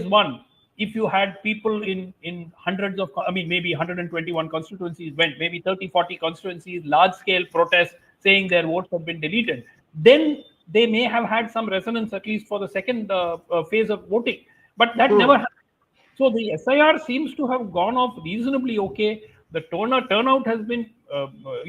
one. If you had people in hundreds of, I mean, maybe 121 constituencies went, maybe 30, 40 constituencies, large scale protests saying their votes have been deleted, then they may have had some resonance, at least for the second phase of voting. But that never happened. So the SIR seems to have gone off reasonably okay. The turnout has been,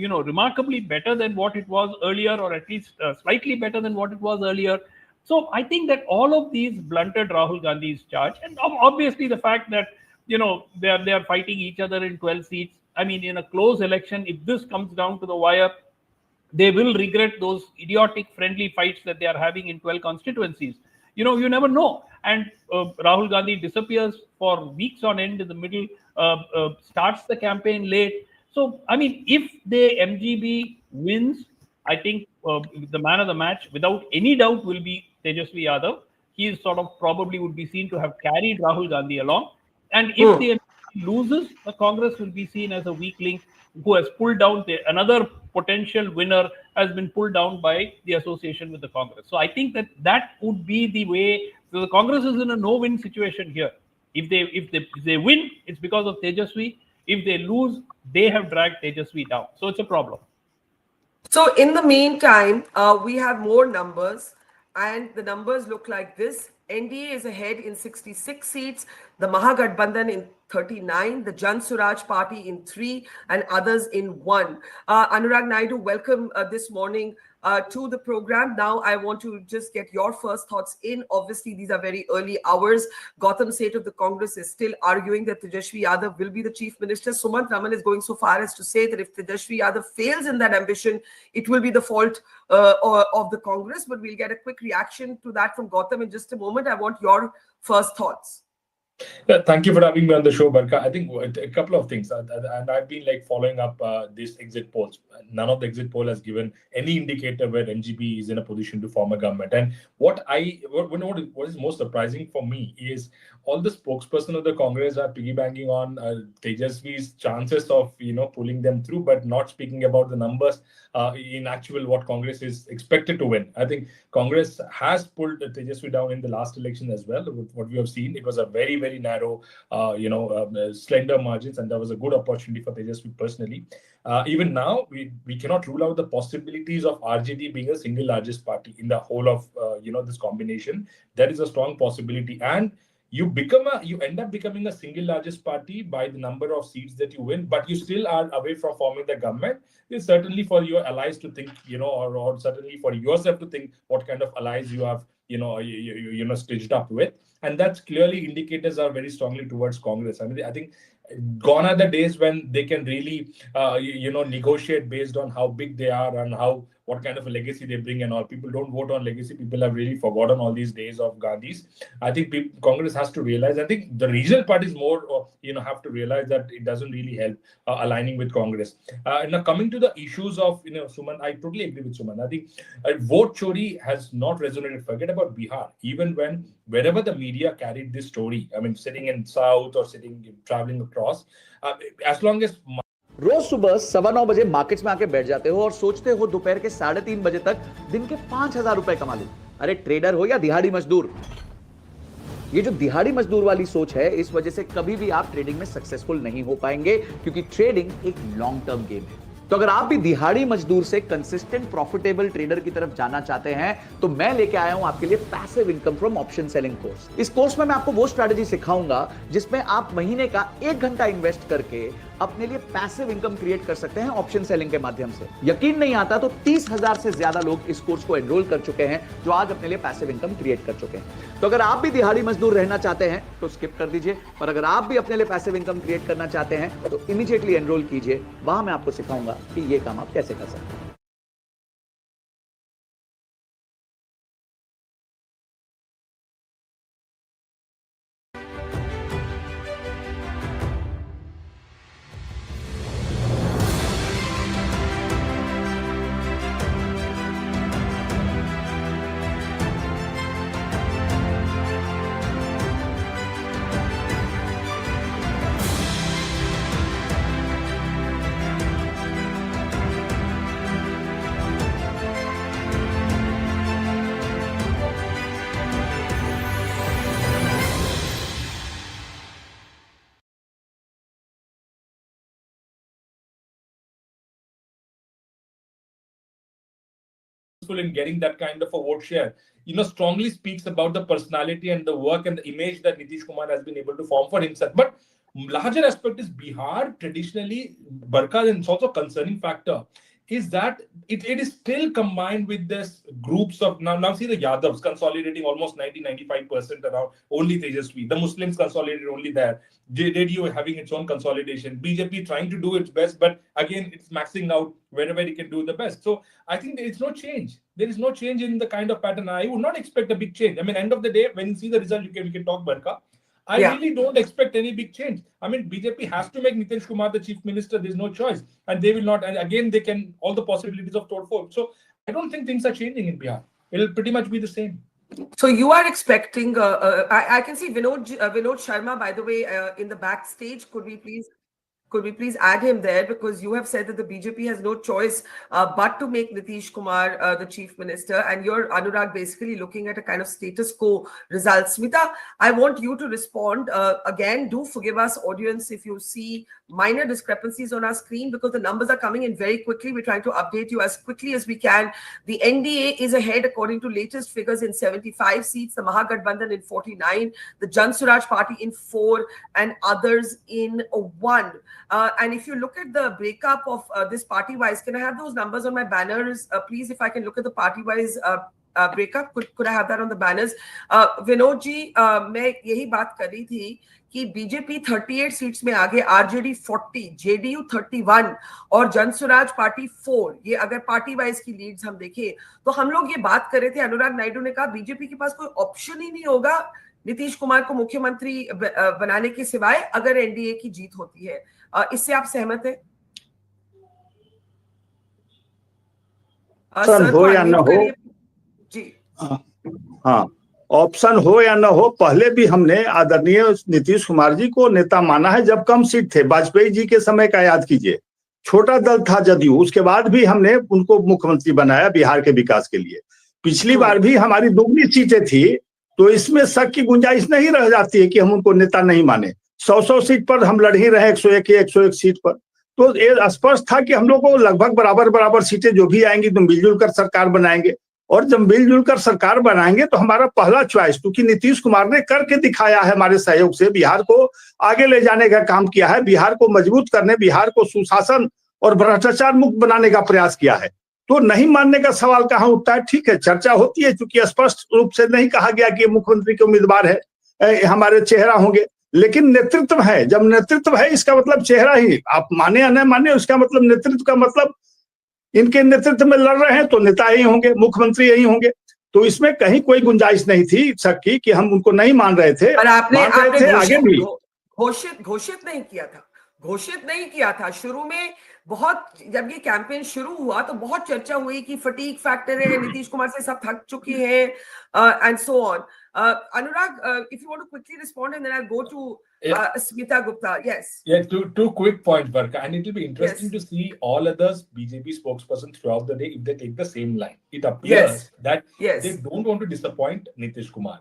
remarkably better than what it was earlier, or at least slightly better than what it was earlier. So I think that all of these blunted Rahul Gandhi's charge, and obviously the fact that they are fighting each other in 12 seats. I mean, in a close election, if this comes down to the wire, they will regret those idiotic friendly fights that they are having in 12 constituencies. You never know. And Rahul Gandhi disappears for weeks on end in the middle, starts the campaign late. So, I mean, if the MGB wins, I think the man of the match, without any doubt, will be Tejashwi Yadav. He is sort of probably would be seen to have carried Rahul Gandhi along. And if the MGB loses, the Congress will be seen as a weak link who has pulled down another potential winner has been pulled down by the association with the Congress. So I think that would be the way. So the Congress is in a no-win situation here. If they win, it's because of Tejashwi. If they lose, they have dragged Tejashwi down. So it's a problem. So in the meantime, we have more numbers, and the numbers look like this. NDA is ahead in 66 seats, the Mahagathbandhan in 39, the Jan Suraj Party in 3, and others in 1. Anurag Naidu, welcome this morning to the program. Now, I want to just get your first thoughts in. Obviously, these are very early hours. Gautam Seth of the Congress is still arguing that Tejashwi Yadav will be the chief minister. Sumant Raman is going so far as to say that if Tejashwi Yadav fails in that ambition, it will be the fault of the Congress. But we'll get a quick reaction to that from Gautam in just a moment. I want your first thoughts. Yeah, thank you for having me on the show, Barkha. I think a couple of things, and I've been following up these exit polls. None of the exit poll has given any indicator where NGB is in a position to form a government. And what is most surprising for me is all the spokesperson of the Congress are piggybacking on Tejaswi's chances of pulling them through, but not speaking about the numbers in actual what Congress is expected to win. I think Congress has pulled Tejaswi down in the last election as well. With what we have seen, it was a very, very narrow, slender margins, and that was a good opportunity for Tejaswi personally. Even now, we cannot rule out the possibilities of RJD being a single largest party in the whole of this combination. That is a strong possibility, and you end up becoming a single largest party by the number of seats that you win, but you still are away from forming the government. It's certainly for your allies to think, or certainly for yourself to think what kind of allies you have, stitched up with. And that's clearly indicators are very strongly towards Congress. I mean, I think gone are the days when they can really, negotiate based on how big they are and what kind of a legacy they bring and all. People don't vote on legacy. People have really forgotten all these days of Gandhi's. I think Congress has to realize. I think the regional parties more, have to realize that it doesn't really help aligning with Congress. Now coming to the issues of, Suman, I totally agree with Suman. I think vote chori has not resonated. Forget about Bihar. Even wherever the media carried this story, I mean, sitting in South or traveling across, as long as रोज सुबह 9:15 बजे markets में आके बैठ जाते हो और सोचते हो दोपहर के 3:30 बजे तक दिन के 5,000 रुपए कमा लूं। अरे ट्रेडर हो या दिहाड़ी मजदूर, ये जो दिहाड़ी मजदूर वाली सोच है, इस वजह से कभी भी आप ट्रेडिंग में सक्सेसफुल नहीं हो पाएंगे, क्योंकि ट्रेडिंग एक लॉन्ग टर्म गेम है। तो अगर आप भी दिहाड़ी मजदूर से कंसिस्टेंट प्रॉफिटेबल ट्रेडर की तरफ जाना चाहते हैं, तो मैं लेके आया हूं आपके लिए passive income from option selling course. इस कोर्स में मैं आपको वो स्ट्रैटेजी सिखाऊंगा जिसमें आप महीने का 1 घंटा इन्वेस्ट करके अपने लिए पैसिव इनकम क्रिएट कर सकते हैं ऑप्शन सेलिंग के माध्यम से। यकीन नहीं आता तो 30,000 से ज्यादा लोग इस कोर्स को एनरोल कर चुके हैं जो आज अपने लिए पैसिव इनकम क्रिएट कर चुके हैं। तो अगर आप भी दिहाड़ी मजदूर रहना चाहते हैं तो स्किप कर दीजिए, और अगर आप भी अपने लिए पैसिव इनकम क्रिएट करना चाहते हैं तो इमीडिएटली एनरोल कीजिए। वहां मैं आपको सिखाऊंगा कि ये काम आप कैसे कर सकते हैं। successful in getting that kind of a vote share, strongly speaks about the personality and the work and the image that Nitish Kumar has been able to form for himself. But larger aspect is Bihar traditionally, Barkha, and it's also a concerning factor, is that it is still combined with this groups of, now see the Yadavs consolidating almost 90-95% around, only Tejashwi, the Muslims consolidated only there, JDU having its own consolidation, BJP trying to do its best, but again, it's maxing out wherever it can do the best. So I think there is no change. There is no change in the kind of pattern. I would not expect a big change. I mean, end of the day, when you see the result, we can talk, Barkha. I really don't expect any big change. I mean, BJP has to make Nitish Kumar the chief minister. There's no choice. And they will not. And again, they can, all the possibilities of Todford. So I don't think things are changing in Bihar. It'll pretty much be the same. So you are expecting, I can see Vinod Sharma, by the way, in the backstage. Could we please add him there, because you have said that the BJP has no choice but to make Nitish Kumar the chief minister, and you're, Anurag, basically looking at a kind of status quo result. Smita, I want you to respond. Again, do forgive us, audience, if you see minor discrepancies on our screen, because the numbers are coming in very quickly. We're trying to update you as quickly as we can. The NDA is ahead according to latest figures in 75 seats, the Mahagathbandhan in 49, the Jan Swaraj Party in 4, and others in 1. And if you look at the breakup of this party-wise, can I have those numbers on my banners? Please, if I can look at the party-wise breakup, could I have that on the banners? Vinod ji, मैं यही बात कर रही थी कि BJP 38 seats में आगे, RJD 40, JDU 31 और जनसुराज पार्टी 4. ये अगर पार्टी वाइज की लीड्स हम देखें तो हम लोग ये बात कर रहे थे, अनुराग नायडू ने कहा बीजेपी के पास कोई ऑप्शन ही नहीं होगा नीतीश कुमार को मुख्यमंत्री बनाने के सिवाय अगर एनडीए की जीत होती है. इससे आप सहमत हैं? ऑप्शन हो या न हो जी, हाँ, ऑप्शन हो या न हो, पहले भी हमने आदरणीय नीतीश कुमार जी को नेता माना है जब कम सीट थे. वाजपेयी जी के समय का याद कीजिए, छोटा दल था जदयू, उसके बाद भी हमने उनको मुख्यमंत्री बनाया बिहार के विकास के लिए. पिछली बार भी हमारी दोगुनी सीटें थी, तो इसमें शक की गुंजाइश नहीं रह जाती है कि हम उनको नेता नहीं माने. 100 सीट पर हम लड़ ही रहे, 101 सीट पर, तो ये स्पष्ट था कि हम लोग को लगभग बराबर सीटें जो भी आएंगी तो मिलजुल कर सरकार बनाएंगे. और जब मिलजुल कर सरकार बनाएंगे तो हमारा पहला चॉइस, क्योंकि नीतीश कुमार ने करके दिखाया है, हमारे सहयोग से बिहार को आगे ले जाने का काम किया है, बिहार को मजबूत करने, बिहार को सुशासन और भ्रष्टाचार मुक्त बनाने का प्रयास किया है. तो नहीं मानने का सवाल कहाँ उठता है? ठीक है, चर्चा होती है, क्योंकि स्पष्ट रूप से नहीं कहा गया कि मुख्यमंत्री के उम्मीदवार है, हमारे चेहरा होंगे, लेकिन नेतृत्व है. जब नेतृत्व है, इसका मतलब चेहरा ही, आप माने या न माने, उसका मतलब नेतृत्व का मतलब इनके नेतृत्व में लड़ रहे हैं तो नेता यही होंगे, मुख्यमंत्री यही होंगे. तो इसमें कहीं कोई गुंजाइश नहीं थी शक की कि हम उनको नहीं मान रहे थे. और आपने आगे भी घोषित नहीं किया था, घोषित नहीं किया था शुरू में. बहुत, जब ये कैंपेन शुरू हुआ तो बहुत चर्चा हुई कि फटीग फैक्टर है, नीतीश कुमार से सब थक चुके हैं, and so on. Anurag, if you want to quickly respond, and then I'll go to Smita Gupta. Yes. Yeah, two quick points, Barkha. And it will be interesting to see all others BJP spokespersons throughout the day if they take the same line. It appears that they don't want to disappoint Nitish Kumar.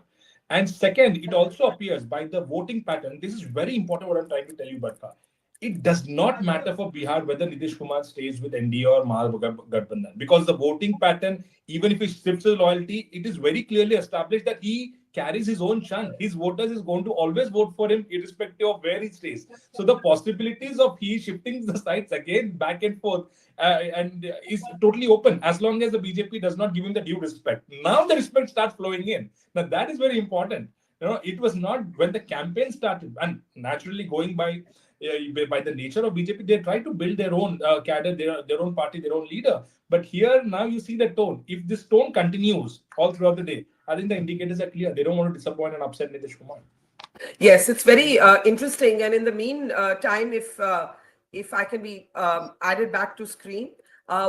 And second, it also appears by the voting pattern, this is very important what I'm trying to tell you, Barkha. It does not matter for Bihar whether Nitish Kumar stays with NDA or Mahagathbandhan, because the voting pattern, even if he strips his loyalty, it is very clearly established that he carries his own chunk. His voters is going to always vote for him irrespective of where he stays. So the possibilities of he shifting the sides again back and forth and is totally open as long as the BJP does not give him the due respect. Now the respect starts flowing in. Now that is very important. You know, it was not when the campaign started, and naturally going by the nature of BJP, they try to build their own cadre, their own party, their own leader. But here now you see the tone. If this tone continues all throughout the day, I think the indicators are clear. They don't want to disappoint and upset Nitish Kumar. Yes, it's very interesting. And in the meantime, if I can be added back to screen,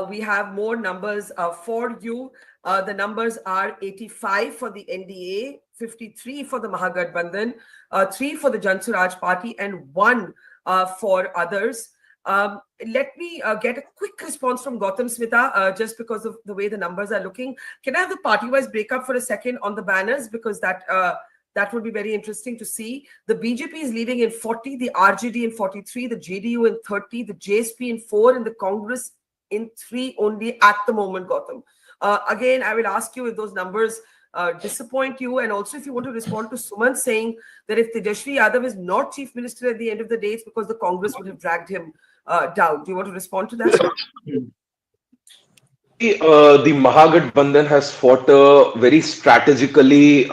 we have more numbers for you. The numbers are 85 for the NDA, 53 for the Mahagathbandhan, 3 for the Jan Swaraj Party, and 1 for others. Let me get a quick response from Gautam, Smita, just because of the way the numbers are looking. Can I have the party-wise breakup for a second on the banners? Because that would be very interesting to see. The BJP is leading in 40, the RJD in 43, the JDU in 30, the JSP in 4, and the Congress in 3 only at the moment, Gautam. Again, I will ask you if those numbers disappoint you, and also if you want to respond to Suman saying that if Tejashwi Yadav is not chief minister at the end of the day, it's because the Congress would have dragged him down. Do you want to respond to that? The Mahagathbandhan has fought a very strategically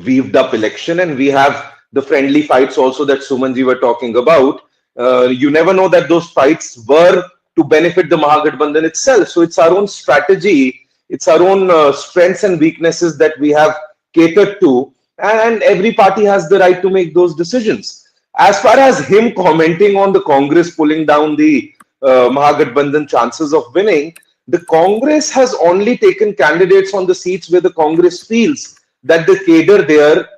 weaved up election, and we have the friendly fights also that Sumanji were talking about. You never know that those fights were to benefit the Mahagathbandhan itself. So it's our own strategy, it's our own strengths and weaknesses that we have catered to, and every party has the right to make those decisions. As far as him commenting on the Congress pulling down the Mahagathbandhan chances of winning, the Congress has only taken candidates on the seats where the Congress feels that the cadre there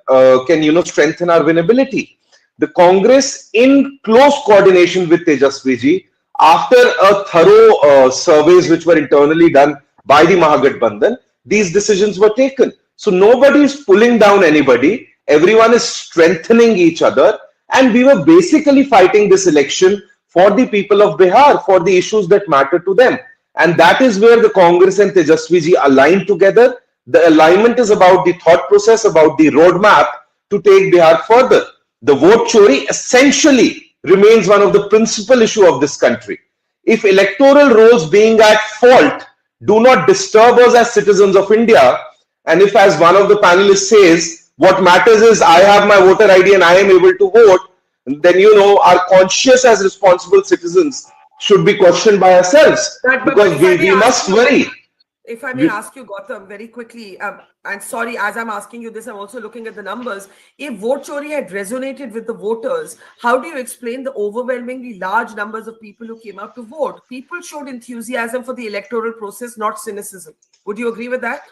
can, strengthen our winnability. The Congress, in close coordination with Tejashwi ji, after a thorough surveys which were internally done by the Mahagathbandhan, these decisions were taken. So nobody is pulling down anybody. Everyone is strengthening each other. And we were basically fighting this election for the people of Bihar, for the issues that matter to them. And that is where the Congress and Tejashwi ji aligned together. The alignment is about the thought process, about the roadmap to take Bihar further. The vote chori essentially remains one of the principal issue of this country. If electoral rolls being at fault do not disturb us as citizens of India, and if, as one of the panelists says, what matters is I have my voter ID and I am able to vote, then our conscience as responsible citizens should be questioned by ourselves, because we must worry. If I may ask you, Gautam, very quickly, and sorry, as I'm asking you this, I'm also looking at the numbers. If vote chori had resonated with the voters, how do you explain the overwhelmingly large numbers of people who came out to vote? People showed enthusiasm for the electoral process, not cynicism. Would you agree with that?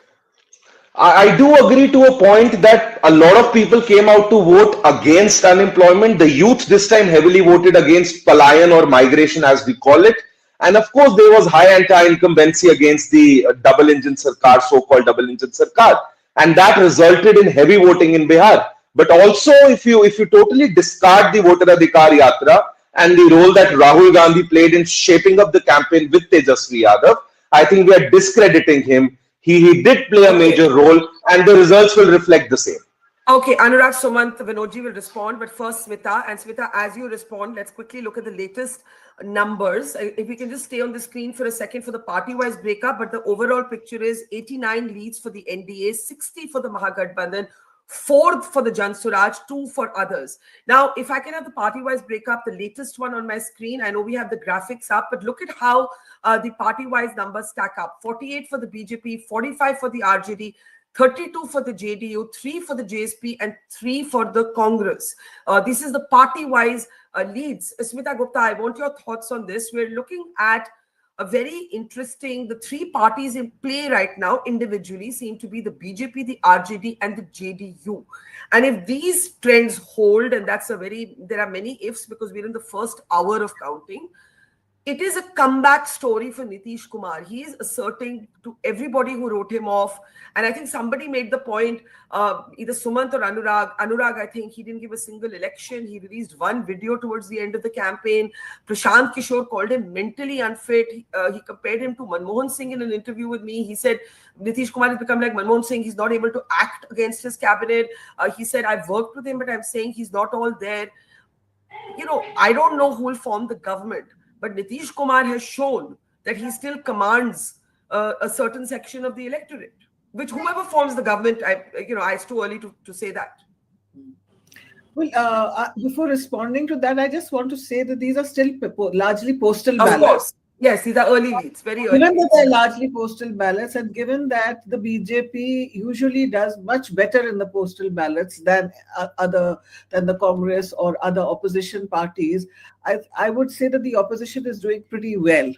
I do agree to a point that a lot of people came out to vote against unemployment. The youth this time heavily voted against palayan or migration, as we call it. And of course, there was high anti-incumbency against the double-engine sarkar, so-called double-engine sarkar. And that resulted in heavy voting in Bihar. But also, if you totally discard the voter adhikar yatra and the role that Rahul Gandhi played in shaping up the campaign with Tejashwi Yadav, I think we are discrediting him. He did play a major role, and the results will reflect the same. Okay, Anurag, Sumant, Vinodji will respond, but first Smita. And Smita, as you respond, let's quickly look at the latest numbers. If we can just stay on the screen for a second for the party-wise breakup, but the overall picture is 89 leads for the NDA, 60 for the Mahagathbandhan, 4 for the Jan Swaraj, 2 for others. Now, if I can have the party-wise breakup, the latest one on my screen, I know we have the graphics up, but look at how the party-wise numbers stack up. 48 for the BJP, 45 for the RJD, 32 for the JDU, 3 for the JSP, and 3 for the Congress. This is the party-wise leads. Smita Gupta, I want your thoughts on this. We're looking at a very interesting, the 3 parties in play right now individually seem to be the BJP, the RJD, and the JDU. And if these trends hold, and there are many ifs because we're in the first hour of counting, it is a comeback story for Nitish Kumar. He is asserting to everybody who wrote him off. And I think somebody made the point, either Sumant or Anurag. Anurag, I think he didn't give a single election. He released one video towards the end of the campaign. Prashant Kishor called him mentally unfit. He compared him to Manmohan Singh in an interview with me. He said, Nitish Kumar has become like Manmohan Singh. He's not able to act against his cabinet. He said, I've worked with him, but I'm saying he's not all there. I don't know who will form the government. But Nitish Kumar has shown that he still commands a certain section of the electorate, which whoever forms the government, it's too early to say that. Well, before responding to that, I just want to say that these are still largely postal ballots. Of course. Yes, these are early leads, very early. Given that they're largely postal ballots, and given that the BJP usually does much better in the postal ballots than the Congress or other opposition parties, I would say that the opposition is doing pretty well.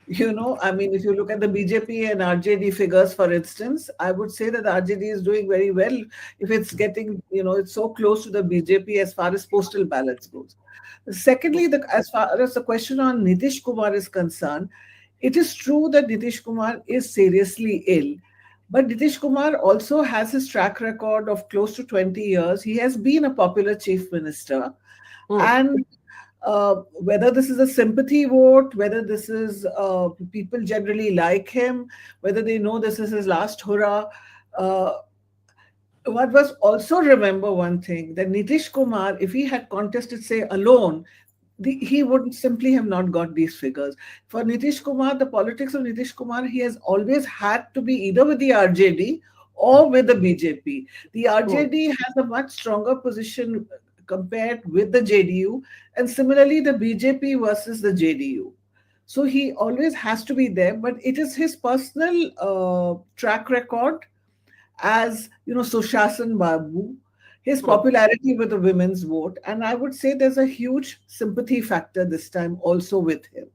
If you look at the BJP and RJD figures, for instance, I would say that the RJD is doing very well if it's getting, it's so close to the BJP as far as postal ballots goes. Secondly, as far as the question on Nitish Kumar is concerned, it is true that Nitish Kumar is seriously ill. But Nitish Kumar also has his track record of close to 20 years. He has been a popular chief minister. And whether this is a sympathy vote, whether this is people generally like him, whether they know this is his last hurrah. One must also remember one thing, that Nitish Kumar, if he had contested, say, alone, he would simply have not got these figures. For Nitish Kumar, the politics of Nitish Kumar, he has always had to be either with the RJD or with the BJP. The RJD has a much stronger position compared with the JDU, and similarly the BJP versus the JDU. So he always has to be there, but it is his personal track record as, Sushasan Babu, his popularity with the women's vote. And I would say there's a huge sympathy factor this time also with him.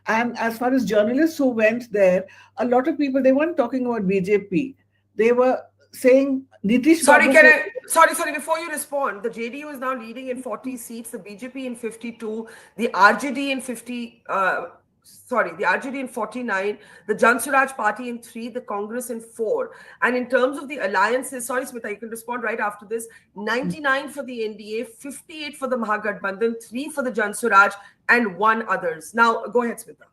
And as far as journalists who went there, a lot of people, they weren't talking about BJP. They were saying Nitish. Sorry, before you respond, the JDU is now leading in 40 seats, the BJP in 52, the RJD in 49, the Jan Swaraj Party in 3, the Congress in 4. And in terms of the alliances, sorry, Smita, you can respond right after this, 99 for the NDA, 58 for the Mahagathbandhan, 3 for the Jan Swaraj, and 1 others. Now, go ahead, Smita.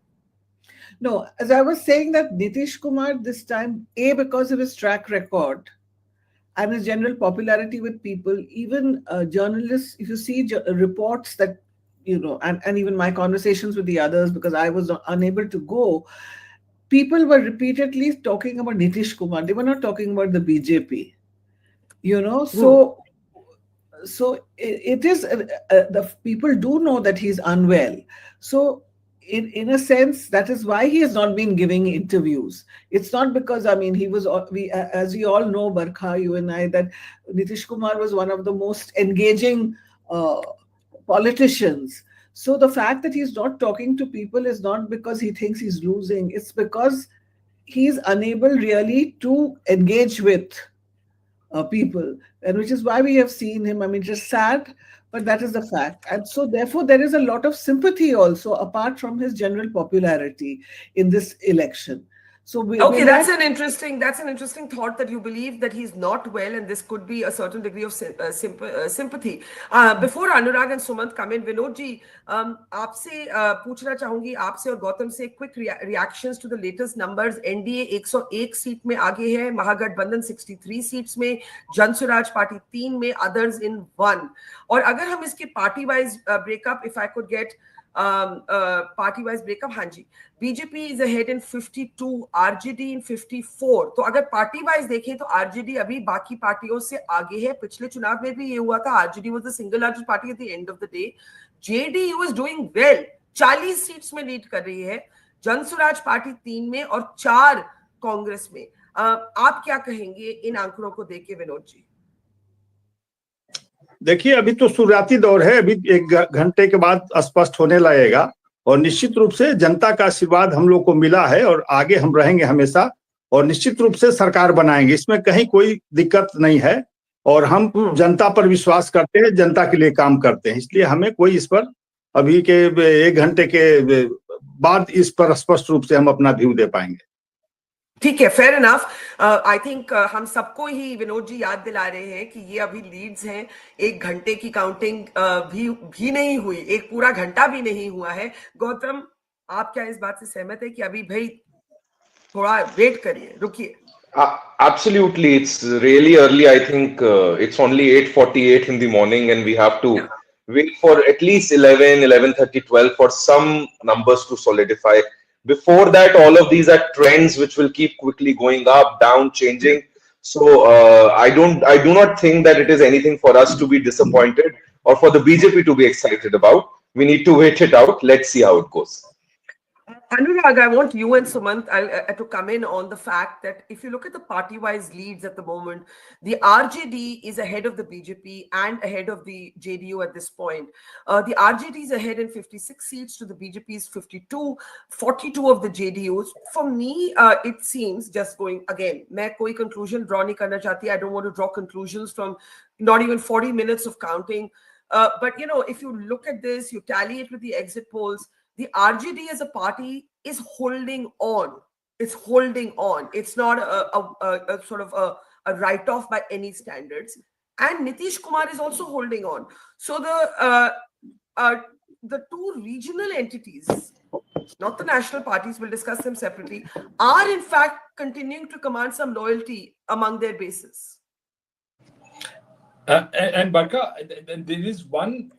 No, as I was saying, that Nitish Kumar this time, because of his track record and his general popularity with people, even journalists, if you see reports that, and even my conversations with the others, because I was unable to go, people were repeatedly talking about Nitish Kumar. They were not talking about the BJP, So it is, the people do know that he's unwell. So in a sense, that is why he has not been giving interviews. It's not because, he was, as we all know, Barkha, you and I, that Nitish Kumar was one of the most engaging politicians. So the fact that he's not talking to people is not because he thinks he's losing. It's because he's unable really to engage with people, and which is why we have seen him. Just sad, but that is the fact. And so therefore there is a lot of sympathy also, apart from his general popularity in this election. So that's an interesting thought, that you believe that he's not well, and this could be a certain degree of sympathy. Before Anurag and Sumant come in, Vinod ji, आपसे पूछना चाहूंगी, आपसे और गौतम से quick reactions to the latest numbers. NDA 101 seat में आगे है, महागठबंधन 63 seats में, जन स्वराज पार्टी 3 में, others in 1. और अगर हम इसके party wise breakup, if I could get party wise breakup, हाँ जी, BJP is ahead in 52, RJD in 54. तो अगर party wise देखें तो RJD अभी बाकी पार्टियों से आगे है. पिछले चुनाव में भी ये हुआ था, RJD was the single largest party at the end of the day. JDU is doing well, 40 seats में लीड कर रही है, जन स्वराज पार्टी 3 में और 4 कांग्रेस में. आप क्या कहेंगे इन आंकड़ों को देख के, विनोद जी? देखिए, अभी तो शुरुआती दौर है, अभी 1 घंटे के बाद स्पष्ट होने लगेगा, और निश्चित रूप से जनता का आशीर्वाद हम लोग को मिला है और आगे हम रहेंगे हमेशा, और निश्चित रूप से सरकार बनाएंगे, इसमें कहीं कोई दिक्कत नहीं है, और हम जनता पर विश्वास करते हैं, जनता के लिए काम करते हैं, इसलिए हमें कोई इस पर अभी के 1 घंटे के बाद इस पर स्पष्ट रूप से हम अपना व्यू दे पाएंगे. ठीक है, फेयर इनफ. आई थिंक हम सबको ही विनोद जी याद दिला रहे हैं कि ये अभी लीड्स हैं, 1 घंटे की काउंटिंग भी नहीं हुई, 1 पूरा घंटा भी नहीं हुआ है. गौतम, आप क्या इस बात से सहमत है कि अभी भाई थोड़ा वेट करिए, रुकिए? Absolutely, it's really early. I think it's only 8:48 in the morning, and we have to wait for at least 11, 11:30, 12 for some numbers to solidify. Before that, all of these are trends which will keep quickly going up, down, changing. So I do not think that it is anything for us to be disappointed or for the BJP to be excited about. We need to wait it out. Let's see how it goes. Anurag, I want you and Sumant to come in on the fact that if you look at the party-wise leads at the moment, the RJD is ahead of the BJP and ahead of the JDU at this point. The RJD is ahead in 56 seats to the BJP's 52, 42 of the JDUs. For me, it seems, just going again, मैं कोई conclusion draw नहीं करना चाहती. I don't want to draw conclusions from not even 40 minutes of counting. But if you look at this, you tally it with the exit polls, the RJD as a party is holding on. It's holding on. It's not a sort of a write-off by any standards. And Nitish Kumar is also holding on. So the the two regional entities, not the national parties, we'll discuss them separately, are in fact continuing to command some loyalty among their bases. And Barkha, there is one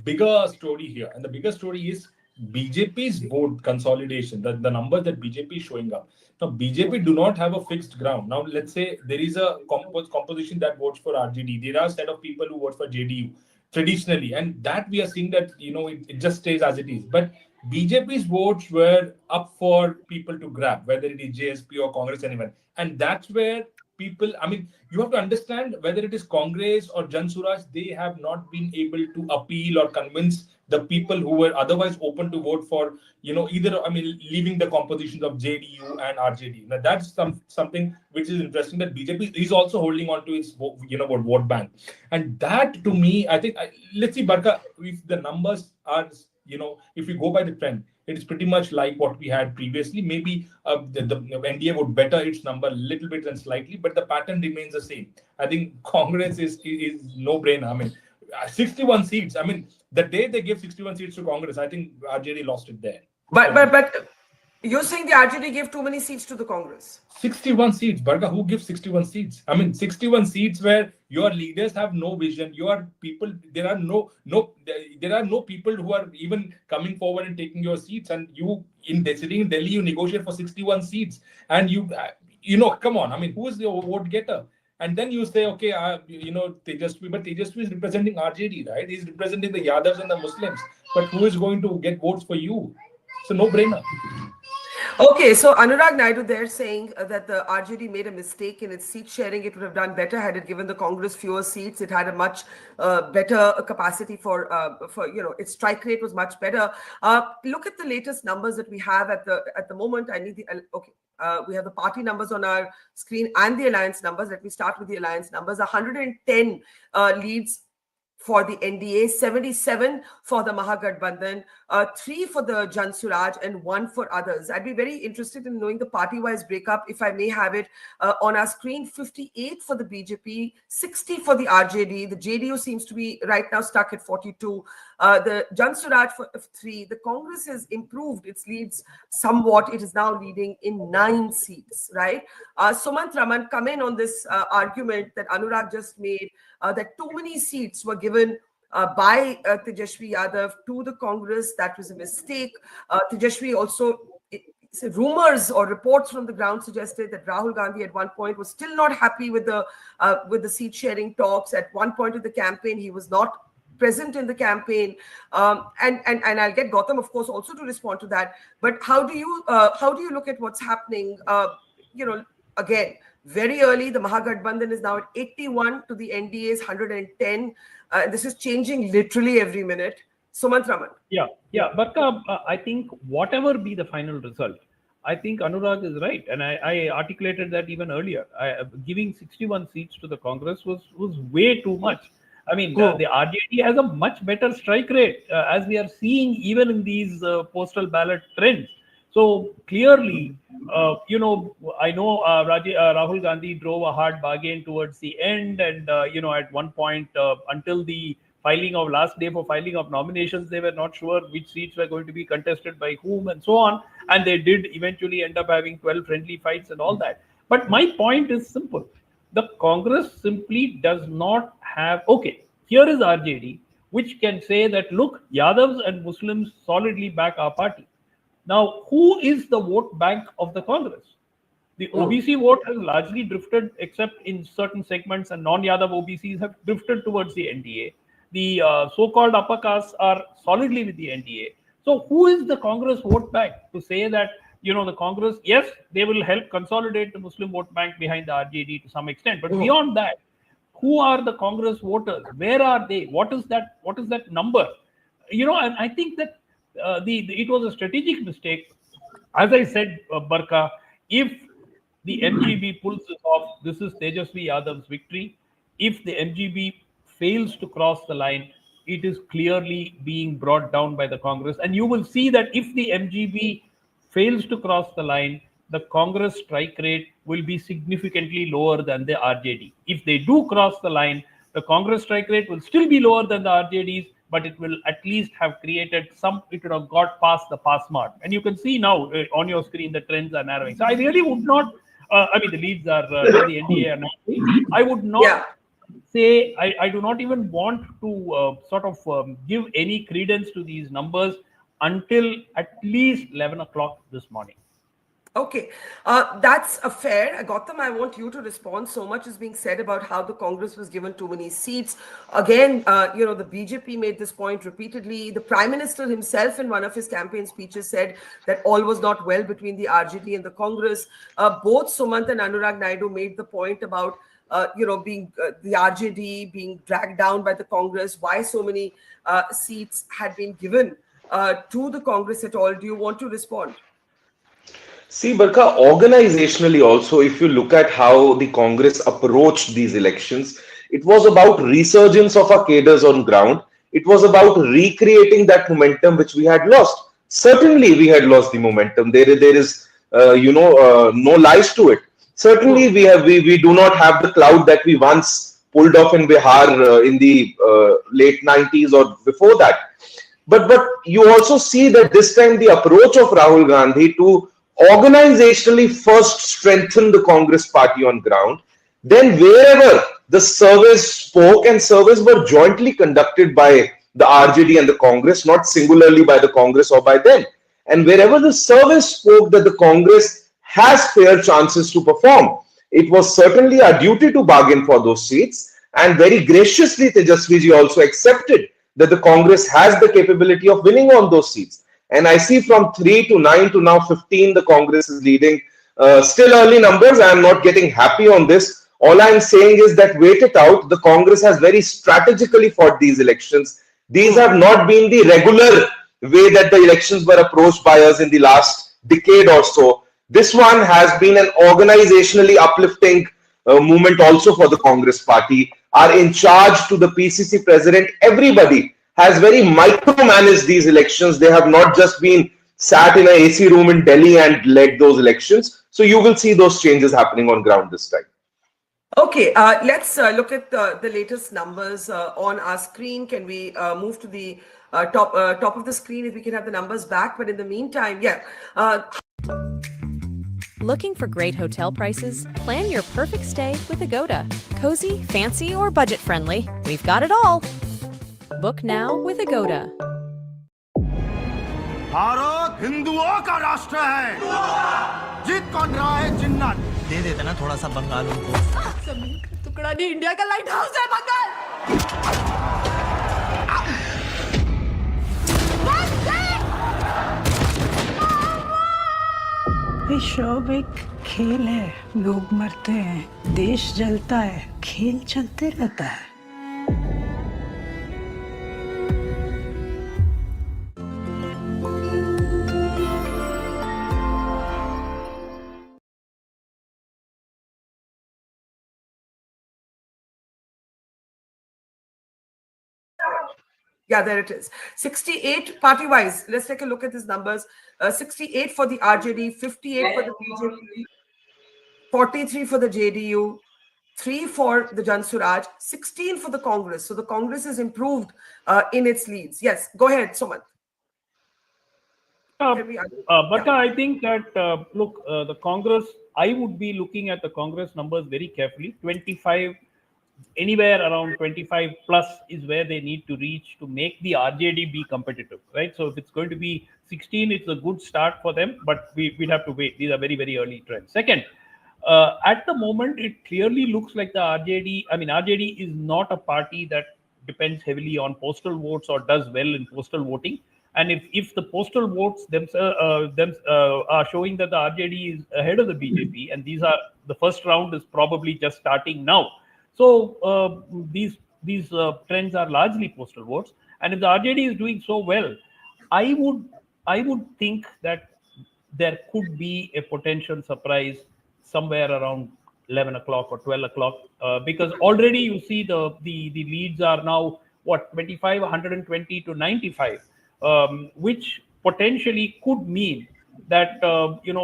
bigger story here, and the bigger story is BJP's vote consolidation. The numbers that BJP is showing up. Now, BJP do not have a fixed ground. Now, let's say there is a composition that votes for RJD. There are a set of people who vote for JDU traditionally, and that we are seeing that it just stays as it is. But BJP's votes were up for people to grab, whether it is JSP or Congress, anyone, and that's where people, I mean, you have to understand whether it is Congress or Jan Suraj, they have not been able to appeal or convince the people who were otherwise open to vote for, either, I mean, leaving the compositions of JDU and RJD. Now, that's something which is interesting, that BJP is also holding on to its, vote bank. And that, to me, I think, let's see, Barkha, if the numbers are, if we go by the trend, it is pretty much like what we had previously. Maybe the NDA would better its number a little bit and slightly, but the pattern remains the same. I think Congress is no brainer. I mean, 61 seats. I mean, the day they gave 61 seats to Congress, I think RJD lost it there. But you're saying the RJD gave too many seats to the Congress? 61 seats, Barkha. Who gives 61 seats? I mean, 61 seats where your leaders have no vision. Your people, there are no people who are even coming forward and taking your seats. And you, sitting in Delhi, you negotiate for 61 seats. And come on. I mean, who is the vote getter? And then you say, okay, Tejashwi, but Tejashwi is representing RJD, right? He's representing the Yadavs and the Muslims. But who is going to get votes for you? It's a no-brainer. Okay, so Anurag Naidu there saying that the RJD made a mistake in its seat sharing. It would have done better had it given the Congress fewer seats. It had a much better capacity for its strike rate was much better. Look at the latest numbers that we have at the moment. I need we have the party numbers on our screen and the alliance numbers. Let me start with the alliance numbers. 110 leads for the NDA, 77 for the Mahagathbandhan, 3 for the Jan Suraj, and 1 for others. I'd be very interested in knowing the party-wise breakup, if I may have it on our screen. 58 for the BJP, 60 for the RJD. The JDU seems to be right now stuck at 42. The Jan Suraj for 3. The Congress has improved its leads somewhat. It is now leading in 9 seats, right? Sumant Raman, come in on this argument that Anurag just made, that too many seats were given by Tejashwi Yadav to the Congress. That was a mistake. Tejashwi also, rumors or reports from the ground suggested that Rahul Gandhi at one point was still not happy with the seat sharing talks. At one point of the campaign, he was not present in the campaign, and I'll get Gautam, of course, also to respond to that. But how do you look at what's happening? Again, very early, the Mahagathbandhan is now at 81 to the NDA's 110. This is changing literally every minute. Sumant Raman. Yeah. Barkha, I think whatever be the final result, I think Anurag is right. And I articulated that even earlier. Giving 61 seats to the Congress was way too much. I mean, the RJD has a much better strike rate, as we are seeing even in these postal ballot trends. So clearly, I know Rahul Gandhi drove a hard bargain towards the end, and at one point, until the last day for filing of nominations, they were not sure which seats were going to be contested by whom and so on, and they did eventually end up having 12 friendly fights and all that. But my point is simple: the Congress simply does not have. Okay, here is RJD, which can say that, look, Yadavs and Muslims solidly back our party. Now, who is the vote bank of the Congress? The OBC vote has largely drifted, except in certain segments, and non-Yadav OBCs have drifted towards the NDA. The so-called upper castes are solidly with the NDA. So who is the Congress vote bank to say that, the Congress, yes, they will help consolidate the Muslim vote bank behind the RJD to some extent. But beyond that, who are the Congress voters? Where are they? What is that number? And I think that it was a strategic mistake. As I said, Barkha, if the MGB pulls this off, this is Tejashwi Yadav's victory. If the MGB fails to cross the line, it is clearly being brought down by the Congress. And you will see that if the MGB fails to cross the line, the Congress strike rate will be significantly lower than the RJD. If they do cross the line, the Congress strike rate will still be lower than the RJD's. but it will at least have created some, it would have got past the pass mark. And you can see now on your screen, the trends are narrowing. So I really would not, the leads are, the NDA are narrowing. I would not say, I do not even want to give any credence to these numbers until at least 11 o'clock this morning. Okay, that's a fair. Gautam, I want you to respond. So much is being said about how the Congress was given too many seats. Again, the BJP made this point repeatedly. The Prime Minister himself in one of his campaign speeches said that all was not well between the RJD and the Congress. Both Sumant and Anurag Naidu made the point about being the RJD being dragged down by the Congress. Why so many seats had been given to the Congress at all? Do you want to respond? See, Barkha, organizationally also, if you look at how the Congress approached these elections, it was about resurgence of our cadres on ground. It was about recreating that momentum which we had lost. Certainly, we had lost the momentum. There is, no lies to it. Certainly, we do not have the cloud that we once pulled off in Bihar in the late 90s or before that. But you also see that this time the approach of Rahul Gandhi to organizationally first strengthen the Congress party on ground, then wherever the surveys spoke, and surveys were jointly conducted by the RJD and the Congress, not singularly by the Congress or by them, and wherever the surveys spoke that the Congress has fair chances to perform, it was certainly our duty to bargain for those seats, and very graciously Tejashwi ji also accepted that the Congress has the capability of winning on those seats. And I see from 3 to 9 to now 15, the Congress is leading. Still early numbers. I am not getting happy on this. All I am saying is that wait it out. The Congress has very strategically fought these elections. These have not been the regular way that the elections were approached by us in the last decade or so. This one has been an organizationally uplifting movement also for the Congress party. Our in charge to the PCC president, everybody has very micromanaged these elections. They have not just been sat in an AC room in Delhi and led those elections. So you will see those changes happening on ground this time. Okay, let's look at the latest numbers on our screen. Can we move to the top of the screen if we can have the numbers back? But in the meantime, Looking for great hotel prices? Plan your perfect stay with Agoda. Cozy, fancy, or budget-friendly, we've got it all. Book now with Agoda. Bharat हिंदुओं का राष्ट्र है। जीत कौन रहा है जिन्नत? दे देते ना थोड़ा सा बंगालों को। जमीन का टुकड़ा नहीं, इंडिया का लाइट हाउस है बंगाल। विश्व एक खेल है, लोग मरते हैं, देश जलता है, खेल चलते रहता है। Yeah, there it is. 68 party-wise. Let's take a look at these numbers. 68 for the RJD, 58 for the BJP, 43 for the JDU, 3 for the Jan Suraj, 16 for the Congress. So the Congress has improved in its leads. Yes, go ahead, Sumant. But I think that, the Congress, I would be looking at the Congress numbers very carefully. 25, anywhere around 25 plus is where they need to reach to make the RJD be competitive, right? So if it's going to be 16, it's a good start for them, but we'd have to wait. These are very, very early trends. Second, at the moment, it clearly looks like the RJD, RJD is not a party that depends heavily on postal votes or does well in postal voting. And if the postal votes themselves are showing that the RJD is ahead of the BJP, and the first round is probably just starting now. So these trends are largely postal votes. And if the RJD is doing so well, I would think that there could be a potential surprise somewhere around 11 o'clock or 12 o'clock, because already you see the leads are now 25, 120 to 95. Which potentially could mean that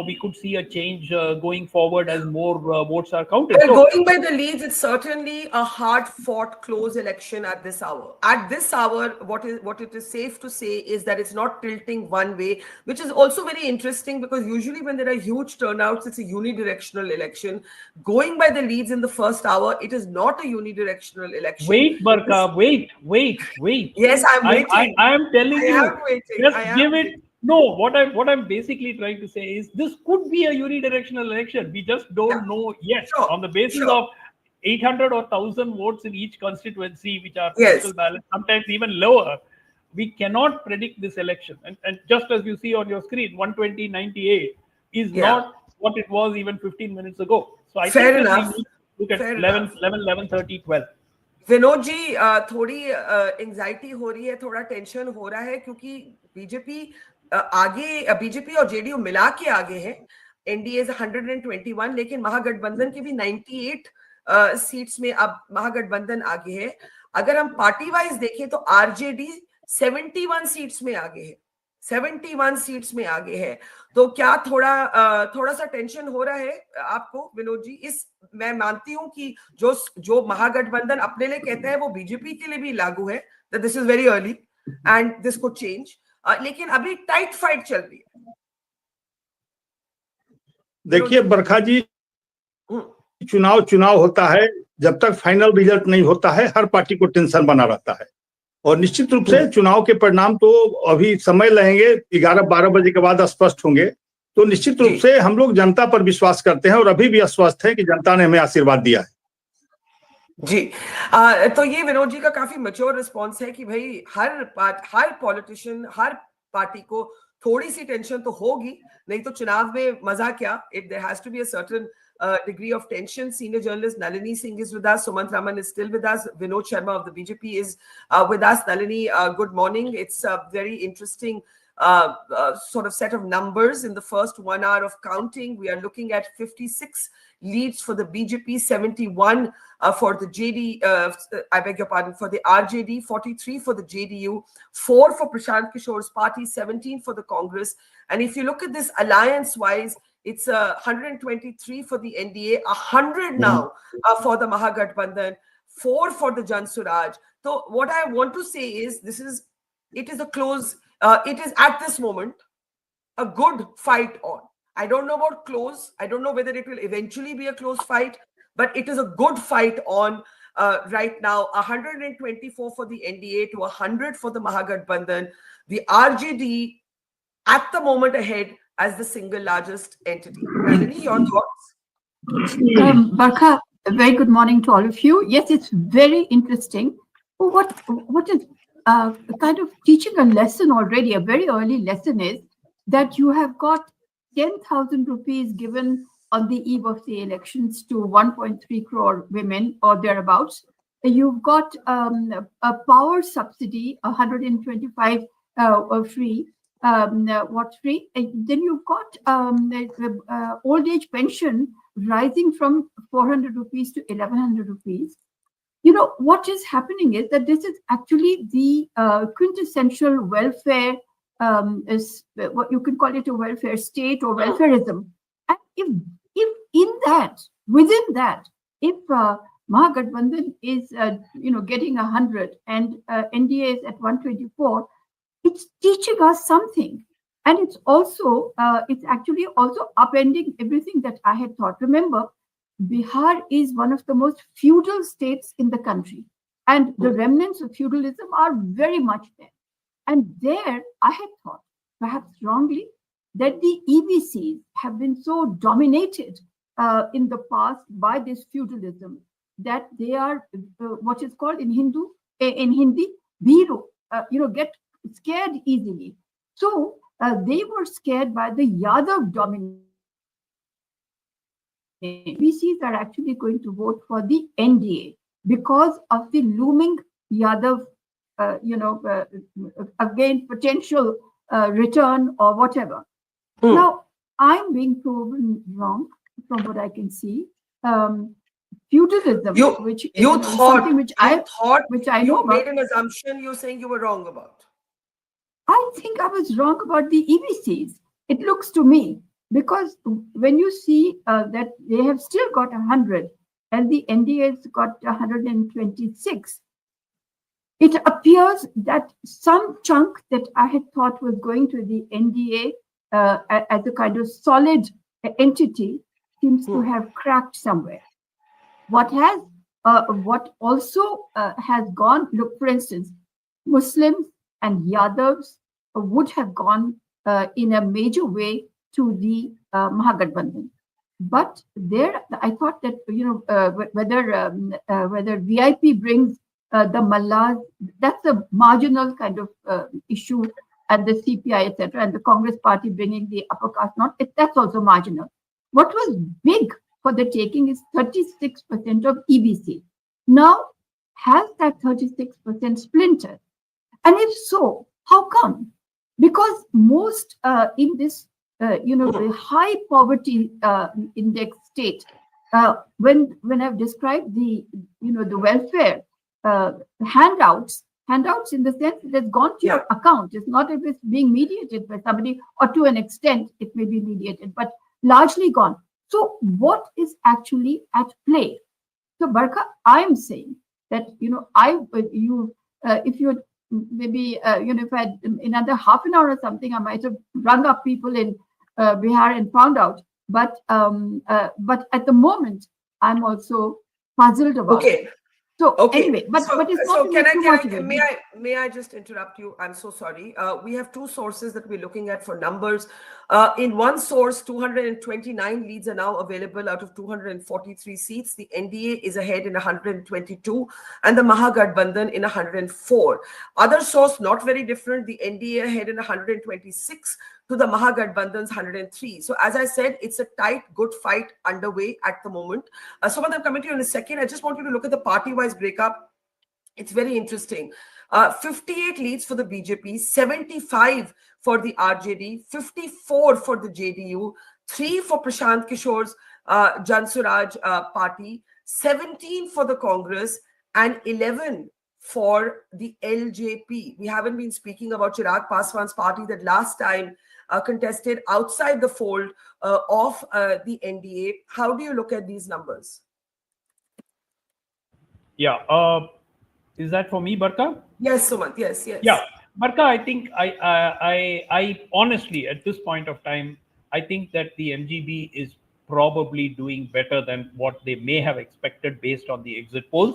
we could see a change going forward as more votes are counted. Well, going by the leads, it's certainly a hard-fought, close election at this hour. At this hour, what it is safe to say is that it's not tilting one way, which is also very interesting because usually when there are huge turnouts, it's a unidirectional election. Going by the leads in the first hour, it is not a unidirectional election. Wait, Barkha, wait. Yes, I'm waiting. I am telling you. am waiting. Just give it. No, what I'm basically trying to say is this could be a unidirectional election. We just don't know yet. Sure. On the basis of 800 or 1,000 votes in each constituency, which are Yes. postal ballots, sometimes even lower, we cannot predict this election. And just as you see on your screen, 120-98 is not what it was even 15 minutes ago. So I Fair think that enough. we need to look at Fair 11, 30, 12. Vinod ji थोड़ी anxiety हो रही है, थोड़ा tension हो रहा है क्योंकि BJP और जेडीयू मिला के आगे है. एनडीए 121, लेकिन महागठबंधन की भी 98 सीट्स में अब महागठबंधन आगे है. अगर हम पार्टी वाइज देखें तो आरजेडी 71 सीट्स में आगे है. 71 सीट्स में आगे है. तो क्या थोड़ा सा टेंशन हो रहा है आपको विनोद जी? मैं मानती हूं कि जो महागठबंधन अपने लिए कहता है वो बीजेपी के लिए भी लागू है. that this is very early and this could change. लेकिन अभी टाइट फाइट चल रही है. देखिए बरखा जी, चुनाव होता है, जब तक फाइनल रिजल्ट नहीं होता है हर पार्टी को टेंशन बना रहता है. और निश्चित रूप से चुनाव के परिणाम तो अभी समय लगेंगे, 11-12 बजे के बाद स्पष्ट होंगे. तो निश्चित रूप से हम लोग जनता पर विश्वास करते हैं और अभी भी आश्वस्त है कि जनता ने हमें आशीर्वाद दिया है. जी, तो ये विनोद जी का काफी मैच्योर रिस्पॉन्स है कि भाई हर पॉलिटिशियन, हर पार्टी को थोड़ी सी टेंशन तो होगी, नहीं तो चुनाव में मजा क्या. There has to be a certain degree of tension. Senior journalist Nalini Singh is with us. Sumant Raman is still with us. Vinod Sharma of the BJP is with us. Nalini, good morning. It's a very interesting sort of set of numbers in the first 1 hour of counting. We are looking at 56 leads for the BJP, 71 for the I beg your pardon, for the RJD, 43 for the JDU, 4 for Prashant Kishor's party, 17 for the Congress. And if you look at this alliance-wise, it's 123 for the NDA, 100 now for the Mahagathbandhan, 4 for the Jan Suraj. So what I want to say is, it is a close, it is at this moment a good fight on. I don't know about close. I don't know whether it will eventually be a close fight, but it is a good fight on right now. 124 for the NDA to 100 for the Mahagathbandhan. The RJD at the moment ahead as the single largest entity. Nalini, your thoughts? Barkha, a very good morning to all of you. Yes, it's very interesting. What is kind of teaching a lesson already, a very early lesson, is that you have got 10,000 rupees given on the eve of the elections to 1.3 crore women or thereabouts. You've got a power subsidy, 125 free. What's free? Then you've got old age pension rising from 400 rupees to 1,100 rupees. You know, what is happening is that this is actually the quintessential welfare, is what you can call it, a welfare state or welfareism. And if in that, within that, if Mahagathbandhan is getting 100 and NDA is at 124, it's teaching us something. And it's also, it's actually also upending everything that I had thought. Remember, Bihar is one of the most feudal states in the country. And the remnants of feudalism are very much there. And there, I had thought, perhaps wrongly, that the EBCs have been so dominated in the past by this feudalism that they are what is called in Hindi, bhiro, get scared easily. So they were scared by the Yadav domination. EBCs are actually going to vote for the NDA because of the looming Yadav, again, potential return or whatever. Now, I'm being proven wrong from what I can see. Feudalism, which you thought, something which I know about. Made an assumption you're saying you were wrong about. I think I was wrong about the EBCs. It looks to me, because when you see that they have still got 100 and the NDA has got 126, it appears that some chunk that I had thought was going to the NDA as a kind of solid entity seems to have cracked somewhere. What also has gone, look, for instance, Muslims and Yadavs would have gone in a major way to the Mahagathbandhan. But there, I thought that, whether VIP brings the Mallas, that's a marginal kind of issue at the CPI, etc., and the Congress party bringing the upper caste, that's also marginal. What was big for the taking is 36% of EBC. Now, has that 36% splintered? And if so, how come? Because most in this, the high poverty index state, when I've described the welfare handouts in the sense that it's gone to your account. It's not if it's being mediated by somebody, or to an extent it may be mediated, but largely gone. So what is actually at play? So Barkha, I'm saying that, if you maybe, if I had another half an hour or something, I might have rung up people in Bihar and found out. But at the moment, I'm also puzzled about it. So anyway, but it's not too much of it. May I just interrupt you? I'm so sorry. We have two sources that we're looking at for numbers. In one source, 229 leads are now available out of 243 seats. The NDA is ahead in 122 and the Mahagathbandhan in 104. Other source, not very different. The NDA ahead in 126 to the Mahagathbandhan's 103. So as I said, it's a tight, good fight underway at the moment. Some of them coming to you in a second. I just want you to look at the party-wise breakup. It's very interesting. 58 leads for the BJP, 75 for the RJD, 54 for the JDU, 3 for Prashant Kishor's Jan Swaraj party, 17 for the Congress, and 11 for the LJP. We haven't been speaking about Chirag Paswan's party that last time contested outside the fold of the NDA. How do you look at these numbers? Yeah. Is that for me, Barkha? Yes, Sumant. Yes. Yeah, Barkha, I think I honestly, at this point of time, I think that the MGB is probably doing better than what they may have expected based on the exit polls.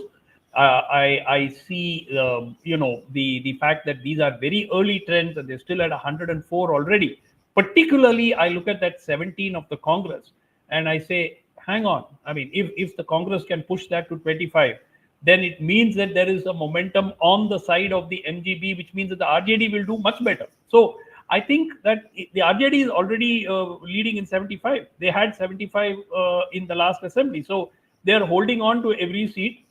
I see, the fact that these are very early trends and they're still at 104 already. Particularly, I look at that 17 of the Congress and I say, hang on. I mean, if the Congress can push that to 25, then it means that there is a momentum on the side of the MGB, which means that the RJD will do much better. So I think that the RJD is already leading in 75. They had 75 in the last assembly. So they are holding on to every seat.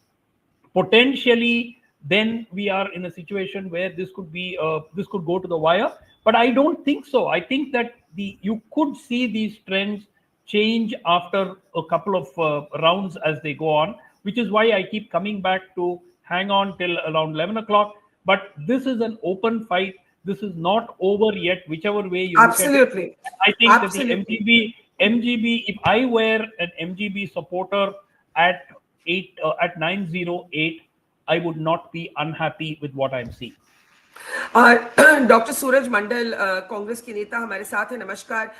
Potentially, then we are in a situation where this could go to the wire. But I don't think so. I think that you could see these trends change after a couple of rounds as they go on, which is why I keep coming back to hang on till around 11 o'clock. But this is an open fight. This is not over yet, whichever way you look at it. I think that the MGB, if I were an MGB supporter at 908, I would not be unhappy with what I'm seeing. Doctor Suraj Mandal Congress के नेता हमारे साथ हैं. नमस्कार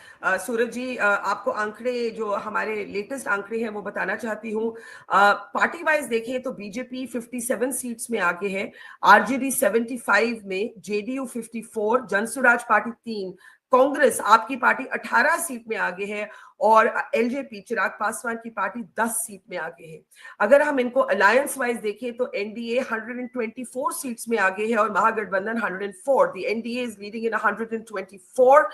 सूरज जी, आपको आंकड़े जो हमारे लेटेस्ट आंकड़े हैं वो बताना चाहती हूँ. पार्टी वाइज देखें तो बीजेपी 57 सीट्स में आगे है, आरजेडी 75 में, जेडीयू 54, जनसुराज पार्टी 3, कांग्रेस आपकी पार्टी 18 सीट में आगे है और एलजेपी चिराग पासवान की पार्टी 10 सीट में आगे है. अगर हम इनको अलायंस वाइज देखें तो एनडीए 124 सीट्स में आगे है और महागठबंधन 104. The NDA is leading in 124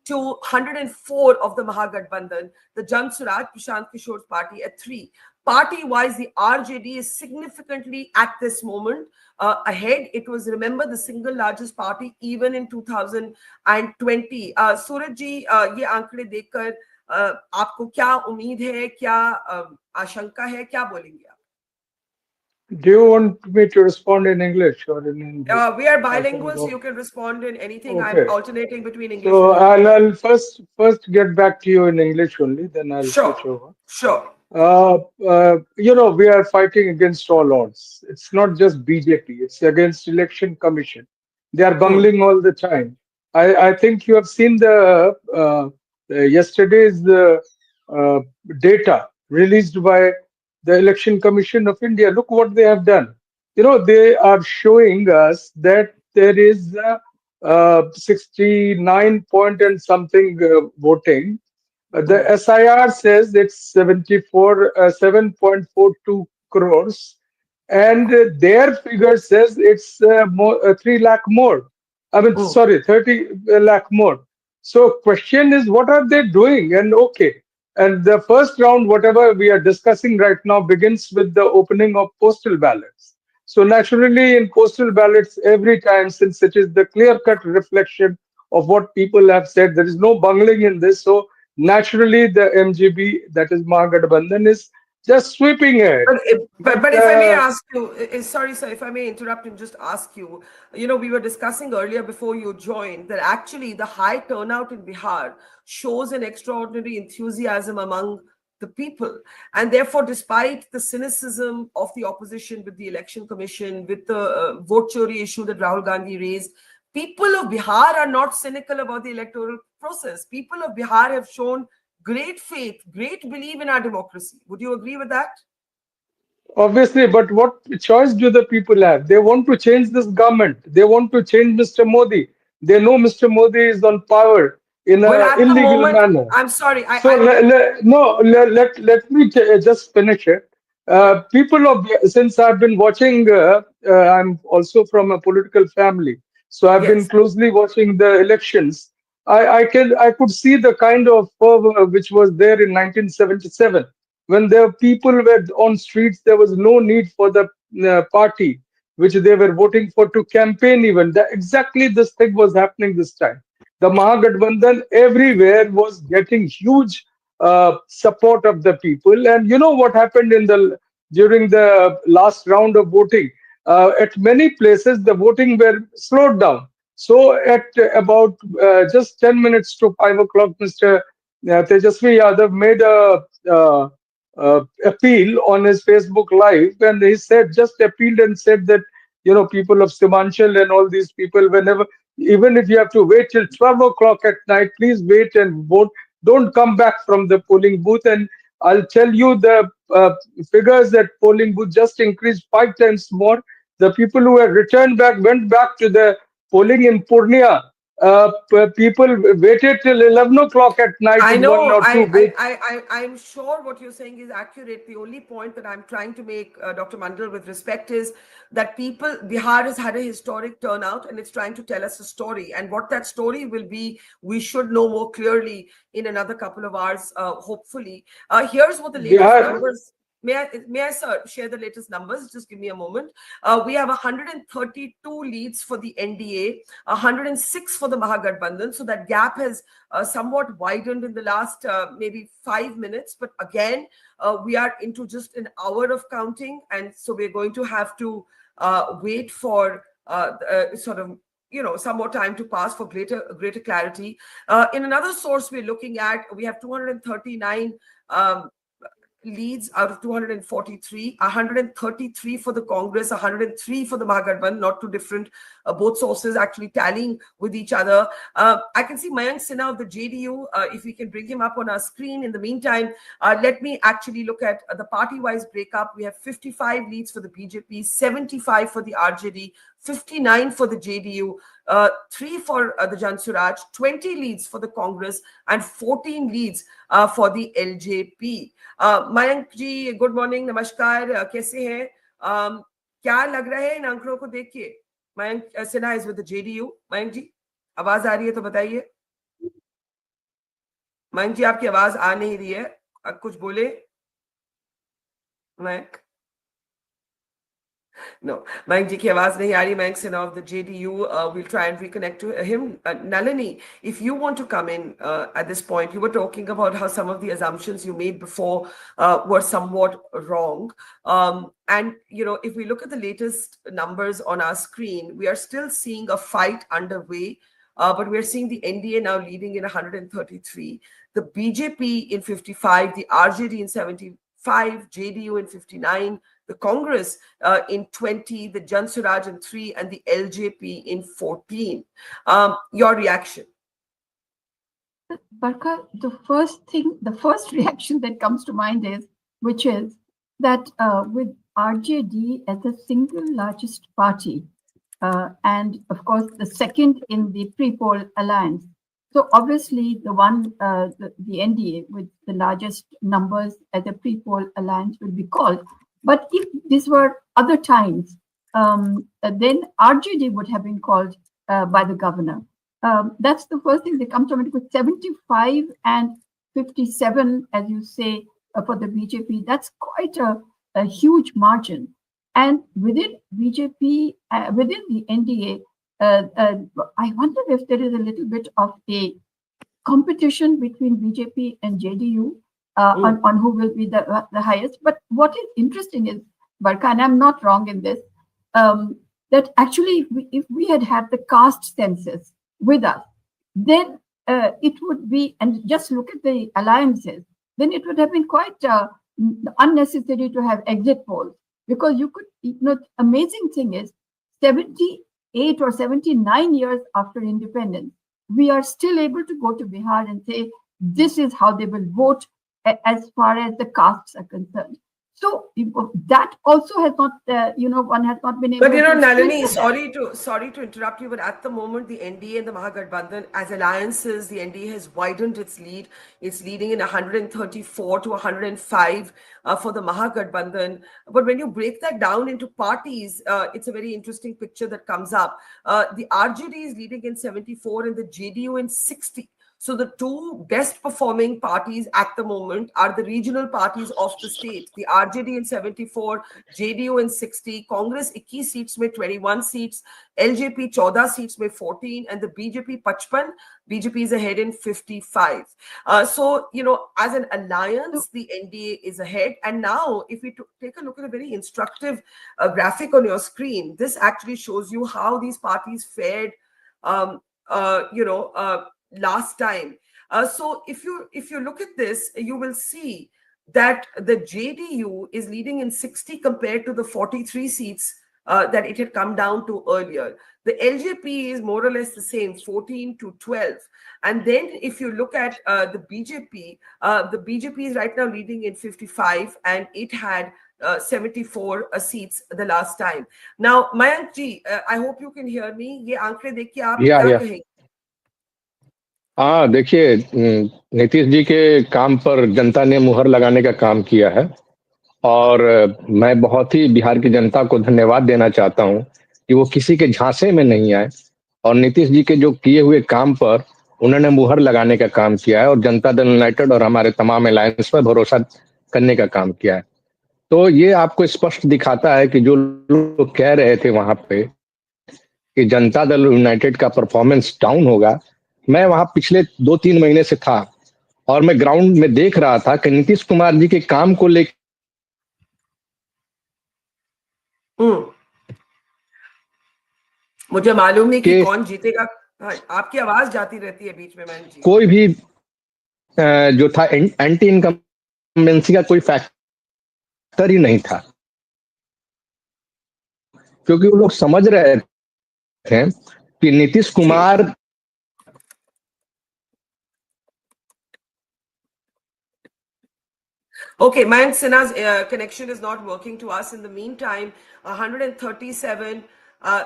to 104 of the Mahagathbandhan. The Jan Swaraj, Prashant Kishor's party at 3. Party-wise, the RJD is significantly at this moment ahead. It was, remember, the single largest party even in 2020. सूरज जी, ये आंकड़े देखकर आपको क्या उम्मीद है, क्या आशंका है, क्या बोलेंगे आप? Do you want me to respond in English or in Hindi? We are I can bilingual, so go. you can respond in anything. I'm Okay. alternating between English So and Hindi. I'll first get back to you in English only, then I'll switch over. Sure. We are fighting against all odds. It's not just BJP, it's against Election Commission. They are bungling all the time. I think you have seen yesterday's data released by the Election Commission of India. Look what they have done. They are showing us that there is 69 point and something voting. The SIR says it's 7.42 crores, and their figure says it's 3 lakh more. I mean, sorry, 30 lakh more. So question is, what are they doing? And okay, and the first round, whatever we are discussing right now, begins with the opening of postal ballots. So naturally, in postal ballots, every time, since it is the clear-cut reflection of what people have said, there is no bungling in this. So naturally, the MGB, that is Mahagathbandhan, is just sweeping ahead. But if I may ask you, sorry, sir, if I may interrupt and just ask you, we were discussing earlier before you joined that actually the high turnout in Bihar shows an extraordinary enthusiasm among the people. And therefore, despite the cynicism of the opposition with the election commission, with the vote chori issue that Rahul Gandhi raised, people of Bihar are not cynical about the electoral process. People of Bihar have shown great faith, great belief in our democracy. Would you agree with that? Obviously, but what choice do the people have? They want to change this government. They want to change Mr. Modi. They know Mr. Modi is on power in an illegal manner. I'm sorry. Let me just finish it. Since I've been watching, I'm also from a political family, so I've been closely watching the elections. I could see the kind of fervor which was there in 1977. When the people were on streets, there was no need for the party which they were voting for to campaign even. Exactly this thing was happening this time. The Mahagathbandhan everywhere was getting huge support of the people. And you know what happened during the last round of voting? At many places, the voting were slowed down. So at about just 10 minutes to 5 o'clock, Mr. Tejashwi Yadav made a appeal on his Facebook Live, and he just appealed and said that, people of Simanchal and all these people, even if you have to wait till 12 o'clock at night, please wait and vote. Don't come back from the polling booth. And I'll tell you the figures that polling booth just increased 5 times more. The people who had returned back went back to the polling in Purnia. People waited till 11 o'clock at night. I know. I'm sure what you're saying is accurate. The only point that I'm trying to make, Dr. Mandal, with respect is that Bihar has had a historic turnout and it's trying to tell us a story. And what that story will be, we should know more clearly in another couple of hours, hopefully. Here's what the latest numbers... May I, sir, share the latest numbers? Just give me a moment. We have 132 leads for the NDA, 106 for the Mahagathbandhan. So that gap has somewhat widened in the last maybe 5 minutes. But again, we are into just an hour of counting. And so we're going to have to wait for some more time to pass for greater clarity. In another source we're looking at, we have 239 leads out of 243, 133 for the Congress, 103 for the Mahagathbandhan, not too different, both sources actually tallying with each other. I can see Mayank Sinha of the JDU, if we can bring him up on our screen. In the meantime, let me actually look at the party-wise breakup. We have 55 leads for the BJP, 75 for the RJD, 59 for the JDU, 3 for the Jan Swaraj, 20 leads for the Congress, and 14 leads for the LJP. Mayank ji, good morning, namaskar, कैसे हैं? क्या लग रहा है इन आंकड़ों को देख के? Mayank Sinha is with the JDU. Mayank ji, आवाज आ रही है तो बताइए. Mayank ji, आपकी आवाज आ नहीं रही है. आप कुछ बोले? Mayank. No, Mayank ji ki awaaz nahi aa rahi. Mayank Sinha of the JDU. We'll try and reconnect to him. Nalini, if you want to come in at this point, you were talking about how some of the assumptions you made before were somewhat wrong. And, you know, if we look at the latest numbers on our screen, we are still seeing a fight underway. But we're seeing the NDA now leading in 133, the BJP in 55, the RJD in 75, JDU in 59, the Congress in 20, the Jan Swaraj in 3, and the LJP in 14. Your reaction? Barkha, the first reaction that comes to mind is that with RJD as the single largest party, and of course the second in the pre-poll alliance. So obviously the NDA with the largest numbers as a pre-poll alliance will be called. But if these were other times, then RJD would have been called by the governor. That's the first thing that comes to mind, with 75 and 57, as you say, for the BJP. That's quite a huge margin. And within BJP, within the NDA, I wonder if there is a little bit of a competition between BJP and JDU on who will be the highest. But what is interesting is, Barkha, and I'm not wrong in this, that actually if we had the caste census with us, then it would be, and just look at the alliances, then it would have been quite unnecessary to have exit polls. Because you could, amazing thing is, 78 or 79 years after independence, we are still able to go to Bihar and say, this is how they will vote as far as the castes are concerned. So that also has not, one has not been able to. But Nalini, sorry to interrupt you, but at the moment, the NDA and the Mahagathbandhan as alliances, the NDA has widened its lead. It's leading in 134 to 105 for the Mahagathbandhan. But when you break that down into parties, it's a very interesting picture that comes up. The RJD is leading in 74 and the JDU in 60. So the two best performing parties at the moment are the regional parties of the state. The RJD in 74, JDU in 60, Congress 21 seats में 21 seats, LJP 14 seats में 14, and the BJP 55. BJP is ahead in 55. So, as an alliance, the NDA is ahead. And now, if we take a look at a very instructive graphic on your screen, this actually shows you how these parties fared, last time. So if you look at this, you will see that the JDU is leading in 60 compared to the 43 seats that it had come down to earlier. The LJP is more or less the same, 14 to 12. And then if you look at the BJP is right now leading in 55, and it had 74 seats the last time. Now, Mayank ji, I hope you can hear me. ये आंकड़े देख के आप क्या कहेंगे? हाँ, देखिए, नीतीश जी के काम पर जनता ने मुहर लगाने का काम किया है, और मैं बहुत ही बिहार की जनता को धन्यवाद देना चाहता हूं कि वो किसी के झांसे में नहीं आए और नीतीश जी के जो किए हुए काम पर उन्होंने मुहर लगाने का काम किया है और जनता दल यूनाइटेड और हमारे तमाम अलायंस पर भरोसा करने का काम किया है। तो ये आपको स्पष्ट दिखाता है कि जो लोग कह रहे थे वहां पे कि जनता दल यूनाइटेड का परफॉर्मेंस डाउन होगा, मैं वहां पिछले 2-3 महीने से था और मैं ग्राउंड में देख रहा था कि नीतीश कुमार जी के काम को लेकर मुझे मालूम नहीं कि कौन जीतेगा। आपकी आवाज जाती रहती है बीच में, मैम जी। कोई भी जो था एंटी इनकम्बेंसी का कोई फैक्टर ही नहीं था, क्योंकि वो लोग समझ रहे थे कि Nitish Kumar Okay, Mayank Sinha's connection is not working to us. In the meantime, 137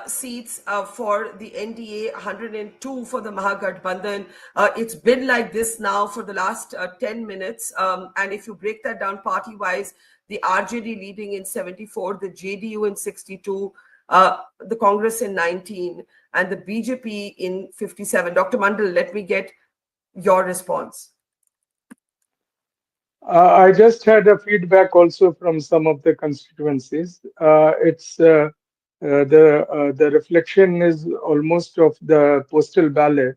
seats for the NDA, 102 for the Mahagathbandhan. It's been like this now for the last 10 minutes. And if you break that down party-wise, the RJD leading in 74, the JDU in 62, the Congress in 19, and the BJP in 57. Dr. Mandal, let me get your response. I just had a feedback also from some of the constituencies. The reflection is almost of the postal ballot,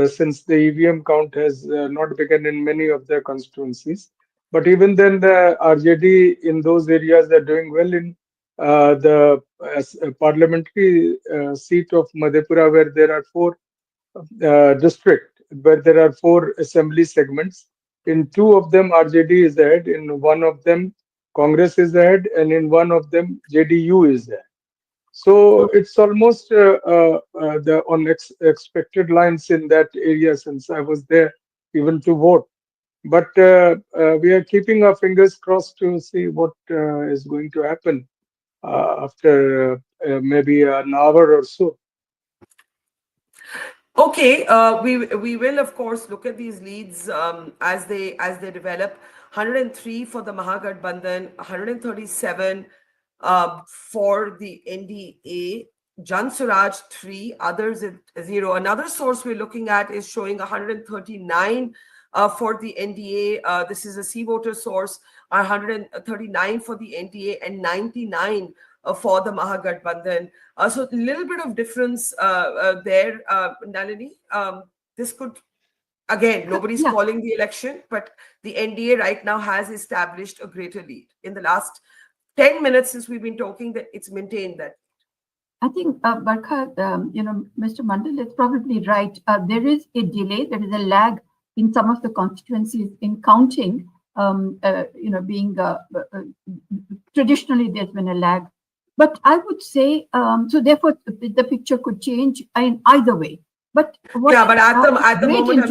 since the EVM count has not begun in many of the constituencies. But even then, the RJD in those areas are doing well. In the parliamentary seat of Madhepura, where there are 4 districts, where there are 4 assembly segments. In 2 of them, RJD is ahead. In 1 of them, Congress is ahead, and in 1 of them, JDU is ahead. So it's almost the unexpected lines in that area, since I was there even to vote. But we are keeping our fingers crossed to see what is going to happen after maybe an hour or so. Okay, we will of course look at these leads as they develop. 103 for the Mahagathbandhan, 137 for the NDA, Jan Swaraj 3, others at 0. Another source we're looking at is showing 139 for the NDA. This is a C voter source, 139 for the NDA and 99 for the Mahagathbandhan. So a little bit of difference there, Nalini. This could, again, nobody's calling the election, but the NDA right now has established a greater lead. In the last 10 minutes since we've been talking, that it's maintained that. I think, Barkha, Mr. Mandal is probably right. There is a delay, there is a lag in some of the constituencies in counting, being traditionally there's been a lag. But I would say, so therefore the picture could change in either way. But what but at the moment,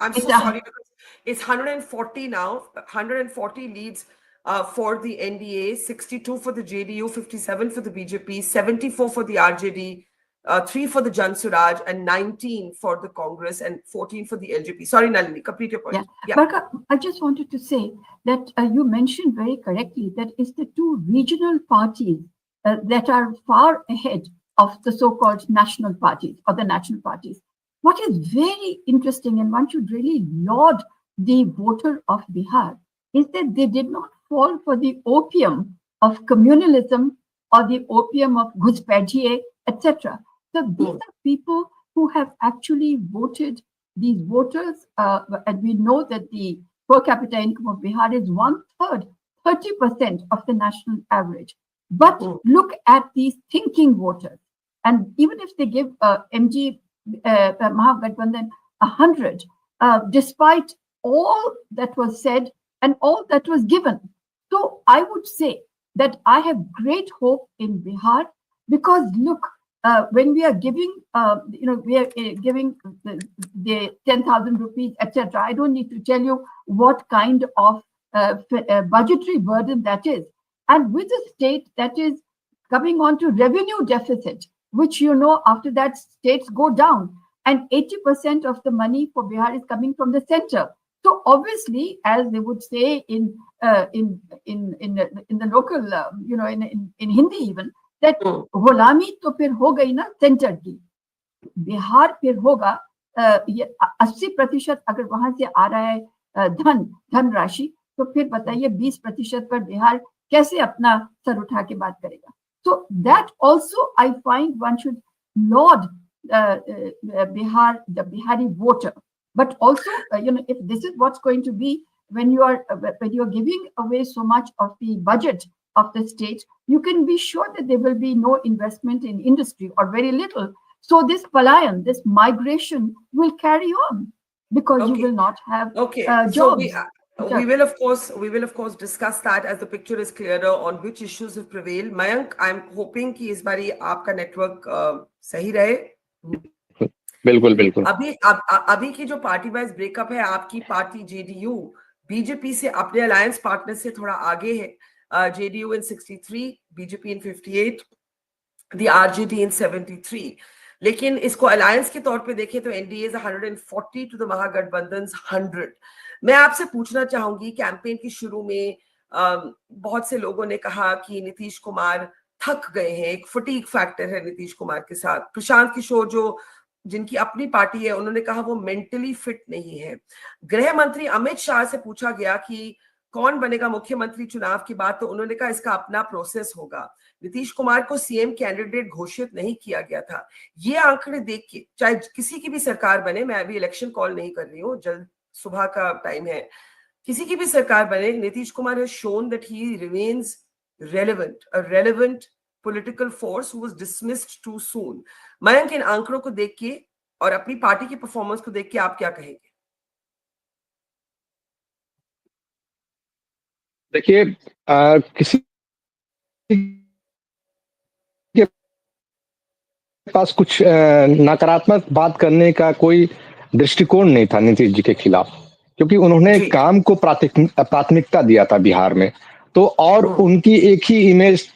I'm so sorry, because it's 140 now, 140 leads for the NDA, 62 for the JDU, 57 for the BJP, 74 for the RJD, 3 for the Jan Swaraj, and 19 for the Congress, and 14 for the LJP. Sorry, Nalini, complete your point. Yeah. Barkha, I just wanted to say that you mentioned very correctly that it's the 2 regional parties that are far ahead of the so-called national parties or the national parties. What is very interesting, and one should really laud the voter of Bihar, is that they did not fall for the opium of communalism or the opium of Ghuspaitiye, etc. So these are people who have actually voted. These voters, and we know that the per capita income of Bihar is 1/3, 30% of the national average. But look at these thinking voters. And even if they give MG Mahagathbandhan 100, despite all that was said and all that was given. So I would say that I have great hope in Bihar, because look, when we are giving, we are giving the 10,000 rupees, etc. I don't need to tell you what kind of budgetary burden that is. And with a state that is coming on to revenue deficit, which after that states go down, and 80% of the money for Bihar is coming from the center. So obviously, as they would say in the local, in Hindi even, that gulami to phir ho gayi na center ki. Bihar phir hoga 80% अगर वहां से आ रहा है धन राशि, तो फिर बताइए 20% पर बिहार कैसे अपना सर उठा के बात करेगा. So that also I find one should laud Bihar, the Bihari voter. But also, if this is what's going to be when you are giving away so much of the budget of the state, you can be sure that there will be no investment in industry or very little. So this palayan, this migration will carry on, because you will not have jobs. So we will of course discuss that as the picture is clearer on which issues have prevailed. Mayank, I'm hoping कि इस बारी आपका network सही रहे. बिल्कुल. अभी की जो पार्टी वाइज ब्रेकअप है, आपकी पार्टी जेडीयू बीजेपी से अपने अलायंस पार्टनर से थोड़ा आगे है. JDU in 63, BJP in 58, the RJD in 73. लेकिन इसको अलायंस के तौर पे देखें तो एनडीए is 140 to the महागठबंधन's 100. मैं आपसे पूछना चाहूंगी, कैंपेन की शुरू में बहुत से लोगों ने कहा कि नीतीश कुमार थक गए हैं, एक फटीग फैक्टर है नीतीश कुमार के साथ. प्रशांत किशोर जो जिनकी अपनी पार्टी है, उन्होंने कहा वो मेंटली फिट नहीं है। गृह मंत्री अमित शाह से पूछा गया कि कौन बनेगा मुख्यमंत्री चुनाव की बात, तो उन्होंने कहा इसका अपना प्रोसेस होगा। नीतीश कुमार को सीएम कैंडिडेट घोषित नहीं किया गया था। ये आंकड़े देख के, चाहे किसी की भी सरकार बने, मैं अभी इलेक्शन कॉल नहीं कर रही हूँ, जल्द सुबह का टाइम है, किसी की भी सरकार बने, Nitish Kumar has shown that he remains relevant, a relevant political force who was dismissed too soon. Mayank, इन आंकड़ों को देख के और अपनी पार्टी की परफॉर्मेंस को देख के आप क्या कहेंगे? देखिए, किसी के पास कुछ नकारात्मक बात करने का कोई दृष्टिकोण नहीं था नीतीश जी के खिलाफ, क्योंकि उन्होंने काम को प्राथमिकता दिया था बिहार में। तो और उनकी एक ही इमेज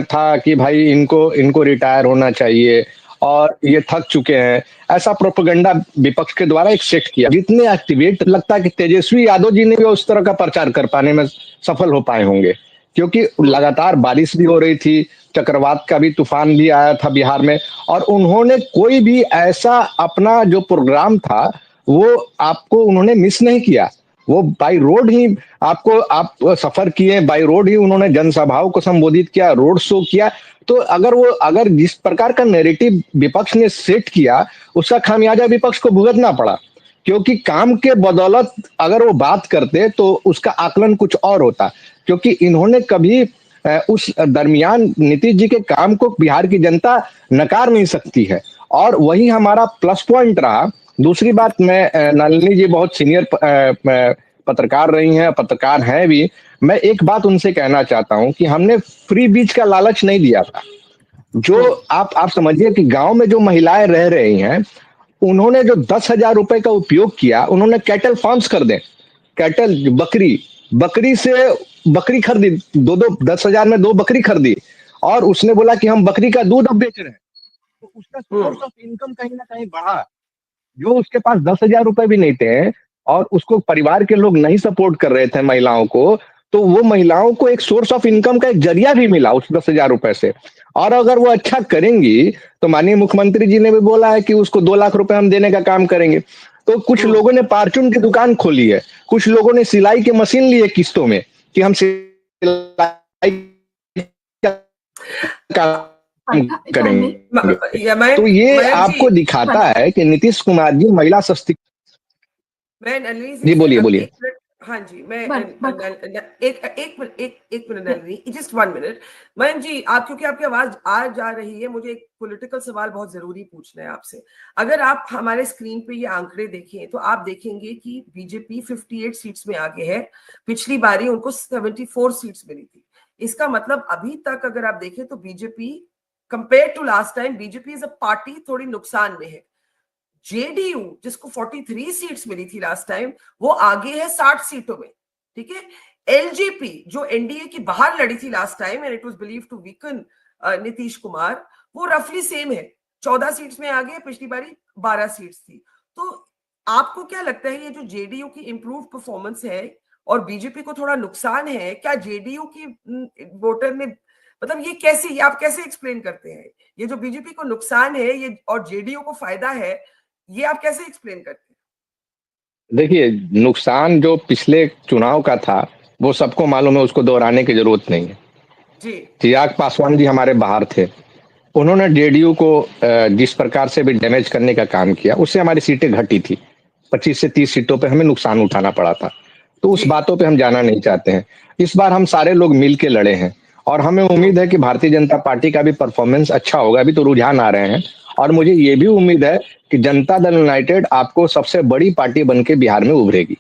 था कि भाई इनको रिटायर होना चाहिए और ये थक चुके हैं, ऐसा प्रोपेगेंडा विपक्ष के द्वारा एक सेट किया। जितने एक्टिवेट, लगता है कि तेजस्वी यादव जी ने भी उस तरह का प्रचार कर पाने में सफल हो पाए होंगे, क्योंकि लगातार बारिश भी हो रही थी, चक्रवात का भी तूफान भी आया था बिहार में, और उन्होंने कोई भी ऐसा अपना जो प्रोग्राम था वो आपको उन्होंने मिस नहीं किया। वो बाई रोड ही आप सफर किए, बाई रोड ही उन्होंने जनसभाओं को संबोधित किया, रोड शो किया। तो अगर जिस प्रकार का नैरेटिव विपक्ष ने सेट किया, उसका खामियाजा विपक्ष को भुगतना पड़ा, क्योंकि काम के बदौलत अगर वो बात करते तो उसका आकलन कुछ और होता। क्योंकि इन्होंने कभी उस दरमियान नीतीश जी के काम को बिहार की जनता नकार नहीं सकती है, और वही हमारा प्लस पॉइंट रहा। दूसरी बात, मैं नलिनी जी बहुत सीनियर पत्रकार रही हैं, पत्रकार हैं भी, मैं एक बात उनसे कहना चाहता हूं कि हमने फ्री बीज का लालच नहीं दिया था। जो आप समझिए कि गांव में जो महिलाएं रह रही हैं, उन्होंने जो 10,000 रुपए का उपयोग किया, उन्होंने कैटल फार्म्स कर दें, कैटल बकरी से बकरी खरीदी, 10,000 में 2 बकरी खरीदी, और उसने बोला कि हम बकरी का दूध अब बेच रहे हैं। तो उसका सोर्स ऑफ इनकम कहीं ना कहीं बढ़ा। जो उसके पास 10,000 रुपए भी नहीं थे और उसको परिवार के लोग नहीं सपोर्ट कर रहे थे महिलाओं को, तो वो महिलाओं को एक सोर्स ऑफ इनकम का एक जरिया भी मिला उस 10,000 रुपए से। और अगर वो अच्छा करेंगी तो माननीय मुख्यमंत्री जी ने भी बोला है कि उसको 2 लाख रुपए हम देने का काम करेंगे। तो कुछ लोगों ने फार्चून की दुकान खोली है, कुछ लोगों ने सिलाई की मशीन ली है किस्तों में कि हम सिलाई करेंगे। तो ये आपको दिखाता है कि नीतीश कुमार जी महिला सशक्तिकरण। जी बोलिए। हाँ जी, मैं एक minute Nalini, just 1 minute. Mayank ji, क्योंकि आपकी आवाज आ जा रही है, मुझे एक पॉलिटिकल सवाल बहुत जरूरी पूछना है आपसे। अगर आप हमारे स्क्रीन पे ये आंकड़े देखें तो आप देखेंगे कि बीजेपी 58 सीट्स में आगे है। पिछली बारी उनको 74 सीट्स मिली थी। इसका मतलब अभी तक अगर आप देखें तो BJP compare to last time, BJP as a party थोड़ी नुकसान में है। जेडीयू जिसको 43 सीट्स मिली थी लास्ट टाइम, वो आगे है 60 सीटों में, ठीक है। एलजेपी जो एनडीए की बाहर लड़ी थी last time and it was believed to weaken Nitish Kumar, वो रफली सेम है, 14 सीट्स में आगे है, पिछली बारी 12 सीट्स थी। तो आपको क्या लगता है ये जो जेडीयू की इंप्रूव परफॉर्मेंस है और बीजेपी को थोड़ा नुकसान है, क्या जेडीयू की वोटर ने, मतलब ये कैसे, ये आप कैसे एक्सप्लेन करते हैं? ये जो बीजेपी को नुकसान है ये और जेडीयू को फायदा है, ये आप कैसे एक्सप्लेन करते हैं? देखिए, नुकसान जो पिछले चुनाव का था वो सबको मालूम है, उसको दोहराने की जरूरत नहीं है जी। चिराग पासवान जी हमारे बाहर थे, उन्होंने जेडीयू को जिस प्रकार से भी डैमेज करने का काम किया, उससे हमारी सीटें घटी थी। 25 से 30 सीटों पे हमें नुकसान उठाना पड़ा था। तो उस बातों पे हम जाना नहीं चाहते हैं। इस बार हम सारे लोग मिल के लड़े हैं और हमें उम्मीद है कि भारतीय जनता पार्टी का भी परफॉर्मेंस अच्छा होगा। अभी तो रुझान आ रहे हैं और मुझे ये भी उम्मीद है कि जनता दल यूनाइटेड आपको सबसे बड़ी पार्टी बन के बिहार में उभरेगी,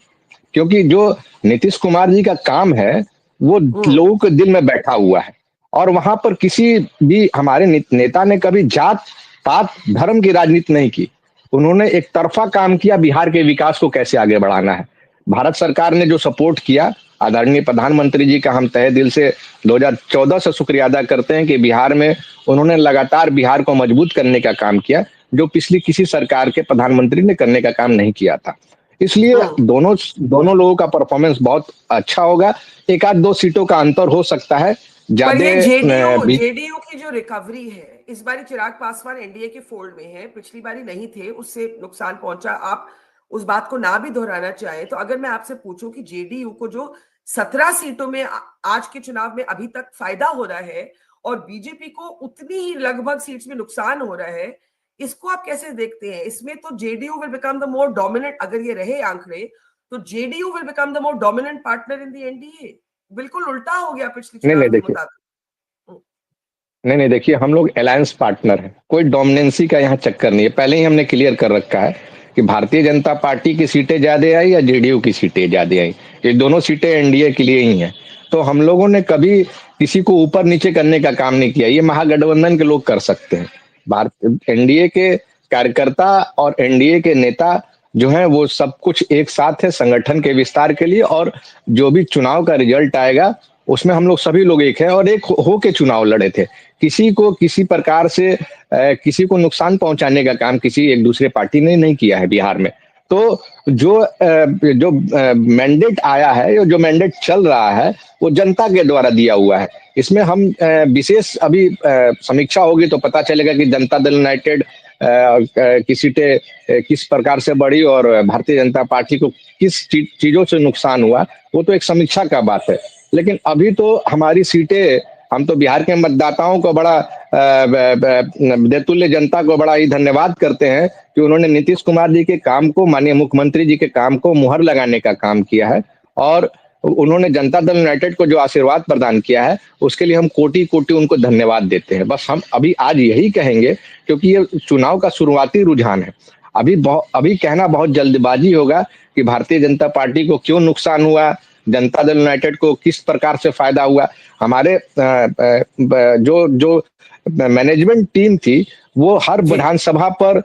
क्योंकि जो नीतीश कुमार जी का काम है वो लोगों के दिल में बैठा हुआ है। और वहां पर किसी भी हमारे नेता ने कभी जात पात धर्म की राजनीति नहीं की। उन्होंने एक तरफा काम किया, बिहार के विकास को कैसे आगे बढ़ाना है। भारत सरकार ने जो सपोर्ट किया, आदरणीय प्रधानमंत्री जी का हम तहे दिल से 2014 से शुक्रिया अदा करते हैं कि बिहार में उन्होंने लगातार बिहार को मजबूत करने का काम किया, जो पिछली किसी सरकार के प्रधानमंत्री ने करने का काम नहीं किया था। इसलिए दोनों लोगों का परफॉर्मेंस बहुत अच्छा होगा। 1-2 सीटों का अंतर हो सकता है। जेडीयू की जो रिकवरी है इस बारी चिराग पासवान एनडीए के फोल्ड में है, पिछली बारी नहीं थे, उससे नुकसान पहुंचा। आप उस बात को ना भी दोहराना चाहें तो अगर मैं आपसे पूछूं कि जेडीयू को जो 17 सीटों में आज के चुनाव में अभी तक फायदा हो रहा है और बीजेपी को उतनी ही लगभग सीट्स में नुकसान हो रहा है, इसको आप कैसे देखते हैं? इसमें तो JDU will become the more dominant, अगर ये रहे आंकड़े तो JDU will become the more dominant partner in the NDA. बिल्कुल उल्टा हो गया पिछले चुनाव के मुताबिक। नहीं देखिए, हम लोग अलायंस पार्टनर हैं, कोई डोमिनेंसी का यहाँ चक्कर नहीं है। पहले ही हमने क्लियर कर रखा है कि भारतीय जनता पार्टी की सीटें ज्यादा आई या जेडीयू की सीटें ज्यादा आई, ये दोनों सीटें एनडीए के लिए ही हैं। तो हम लोगों ने कभी किसी को ऊपर नीचे करने का काम नहीं किया, ये महागठबंधन के लोग कर सकते हैं। भारत एनडीए के कार्यकर्ता और एनडीए के नेता जो हैं वो सब कुछ एक साथ है संगठन के विस्तार के लिए, और जो भी चुनाव का रिजल्ट आएगा उसमें हम लोग सभी लोग एक हैं और एक हो के चुनाव लड़े थे। किसी को किसी प्रकार से किसी को नुकसान पहुंचाने का काम किसी एक दूसरे पार्टी ने नहीं किया है बिहार में। तो जो मैंडेट आया है, जो मैंडेट चल रहा है, वो जनता के द्वारा दिया हुआ है। इसमें हम विशेष अभी समीक्षा होगी तो पता चलेगा कि जनता दल यूनाइटेड की सीटें किस प्रकार से बढ़ी और भारतीय जनता पार्टी को किस चीजों से नुकसान हुआ, वो तो एक समीक्षा का बात है। लेकिन अभी तो हमारी सीटें, हम तो बिहार के मतदाताओं को बड़ा देतुल्य जनता को बड़ा ही धन्यवाद करते हैं कि उन्होंने नीतीश कुमार जी के काम को, माननीय मुख्यमंत्री जी के काम को मुहर लगाने का काम किया है, और उन्होंने जनता दल यूनाइटेड को जो आशीर्वाद प्रदान किया है उसके लिए हम कोटि कोटि उनको धन्यवाद देते हैं। बस हम अभी आज यही कहेंगे, क्योंकि ये चुनाव का शुरुआती रुझान है। अभी कहना बहुत जल्दबाजी होगा कि भारतीय जनता पार्टी को क्यों नुकसान हुआ, जनता दल यूनाइटेड को किस प्रकार से फायदा हुआ। हमारे जो मैनेजमेंट टीम थी वो हर विधानसभा पर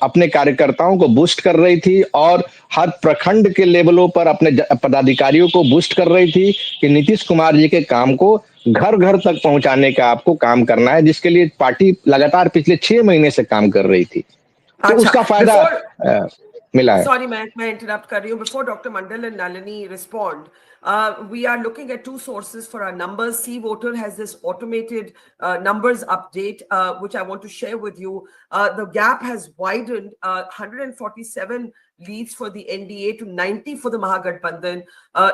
अपने कार्यकर्ताओं को बूस्ट कर रही थी और हर प्रखंड के लेवलों पर अपने पदाधिकारियों को बूस्ट कर रही थी कि नीतीश कुमार जी के काम को घर घर तक पहुंचाने का आपको काम करना है, जिसके लिए पार्टी लगातार पिछले 6 महीने से काम कर रही थी। तो उसका फायदा मिला है। Sorry, मैं interrupt कर रही हूँ. Before Dr. Mandal and Nalini respond, we are looking at two sources for our numbers. C Voter has this automated numbers update, which I want to share with you. The gap has widened, 147 leads for the NDA to 90 for the Mahagathbandhan,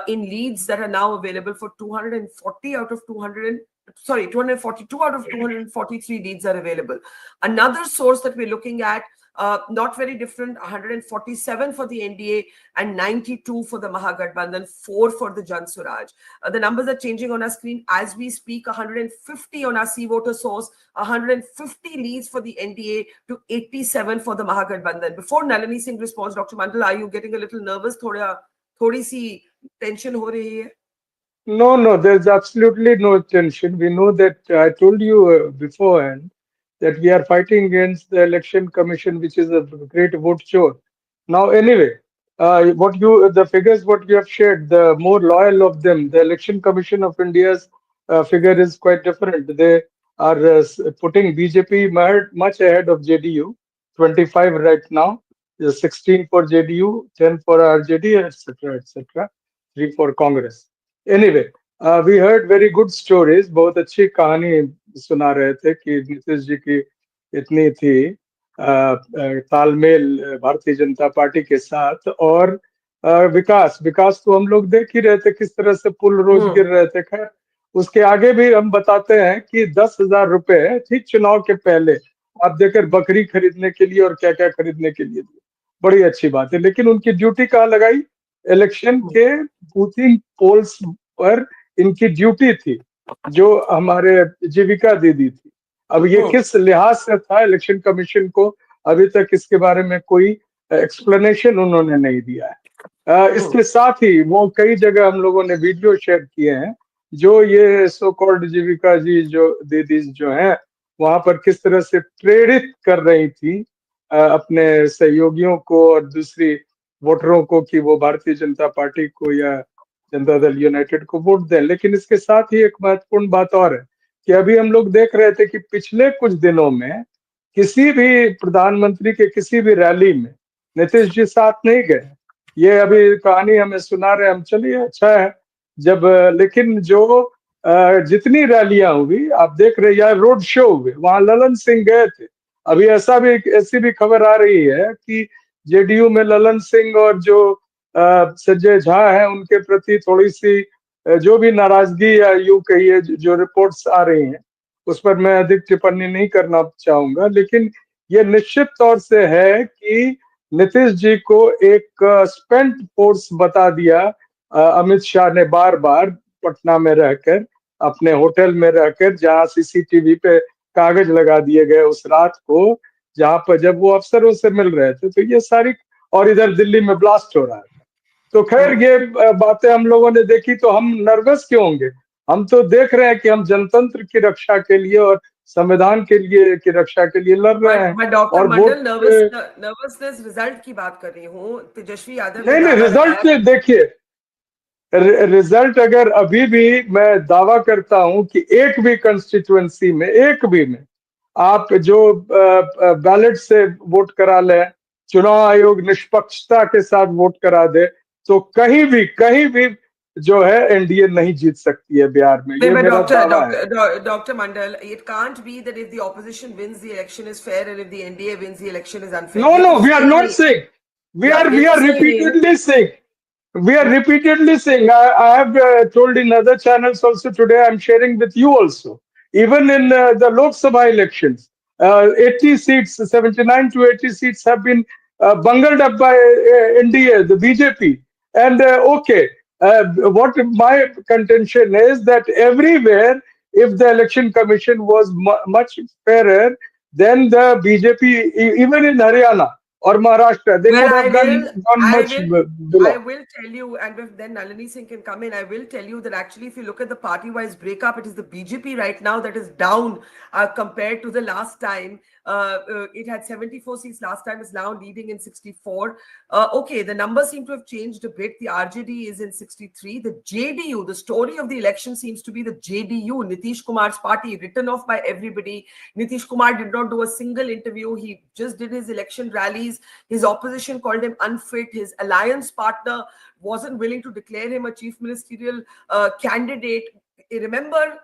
in leads that are now available for 242 out of 243 leads are available. Another source that we're looking at, not very different, 147 for the NDA and 92 for the Mahagathbandhan, 4 for the Jan Swaraj. The numbers are changing on our screen as we speak. 150 on our C Voter source, 150 leads for the NDA to 87 for the Mahagathbandhan. Before Nalini Singh responds, Dr. Mandal, are you getting a little nervous? Thodi si tension ho rahi hai? No, there's absolutely no tension. We know that I told you beforehand that we are fighting against the election commission, which is a great vote chore. Now, anyway, the figures what you have shared, the more loyal of them, the election commission of India's figure is quite different. They are putting BJP much ahead of JDU, 25 right now, 16 for JDU, 10 for RJD, etc., 3 for Congress. Anyway, we heard very good stories. बहुत अच्छी कहानी सुना रहे थे कि नीतीश जी की इतनी थी तालमेल भारतीय जनता पार्टी के साथ, और विकास तो हम लोग देख ही रहे थे किस तरह से पुल रोज गिर रहे थे। खैर, उसके आगे भी हम बताते हैं कि 10,000 रुपए ठीक चुनाव के पहले आप देकर बकरी खरीदने के लिए और क्या क्या खरीदने के लिए, बड़ी अच्छी बात है। लेकिन उनकी ड्यूटी कहाँ लगाई? इलेक्शन के बूथिंग पोल्स पर इनकी ड्यूटी थी, जो हमारे जीविका दीदी थी। अब ये किस लिहाज से था इलेक्शन कमीशन को, अभी तक इसके बारे में कोई एक्सप्लेनेशन उन्होंने नहीं दिया है। इसके साथ ही वो कई जगह हम लोगों ने वीडियो शेयर किए हैं, जो ये सो कॉल्ड जीविका जी जो दीदी जो हैं वहां पर किस तरह से प्रेरित कर रही थी अपने सहयोगियों को और दूसरी वोटरों को कि वो भारतीय जनता पार्टी को या जनता दल यूनाइटेड को वोट दें। लेकिन इसके साथ ही एक महत्वपूर्ण बात और है कि अभी हम लोग देख रहे थे कि पिछले कुछ दिनों में किसी भी प्रधानमंत्री के किसी भी रैली में नीतीश जी साथ नहीं गए। ये अभी कहानी हमें सुना रहे हम, चलिए अच्छा है जब, लेकिन जो जितनी रैलियां हुई आप देख रहे हैं, रोड शो हुए, वहां ललन सिंह गए थे। अभी ऐसी भी खबर आ रही है कि जेडीयू में ललन सिंह और जो संजय झा है उनके प्रति थोड़ी सी जो भी नाराजगी या यूं कहिए जो रिपोर्ट्स आ रही हैं उस पर मैं अधिक टिप्पणी नहीं करना चाहूंगा, लेकिन ये निश्चित तौर से है कि नीतीश जी को एक स्पेंट फोर्स बता दिया अमित शाह ने बार बार पटना में रहकर, अपने होटल में रहकर, जहां सीसीटीवी पे कागज लगा दिए गए उस रात को, जहां पर जब वो अफसरों से मिल रहे थे, तो ये सारी, और इधर दिल्ली में ब्लास्ट हो रहा था। तो खैर ये बातें हम लोगों ने देखी तो हम नर्वस क्यों होंगे? हम तो देख रहे हैं कि हम जनतंत्र की रक्षा के लिए और संविधान के लिए की रक्षा के लिए लड़ रहे हैं। मैं डॉक्टर और मंडल नर्वसनेस रिजल्ट की बात कर रही हूँ। तेजस्वी यादव नहीं, रिजल्ट देखिए, रिजल्ट अगर अभी भी मैं दावा करता हूं कि एक भी कंस्टिट्यूएंसी में, एक भी में आप जो बैलेट से वोट करा ले, चुनाव आयोग निष्पक्षता के साथ वोट करा दे, तो कहीं भी जो है एनडीए नहीं जीत सकती है बिहार में। ये मेरा दावा है। Doctor Mandal, it can't be that if the opposition wins the election is fair and if the NDA wins the election is unfair. No, we are not saying. We are repeatedly saying. We are repeatedly saying. I have told in other channels also today. I'm sharing with you also. Even in the Lok Sabha elections, 80 seats, 79 to 80 seats have been bungled up by NDA, the BJP. And what my contention is that everywhere, if the election commission was much fairer, then the BJP, even in Haryana or Maharashtra, they could have gone much below. I will tell you, and then Nalini Singh can come in, I will tell you that actually if you look at the party-wise breakup, it is the BJP right now that is down compared to the last time. It had 74 seats last time, it's now leading in 64. Okay, the numbers seem to have changed a bit. The RJD is in 63. The JDU, the story of the election seems to be the JDU, Nitish Kumar's party, written off by everybody. Nitish Kumar did not do a single interview. He just did his election rallies. His opposition called him unfit. His alliance partner wasn't willing to declare him a chief ministerial candidate. Remember,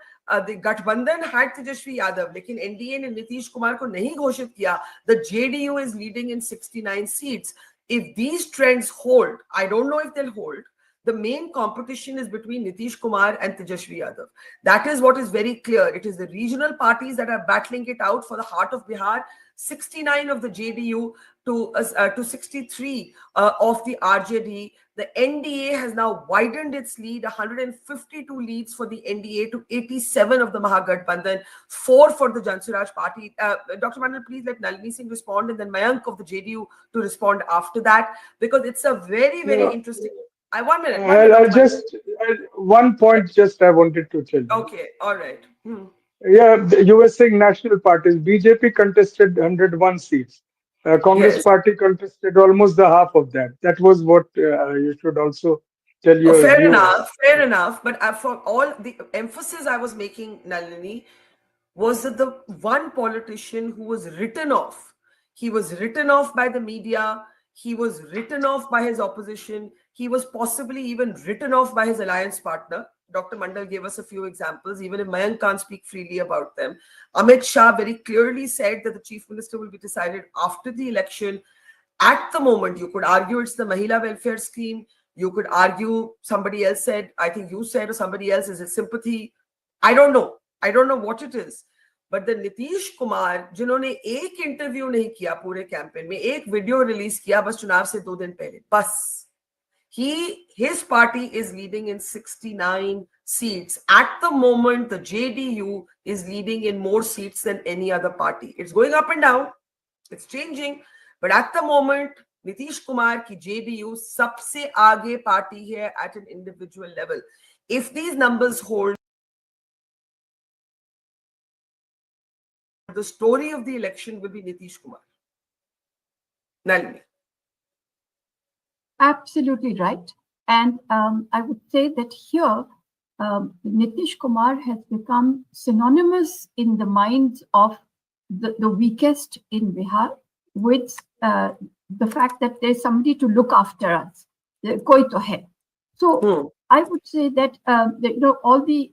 the Gathbandhan had Tejashwi Yadav, लेकिन NDA ने नीतीश कुमार को नहीं घोषित किया. The JDU is leading in 69 seats. If these trends hold, I don't know if they'll hold. The main competition is between Nitish Kumar and Tejashwi Yadav. That is what is very clear. It is the regional parties that are battling it out for the heart of Bihar. 69 of the JDU to 63 of the RJD. The NDA has now widened its lead, 152 leads for the NDA to 87 of the Mahagathbandhan, 4 for the Jansuraj party. Dr. Mandal, please let Nalini Singh respond and then Mayank of the JDU to respond after that, because it's a very, very interesting. 1 minute. I'll just, one point just I wanted to tell you. Okay, all right. Yeah, you were saying national parties. BJP contested 101 seats. Congress party contested almost the half of that. That was what you should also tell your viewers. Fair enough. But for all the emphasis I was making, Nalini, was that the one politician who was written off, he was written off by the media, he was written off by his opposition, he was possibly even written off by his alliance partner. Dr. Mandal gave us a few examples, even if Mayank can't speak freely about them. Amit Shah very clearly said that the chief minister will be decided after the election. At the moment, you could argue it's the Mahila welfare scheme. You could argue somebody else said, I think you said, or somebody else, is it sympathy? I don't know. I don't know what it is. But the Nitish Kumar, जिन्होंने एक interview नहीं किया पूरे campaign में, एक video release किया बस चुनाव से 2 दिन पहले, बस. His party is leading in 69 seats. At the moment, the JDU is leading in more seats than any other party. It's going up and down. It's changing. But at the moment, Nitish Kumar ki JDU sabse aage party hai at an individual level. If these numbers hold, the story of the election will be Nitish Kumar. Nalini. Absolutely right. And I would say that here, Nitish Kumar has become synonymous in the minds of the weakest in Bihar with the fact that there's somebody to look after us. Koi to hai. So I would say that, all the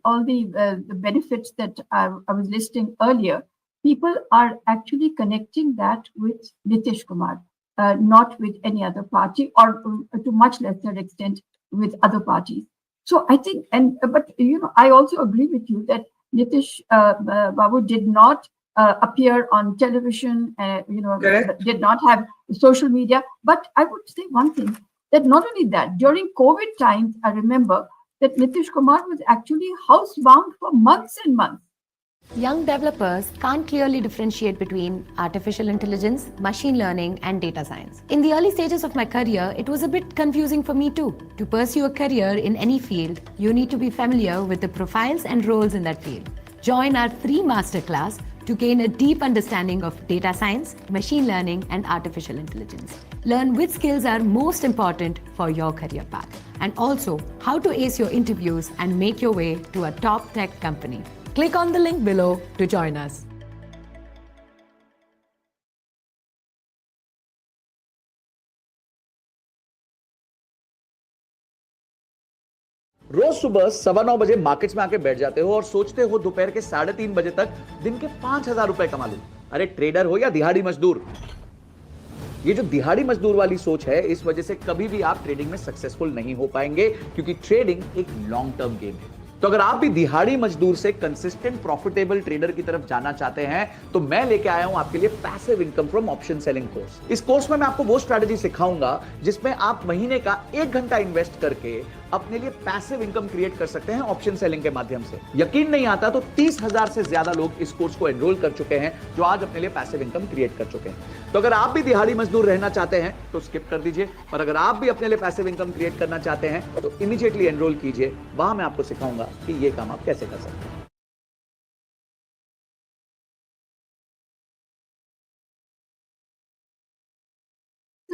benefits that I was listing earlier, people are actually connecting that with Nitish Kumar, not with any other party, or to much lesser extent with other parties. So I think, but I also agree with you that Nitish Babu did not appear on television, did not have social media. But I would say one thing, that not only that, during COVID times, I remember that Nitish Kumar was actually housebound for months and months. Young developers can't clearly differentiate between artificial intelligence, machine learning, and data science. In the early stages of my career, it was a bit confusing for me too. To pursue a career in any field, you need to be familiar with the profiles and roles in that field. Join our free masterclass to gain a deep understanding of data science, machine learning, and artificial intelligence. Learn which skills are most important for your career path, and also how to ace your interviews and make your way to a top tech company. Click on the link below to join us. रोज सुबह 9:15 बजे markets में आके बैठ जाते हो और सोचते हो दोपहर के 3:30 बजे तक दिन के 5,000 रुपए कमा लूं। अरे ट्रेडर हो या दिहाड़ी मजदूर, ये जो दिहाड़ी मजदूर वाली सोच है, इस वजह से कभी भी आप ट्रेडिंग में सक्सेसफुल नहीं हो पाएंगे, क्योंकि ट्रेडिंग एक लॉन्ग टर्म गेम है। तो अगर आप भी दिहाड़ी मजदूर से कंसिस्टेंट प्रॉफिटेबल ट्रेडर की तरफ जाना चाहते हैं, तो मैं लेके आया हूं आपके लिए passive income from option selling course. इस कोर्स में मैं आपको वो स्ट्रेटजी सिखाऊंगा जिसमें आप महीने का 1 घंटा इन्वेस्ट करके अपने लिए पैसिव इनकम क्रिएट कर सकते हैं ऑप्शन सेलिंग के माध्यम से। यकीन नहीं आता तो 30,000 से ज्यादा लोग इस कोर्स को एनरोल कर चुके हैं, जो आज अपने लिए पैसिव इनकम क्रिएट कर चुके हैं। तो अगर आप भी दिहाड़ी मजदूर रहना चाहते हैं तो स्किप कर दीजिए, और अगर आप भी अपने लिए पैसिव इनकम क्रिएट करना चाहते हैं तो इमीडिएटली एनरोल कीजिए। वहां मैं आपको सिखाऊंगा कि ये काम आप कैसे कर सकते हैं।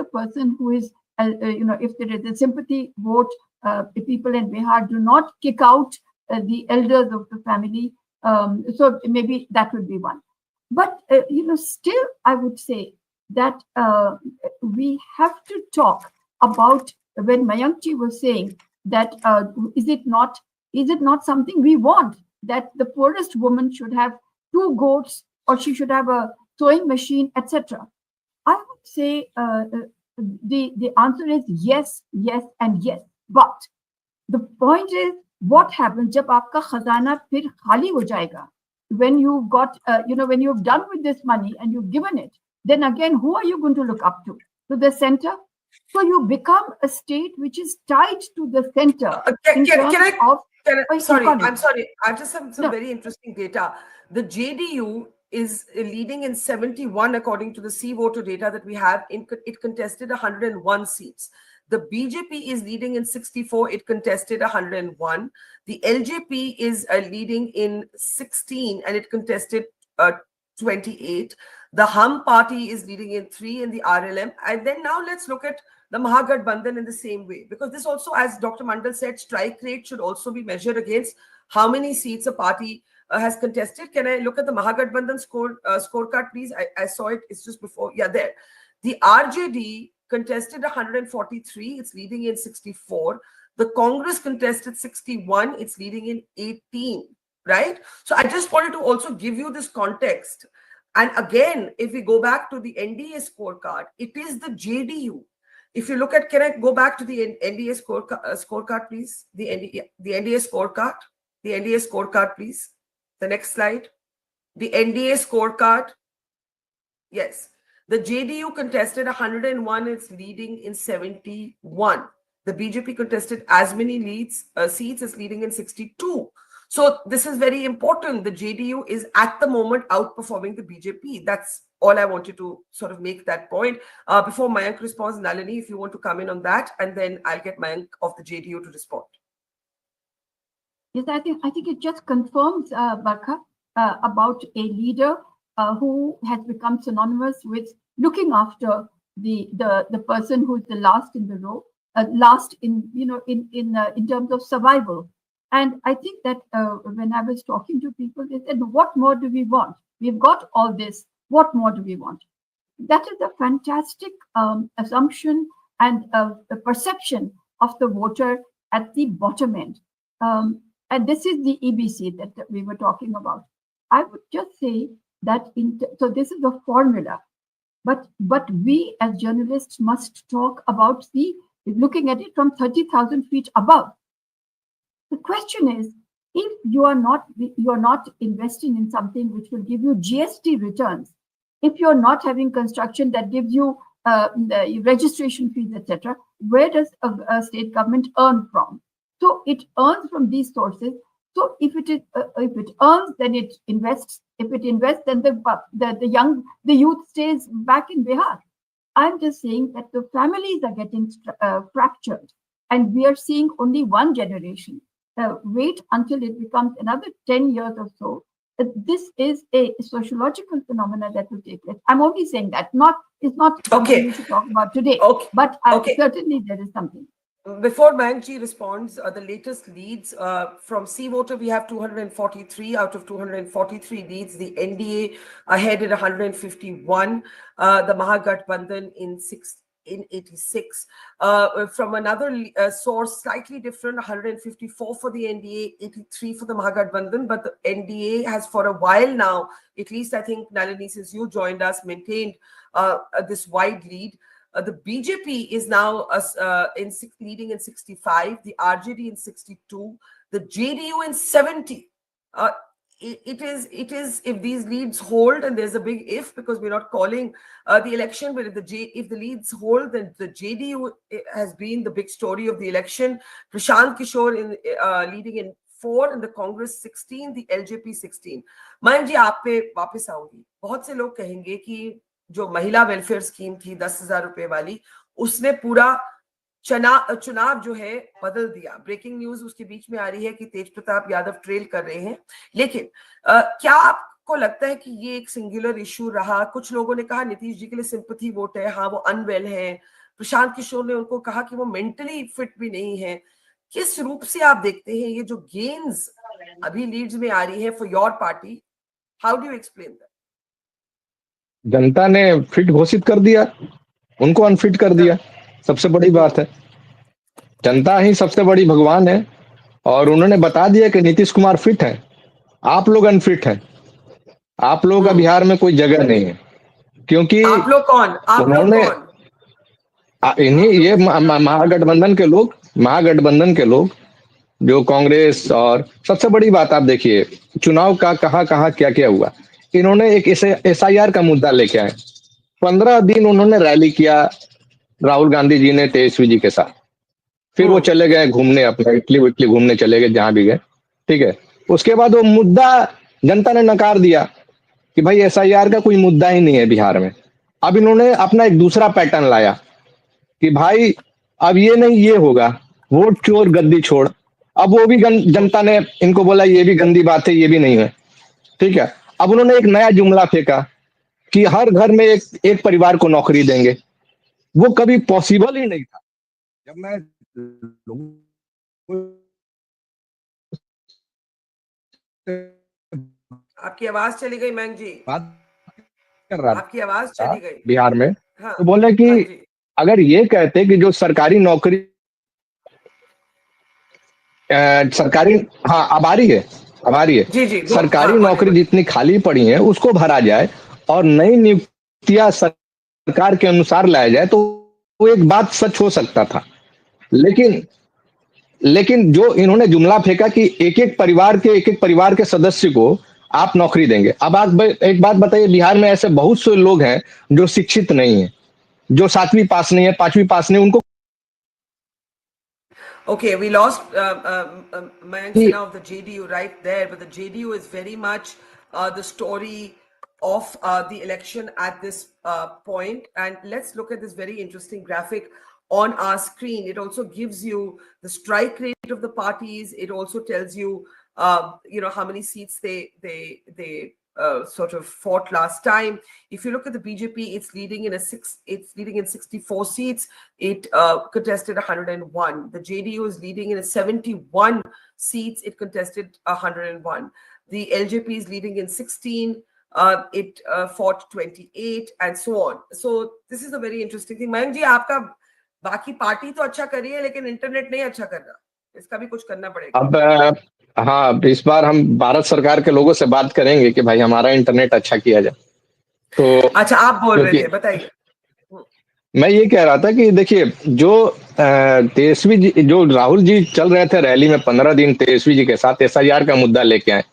The person who is, if there is a sympathy vote, the people in Bihar do not kick out the elders of the family. So maybe that would be one. But, still, I would say that we have to talk about, when Mayankji was saying that, is it not something we want, that the poorest woman should have 2 goats, or she should have a sewing machine, etc. I would say the answer is yes, yes, and yes. But the point is, what happens जब आपका खजाना फिर खाली हो जाएगा? When you've got, when you've done with this money and you've given it, then again, who are you going to look up to? To the center? So you become a state which is tied to the center. Sorry, I'm sorry. I just have some very interesting data. The JDU is leading in 71 according to the C voter data that we have. It contested 101 seats. The BJP is leading in 64. It contested 101. The LJP is leading in 16 and it contested 28. The Hum party is leading in 3 in the RLM. And then now let's look at the Mahagathbandhan in the same way, because this also, as Dr. Mandal said, strike rate should also be measured against how many seats a party has contested. Can I look at the Mahagathbandhan scorecard, please? I saw it. It's just before. Yeah, there. The RJD contested 143. It's leading in 64. The Congress contested 61. It's leading in 18. Right? So I just wanted to also give you this context. And again, if we go back to the NDA scorecard, it is the JDU. If you look at, can I go back to the NDA scorecard, please? The NDA scorecard. The NDA scorecard, please. The next slide. The NDA scorecard. Yes. The JDU contested 101. It's leading in 71. The BJP contested as many seats as leading in 62. So this is very important. The JDU is at the moment outperforming the BJP. That's all I wanted to sort of make that point. Before Mayank responds, Nalini, if you want to come in on that, and then I'll get Mayank of the JDU to respond. Yes, I think it just confirms, Barkha, about a leader who has become synonymous with looking after the person who is the last in the row, last in terms of survival. And I think that when I was talking to people, they said, what more do we want? We've got all this. What more do we want? That is a fantastic assumption and a perception of the voter at the bottom end. And this is the EBC that we were talking about. I would just say that so this is the formula, but we as journalists must talk about looking at it from 30,000 feet above. The question is, if you are not investing in something which will give you GST returns, if you're not having construction that gives you the registration fees, etc., where does a state government earn from? So it earns from these sources. So if it earns, then it invests. If it invests, then the youth stays back in Bihar. I'm just saying that the families are getting fractured, and we are seeing only one generation. Wait until it becomes another 10 years or so. This is a sociological phenomena that will take place. I'm only saying that. It's not something we should talk about today. But certainly there is something. Before Mayankji responds, the latest leads from C Voter, we have 243 out of 243 leads. The NDA ahead at 151. The Mahagathbandhan in 86. From another source, slightly different, 154 for the NDA, 83 for the Mahagathbandhan. But the NDA has for a while now, at least I think, Nalini, since you joined us, maintained this wide lead. The BJP is now leading in 65, the RJD in 62, the JDU in 70. It is if these leads hold, and there's a big if, because we're not calling the election, but if the leads hold, then the JDU has been the big story of the election. Prashant Kishor leading in 4, and the Congress 16, the LJP 16. Mayank ji, आप पे वापस आऊंगी. बहुत से लोग कहेंगे कि जो महिला वेलफेयर स्कीम थी 10,000 रुपए वाली, उसने पूरा चुनाव जो है बदल दिया. ब्रेकिंग न्यूज उसके बीच में आ रही है कि तेज प्रताप यादव ट्रेल कर रहे हैं. लेकिन क्या आपको लगता है कि ये एक सिंगुलर इशू रहा? कुछ लोगों ने कहा नीतीश जी के लिए सिंपैथी वोट है, हाँ वो अनवेल है. प्रशांत किशोर ने उनको कहा कि वो मेंटली फिट भी नहीं है. किस रूप से आप देखते हैं ये जो गेन्स अभी लीड्स में आ रही है for your party? How do you explain that? जनता ने फिट घोषित कर दिया, उनको अनफिट कर दिया. सबसे बड़ी बात है, जनता ही सबसे बड़ी भगवान है, और उन्होंने बता दिया कि नीतीश कुमार फिट है, आप लोग अनफिट हैं. आप लोगों का बिहार में कोई जगह नहीं है, क्योंकि आप लोग कौन? उन्होंने इन्हीं ये महागठबंधन के लोग जो कांग्रेस, और सबसे बड़ी बात आप देखिए चुनाव का कहाँ क्या क्या हुआ. इन्होंने एक SIR का मुद्दा लेके आए. 15 दिन उन्होंने रैली किया राहुल गांधी जी ने तेजस्वी जी के साथ. फिर वो चले गए घूमने, अपना इटली घूमने चले गए, जहां भी गए. ठीक है, उसके बाद वो मुद्दा जनता ने नकार दिया कि भाई SIR का कोई मुद्दा ही नहीं है बिहार में. अब इन्होंने अपना एक दूसरा पैटर्न लाया कि भाई अब ये नहीं ये होगा, वोट चोर गद्दी छोड़. अब वो भी जनता ने इनको बोला ये भी गंदी बात है, ये भी नहीं है. ठीक है, अब उन्होंने एक नया जुमला फेंका कि हर घर में एक परिवार को नौकरी देंगे. वो कभी पॉसिबल ही नहीं था. जब मैं आपकी आवाज चली गई मैंग जी, बात कर रहा था, आपकी आवाज चली गई बिहार में. हाँ, तो बोले कि अगर ये कहते कि जो सरकारी नौकरी सरकारी, हाँ अब आ रही है जी, सरकारी नौकरी जितनी खाली पड़ी है उसको भरा जाए और नई नियुक्तियां सरकार के अनुसार लाया जाए, तो वो एक बात सच हो सकता था. लेकिन जो इन्होंने जुमला फेंका कि एक परिवार के सदस्य को आप नौकरी देंगे. अब आप एक बात बताइए, बिहार में ऐसे बहुत से लोग हैं जो शिक्षित नहीं है, जो 7वीं पास नहीं है, 5वीं पास नहीं, उनको. Okay, we lost Mayank Sinha of the JDU right there, but the JDU is very much the story of the election at this point. And let's look at this very interesting graphic on our screen. It also gives you the strike rate of the parties. It also tells you, how many seats they sort of fought last time. If you look at the BJP, it's leading in 64 seats. It contested 101. The JDU is leading in 71 seats. It contested 101. The LJP is leading in 16. It fought 28 and so on. So this is a very interesting thing. Mayank ji, आपका बाकी party तो अच्छा कर रही है, लेकिन internet नहीं अच्छा कर रहा. इसका भी कुछ करना पड़ेगा। अब हाँ, इस बार हम भारत सरकार के लोगों से बात करेंगे कि भाई हमारा इंटरनेट अच्छा किया जाए। तो अच्छा, आप बोल रहे क्योंकि थे, बताइए। मैं ये कह रहा था कि देखिए, जो तेजस्वी जी, जो राहुल जी चल रहे थे रैली में 15 दिन तेजस्वी जी के साथ, एसआईआर का मुद्दा लेके आए,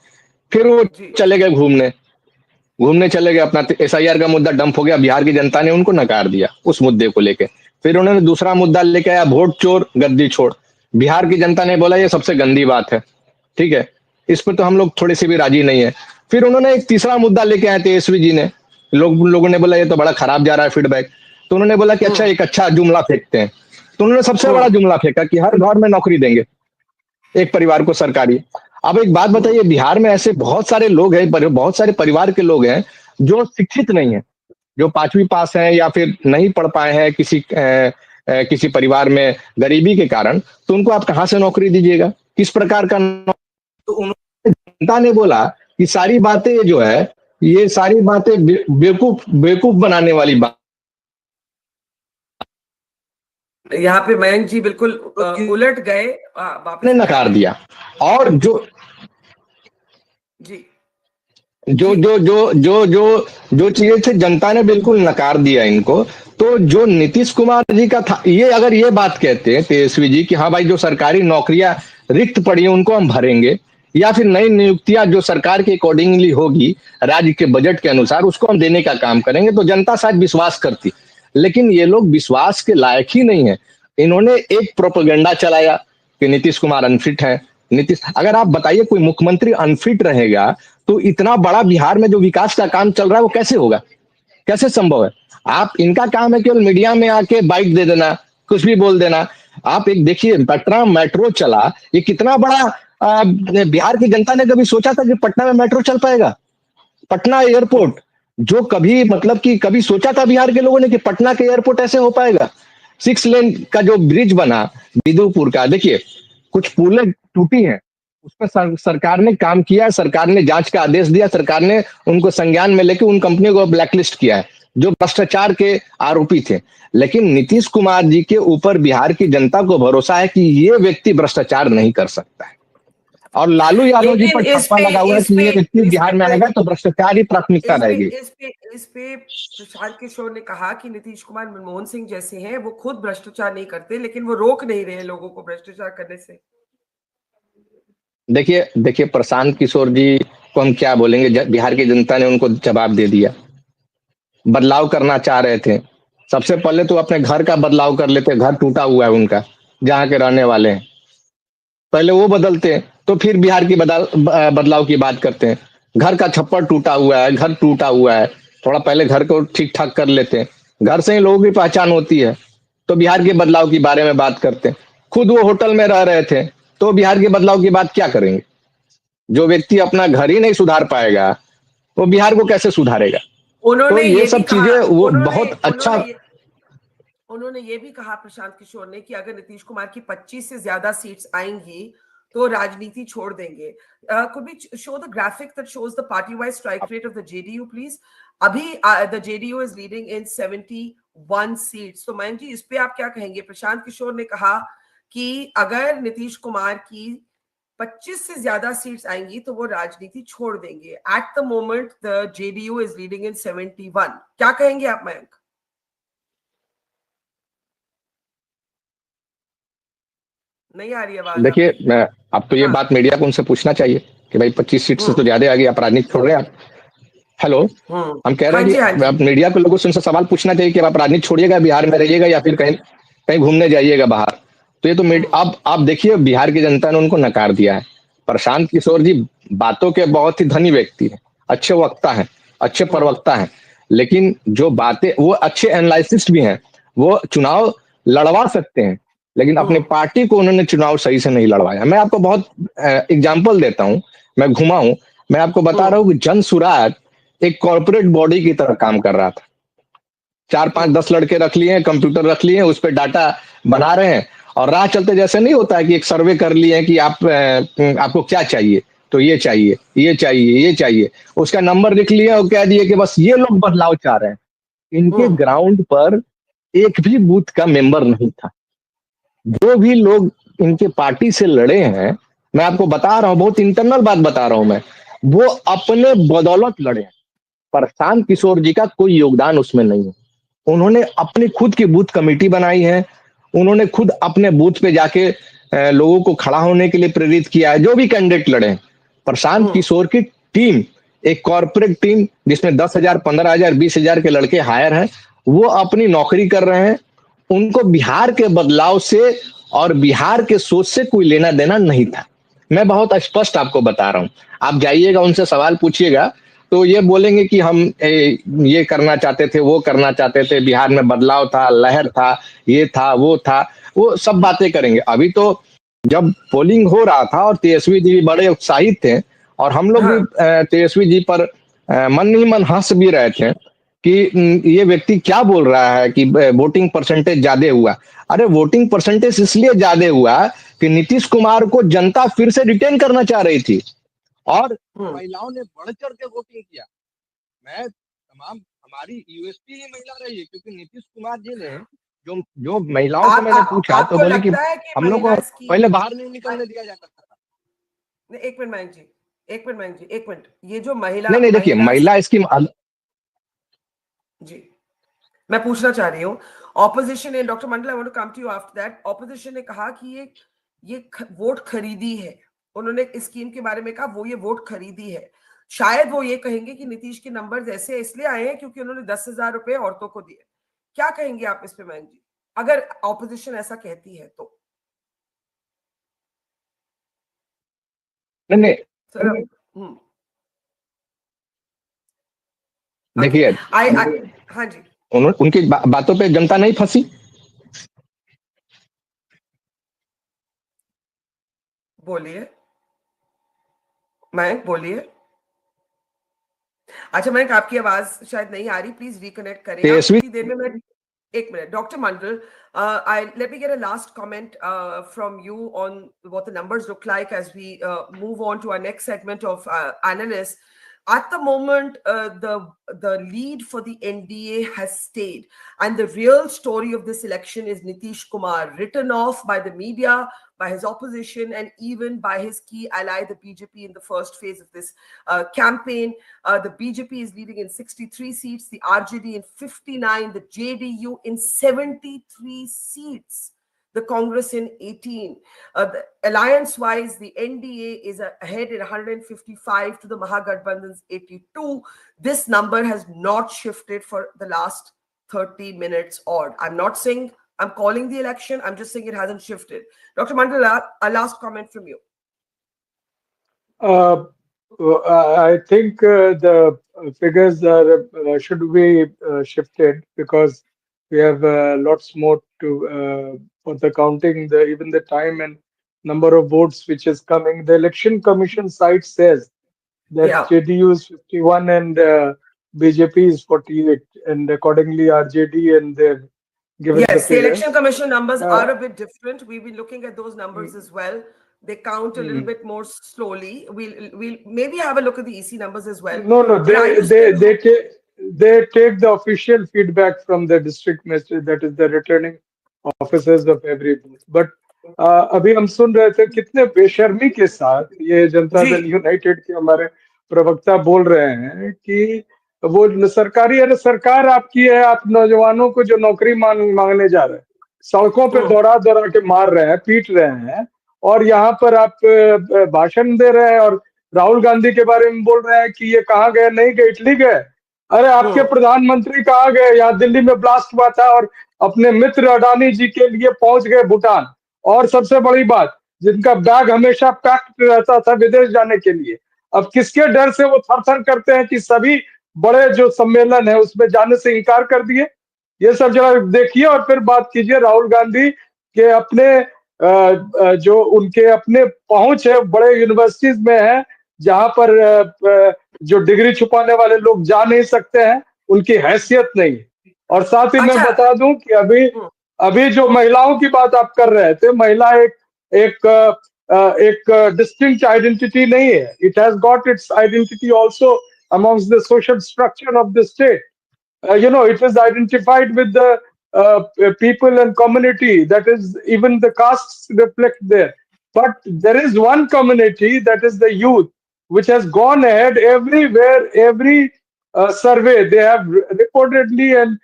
फिर वो चले गए घूमने चले गए, अपना एसआईआर का मुद्दा डंप हो गया, बिहार की जनता ने उनको नकार दिया उस मुद्दे को लेके। फिर उन्होंने दूसरा मुद्दा लेके आया, वोट चोर गद्दी छोड़। बिहार की जनता ने बोला ये सबसे गंदी बात है, ठीक है, इस पर तो हम लोग थोड़े से भी राजी नहीं है। फिर उन्होंने एक तीसरा मुद्दा लेके आए तेजस्वी जी ने, लोगों ने बोला ये तो बड़ा खराब जा रहा है फीडबैक, तो उन्होंने बोला कि अच्छा एक अच्छा जुमला फेंकते हैं। तो उन्होंने सबसे बड़ा जुमला फेंका कि हर घर में नौकरी देंगे एक परिवार को सरकारी। अब एक बात बताइए, बिहार में ऐसे बहुत सारे लोग हैं, बहुत सारे परिवार के लोग हैं जो शिक्षित नहीं है, जो 5वीं पास हैं या फिर नहीं पढ़ पाए हैं किसी परिवार में गरीबी के कारण, तो उनको आप कहाँ से नौकरी दीजिएगा, किस प्रकार का? तो उन्होंने, जनता ने बोला कि सारी बातें जो है, ये सारी बातें बेवकूफ बनाने वाली बात। यहाँ पे मयंक जी बिल्कुल उलट गए, वापस नकार दिया। और जो चीजें थे जनता ने बिल्कुल नकार दिया इनको। तो जो नीतीश कुमार जी का था, ये अगर ये बात कहते हैं तेजस्वी जी कि हाँ भाई जो सरकारी नौकरियां रिक्त पड़ी हैं उनको हम भरेंगे, या फिर नई नियुक्तियां जो सरकार के अकॉर्डिंगली होगी राज्य के बजट के अनुसार उसको हम देने का काम करेंगे, तो जनता शायद विश्वास करती। लेकिन ये लोग विश्वास के लायक ही नहीं है। इन्होंने एक प्रोपेगेंडा चलाया कि नीतीश कुमार अनफिट है। अगर आप बताइए कोई मुख्यमंत्री अनफिट रहेगा तो इतना बड़ा बिहार में जो विकास का काम चल रहा है वो कैसे होगा, कैसे संभव है? आप, इनका काम है केवल मीडिया में आके बाइट दे देना, कुछ भी बोल देना। आप एक देखिए, पटना मेट्रो चला, ये कितना बड़ा बिहार की जनता ने कभी सोचा था कि पटना में मेट्रो चल पाएगा? पटना एयरपोर्ट जो कभी मतलब कि कभी सोचा था बिहार के लोगों ने कि पटना के एयरपोर्ट ऐसे हो पाएगा? 6 लेन का जो ब्रिज बना बिदुपुर का, देखिए कुछ पुलें टूटी हैं, उस पर सरकार ने काम किया, सरकार ने जांच का आदेश दिया, सरकार ने उनको संज्ञान में लेकर उन कंपनियों को ब्लैकलिस्ट किया है जो भ्रष्टाचार के आरोपी थे। लेकिन नीतीश कुमार जी के ऊपर बिहार की जनता को भरोसा है कि ये व्यक्ति भ्रष्टाचार नहीं कर सकता है। और लालू यादव जी पर ठप्पा लगा हुआ है कि ये व्यक्ति बिहार में आएगा तो भ्रष्टाचार ही प्राथमिकता रहेगी। इस पे प्रशांत किशोर ने कहा कि नीतीश कुमार मनमोहन सिंह जैसे हैं, वो खुद भ्रष्टाचार नहीं करते लेकिन वो रोक नहीं रहे लोगों को भ्रष्टाचार करने से। देखिए प्रशांत किशोर जी को हम क्या बोलेंगे, बिहार की जनता ने उनको जवाब दे दिया। बदलाव करना चाह रहे थे, सबसे पहले तो अपने घर का बदलाव कर लेते। घर टूटा हुआ है उनका, जहाँ के रहने वाले हैं, पहले वो बदलते तो फिर बिहार की बदलाव की बात करते हैं। घर का छप्पर टूटा हुआ है, घर टूटा हुआ है, थोड़ा पहले घर को ठीक ठाक कर लेते हैं। घर से ही लोगों की पहचान होती है, तो बिहार के बदलाव के बारे में बात करते हैं। खुद वो होटल में रह रहे थे तो बिहार के बदलाव की बात क्या करेंगे? जो व्यक्ति अपना घर ही नहीं सुधार पाएगा वो बिहार को कैसे सुधारेगा? तो ये सब चीजें वो बहुत अच्छा। उन्होंने ये भी कहा प्रशांत किशोर ने कि अगर नीतीश कुमार की 25 से ज्यादा सीट्स आएंगी तो राजनीति छोड़ देंगे। Could we show the graphic that shows the party-wise strike rate of the JDU, please? अभी the JDU is leading in 71 seats. तो मयंक जी, इस पे आप क्या कहेंगे? प्रशांत किशोर ने कहा कि अगर नीतीश कुमार की 25 से ज्यादा सीट्स आएंगी तो वो राजनीति छोड़ देंगे। At the moment, the JDU is leading in 71. क्या कहेंगे आप मयंक? नहीं आ रही आवाज। देखिए, अब तो ये बात मीडिया को उनसे पूछना चाहिए कि भाई 25 सीट से तो ज्यादा आ गई, आप राजनीति छोड़ रहे हैं आप। हेलो, हम कह रहे हैं कि आप मीडिया के लोगों से उनसे सवाल पूछना चाहिए कि आप राजनीति छोड़िएगा, बिहार में रहिएगा या फिर कहीं घूमने जाइएगा बाहर। तो ये तो अब आप देखिए, बिहार की जनता ने उनको नकार दिया है। प्रशांत किशोर जी बातों के बहुत ही धनी व्यक्ति हैं, अच्छे वक्ता हैं, अच्छे प्रवक्ता हैं, लेकिन जो बातें, वो अच्छे एनालिसिस्ट भी हैं, वो चुनाव लड़वा सकते हैं, लेकिन अपनी पार्टी को उन्होंने चुनाव सही से नहीं लड़वाया। मैं आपको बहुत एग्जाम्पल देता हूं, मैं घुमा हूं, मैं आपको बता रहा हूं कि जन सुराग एक कॉर्पोरेट बॉडी की तरह काम कर रहा था। 4, 5, 10 लड़के रख लिए हैं, कंप्यूटर रख लिए हैं, उस पर डाटा बना रहे हैं, और राह चलते जैसे नहीं होता है कि एक सर्वे कर लिए कि आपको क्या चाहिए, तो ये चाहिए, ये चाहिए, ये चाहिए, उसका नंबर लिख लिया और कह दिए कि बस ये लोग बदलाव चाह रहे हैं। इनके ग्राउंड पर एक भी बूथ का मेंबर नहीं था। जो भी लोग इनके पार्टी से लड़े हैं, मैं आपको बता रहा हूं, बहुत इंटरनल बात बता रहा हूं मैं, वो अपने बदौलत लड़े हैं। प्रशांत किशोर जी का कोई योगदान उसमें नहीं है। उन्होंने अपनी खुद की बूथ कमेटी बनाई है, उन्होंने खुद अपने बूथ पे जाके लोगों को खड़ा होने के लिए प्रेरित किया है। जो भी कैंडिडेट लड़े हैं, प्रशांत किशोर की टीम एक कॉर्पोरेट टीम जिसमें 10,000, 15,000, 20,000 के लड़के हायर हैं, वो अपनी नौकरी कर रहे हैं। उनको बिहार के बदलाव से और बिहार के सोच से कोई लेना देना नहीं था। मैं बहुत स्पष्ट आपको बता रहा हूं, आप जाइएगा उनसे सवाल पूछिएगा तो ये बोलेंगे कि हम ये करना चाहते थे, वो करना चाहते थे, बिहार में बदलाव था, लहर था, ये था, वो सब बातें करेंगे। अभी तो जब पोलिंग हो रहा था और तेजस्वी जी बड़े उत्साहित थे और हम लोग भी तेजस्वी जी पर मन ही मन हंस भी रहे थे कि ये व्यक्ति क्या बोल रहा है कि वोटिंग परसेंटेज ज्यादा हुआ। अरे वोटिंग परसेंटेज इसलिए ज्यादा हुआ कि नीतीश कुमार को जनता फिर से रिटेन करना चाह रही थी और महिलाओं ने बढ़ चढ़ के वोटिंग किया। मैं तमाम हमारी यूएसपी ही महिला रही है, क्योंकि नीतीश कुमार जी ने जो महिलाओं से मैंने पूछा तो बोले कि हम लोग को पहले बाहर नहीं निकलने दिया जाता था। एक मिनट मयंक जी, एक मिनट, ये जो महिला नहीं देखिए, महिला स्कीम जी मैं पूछना चाह रही हूँ, ऑपोजिशन ने, doctor Mandal, I want to come to you after that. Opposition ने कहा कि ये वोट खरीदी है, उन्होंने इस स्कीम के बारे में कहा वो ये वोट खरीदी है। शायद वो ये कहेंगे कि नीतीश के नंबर ऐसे इसलिए आए हैं क्योंकि उन्होंने 10,000 रुपए औरतों को दिए। क्या कहेंगे आप इस पे मयंक जी, अगर ऑपोजिशन ऐसा कहती है तो? नहीं देखिए, हाँ जी, उनकी बातों पे जनता नहीं फंसी। बोलिए मयंक, बोलिए। अच्छा मयंक, आपकी आवाज शायद नहीं आ रही, प्लीज रिकनेक्ट करें। इतनी देर में मैं एक minute, Dr. Mandal, let me get a last comment from you on what the numbers look like as we move on to our next segment of analysts. At the moment, the lead for the NDA has stayed, and the real story of this election is Nitish Kumar, written off by the media, by his opposition, and even by his key ally, the BJP, in the first phase of this campaign. The BJP is leading in 63 seats, the RJD in 59, the JDU in 73 seats, the Congress in 18. Alliance-wise, the NDA is ahead in 155 to the Mahagathbandhan's 82. This number has not shifted for the last 30 minutes odd. I'm not saying I'm calling the election, I'm just saying it hasn't shifted. Dr. Mandala, a last comment from you. I think the figures are should be shifted because we have lots more to for the counting, even the time and number of votes which is coming. The Election Commission site says that JDU is 51 and BJP is 48, and accordingly RJD and their given the Election Commission numbers are a bit different. We've been looking at those numbers as well. They count a little bit more slowly. We'll maybe have a look at the EC numbers as well. No, they take the official feedback from the district magistrate, that is the returning officers of every booth. But अभी हम सुन रहे थे कितने बेशर्मी के साथ ये Janata Dal United के हमारे प्रवक्ता बोल रहे हैं कि वो सरकारी, अरे सरकार आपकी है, आप नौजवानों को जो नौकरी मांगने जा रहे हैं, सड़कों पे दौड़ा के मार रहे हैं, पीट रहे हैं, और यहाँ पर आप भाषण दे रहे हैं और राहुल गांधी के बारे में बोल रहे हैं कि ये कहाँ गए, नहीं गए, इटली गए। अरे आपके प्रधानमंत्री कहाँ गए? यहाँ दिल्ली में ब्लास्ट हुआ था और अपने मित्र अडानी जी के लिए पहुंच गए भूटान। और सबसे बड़ी बात, जिनका बैग हमेशा पैक्ड रहता था विदेश जाने के लिए, अब किसके डर से वो थर-थर करते हैं कि सभी बड़े जो सम्मेलन है उसमें जाने से इनकार कर दिए। ये सब जरा देखिए और फिर बात कीजिए। राहुल गांधी के अपने जो उनके अपने पहुंच है बड़े यूनिवर्सिटीज में है, जहां पर जो डिग्री छुपाने वाले लोग जा नहीं सकते हैं, उनकी हैसियत नहीं। और साथ ही मैं बता दूं कि अभी जो महिलाओं की बात आप कर रहे थे, महिला एक डिस्टिंक्ट आइडेंटिटी नहीं है। It has got its identity also amongst the social structure of the state. It is identified with the people and community. That is, even the castes reflect there. But there is one community, that is the youth, which has gone ahead everywhere, every survey. They have reportedly and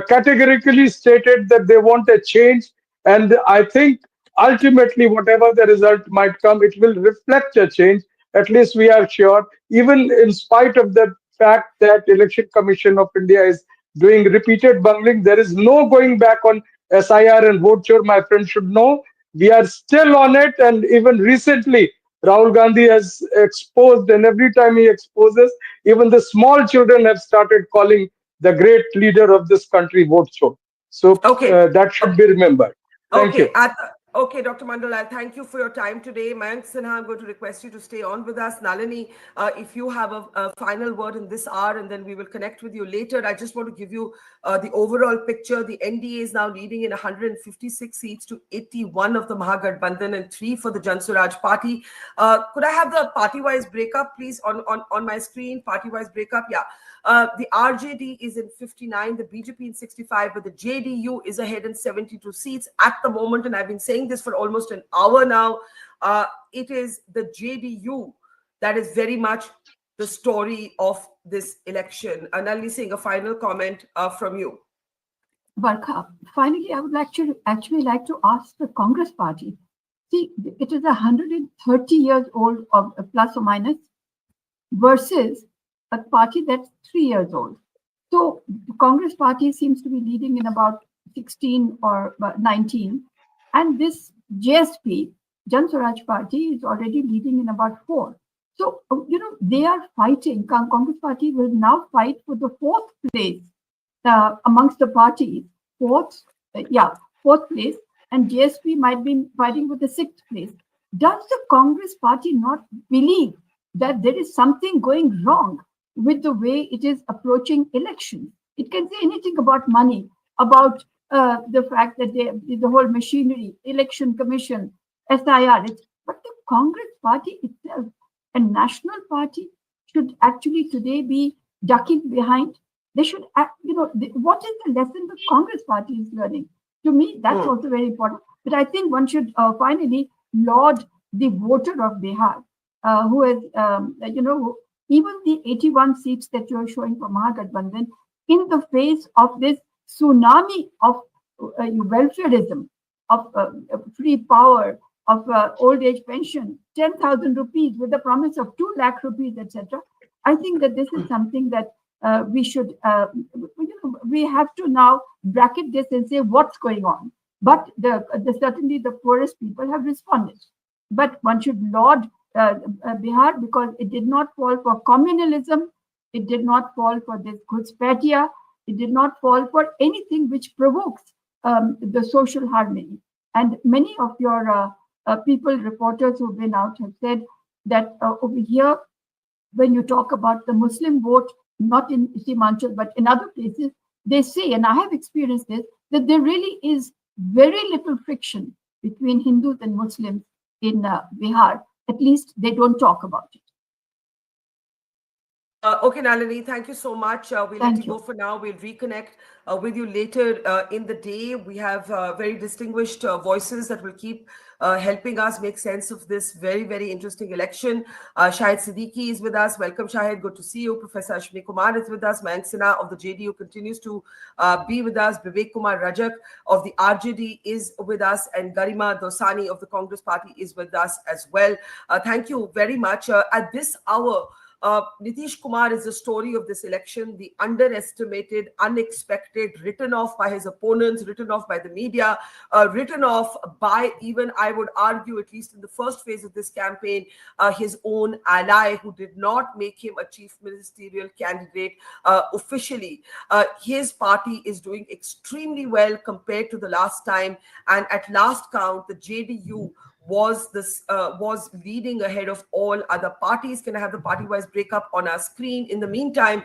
categorically stated that they want a change. And I think ultimately, whatever the result might come, it will reflect a change. At least we are sure, even in spite of the fact that Election Commission of India is doing repeated bungling. There is no going back on SIR and vote sure. My friend should know we are still on it. And even recently, Rahul Gandhi has exposed, and every time he exposes, even the small children have started calling the great leader of this country vote sure. So that should be remembered. Thank you. Okay, Dr. Mandal, I thank you for your time today. Mayank Sinha, I'm going to request you to stay on with us. Nalini, if you have a final word in this hour, and then we will connect with you later. I just want to give you the overall picture. The NDA is now leading in 156 seats to 81 of the Mahagathbandhan and 3 for the Jan Swaraj party. Could I have the party-wise breakup, please, on my screen? Party-wise breakup, yeah. The RJD is in 59, the BJP in 65, but the JDU is ahead in 72 seats at the moment. And I've been saying this for almost an hour now. It is the JDU that is very much the story of this election. Nalini Singh, a final comment from you. Barkha, finally, I would actually like to ask the Congress party. See, it is 130 years old, plus or minus, versus a party that's 3 years old. So the Congress party seems to be leading in about 16 or 19. And this JSP, Jan Swaraj party, is already leading in about 4. So, they are fighting. Congress party will now fight for the 4th place amongst the parties. 4th place. And JSP might be fighting for the 6th place. Does the Congress party not believe that there is something going wrong with the way it is approaching elections? It can say anything about money, about the fact that the whole machinery, election commission, SIR, but the Congress party itself, a national party, should actually today be ducking behind. They should, what is the lesson the Congress party is learning? To me, that's also very important. But I think one should finally laud the voter of Bihar, who has, even the 81 seats that you're showing for Mahagathbandhan, in the face of this tsunami of welfareism, of free power, of old age pension, 10,000 rupees with the promise of 2 lakh rupees, etc. I think that this is something that we should, we have to now bracket this and say what's going on. But certainly the poorest people have responded. But one should laud Bihar, because it did not fall for communalism, it did not fall for this ghuspetia, it did not fall for anything which provokes the social harmony. And many of your reporters who've been out have said that over here, when you talk about the Muslim vote, not in Simanchal, but in other places, they say, and I have experienced this, that there really is very little friction between Hindus and Muslims in Bihar. At least they don't talk about it. Okay, Nalini, thank you so much. We'll let you go for now. We'll reconnect with you later in the day. We have very distinguished voices that will keep helping us make sense of this very, very interesting election. Shahid Siddiqui is with us. Welcome, Shahid. Good to see you. Professor Ashwini Kumar is with us. Mayank Sinha of the JDU continues to be with us. Vivek Kumar Rajak of the RJD is with us. And Garima Dosani of the Congress Party is with us as well. Thank you very much. At this hour, Nitish Kumar is the story of this election, the underestimated, unexpected, written off by his opponents, written off by the media, written off by even, I would argue, at least in the first phase of this campaign, his own ally who did not make him a chief ministerial candidate officially. His party is doing extremely well compared to the last time. And at last count, the JDU was leading ahead of all other parties. Can I have the party-wise breakup on our screen? In the meantime,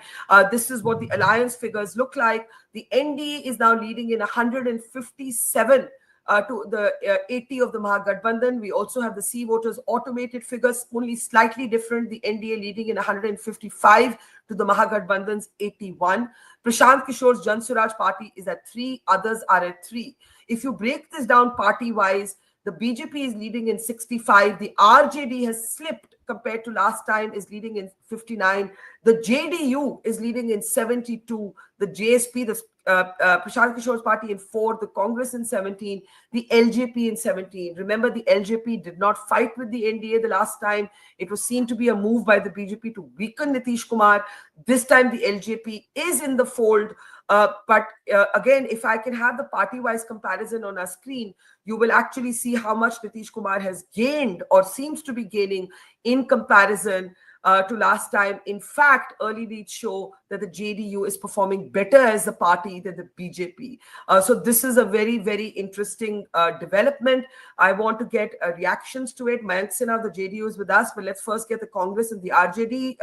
this is what the alliance figures look like. The NDA is now leading in 157 to the 80 of the Mahagathbandhan. We also have the C voters automated figures, only slightly different. The NDA leading in 155 to the Mahagathbandhan's 81. Prashant Kishor's Jan Swaraj party is at 3. Others are at 3. If you break this down party-wise, the BJP is leading in 65. The RJD has slipped compared to last time, is leading in 59. The JDU is leading in 72. The JSP, the Prashant Kishor's party, in 4. The Congress in 17. The LJP in 17. Remember, the LJP did not fight with the NDA the last time. It was seen to be a move by the BJP to weaken Nitish Kumar. This time, the LJP is in the fold. But again, if I can have the party-wise comparison on our screen, you will actually see how much Nitish Kumar has gained or seems to be gaining in comparison to last time. In fact, early leads show that the JDU is performing better as a party than the BJP. So this is a very, very interesting development. I want to get reactions to it. Mayank Sinha of the JDU is with us, but let's first get the Congress and the RJD.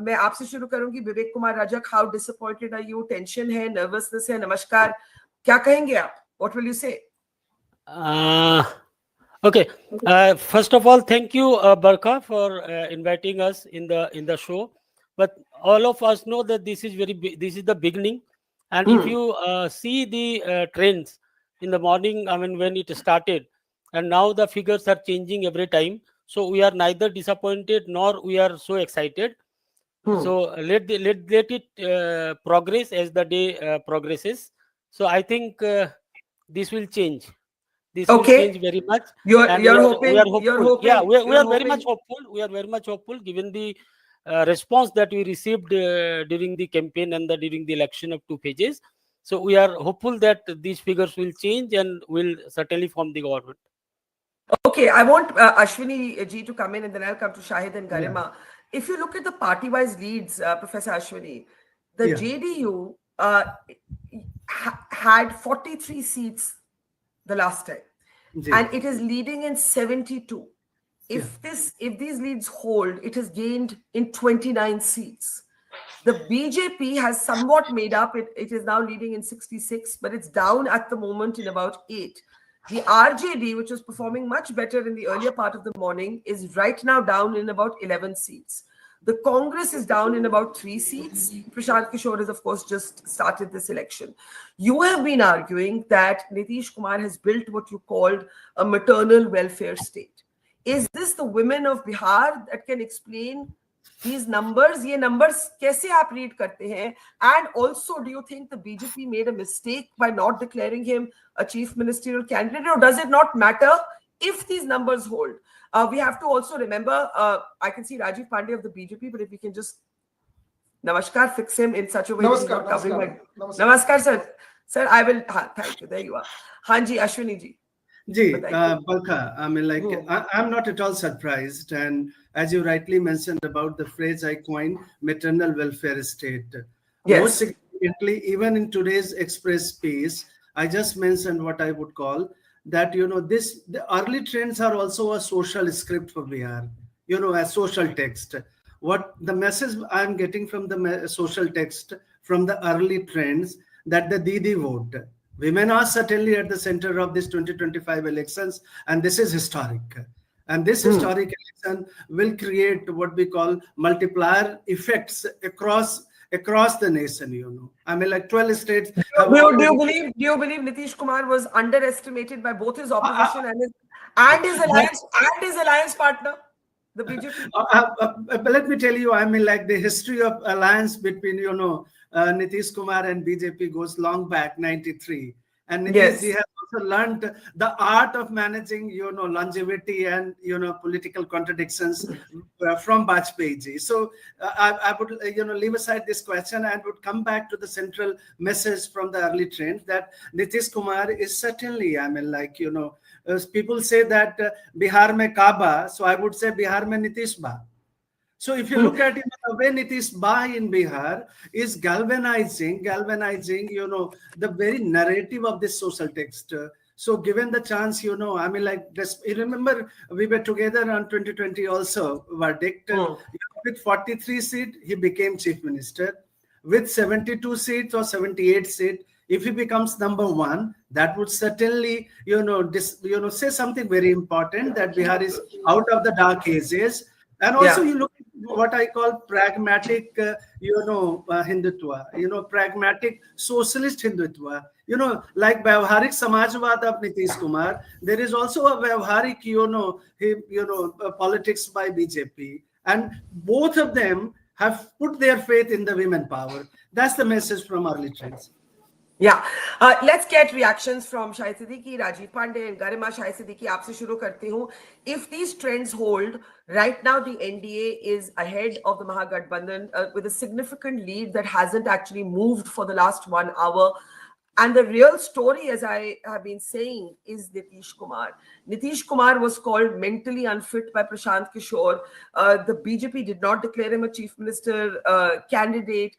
मैं आपसे शुरू करूंगी. Vivek Kumar Rajak, how disappointed are you? Tension है, nervousness है. नमस्कार, क्या कहेंगे आप? What will you say? Okay. First of all, thank you, Barkha, for inviting us in the show. But all of us know that this is the beginning, and if you see the trends in the morning, I mean, when it started, and now the figures are changing every time. So we are neither disappointed nor we are so excited. So let it progress as the day progresses. So I think this will change. This will change very much. You're hoping. Yeah, we are very much hopeful. We are very much hopeful given the response that we received during the campaign and during the election of 2 phases. So we are hopeful that these figures will change and will certainly form the government. Okay, I want Ashwini ji to come in, and then I'll come to Shahid and Garima. Yeah. If you look at the party-wise leads, Professor Ashwini, the JDU had 43 seats the last time, and it is leading in 72. If these leads hold, it has gained in 29 seats. The BJP has somewhat made up. It is now leading in 66, but it's down at the moment in about 8. The RJD, which was performing much better in the earlier part of the morning, is right now down in about 11 seats. The Congress is down in about 3 seats. Prashant Kishor has, of course, just started this election. You have been arguing that Nitish Kumar has built what you called a maternal welfare state. Is this the women of Bihar that can explain these numbers? Ye numbers kaise aap read karte hain? And also, do you think the BJP made a mistake by not declaring him a chief ministerial candidate, or does it not matter if these numbers hold? We have to also remember, I can see Rajiv Pandey of the BJP, but if we can just, Namaskar, fix him in such a way that he's not covering my... Namaskar, sir. Sir, I will... thank you. There you are. Hanji, Ashwini ji. Ji, Barkha, I mean, like, I'm not at all surprised. And as you rightly mentioned about the phrase I coined, maternal welfare state. Yes. Most significantly, even in today's Express piece, I just mentioned what I would call that, the early trends are also a social script for Bihar, a social text. What the message I'm getting from the social text, from the early trends, that the Didi vote. Women are certainly at the center of this 2025 elections, and this is historic. And this historic election will create what we call multiplier effects across the nation, I mean, like 12 states. Do you believe Nitish Kumar was underestimated by both his opposition and his alliance partner, the BJP? Let me tell you, I mean, like the history of alliance between, Nitish Kumar and BJP goes long back, 93. And Nitish ji has also learned the art of managing, longevity and, political contradictions from Bajpayee ji. So I would, leave aside this question and would come back to the central message from the early trend that Nitish Kumar is certainly, I mean, like, people say that Bihar mein Kaaba, so I would say Bihar mein Nitish Ba. So if you look at it, the way Nitish Ba in Bihar is galvanizing, the very narrative of this social text. So given the chance, I mean, like this, you remember we were together on 2020 also, verdict. With 43 seats, he became chief minister. With 72 seats or 78 seats, if he becomes number 1, That would certainly, say something very important, that Bihar is out of the dark ages. And also you look at what I call pragmatic, Hindutva, pragmatic socialist Hindutva, like Vyavharik Samajwad of Nitish Kumar. There is also a Vyavharik, politics by BJP. And both of them have put their faith in the women power. That's the message from early trends. Yeah, let's get reactions from Shahid Siddiqui, Rajiv Pandey, and Garima. Shahid Siddiqui, aapse shuru karti hu. If these trends hold, right now the NDA is ahead of the Mahagathbandhan with a significant lead that hasn't actually moved for the last 1 hour. And the real story, as I have been saying, is Nitish Kumar. Nitish Kumar was called mentally unfit by Prashant Kishor. The BJP did not declare him a chief minister candidate.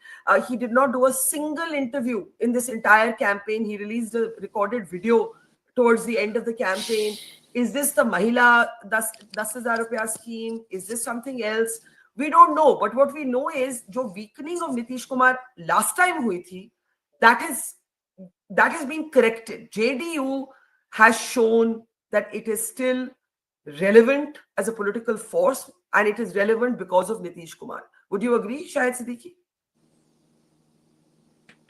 He did not do a single interview in this entire campaign. He released a recorded video towards the end of the campaign. Is this the Mahila 10,000 rupees scheme? Is this something else? We don't know. But what we know is, the weakening of Nitish Kumar last time hui thi, that has been corrected. JDU has shown that it is still relevant as a political force, and it is relevant because of Nitish Kumar. Would you agree, Shahid Siddiqui?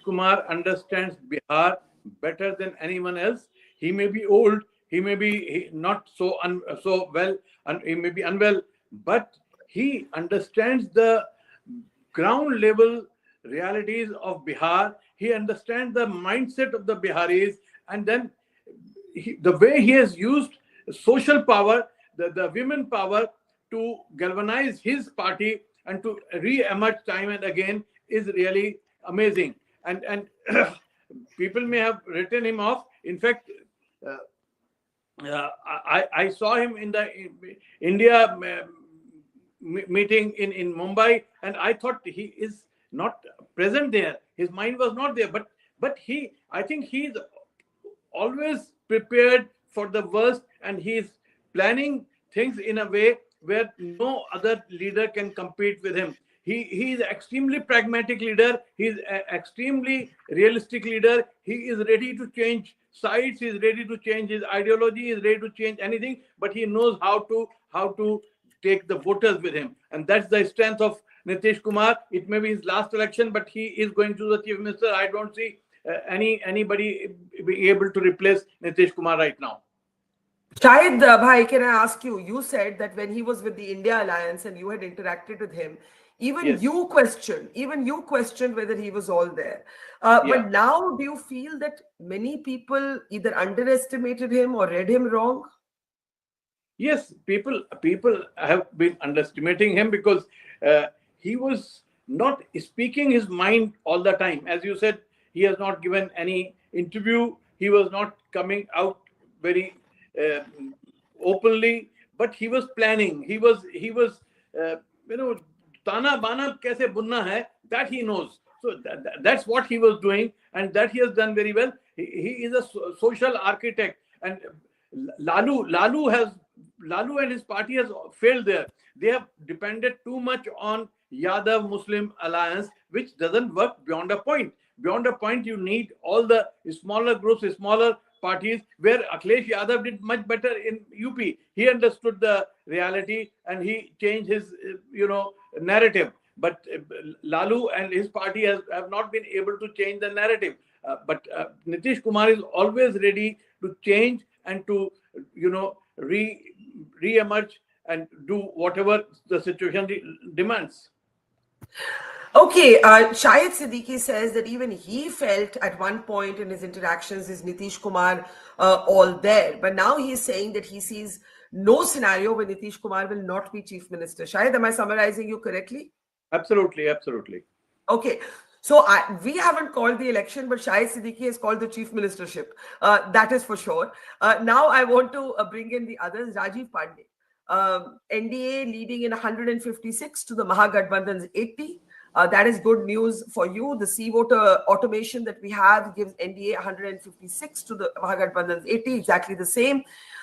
Kumar understands Bihar better than anyone else. He may be old, he may be not so well, and he may be unwell, but he understands the ground level realities of Bihar. He understands the mindset of the Biharis, and then the way he has used social power, the women power, to galvanize his party and to re-emerge time and again is really amazing. And people may have written him off. In fact, I saw him in the India meeting in Mumbai, and I thought he is not present there. His mind was not there. But I think he's always prepared for the worst, and he's planning things in a way where no other leader can compete with him. He is an extremely pragmatic leader. He's an extremely realistic leader. He is ready to change sides. He's ready to change his ideology. He's ready to change anything. But he knows how to take the voters with him, and that's the strength of Nitish Kumar. It may be his last election, but he is going to the chief minister. I don't see anybody be able to replace Nitish Kumar right now. Shahid bhai, can I ask you? You said that when he was with the India Alliance and you had interacted with him, even you questioned whether he was all there. But now, do you feel that many people either underestimated him or read him wrong? Yes, people have been underestimating him because he was not speaking his mind all the time. As you said, he has not given any interview. He was not coming out very openly, but he was planning. He was Tana Bana kaise bunna hai, that he knows. So that's what he was doing, and that he has done very well. He is a social architect, and Lalu and his party has failed there. They have depended too much on Yadav Muslim alliance, which doesn't work beyond a point. Beyond a point, you need all the smaller groups, smaller parties, where Akhilesh Yadav did much better in UP. He understood the reality and he changed his narrative. But Lalu and his party have not been able to change the narrative. But Nitish Kumar is always ready to change and to re-emerge and do whatever the situation demands. Okay, Shahid Siddiqui says that even he felt at one point in his interactions is Nitish Kumar all there. But now he's saying that he sees no scenario where Nitish Kumar will not be chief minister. Shahid, am I summarizing you correctly? Absolutely, absolutely. Okay. So we haven't called the election, but Shahid Siddiqui has called the chief ministership. That is for sure. Now I want to bring in the others. Rajiv Pandey. NDA leading in 156 to the Mahagathbandhan's 80. That is good news for you. The C-voter automation that we have gives NDA 156 to the Mahagathbandhan's 80, exactly the same.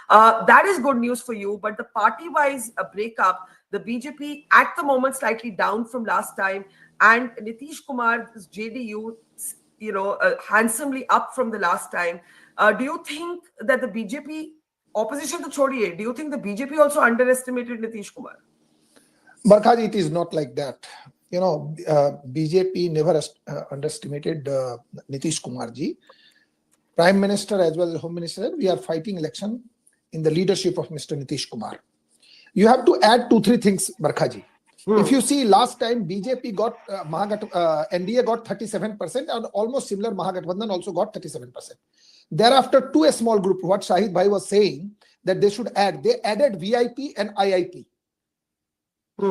That is good news for you. But the party-wise breakup, the BJP at the moment slightly down from last time, and Nitish Kumar's JDU handsomely up from the last time. Do you think that the BJP opposition to chodiye, do you think the BJP also underestimated Nitish Kumar? Barkha, it is not like that. BJP never underestimated Nitish Kumar ji. Prime Minister as well as Home Minister, we are fighting election in the leadership of Mr. Nitish Kumar. You have to add 2-3 things, Barkha ji. If you see last time BJP got NDA got 37% and almost similar Mahagathbandhan also got 37%. Thereafter, to a small group, what Shahid Bhai was saying that they should add, they added VIP and IIP.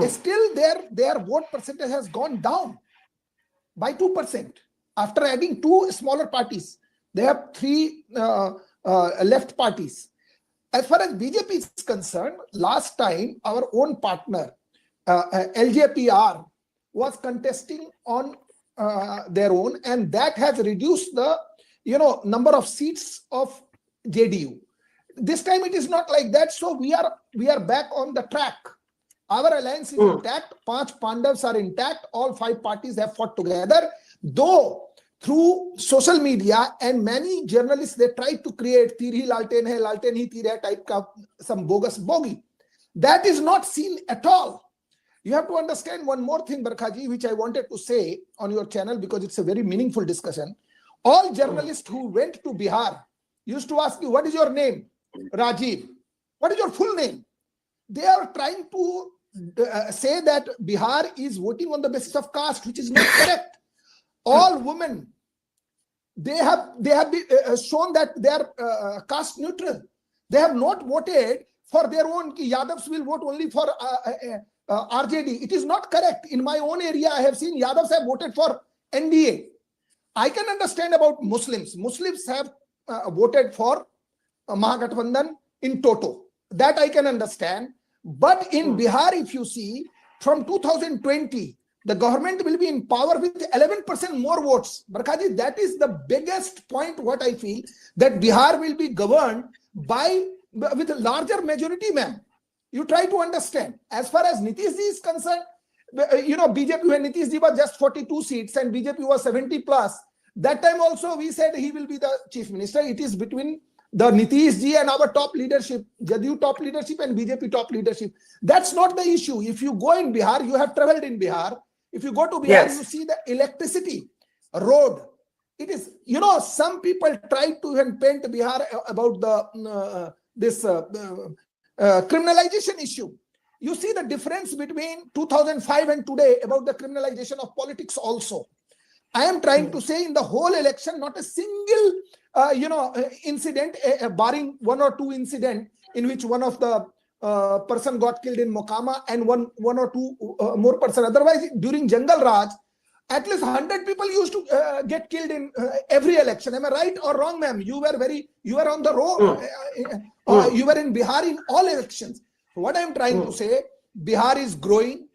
Still their vote percentage has gone down by 2% after adding 2 smaller parties. They have 3 left parties. As far as BJP is concerned, last time our own partner LJPR was contesting on their own, and that has reduced the number of seats of JDU. This time it is not like that, so we are back on the track. Our alliance is intact. 5 Pandavs are intact. All 5 parties have fought together. Though through social media and many journalists, they tried to create tir hi lalten hi tir hai type ka some bogus bogie. That is not seen at all. You have to understand one more thing, Barkha ji, which I wanted to say on your channel because it's a very meaningful discussion. All journalists who went to Bihar used to ask you, what is your name? Rajiv. What is your full name? They are trying to say that Bihar is voting on the basis of caste, which is not correct. All women, they have been shown that they are caste neutral. They have not voted for their own. Yadavs will vote only for RJD. It is not correct. In my own area, I have seen Yadavs have voted for NDA. I can understand about Muslims. Muslims have voted for Mahagathbandhan in toto. That I can understand. But in Bihar, if you see, from 2020, the government will be in power with 11% more votes. Barkha, that is the biggest point, what I feel, that Bihar will be governed with a larger majority, ma'am. You try to understand. As far as Nitish ji is concerned, BJP, when Nitish ji was just 42 seats and BJP was 70 plus, that time also we said he will be the chief minister. It is between the Nitish ji and our top leadership, Jadyu top leadership and BJP top leadership. That's not the issue. If you go in Bihar, you have traveled in Bihar. If you go to Bihar, you see the electricity, road. It is, some people try to even paint Bihar about the this criminalization issue. You see the difference between 2005 and today about the criminalization of politics also. I am trying to say in the whole election, not a single incident, barring 1 or 2 incidents in which one of the person got killed in Mokama and one or 2 more person. Otherwise, during Jungle Raj, at least 100 people used to get killed in every election. Am I right or wrong, ma'am? You were on the road. You were in Bihar in all elections. So what I am trying to say, Bihar is growing.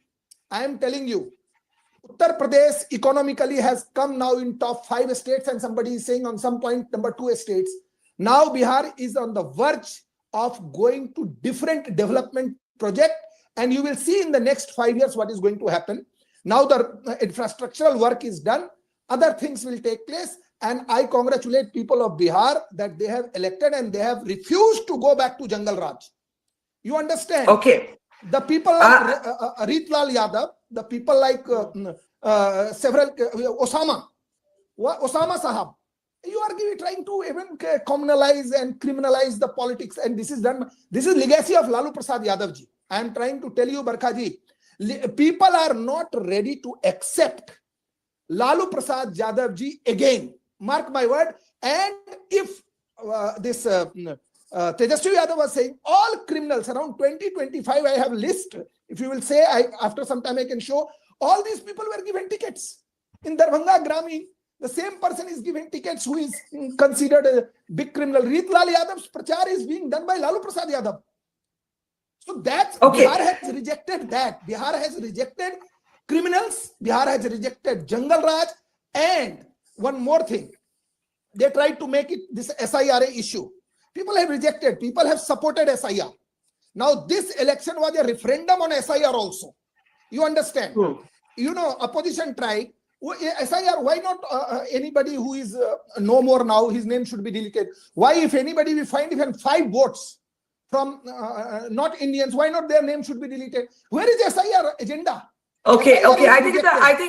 I am telling you, Uttar Pradesh economically has come now in top 5 states, and somebody is saying on some point number 2 states. Now Bihar is on the verge of going to different development project, and you will see in the next 5 years what is going to happen. Now the infrastructural work is done, other things will take place, and I congratulate people of Bihar that they have elected and they have refused to go back to Jungle Raj. You understand? Okay. The people like Ritlal Yadav, the people like several Osama Sahab, you are trying to even communalize and criminalize the politics, and this is done. This is legacy of Lalu Prasad Yadav ji. I am trying to tell you, Barkha ji, people are not ready to accept Lalu Prasad Yadav ji again. Mark my word. And if this Tejashwi Yadav was saying, all criminals, around 20-25, I have list. If you will say, after some time I can show, all these people were given tickets. In Darbhanga Gramin, the same person is given tickets who is considered a big criminal. Ritlal Yadav's prachar is being done by Lalu Prasad Yadav. So that's, Bihar has rejected that. Bihar has rejected criminals. Bihar has rejected Jungle Raj. And one more thing, they tried to make it this SIRA issue. People have rejected. People have supported SIR. Now this election was a referendum on SIR also. You understand? Opposition tried SIR, why not anybody who is no more now, his name should be deleted? Why, if anybody we find even 5 votes from not Indians, why not their name should be deleted? Where is SIR agenda? Okay, SIR okay. is I think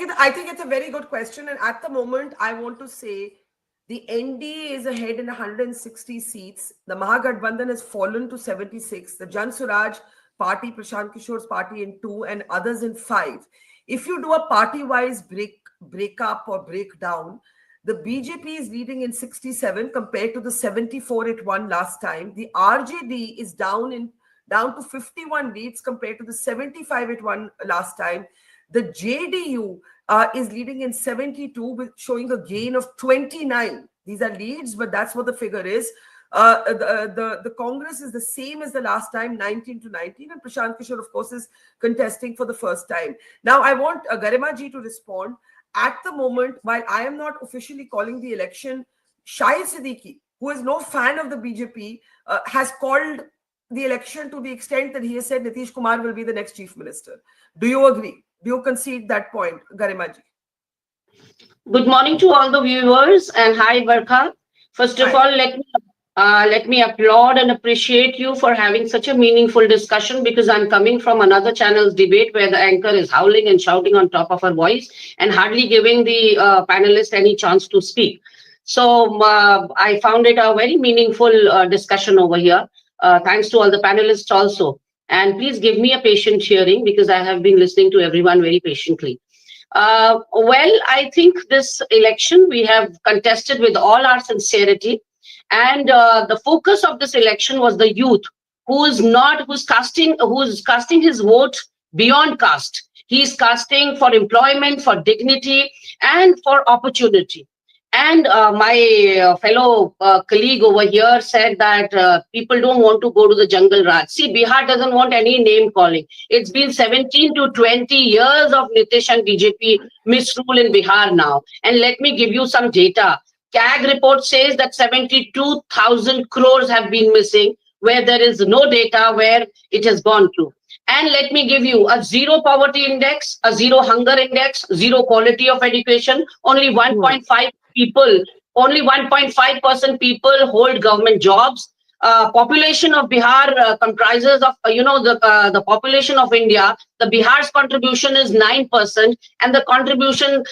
rejected. it's a very good question. And at the moment, I want to say the NDA is ahead in 160 seats. The Mahagathbandhan has fallen to 76. The Jan Swaraj party, Prashant Kishor's party, in 2, and others in 5. If you do a party-wise breakup or breakdown, the BJP is leading in 67 compared to the 74 it won last time. The RJD is down to 51 leads compared to the 75 it won last time. The JDU is leading in 72, with showing a gain of 29. These are leads, but that's what the figure is. The Congress is the same as the last time, 19 to 19, and Prashant Kishor, of course, is contesting for the first time. Now, I want Garima ji to respond. At the moment, while I am not officially calling the election, Shahid Siddiqui, who is no fan of the BJP, has called the election to the extent that he has said Nitish Kumar will be the next chief minister. Do you agree? Do you concede that point, Garima ji? Good morning to all the viewers, and hi, Barkha. First of all, let me applaud and appreciate you for having such a meaningful discussion, because I'm coming from another channel's debate where the anchor is howling and shouting on top of her voice and hardly giving the panelists any chance to speak. So I found it a very meaningful discussion over here. Thanks to all the panelists also. And please give me a patient hearing, because I have been listening to everyone very patiently. Well, I think this election we have contested with all our sincerity. And the focus of this election was the youth, who's casting his vote beyond caste. He's casting for employment, for dignity, and for opportunity. And my fellow colleague over here said that people don't want to go to the jungle raj. See, Bihar doesn't want any name calling. It's been 17 to 20 years of Nitish and BJP misrule in Bihar now. And let me give you some data. CAG report says that 72,000 crores have been missing, where there is no data where it has gone to. And let me give you a 0 poverty index, a 0 hunger index, 0 quality of education, only 1.5 people, only 1.5% people hold government jobs. Population of Bihar comprises of, the population of India. The Bihar's contribution is 9%, and the contribution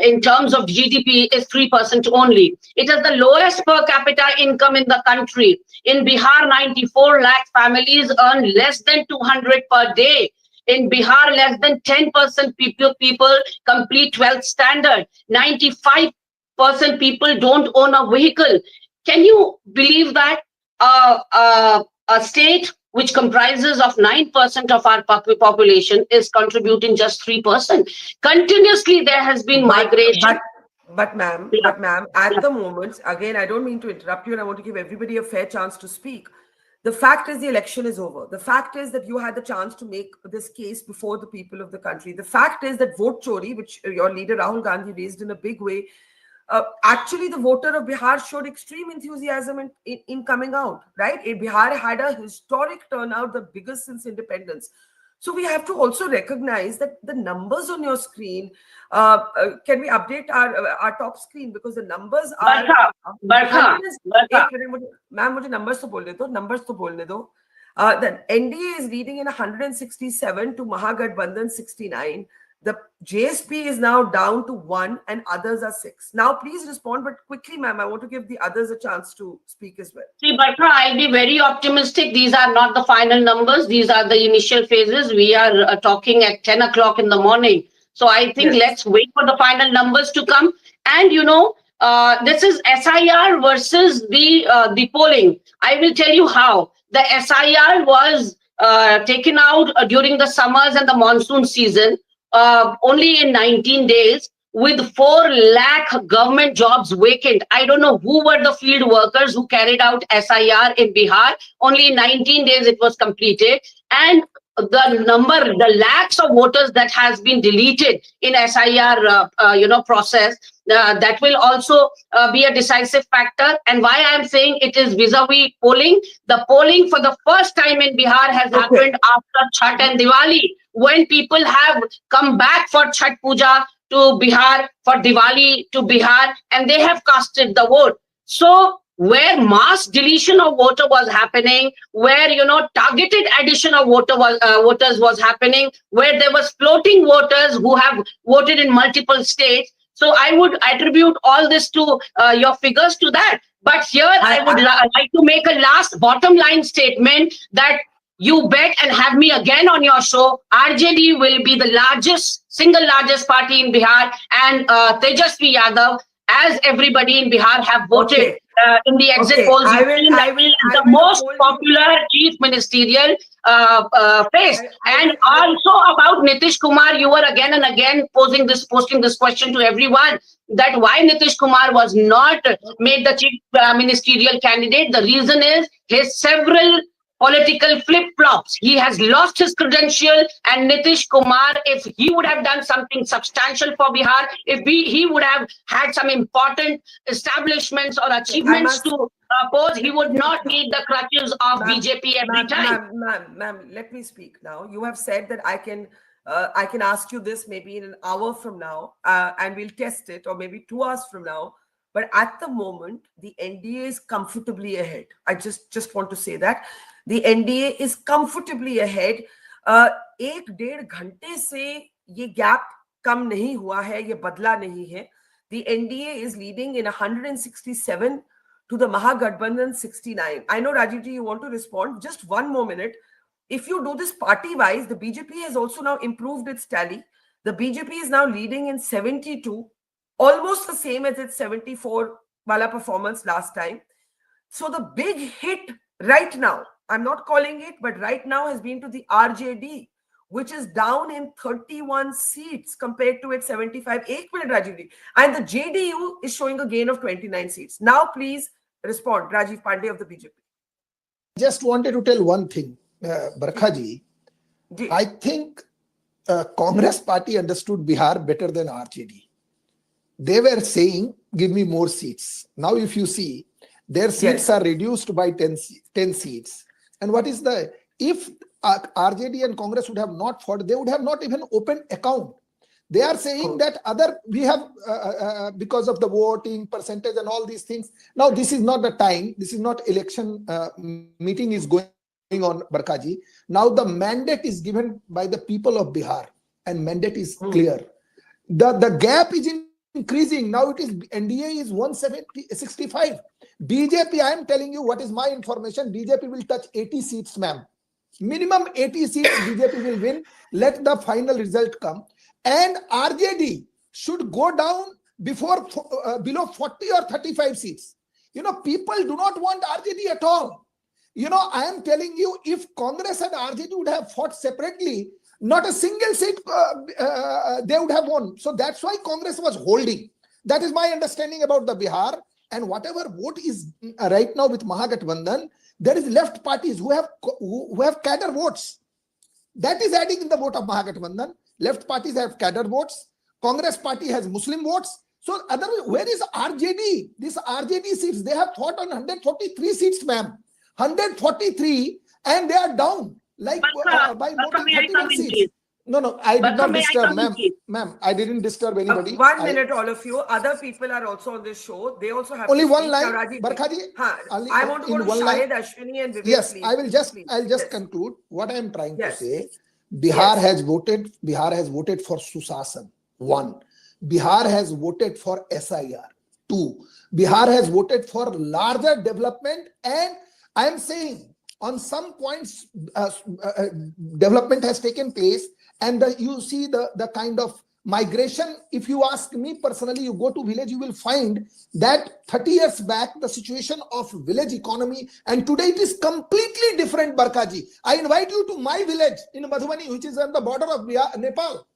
in terms of GDP is 3% only. It has the lowest per capita income in the country. In Bihar, 94 lakh families earn less than 200 per day. In Bihar, less than 10% people complete 12th standard. 95% people don't own a vehicle. Can you believe that? A state which comprises of 9% of our population is contributing just 3%. Continuously, there has been migration. But ma'am, at the moment, again, I don't mean to interrupt you, and I want to give everybody a fair chance to speak. The fact is the election is over. The fact is that you had the chance to make this case before the people of the country. The fact is that vote chori, which your leader Rahul Gandhi raised in a big way, actually the voter of Bihar showed extreme enthusiasm in coming out, right? Bihar had a historic turnout, the biggest since independence. So we have to also recognize that the numbers on your screen, can we update our top screen, because the numbers are... Barkha. Ma'am, mujhe numbers to bolne do. Then NDA is leading in 167 to Mahagathbandhan 69. The JSP is now down to 1 and others are 6. Now, please respond, but quickly, ma'am, I want to give the others a chance to speak as well. See, Barkha, I'll be very optimistic. These are not the final numbers. These are the initial phases. We are talking at 10 o'clock in the morning. So I think let's wait for the final numbers to come. And, this is SIR versus the polling. I will tell you how. The SIR was taken out during the summers and the monsoon season. Only in 19 days, with 4 lakh government jobs vacant. I don't know who were the field workers who carried out SIR in Bihar. Only in 19 days it was completed. And the lakhs of voters that has been deleted in SIR, process, that will also be a decisive factor. And why I'm saying it is vis-a-vis polling, the polling for the first time in Bihar has happened after Chhath and Diwali, when people have come back for Chhath Puja to Bihar, for Diwali to Bihar, and they have casted the vote. So where mass deletion of voter was happening, where targeted addition of voters was happening, where there was floating voters who have voted in multiple states. So I would attribute all this to your figures to that. But here I would like to make a last bottom line statement that you bet and have me again on your show. RJD will be the single largest party in Bihar, and Tejashwi Yadav, as everybody in Bihar have voted in the exit polls, the most popular chief ministerial face. And also about Nitish Kumar, you were again and again posting this question to everyone, that why Nitish Kumar was not made the chief ministerial candidate. The reason is his several political flip-flops. He has lost his credential, and Nitish Kumar, if he would have done something substantial for Bihar, if he would have had some important establishments or achievements to pose, he would not need the crutches of BJP every time. Ma'am, let me speak now. You have said that I can ask you this maybe in an hour from now, and we'll test it, or maybe 2 hours from now. But at the moment, the NDA is comfortably ahead. I just want to say that. The NDA is comfortably ahead. 1-1.5 घंटे से ये gap कम नहीं हुआ है, ये बदला नहीं है. The NDA is leading in 167 to the Mahagathbandhan 69. I know, Rajiv ji, you want to respond. Just 1 more minute. If you do this party-wise, the BJP has also now improved its tally. The BJP is now leading in 72, almost the same as its 74 wala performance last time. So the big hit right now, I'm not calling it, but right now has been to the RJD, which is down in 31 seats compared to its 75. 1 minute, Rajiv ji. And the JDU is showing a gain of 29 seats. Now, please respond, Rajiv Pandey of the BJP. Just wanted to tell one thing, Barkha ji. I think Congress party understood Bihar better than RJD. They were saying, give me more seats. Now, if you see, their seats are reduced by 10 seats. And what is if RJD and Congress would have not fought, they would have not even opened account. They are saying that we have, because of the voting percentage and all these things. Now, this is not the time. This is not election meeting is going on, Barkha ji. Now, the mandate is given by the people of Bihar, and mandate is clear. The gap is increasing. Now it is NDA is 165. BJP, I am telling you what is my information. BJP will touch 80 seats, ma'am. Minimum 80 seats BJP will win. Let the final result come. And RJD should go down below 40 or 35 seats. People do not want RJD at all. I am telling you, if Congress and RJD would have fought separately, not a single seat they would have won. So that's why Congress was holding. That is my understanding about the Bihar. And whatever vote is right now with Mahagathbandhan, there is left parties who have cadre votes. That is adding in the vote of Mahagathbandhan. Left parties have cadre votes. Congress party has Muslim votes. So otherwise, where is RJD? These RJD seats, they have fought on 143 seats, ma'am. 143, and they are down like by more than 31 seats. No, I did not disturb, ma'am. I didn't disturb anybody. 1 minute, all of you. Other people are also on this show. They also have only one line. Barkha ji, I want to go to Shahid, Ashwini, and Vivek. Yes, please. I'll just conclude what I am trying to say. Bihar has voted for Susasan. 1. Bihar has voted for SIR. 2. Bihar has voted for larger development, and I am saying on some points development has taken place, and you see the kind of migration. If you ask me personally, you go to village, you will find that 30 years back the situation of village economy, and today it is completely different, Barkha ji. I invite you to my village in Madhubani, which is on the border of Nepal.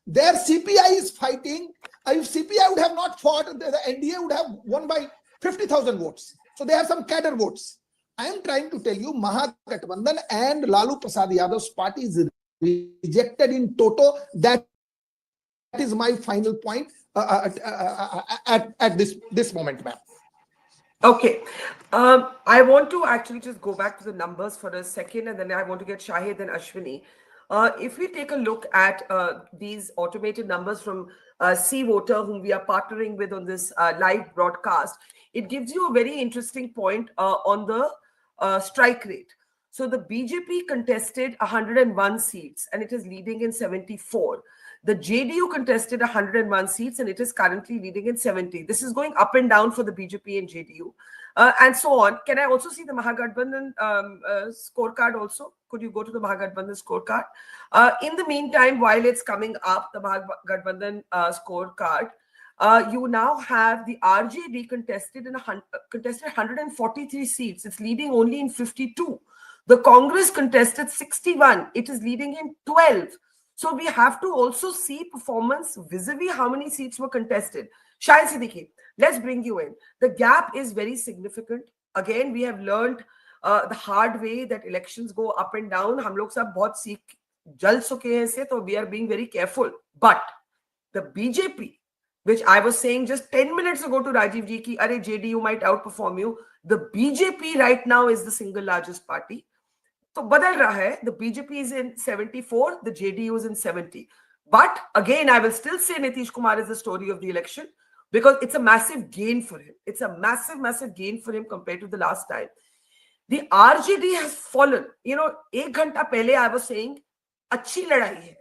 Their CPI is fighting. If CPI would have not fought, the NDA would have won by 50,000 votes. So they have some cadre votes. I am trying to tell you, Mahagathbandhan and Lalu Prasad Yadav's party is rejected in toto. That is my final point at this moment, ma'am. Okay. I want to actually just go back to the numbers for a second, and then I want to get Shahid and Ashwini. If we take a look at these automated numbers from C voter whom we are partnering with on this live broadcast, it gives you a very interesting point on the strike rate. So the BJP contested 101 seats and it is leading in 74. The JDU contested 101 seats and it is currently leading in 70. This is going up and down for the BJP and JDU. And so on. Can I also see the Mahagathbandhan scorecard also? Could you go to the Mahagathbandhan scorecard? In the meantime, while it's coming up, the Mahagathbandhan scorecard, you now have the RJD contested 143 seats. It's leading only in 52. The Congress contested 61. It is leading in 12. So we have to also see performance vis-a-vis how many seats were contested. Shahid Siddiqui, let's bring you in. The gap is very significant. Again, we have learned the hard way that elections go up and down. हम लोग सब बहुत सीख जल चुके हैं इससे, तो we are being very careful. But the BJP, which I was saying just 10 minutes ago to Rajiv ji ki, "Arey, JDU might outperform you." The BJP right now is the single largest party. So badal raha hai. The BJP is in 74, the JDU is in 70. But again, I will still say Nitish Kumar is the story of the election because it's a massive gain for him. It's a massive, massive gain for him compared to the last time. The RJD has fallen. You know, 1 ghanta pehle I was saying, अच्छी लड़ाई है.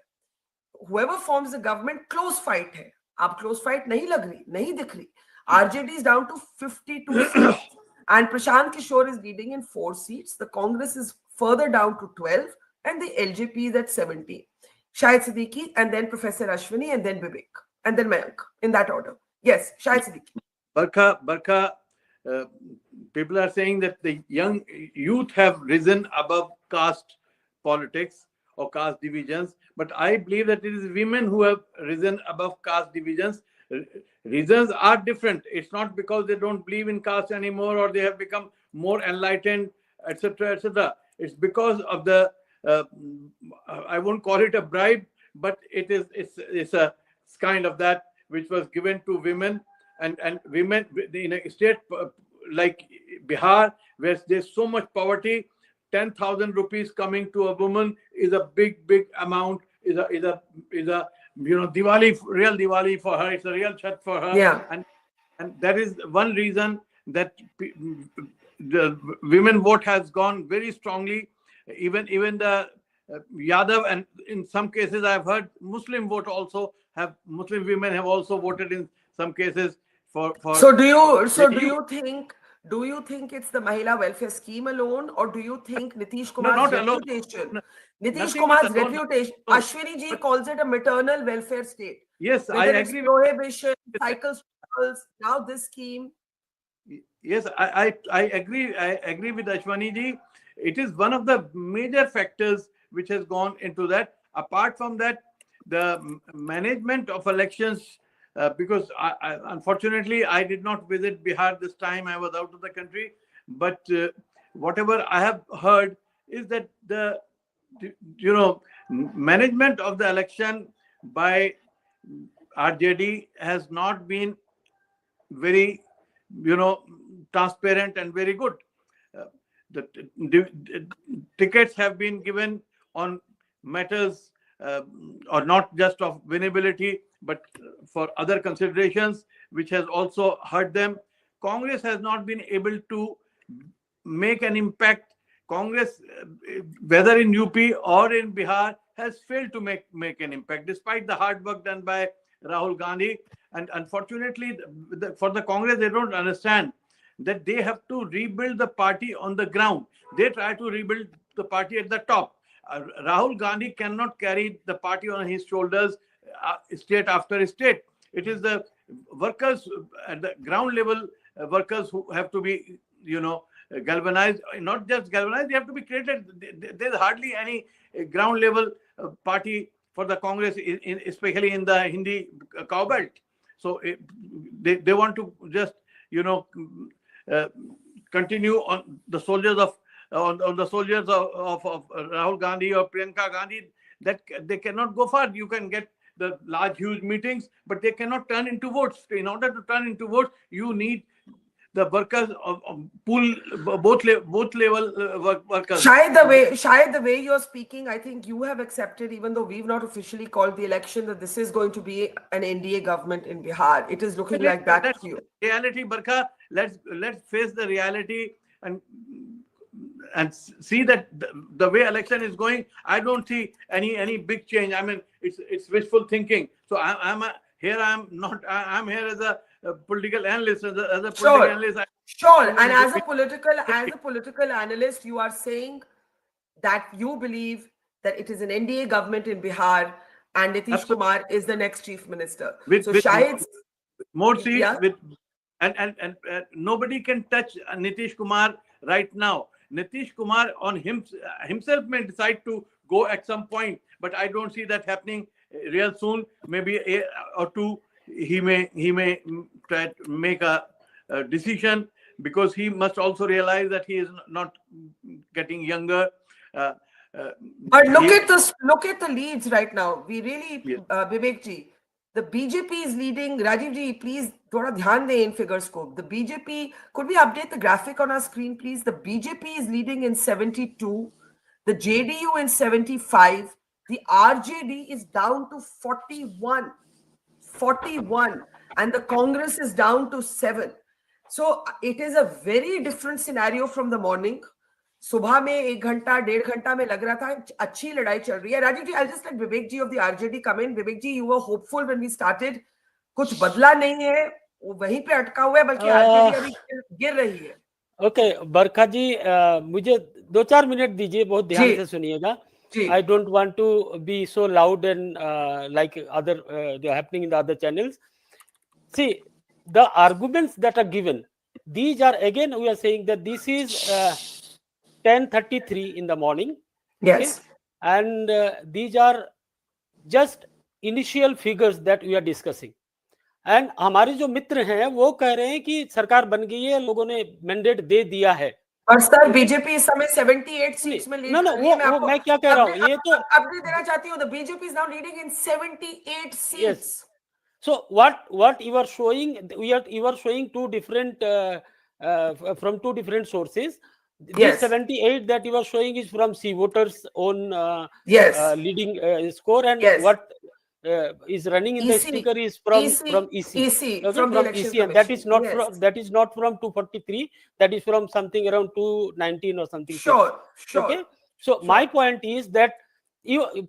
Whoever forms the government, close fight hai. Ab close fight nahi lag rahi, nahi dikh rahi. RJD is down to 52 seats. And Prashant Kishor is leading in 4 seats. The Congress is further down to 12. And the LJP is at 70. Shahid Siddiqui, and then Professor Ashwini, and then Vivek, and then Mayank, in that order. Yes, Shahid Siddiqui. Barkha, people are saying that the young youth have risen above caste politics or caste divisions, but I believe that it is women who have risen above caste divisions. Reasons are different. It's not because they don't believe in caste anymore or they have become more enlightened, etc., etc. It's because of the I won't call it a bribe, but it's a kind of that which was given to women and women in a state like Bihar, where there's so much poverty. 10,000 rupees coming to a woman is a big amount. Is a Diwali, real Diwali for her. It's a real chat for her. Yeah. And that is one reason that the women vote has gone very strongly. Even the Yadav, and in some cases I have heard Muslim vote also have Muslim women have also voted in some cases for. So do you think it's the Mahila welfare scheme alone, or do you think Nitish Kumar's reputation? Nitish Kumar's reputation. Ashwini ji calls it a maternal welfare state. Yes, whether I agree. Prohibition, cycle struggles, now this scheme. Yes, I agree. I agree with Ashwani ji. It is one of the major factors which has gone into that. Apart from that, the management of elections, because unfortunately I did not visit Bihar this time. I was out of the country. But whatever I have heard is that the management of the election by RJD has not been very transparent and very good. The tickets have been given on matters or not just of winnability, but for other considerations, which has also hurt them. Congress has not been able to make an impact. Congress, whether in UP or in Bihar, has failed to make an impact, despite the hard work done by Rahul Gandhi. And unfortunately, for the Congress, they don't understand that they have to rebuild the party on the ground. They try to rebuild the party at the top. Rahul Gandhi cannot carry the party on his shoulders state after state. It is the workers at the ground level, workers who have to be, galvanized. Not just galvanized, they have to be created. There's hardly any ground level party for the Congress, especially in the Hindi cow belt. So they want to just, continue on the soldiers of Rahul Gandhi or Priyanka Gandhi, that they cannot go far. You can get the large, huge meetings, but they cannot turn into votes. In order to turn into votes, you need the workers pool both level workers. Shayad, the way you're speaking, I think you have accepted, even though we've not officially called the election, that this is going to be an NDA government in Bihar. It is looking like that to you. Reality, Barkha. Let's face the reality and see that the way election is going, I don't see any big change. I mean, it's wishful thinking. So I'm here as a political analyst. As a political analyst. Sure. And as a political analyst, you are saying that you believe that it is an NDA government in Bihar and Nitish Kumar is the next chief minister. With more seats, yeah. And nobody can touch Nitish Kumar right now. Nitish Kumar on himself may decide to go at some point, but I don't see that happening real soon. Maybe a year or two, he may try to make a decision, because he must also realize that he is not getting younger. But look at the leads right now. We really, Vivek ji, the BJP is leading. Rajiv ji, please, thoda dhyan dein in figures ko. The BJP, could we update the graphic on our screen, please? The BJP is leading in 72, the JDU in 75, the RJD is down to 41, and the Congress is down to 7. So it is a very different scenario from the morning. सुबह में 1 घंटा 1.5 घंटा में लग रहा था अच्छी लड़ाई चल रही है. राजीव जी, I'll just let Vivek ji of the RJD come in. Vivek ji, you were hopeful when we started. कुछ बदला नहीं है, वो वहीं पे अटका हुआ है, बल्कि RJD अभी गिर रही है. ओके, बरखा जी, मुझे 2-4 मिनट दीजिए, बहुत ध्यान से सुनिएगा. I don't want to be so loud and like other happening in the other channels. See, the arguments that are given, these are, again, we are saying that this is 10:33 in the morning. Yes. Okay? And these are just initial figures that we are discussing. And हमारे जो मित्र हैं वो कह रहे हैं कि सरकार बन गई है, लोगों ने मैंडेट दे दिया है. और सर, बीजेपी इस समय 78 सीट्स में लीड कर रही है. वो मैं क्या कह रहा हूँ, ये तो अपडेट देना चाहती हूँ. The BJP is now leading in 78 seats. Yes. So what you are showing, you are showing two different from two different sources. This 78 that you are showing is from C voters' own leading score, and what is running in the speaker is from EC. Okay, from EC, and that is not from 243. That is from something around 219 or something. Sure. Okay. So my point is that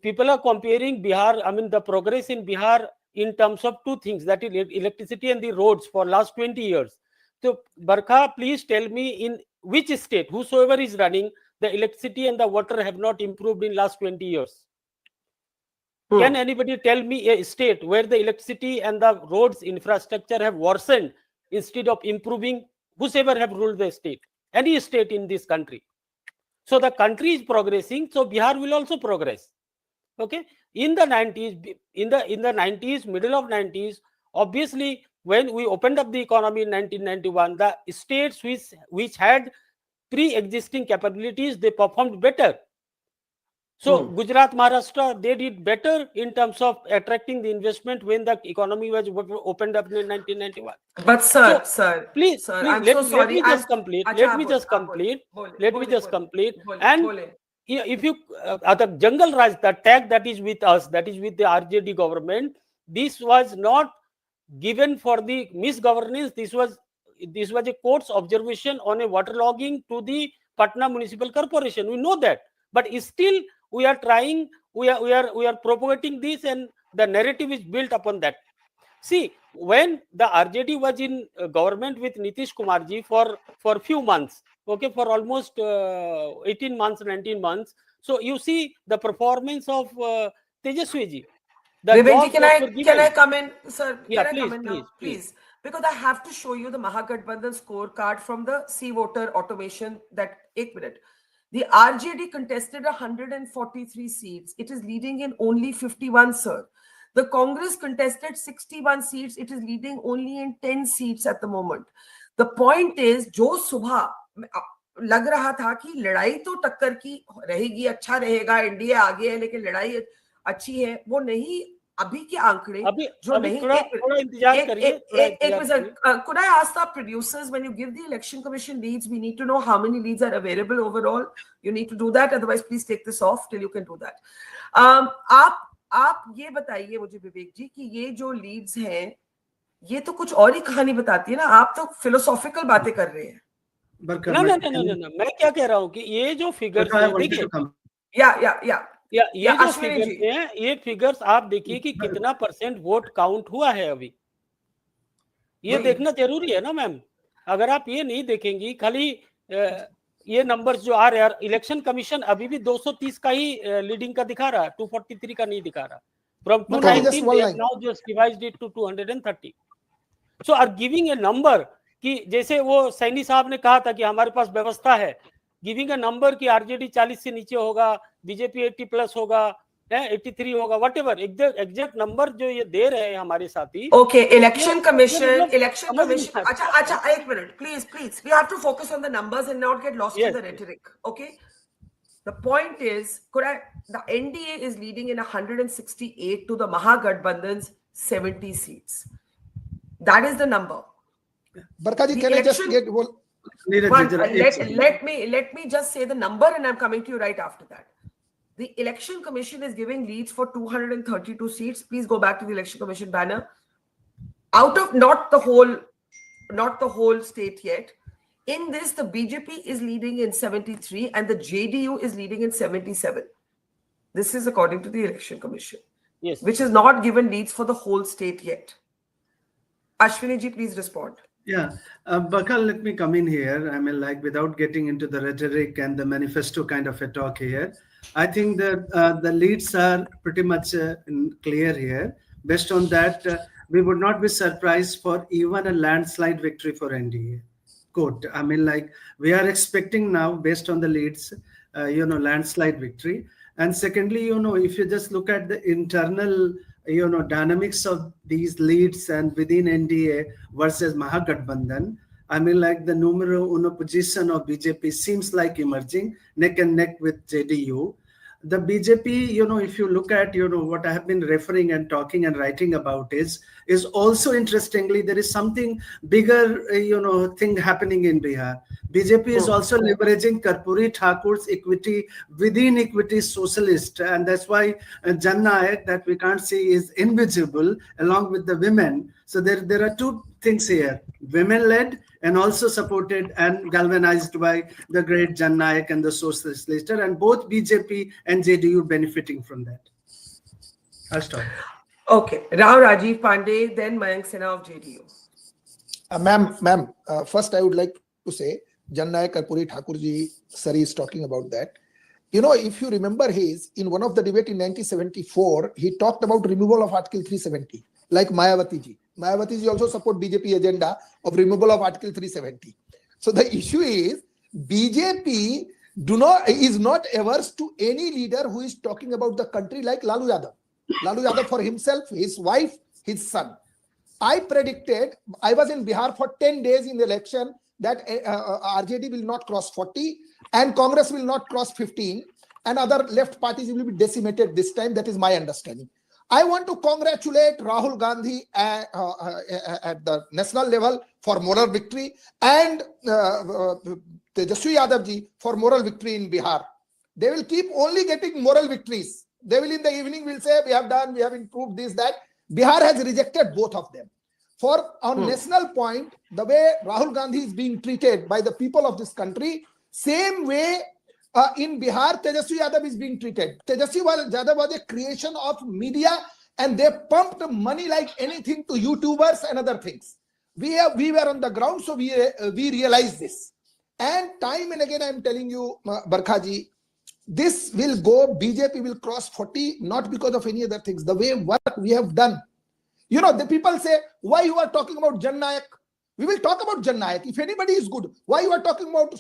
people are comparing Bihar. I mean, the progress in Bihar in terms of two things, that is electricity and the roads for last 20 years. So Barkha, please tell me, in which state, whosoever is running, the electricity and the water have not improved in last 20 years? Can anybody tell me a state where the electricity and the roads infrastructure have worsened instead of improving? Whosoever have ruled the state, any state in this country. So the country is progressing, so Bihar will also progress. Okay. In the 90s, in the 90s, middle of 90s, obviously, when we opened up the economy in 1991, the states which had pre-existing capabilities, they performed better. So Gujarat, Maharashtra, they did better in terms of attracting the investment when the economy was opened up in 1991. But sir, please, I'm let, so sorry. Let me just complete. And if you the Jungle Raj, the tag that is with us, that is with the RJD government, this was not given for the misgovernance. This was a court's observation on a waterlogging to the Patna Municipal Corporation. We know that, but still we are trying. We are propagating this, and the narrative is built upon that. See, when the RJD was in government with Nitish Kumar ji for few months, okay, for almost 18 months, 19 months. So you see the performance of Tejashwi ji. Vivek ji, can I come in, sir? Yeah, can I come in now? Please. Because I have to show you the Mahagathbandhan scorecard from the C voter automation. That 1 minute. The RJD contested 143 seats. It is leading in only 51, sir. The Congress contested 61 seats. It is leading only in 10 seats at the moment. The point is, जो सुबह लग रहा था कि लड़ाई तो टक्कर की रहेगी, अच्छा रहेगा, इंडिया आगे है, लेकिन लड़ाई अच्छी है, वो नहीं अभी के आंकड़े जो नहीं थोड़ा इंतजार करिए could I ask the producers, when you give the election commission leads, we need to know how many leads are available overall. You need to do that, otherwise please take this off till you can do that. आप ये बताइए मुझे विवेक जी कि ये जो Leeds हैं ये तो कुछ और ही कहानी बताती है ना, आप तो फिलोसॉफिकल बातें कर रहे हैं। ना, मैं क्या कह रहा हूँ कि ये जो फिगर्स हैं, देखिए ये जो फिगर्स हैं, ये फिगर्स आप देखिए कि कितना परसेंट वोट काउंट हुआ है अभी, ये देखना जरूरी है ना मैम। अगर आप ये नहीं देखेंगी, खाली ये नंबर्स जो आ रहे हैं, इलेक्शन कमीशन अभी भी 230 का ही लीडिंग का दिखा रहा है, 243 का नहीं दिखा रहा। From 219 they have now just revised it to 230. So are giving a number कि जैसे वो सैनी साहब ने कहा था कि हमारे पास व्यवस्था है, गिविंग अ नंबर कि आरजेडी 40 से नीचे होगा, बीजेपी 80 प्लस होगा, 83 होगा, व्हाटएवर एग्जैक्ट नंबर जो ये दे रहे हैं हमारे साथी। ओके, इलेक्शन कमीशन अच्छा एक minute please we have to focus on the numbers and not get lost in the rhetoric. Okay, the point is, the NDA is leading in 168 to the Mahagathbandhan's 70 seats. That is the number. Barkha ji, can I just get let me just say the number and I'm coming to you right after that. The election commission is giving leads for 232 seats. Please go back to the election commission banner. Out of not the whole state yet. In this, the BJP is leading in 73 and the JDU is leading in 77. This is according to the election commission, which is not given leads for the whole state yet. Ashwini ji, please respond. Yeah, Barkha, let me come in here. I mean, like, without getting into the rhetoric and the manifesto kind of a talk here, I think that the leads are pretty much clear here. Based on that, we would not be surprised for even a landslide victory for NDA. Quote, I mean, like, we are expecting now, based on the leads, landslide victory. And secondly, if you just look at the internal, dynamics of these leads and within NDA versus Mahagathbandhan, I mean, like, the numero uno position of BJP seems like emerging neck and neck with JDU. The BJP, if you look at, what I have been referring and talking and writing about is also, interestingly, there is something bigger, thing happening in Bihar. BJP is also leveraging Karpuri Thakur's equity within equity socialist. And that's why Jan Nayak, that we can't see, is invisible along with the women. So there are two things here, women-led and also supported and galvanized by the great Jan Nayak and the socialist leader, and both BJP and JDU benefiting from that. I'll stop. Okay, Rao Rajiv Pandey, then Mayank Sinha of JDU. Ma'am, first I would like to say, Jan Nayak Karpuri Thakur ji, sir, is talking about that. If you remember in one of the debate in 1974, he talked about removal of Article 370, like Mayawati ji. Mayawati ji also support BJP agenda of removal of Article 370. So the issue is, BJP is not averse to any leader who is talking about the country like Lalu Yadav. Lalu Yadav for himself, his wife, his son. I predicted, I was in Bihar for 10 days in the election, that RJD will not cross 40 and Congress will not cross 15 and other left parties will be decimated this time. That is my understanding. I want to congratulate Rahul Gandhi at the national level for moral victory and Tejashwi Yadav ji for moral victory in Bihar. They will keep only getting moral victories. They will in the evening will say, we have done, we have improved this, that. Bihar has rejected both of them. For on national point, the way Rahul Gandhi is being treated by the people of this country, same way in Bihar, Tejashwi Yadav is being treated. Tejashwi Yadav was a creation of media and they pumped money like anything to YouTubers and other things. We were on the ground, so we realized this. And time and again, I am telling you, Barkha ji, this will go, BJP will cross 40, not because of any other things. The way what we have done. The people say, why you are talking about Jan Nayak? We will talk about Jan Nayak. If anybody is good, why you are talking about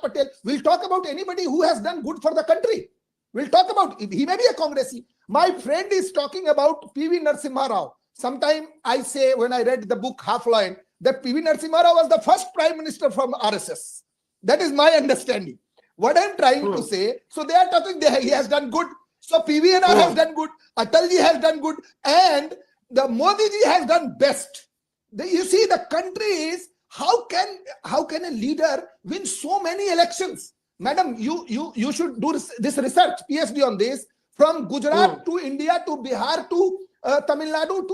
Patel? We'll talk about anybody who has done good for the country. We'll talk about, he may be a Congressee. My friend is talking about P.V. Narasimha Rao. Sometime I say, when I read the book Half Line, that P.V. Narasimha Rao was the first prime minister from RSS. That is my understanding. What I'm trying to say, so they are talking, he has done good. So PVNR has done good, Atalji has done good, and the Modi ji has done best. You see, the country is, how can a leader win so many elections? Madam, you should do this research, PhD on this, from Gujarat to India to Bihar to Tamil Nadu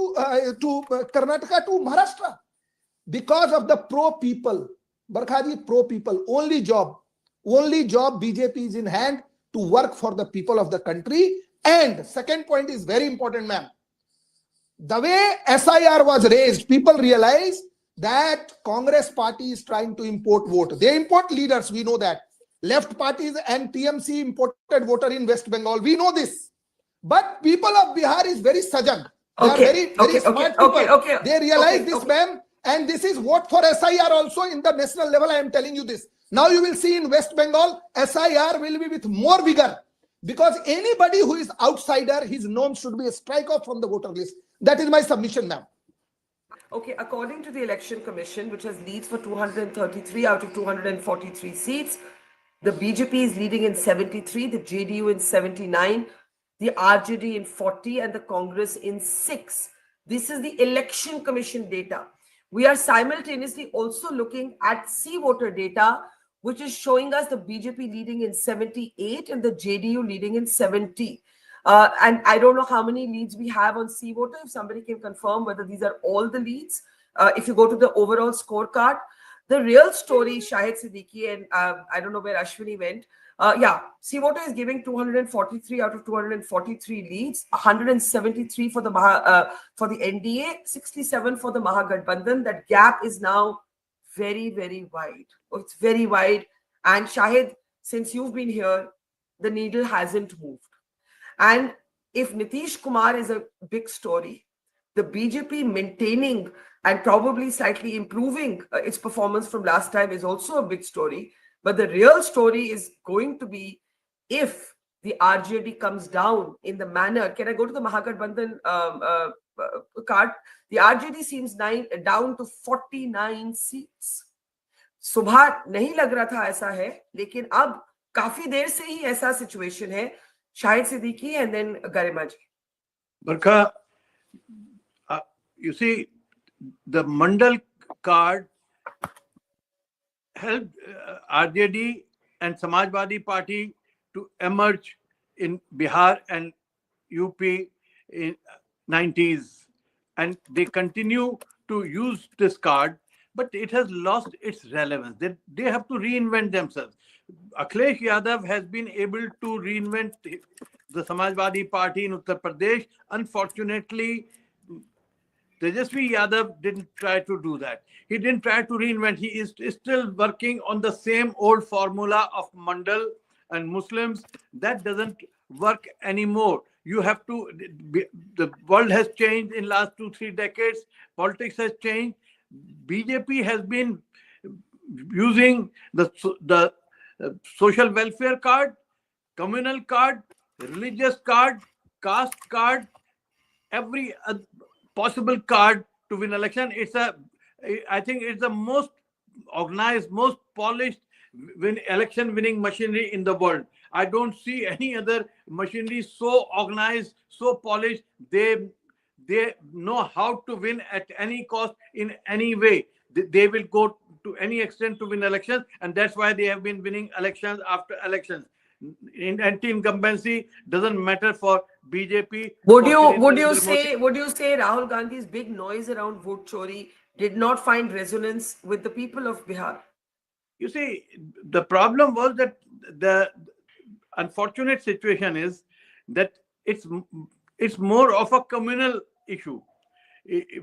to Karnataka to Maharashtra. Because of the pro-people, Barkhaji, pro-people, only job BJP is in hand to work for the people of the country. And second point is very important, ma'am. The way SIR was raised, people realized that Congress party is trying to import vote. They import leaders, we know that. Left parties and TMC imported voter in West Bengal. We know this. But people of Bihar is very sajag. They are very smart people. They realize this, ma'am. And this is vote for SIR also in the national level. I am telling you this. Now you will see in West Bengal, SIR will be with more vigor. Because anybody who is outsider, his name should be a strike off from the voter list. That is my submission, ma'am. Okay, according to the Election Commission, which has leads for 233 out of 243 seats, the BJP is leading in 73, the JDU in 79, the RJD in 40, and the Congress in 6. This is the Election Commission data. We are simultaneously also looking at C-voter data, which is showing us the BJP leading in 78 and the JDU leading in 70. And I don't know how many leads we have on C-voter. If somebody can confirm whether these are all the leads. If you go to the overall scorecard, the real story, Shahid Siddiqui, and I don't know where Ashwini went. C-voter is giving 243 out of 243 leads, 173 for the NDA, 67 for the Mahagathbandhan. That gap is now very, very wide. It's very wide. And Shahid, since you've been here, the needle hasn't moved. And if Nitish Kumar is a big story, the BJP maintaining and probably slightly improving its performance from last time is also a big story. But the real story is going to be if the RJD comes down in the manner. Can I go to the Mahagathbandhan card? The RJD seems down to 49 seats. सुबह नहीं लग रहा था ऐसा है, लेकिन अब काफी देर से ही ऐसा सिचुएशन है. Shahid Siddiqui and then Garima ji. Barkha, you see, the Mandal card helped RJD and Samajwadi Party to emerge in Bihar and UP in 90s. And they continue to use this card, but it has lost its relevance. They have to reinvent themselves. Akhilesh Yadav has been able to reinvent the Samajwadi Party in Uttar Pradesh. Unfortunately, Tejashwi Yadav didn't try to do that. He didn't try to reinvent. He is still working on the same old formula of Mandal and Muslims. That doesn't work anymore. You have to, the world has changed in last 2-3 decades. Politics has changed. BJP has been using the social welfare card, communal card, religious card, caste card, every possible card to win election. I think it's the most organized, most polished election winning machinery in the world. I don't see any other machinery so organized, so polished. They know how to win at any cost in any way. They will go to any extent to win elections, and that's why they have been winning elections after elections. In anti-incumbency doesn't matter for BJP. Would you say Rahul Gandhi's big noise around vote chori did not find resonance with the people of Bihar? You see, the problem was that the unfortunate situation is that it's more of a communal issue.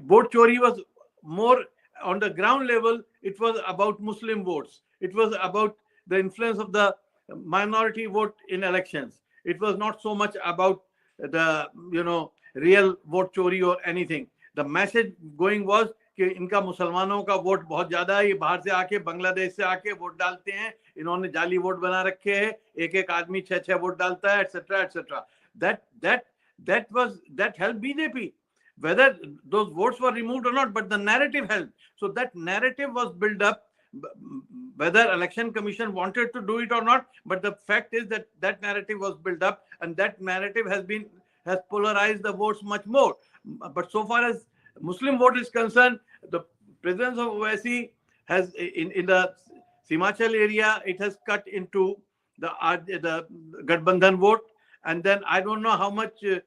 Vote chori was more on the ground level. It was about Muslim votes. It was about the influence of the minority vote in elections. It was not so much about the real vote chori or anything. The message going was कि इनका मुसलमानों का vote बहुत ज्यादा है, ये बाहर से आके बांग्लादेश से आके वोट डालते हैं, इन्होंने जाली वोट बना रखे हैं, एक आदमी 6 वोट डालता है, etc. That helped BJP. Whether those votes were removed or not, but the narrative helped. So that narrative was built up whether Election Commission wanted to do it or not, but the fact is that that narrative was built up, and that narrative has polarized the votes much more. But so far as Muslim vote is concerned, the presence of Owaisi has in the Himachal area, it has cut into the Gathbandhan vote, and then I don't know how much the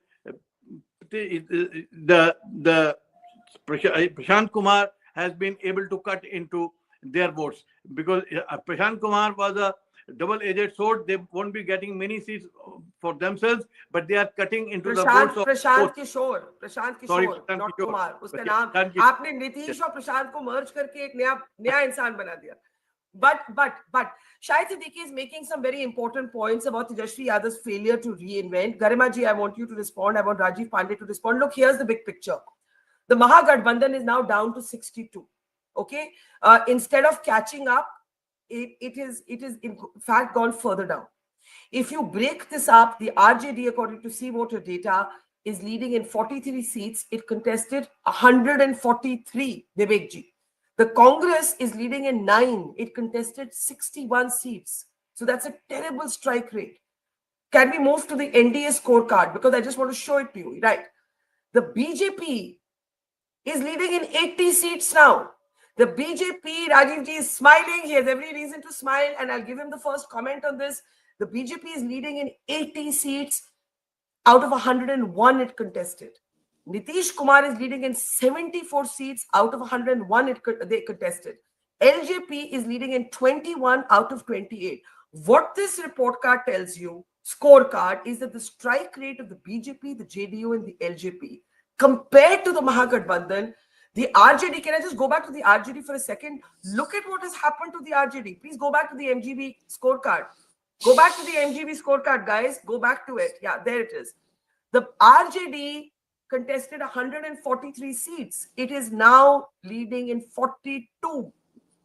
Prashant Kumar has been able to cut into their votes, because Prashant Kumar was a double-edged sword. They won't be getting many seats for themselves, but they are cutting into the votes of Prashant Kishor, Sorry, not Kumar. उसका नाम आपने नीतीश और प्रशांत को मर्ज करके एक नया इंसान बना दिया. But Shahid Siddiqui is making some very important points about Tejashwi Yadav's failure to reinvent. Garima ji, I want you to respond. I want Rajiv Pandey to respond. Look, here's the big picture. The Mahagathbandhan is now down to 62. Okay, instead of catching up, it is in fact gone further down. If you break this up, the RJD, according to C voter data, is leading in 43 seats. It contested 143. Vivek ji. The Congress is leading in 9. It contested 61 seats. So that's a terrible strike rate. Can we move to the NDA scorecard? Because I just want to show it to you. Right. The BJP is leading in 80 seats now. The BJP, Rajiv ji is smiling. He has every reason to smile. And I'll give him the first comment on this. The BJP is leading in 80 seats out of 101 it contested. Nitish Kumar is leading in 74 seats out of 101 they contested. LJP is leading in 21 out of 28. What this report card tells you, scorecard, is that the strike rate of the BJP, the JDU, and the LJP compared to the Mahagathbandhan, the RJD, can I just go back to the RJD for a second? Look at what has happened to the RJD. Please go back to the MGB scorecard. Go back to the MGB scorecard, guys. Go back to it. Yeah, there it is. The RJD contested 143 seats. It is now leading in 42.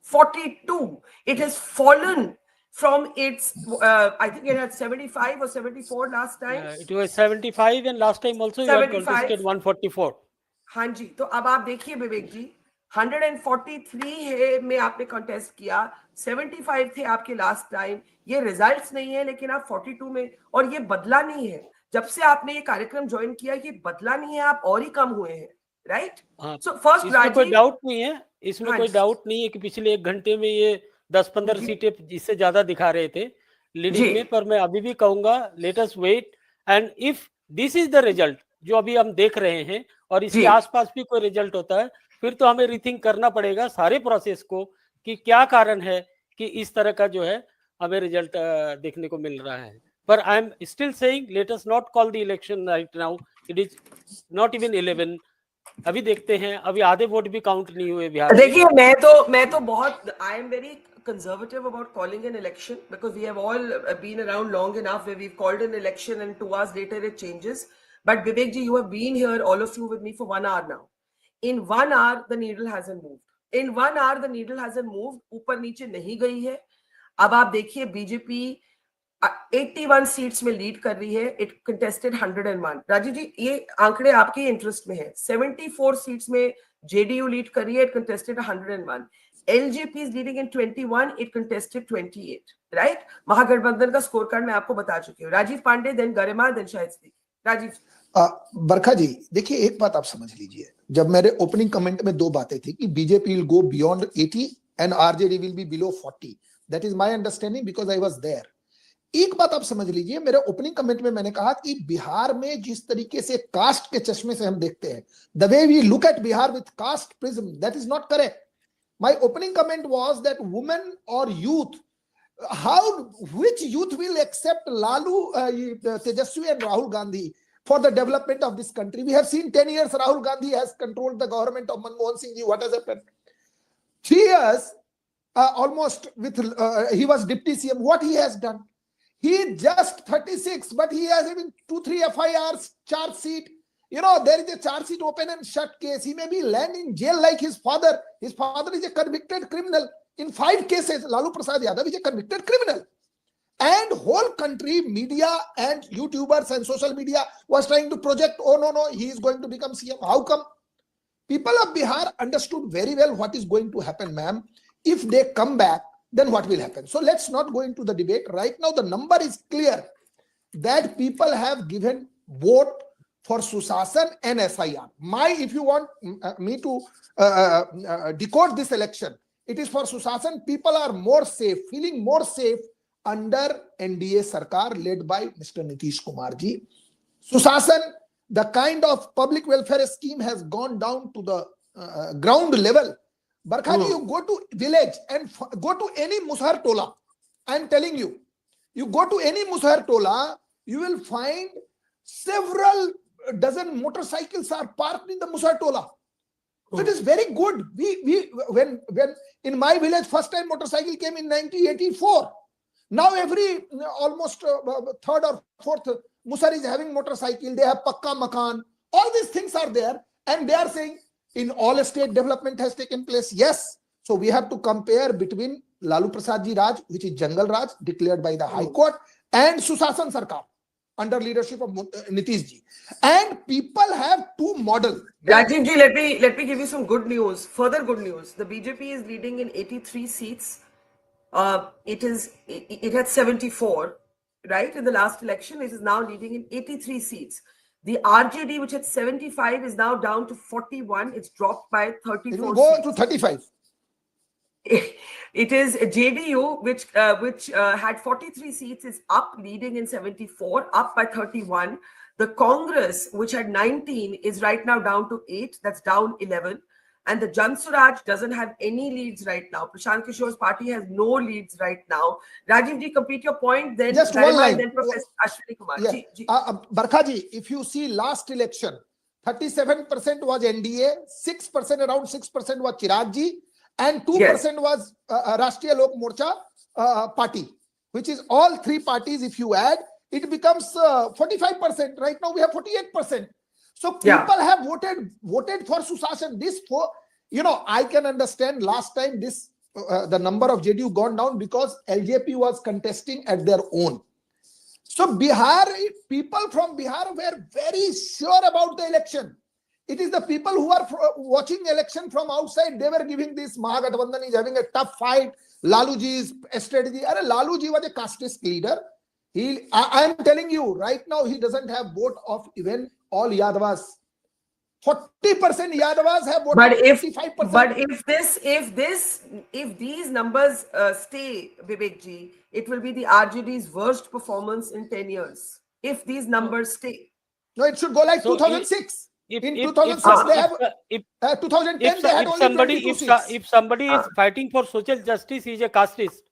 42. It has fallen from its, I think it had 75 or 74 last time. It was 75 and last time also you had contested 144. हाँ जी, तो अब आप देखिए विवेक जी, 143 है में आपने contest किया, 75 थे आपके last time. ये results नहीं है, लेकिन आप 42 में, और ये बदला नहीं है. जब से आपने ये कार्यक्रम ज्वाइन किया, ये बदला नहीं है, आप और ही कम हुए हैं, राइट? सो फर्स्ट इसमें कोई डाउट नहीं है, इसमें कोई डाउट नहीं है कि पिछले 1 घंटे में ये 10-15 सीटें इससे ज्यादा दिखा रहे थे लीडिंग में, पर मैं अभी भी कहूंगा let us wait, and if this is the result जो अभी हम देख रहे हैं और इसके आसपास भी कोई रिजल्ट होता है, फिर तो हमें रिथिंक करना पड़ेगा सारे प्रोसेस को कि क्या कारण है कि इस तरह का जो है हमें रिजल्ट देखने को मिल रहा है. But I'm still saying, let us not call the election right now. It is not even 11. अभी देखते हैं, अभी आधे वोट भी काउंट नहीं हुए बिहार में. देखिए मैं तो बहुत I am very conservative about calling an election because we have all been around long enough where we've called an election and 2 hours later it changes. But Vivek ji, you have been here, all of you, with me for 1 hour now. In 1 hour, the needle hasn't moved. In 1 hour, the needle hasn't moved. ऊपर नीचे नहीं गई है. अब आप देखिए BJP 81 seats में lead कर रही है. It contested 101. राजीव जी, ये आंकड़े आपके इंटरेस्ट में है. 74 सीट्स में जेडीयू लीड कर रही है. It contested 101. LJP is leading in 21. It contested 28. Right? Mahagathbandhan का स्कोर कार्ड मैं आपको बता चुकी हूँ. Rajiv Pandey, then Garima, then Shahid Siddiqui. राजीव. बरखा जी, देखिए एक बात आप समझ लीजिए. जब मेरे ओपनिंग कमेंट में 2 बातें थी कि BJP will go beyond 80 and RJD will be below 40. That is my understanding because I was there. एक बात आप समझ लीजिए, मेरे ओपनिंग कमेंट में मैंने कहा कि बिहार में जिस तरीके से कास्ट के चश्मे से हम देखते हैं, the way we look at Bihar with caste prism, that is not correct. My opening comment was that women और youth, how which youth will accept Lalu, Tejashwi and Rahul Gandhi for the development of this country? We have seen 10 years Rahul Gandhi has controlled the government of Manmohan Singh ji. What has happened? 3 years almost with he was deputy CM. What he has done? He just 36, but he has even 2-3 FIRs, charge sheet. You know, there is a charge sheet open and shut case. He may be land in jail like his father. His father is a convicted criminal. In 5 cases, Lalu Prasad Yadav is a convicted criminal. And whole country, media and YouTubers and social media was trying to project, oh no, he is going to become CM. How come? People of Bihar understood very well what is going to happen, ma'am. If they come back, then what will happen? So let's not go into the debate. Right now, the number is clear that people have given vote for Susasan and SIR. If you want me to decode this election, it is for Susasan. People are more safe, feeling more safe under NDA Sarkar led by Mr. Nitish Kumar ji. Susasan, the kind of public welfare scheme has gone down to the ground level. Barkha ji, you go to village and go to any Musahar Tola. I am telling you, you go to any Musahar Tola, you will find several dozen motorcycles are parked in the Musahar Tola. So it is very good. When in my village, first time motorcycle came in 1984. Now every almost third or fourth Musahar is having motorcycle. They have pakka makan. All these things are there, and they are saying in all state development has taken place. Yes. So we have to compare between Lalu Prasad ji Raj, which is Jungle Raj declared by the High Court, and Susasan Sarkar under leadership of Nitish ji. And people have two models. Rajiv ji, let me give you some good news. Further good news. The BJP is leading in 83 seats. It had 74, right? In the last election, it is now leading in 83 seats. The RJD, which had 75, is now down to 41. It's dropped by 34. It will go to 35. It is JDU, which had 43 seats, is up, leading in 74, up by 31. The Congress, which had 19, is right now down to 8. That's down 11. And the Jan Swaraj doesn't have any leads right now. Prashant Kishor's party has no leads right now. Rajiv ji, complete your point. Then just one line. Then Professor Ashwini Kumar. Yeah. Barkha ji, if you see last election, 37% was NDA, 6%, around 6% was Chirag ji, and 2% was Rashtriya Lok Morcha party, which is all three parties. If you add, it becomes 45%. Right now we have 48%. So people have voted for Susasan. I can understand last time the number of JDU gone down because LJP was contesting at their own. So people from Bihar were very sure about the election. It is the people who are watching election from outside. They were giving this Mahagathbandhan is having a tough fight. Laluji's strategy. Laluji was a casteist leader. I am telling you right now, he doesn't have vote of even all Yadavas. 40% Yadavas have voted. But 55%. if these numbers stay, Vivek ji, it will be the RJD's worst performance in 10 years. If these numbers stay. No, it should go like 2006. In 2006, they have. 2010, they had only 22 seats. If somebody is fighting for social justice, he is a casteist.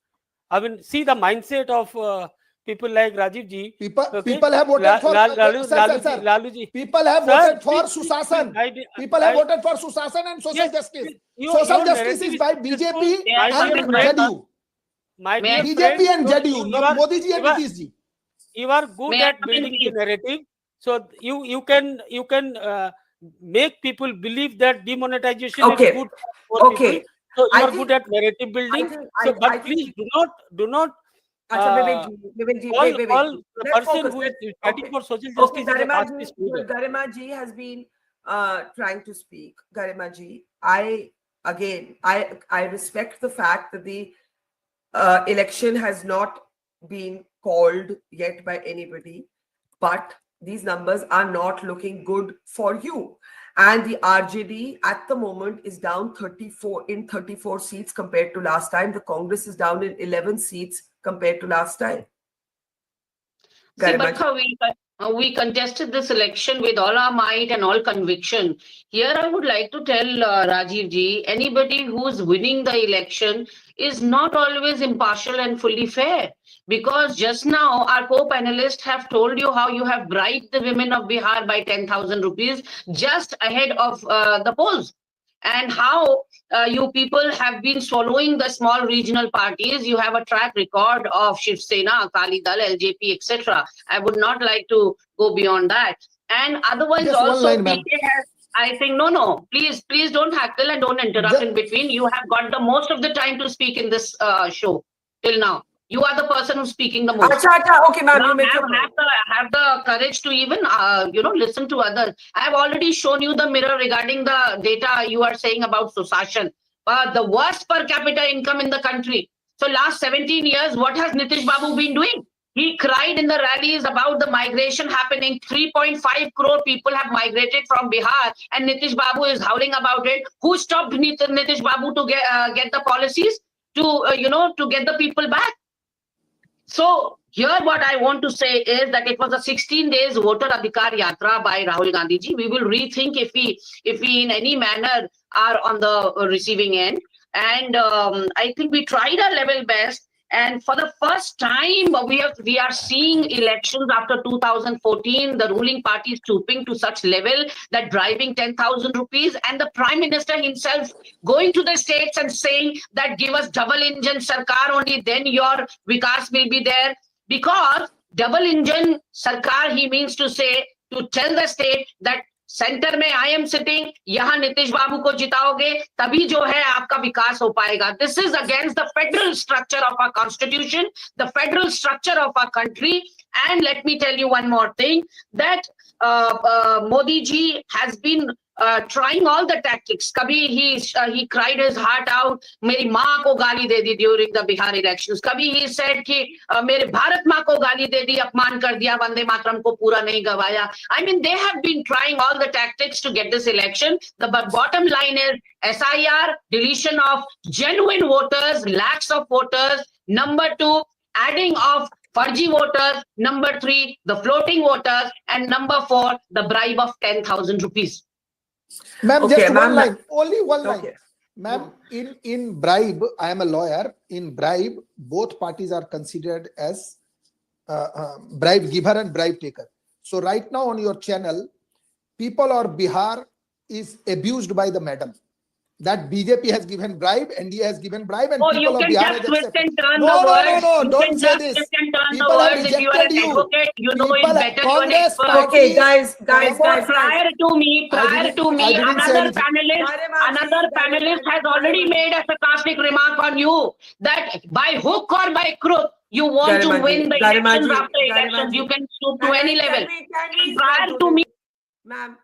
I mean, see the mindset of people like Rajiv ji. People have voted for Laluji. People have voted for Susasan. People have voted for Susasan and social justice. Social justice is by BJP and JDU. BJP and JDU, not Modi ji and Nitish ji. You are good at building the narrative, so you can make people believe that demonetization is good for people. So you are good at narrative building. But please do not. All the person who is fighting for social justice is a casteist leader. Garima ji has been trying to speak. Garima ji, I respect the fact that the election has not been called yet by anybody, but these numbers are not looking good for you. And the RJD at the moment is down 34 seats compared to last time. The Congress is down in 11 seats compared to last time. Barkha, we contested this election with all our might and all conviction. Here I would like to tell Rajiv ji, anybody who's winning the election is not always impartial and fully fair. Because just now our co-panelists have told you how you have bribed the women of Bihar by 10,000 rupees just ahead of the polls. And how you people have been swallowing the small regional parties. You have a track record of Shiv Sena, Akali Dal, LJP, etc. I would not like to go beyond that. And otherwise just also, PK has, I think, no, please don't hackle and don't interrupt in between. You have got the most of the time to speak in this show till now. You are the person who's speaking the most. Okay, ma'am. Have the courage to even, listen to others. I have already shown you the mirror regarding the data you are saying about Susasan. the worst per capita income in the country. So last 17 years, what has Nitish Babu been doing? He cried in the rallies about the migration happening. 3.5 crore people have migrated from Bihar, and Nitish Babu is howling about it. Who stopped Nitish Babu to get the policies to get the people back? So here what I want to say is that it was a 16 days voter adhikar yatra by Rahul Gandhi ji. We will rethink if we in any manner are on the receiving end. And I think we tried our level best. And for the first time, we are seeing elections after 2014, the ruling party stooping to such level that driving 10,000 rupees, and the Prime Minister himself going to the states and saying that give us double engine sarkar, only then your vikas will be there. Because double engine sarkar, he means to say, to tell the state that centre में I am sitting, यहाँ नीतीश बाबू को जिताओगे तभी जो है आपका विकास हो पाएगा. This is against the federal structure of our constitution, the federal structure of our country. And let me tell you one more thing that Modi ji has been trying all the tactics. Kabhi he cried his heart out, मेरी माँ को गाली दे दी during the Bihar elections. Kabhi he said कि मेरे भारत माँ को गाली दे दी, अपमान कर दिया, वंदे मातरम को पूरा नहीं गवाया. I mean, they have been trying all the tactics to get this election. The bottom line is SIR, deletion of genuine voters, lakhs of voters. Number 2, adding of Farji voters. Number 3, the floating voters. And number 4, the bribe of 10,000 rupees. Ma'am, Okay, just one ma'am, line, only one line. Okay. Ma'am, in bribe, I am a lawyer. In bribe, both parties are considered as bribe giver and bribe taker. So right now on your channel, people or Bihar is abused by the madam. That BJP has given bribe, NDA has given bribe, and people of Bihar have accepted. No, don't say this. People have rejected you. You know it better. Congress Okay, guys. Prior to me, another panelist has already made a sarcastic remark on you that by hook or by crook, you want to win the elections after elections. You can stoop to any level. Prior to me. Ma'am,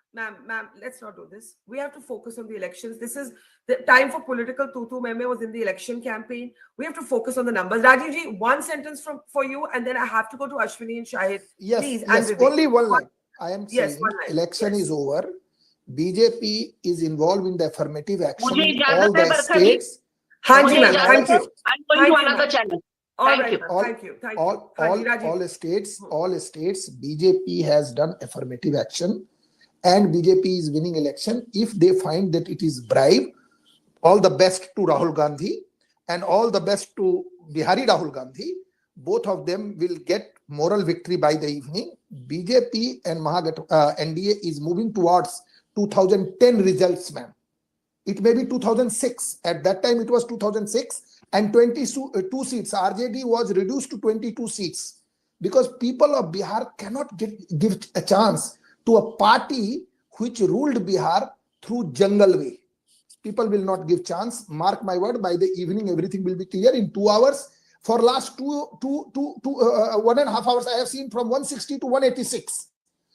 let's not do this. We have to focus on the elections. This is the time for political tutu. Meme was in the election campaign. We have to focus on the numbers. Rajiv ji, one sentence for you, and then I have to go to Ashwini and Shahid. Yes, please. Yes, only one line. I am saying one line. election is over. BJP is involved in the affirmative action Mujhe in ijazat all hai, the Barkha ji. states. Thank you. I'm going to another channel. Thank you. All states, BJP has done affirmative action, and BJP is winning election. If they find that it is bribe, all the best to Rahul Gandhi and all the best to Bihari Rahul Gandhi. Both of them will get moral victory by the evening. BJP and NDA is moving towards 2010 results, ma'am. It may be 2006. At that time, it was 2006 and 22 seats. RJD was reduced to 22 seats because people of Bihar cannot give a chance to a party which ruled Bihar through jungle way. People will not give chance. Mark my word, by the evening, everything will be clear in 2 hours. For last 1.5 hours, I have seen from 160 to 186.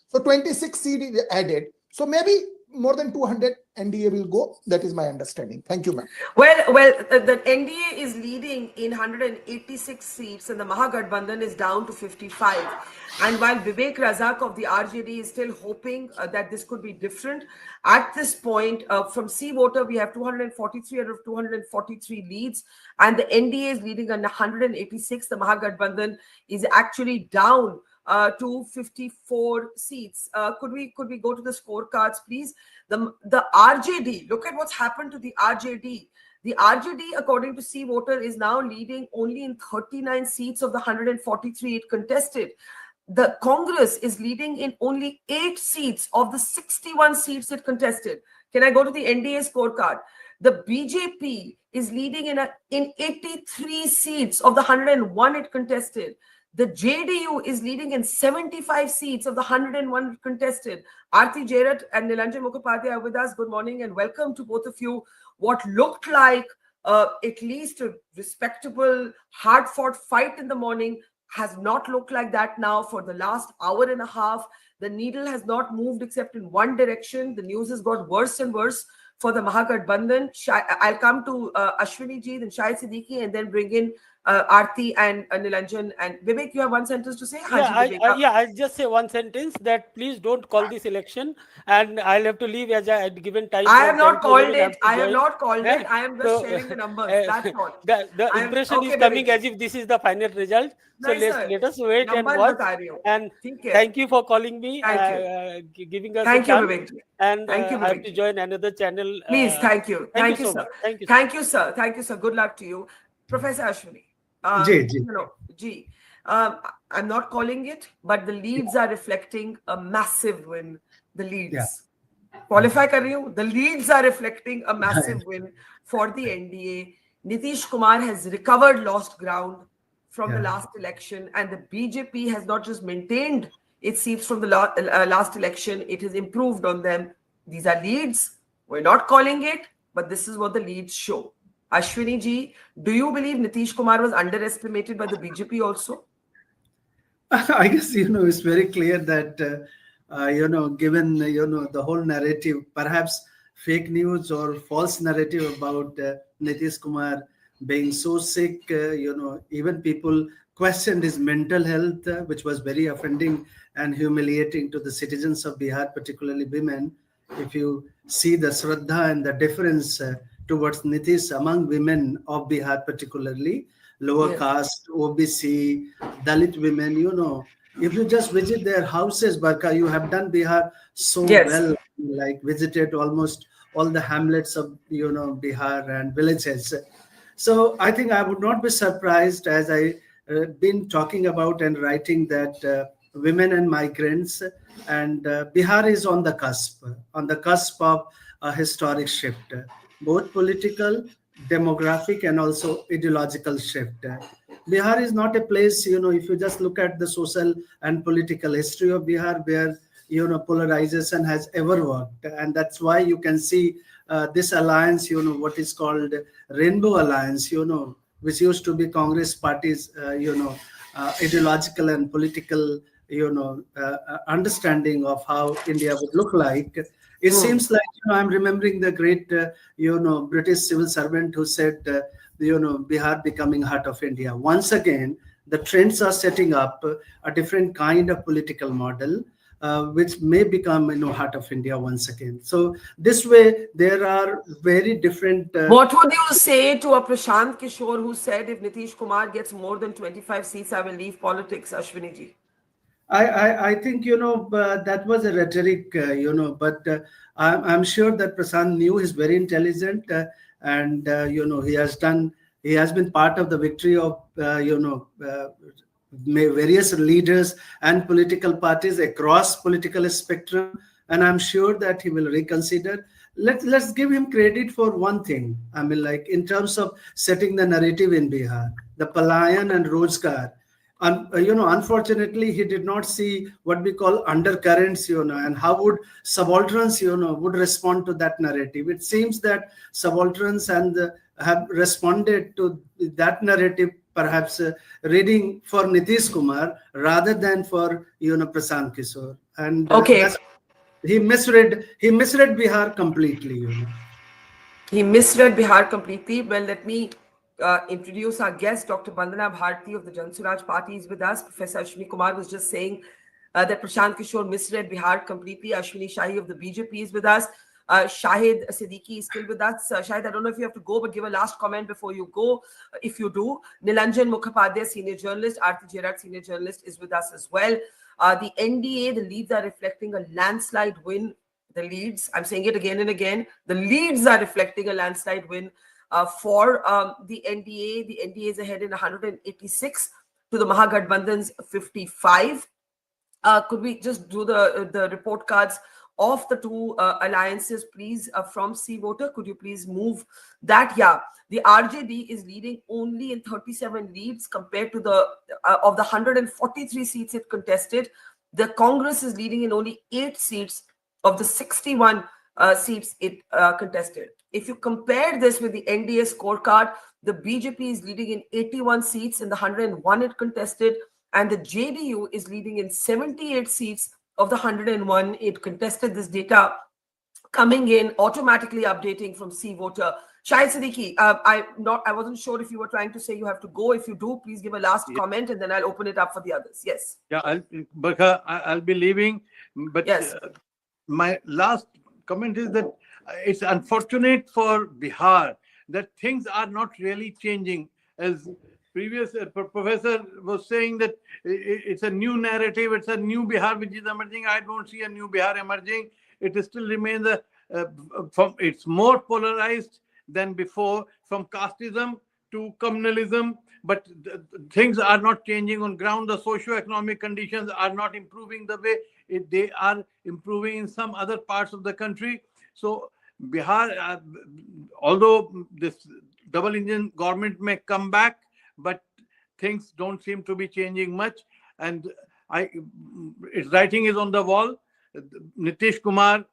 So 26 seats added. So maybe more than 200 NDA will go. That is my understanding. Thank you, ma'am. Well, the NDA is leading in 186 seats and the Mahagathbandhan is down to 55. And while Vivek Razak of the RJD is still hoping that this could be different, at this point, from C voter, we have 243 out of 243 leads, and the NDA is leading on 186. The Mahagathbandhan is actually down to 54 seats. Could we go to the scorecards, please? The RJD, look at what's happened to the RJD. The RJD, according to C voter, is now leading only in 39 seats of the 143 it contested. The Congress is leading in only 8 seats of the 61 seats it contested. Can I go to the NDA scorecard? The BJP is leading in 83 seats of the 101 it contested. The JDU is leading in 75 seats of the 101 contested. Aarti Jairat and Nilanjan Mukhopadhyay are with us. Good morning and welcome to both of you. What looked like at least a respectable, hard-fought fight in the morning has not looked like that now for the last hour and a half. The needle has not moved except in one direction. The news has got worse and worse. for the Mahagathbandhan. I'll come to Ashwini ji, then Shahid Siddiqui, and then bring in Aarti and Nilanjan. And Vivek, you have one sentence to say? I'll just say one sentence, that please don't call this election, and I'll have to leave as I had given time. I have not called it. I have not called it. I am just sharing the numbers. That's all. The impression is coming as if this is the final result. So let us wait and watch. And thank you for calling me, giving us a chance. And I have to join another channel. Please, thank you. Thank you so much. Thank you, sir. Thank you, sir. Good luck to you. Professor Ashwini. I'm not calling it, but the leads are reflecting a massive win. The leads. Qualify kar rahi hu. The leads are reflecting a massive win for the NDA. Nitish Kumar has recovered lost ground from the last election, and the BJP has not just maintained its seats from the last election, it has improved on them. These are leads. We're not calling it, but this is what the leads show. Ashwini ji, do you believe Nitish Kumar was underestimated by the BJP also? I guess, it's very clear that, given, the whole narrative, perhaps fake news or false narrative about Nitish Kumar being so sick, even people questioned his mental health, which was very offending and humiliating to the citizens of Bihar, particularly women. If you see the Shraddha and the deference towards Nitish among women of Bihar, particularly lower caste, OBC, Dalit women, if you just visit their houses, Barkha, you have done Bihar so well, like visited almost all the hamlets of, Bihar and villages. So I think I would not be surprised, as I been talking about and writing, that women and migrants and Bihar is on the cusp of a historic shift, both political, demographic, and also ideological shift. Bihar is not a place, if you just look at the social and political history of Bihar, where, polarization has ever worked. And that's why you can see this alliance, what is called Rainbow Alliance, which used to be Congress party's, ideological and political, understanding of how India would look like. It seems like, I'm remembering the great, British civil servant who said, Bihar becoming heart of India. Once again, the trends are setting up a different kind of political model, which may become, heart of India once again. So this way, there are very different... What would you say to a Prashant Kishor who said, if Nitish Kumar gets more than 25 seats, I will leave politics, Ashwini ji? I think, that was a rhetoric, but I'm sure that Prashant knew he's very intelligent and, he has been part of the victory of, various leaders and political parties across political spectrum. And I'm sure that he will reconsider. Let's give him credit for one thing. I mean, like in terms of setting the narrative in Bihar, the Palayan and Rozgar. Unfortunately, he did not see what we call undercurrents, and how would subalterns, would respond to that narrative. It seems that subalterns have responded to that narrative, perhaps reading for Nitish Kumar rather than for, Prashant Kishor. And he misread Bihar completely, He misread Bihar completely. Well, let me introduce our guest, Dr. Vandana Bharti of the Jan Swaraj Party is with us. Professor Ashwini Kumar was just saying that Prashant Kishor misread Bihar completely. Ashwini Shahi of the BJP is with us. Shahid Siddiqui is still with us. Shahid, I don't know if you have to go, but give a last comment before you go. If you do, Nilanjan Mukhopadhyay, senior journalist, Aarti Gerard, senior journalist, is with us as well. The NDA, the leads are reflecting a landslide win. The leads, I'm saying it again and again, the leads are reflecting a landslide win for the NDA. The NDA is ahead in 186 to the Mahagathbandhan's 55. Could we just do the report cards of the two alliances, please, from C Voter? Could you please move that? Yeah, the RJD is leading only in 37 leads compared to the of the 143 seats it contested. The Congress is leading in only 8 seats of the 61 seats it contested. If you compare this with the NDA scorecard, the BJP is leading in 81 seats in the 101 it contested, and the JDU is leading in 78 seats of the 101 it contested. This data coming in, automatically updating from C voter. Shahid Siddiqui, I wasn't sure if you were trying to say you have to go. If you do, please give a last comment, and then I'll open it up for the others. Yes. Yeah, Barkha, I'll be leaving, but yes. My last comment is that it's unfortunate for Bihar that things are not really changing. As previous professor was saying that it's a new narrative, it's a new Bihar which is emerging. I don't see a new Bihar emerging. It still remains it's more polarized than before, from casteism to communalism, but things are not changing on ground. The socio-economic conditions are not improving the way they are improving in some other parts of the country. So Bihar, although this double engine government may come back, but things don't seem to be changing much. And its writing is on the wall. Nitish Kumar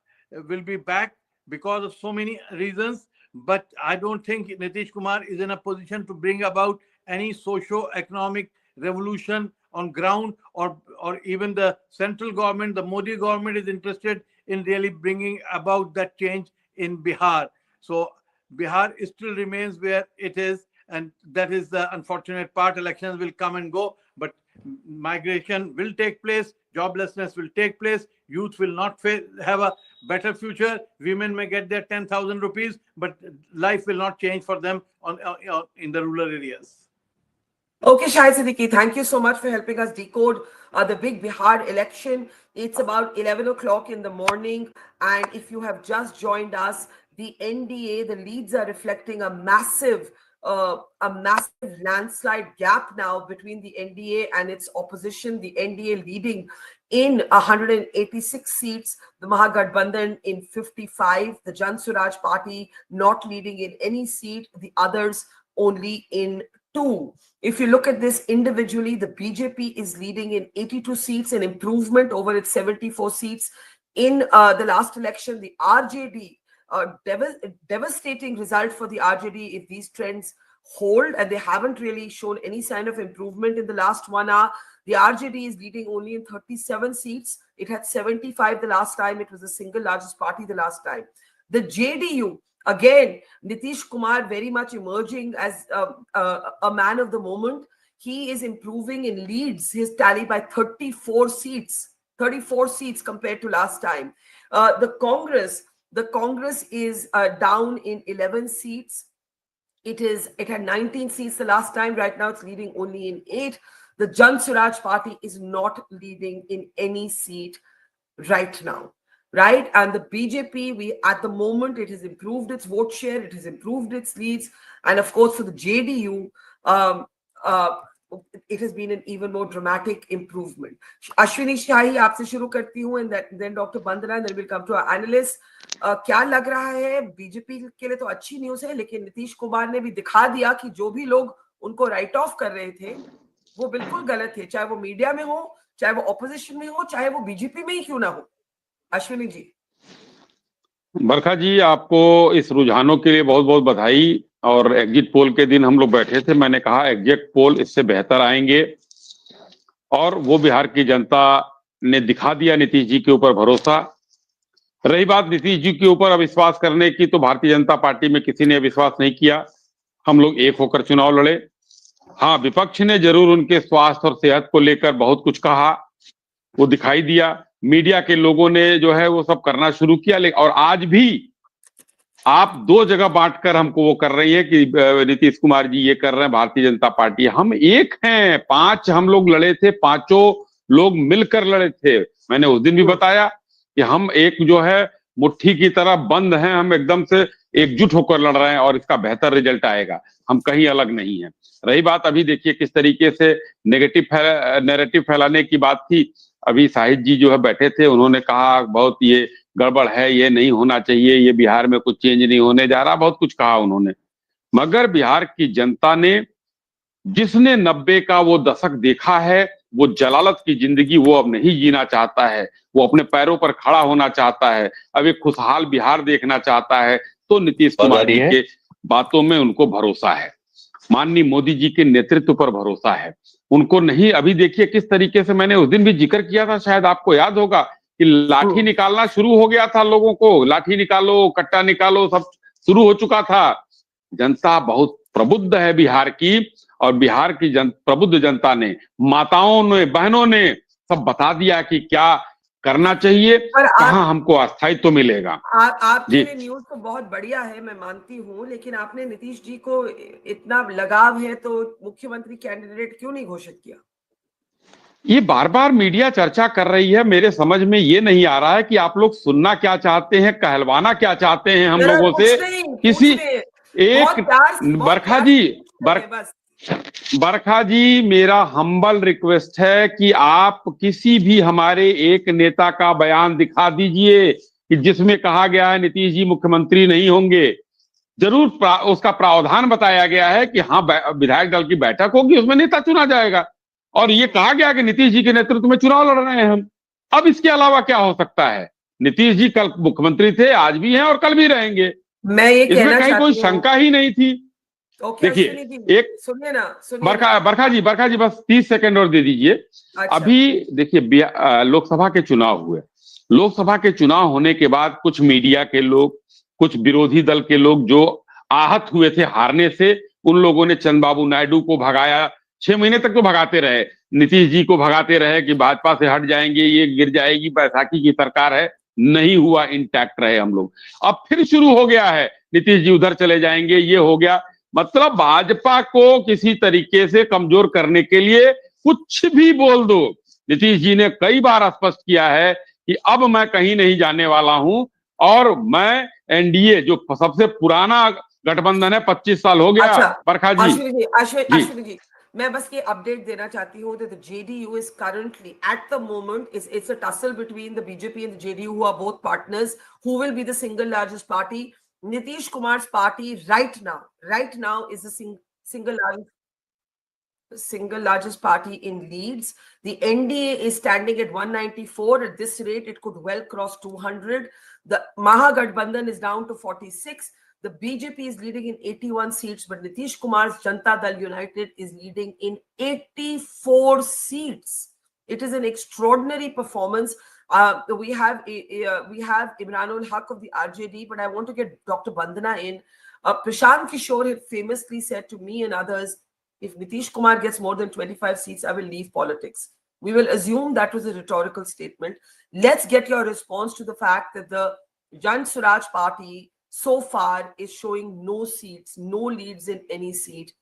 will be back because of so many reasons, but I don't think Nitish Kumar is in a position to bring about any socio-economic revolution on ground, or even the central government, the Modi government is interested in really bringing about that change in Bihar. So Bihar still remains where it is, and that is the unfortunate part. Elections will come and go, but migration will take place, joblessness will take place, youth will not have a better future, women may get their 10,000 rupees, but life will not change for them in the rural areas. Okay, Shahid Siddiqui, thank you so much for helping us decode the big Bihar election. It's about 11 o'clock in the morning, and if you have just joined us, the NDA, the leads are reflecting a massive landslide gap now between the NDA and its opposition. The NDA leading in 186 seats, the Mahagathbandhan in 55, the Jan Swaraj Party not leading in any seat, the others only in 2. If you look at this individually, the BJP is leading in 82 seats, an improvement over its 74 seats in the last election. The RJD, devastating result for the RJD if these trends hold, and they haven't really shown any sign of improvement in the last 1 hour. The RJD is leading only in 37 seats. It had 75 the last time. It was the single largest party the last time. The JDU, again, Nitish Kumar very much emerging as a man of the moment. He is improving in leads. His tally by 34 seats compared to last time. The Congress is down in 11 seats. It had 19 seats the last time. Right now, it's leading only in 8. The Jan Swaraj Party is not leading in any seat right now. Right? And the BJP, at the moment, it has improved its vote share, it has improved its leads. And of course, for the JDU, it has been an even more dramatic improvement. Ashwini Shahi, आपसे शुरू करती हूँ, and then Dr. Bandana, and then we'll come to our analysts. क्या लग रहा है, BJP के लिए तो अच्छी न्यूज़ है, लेकिन नीतीश कुमार ने भी दिखा दिया कि जो भी लोग उनको राइट ऑफ कर रहे थे, वो बिल्कुल गलत थे, चाहे वो मीडिया में हो, चाहे वो ऑपोजिशन में हो, चाहे वो बीजेपी में ही क्यों ना हो। अश्विनी जी। बरखा जी, आपको इस रुझानों के लिए बहुत बहुत बधाई। और एग्जिट पोल के दिन हम लोग बैठे थे, मैंने कहा एग्जिट पोल इससे बेहतर आएंगे, और वो बिहार की जनता ने दिखा दिया नीतीश जी के ऊपर भरोसा। रही बात नीतीश जी के ऊपर अविश्वास करने की, तो भारतीय जनता पार्टी में किसी ने विश्वास नहीं किया। हम लोग एक होकर चुनाव लड़े। हाँ, विपक्ष ने जरूर उनके स्वास्थ्य और सेहत को लेकर बहुत कुछ कहा, वो दिखाई दिया। मीडिया के लोगों ने जो है वो सब करना शुरू किया, लेकिन और आज भी आप 2 जगह बांटकर हमको वो कर रही है कि नीतीश कुमार जी ये कर रहे हैं, भारतीय जनता पार्टी। हम एक हैं, 5 हम लोग लड़े थे, 5 लोग मिलकर लड़े थे। मैंने उस दिन भी बताया कि हम एक जो है मुट्ठी की तरह बंद हैं, हम एकदम से एकजुट होकर लड़ रहे हैं और इसका बेहतर रिजल्ट आएगा। हम कहीं अलग नहीं हैं। रही बात, अभी देखिए किस तरीके से नैरेटिव फैलाने की बात थी। अभी शाहिद जी जो है बैठे थे, उन्होंने कहा बहुत ये गड़बड़ है, ये नहीं होना चाहिए, ये बिहार में कुछ चेंज नहीं होने जा रहा, बहुत कुछ कहा उन्होंने। मगर बिहार की जनता ने, जिसने 90 का वो दशक देखा है, वो जलालत की जिंदगी वो अब नहीं जीना चाहता है, वो अपने पैरों पर खड़ा होना चाहता है, अब एक खुशहाल बिहार देखना चाहता है। तो नीतीश कुमार जी के बातों में उनको भरोसा है, माननीय मोदी जी के नेतृत्व पर भरोसा है। उनको नहीं, अभी देखिए किस तरीके से, मैंने उस दिन भी जिक्र किया था, शायद आपको याद होगा कि लाठी निकालना शुरू हो गया था, लोगों को लाठी निकालो, कट्टा निकालो, सब शुरू हो चुका था। जनता बहुत प्रबुद्ध है बिहार की, और बिहार की प्रबुद्ध जनता ने, माताओं ने, बहनों ने सब बता दिया कि क्या करना चाहिए, कहाँ हमको अस्थायित्व तो मिलेगा। आपके लिए न्यूज तो बहुत बढ़िया है, मैं मानती हूँ, लेकिन आपने नीतीश जी को इतना लगाव है तो मुख्यमंत्री कैंडिडेट क्यों नहीं घोषित किया? ये बार बार मीडिया चर्चा कर रही है, मेरे समझ में ये नहीं आ रहा है कि आप लोग सुनना क्या चाहते हैं, कहलवाना क्या चाहते हैं हम लोगों से। किसी एक बरखा जी, मेरा हम्बल रिक्वेस्ट है कि आप किसी भी हमारे एक नेता का बयान दिखा दीजिए कि जिसमें कहा गया है नीतीश जी मुख्यमंत्री नहीं होंगे। जरूर उसका प्रावधान बताया गया है कि हाँ विधायक दल की बैठक होगी, उसमें नेता चुना जाएगा, और ये कहा गया कि नीतीश जी के नेतृत्व में चुनाव लड़ रहे हैं हम। अब इसके अलावा क्या हो सकता है? नीतीश जी कल मुख्यमंत्री थे, आज भी हैं और कल भी रहेंगे। मैं ये इसमें कहीं कोई शंका ही नहीं थी। देखिए, एक सुनिए ना, बरखा जी बस 30 सेकंड और दे दीजिए। अच्छा। अभी देखिए, लोकसभा के चुनाव हुए, लोकसभा के चुनाव होने के बाद कुछ मीडिया के लोग, कुछ विरोधी दल के लोग जो आहत हुए थे हारने से, उन लोगों ने चंद्रबाबू नायडू को भगाया। 6 महीने तक तो भगाते रहे, नीतीश जी को भगाते रहे कि भाजपा से हट जाएंगे, ये गिर जाएगी, बैसाखी की सरकार है। नहीं हुआ, इंटैक्ट रहे हम लोग। अब फिर शुरू हो गया है, नीतीश जी उधर चले जाएंगे, ये हो गया। मतलब भाजपा को किसी तरीके से कमजोर करने के लिए कुछ भी बोल दो। नीतीश जी ने कई बार स्पष्ट किया है कि अब मैं कहीं नहीं जाने वाला हूं, और मैं एनडीए जो सबसे पुराना गठबंधन है, 25 साल हो गया। अच्छा, बरखा जी, अश्विनी जी, मैं बस ये अपडेट देना चाहती हूँ that the JDU is currently at the moment it's a tussle between the BJP and the JDU, who are both partners, who will be the single largest party. Nitish Kumar's party right now is the single largest party in leads. The NDA is standing at 194. At this rate, it could well cross 200. The Mahagathbandhan is down to 46. The BJP is leading in 81 seats, but Nitish Kumar's Janata Dal United is leading in 84 seats. It is an extraordinary performance. We have Imranul Haq of the RJD, but I want to get Dr. Bandana in. Prashant Kishor had famously said to me and others, if Nitish Kumar gets more than 25 seats, I will leave politics. We will assume that was a rhetorical statement. Let's get your response to the fact that the Jan Swaraj party so far is showing no seats, no leads in any seat.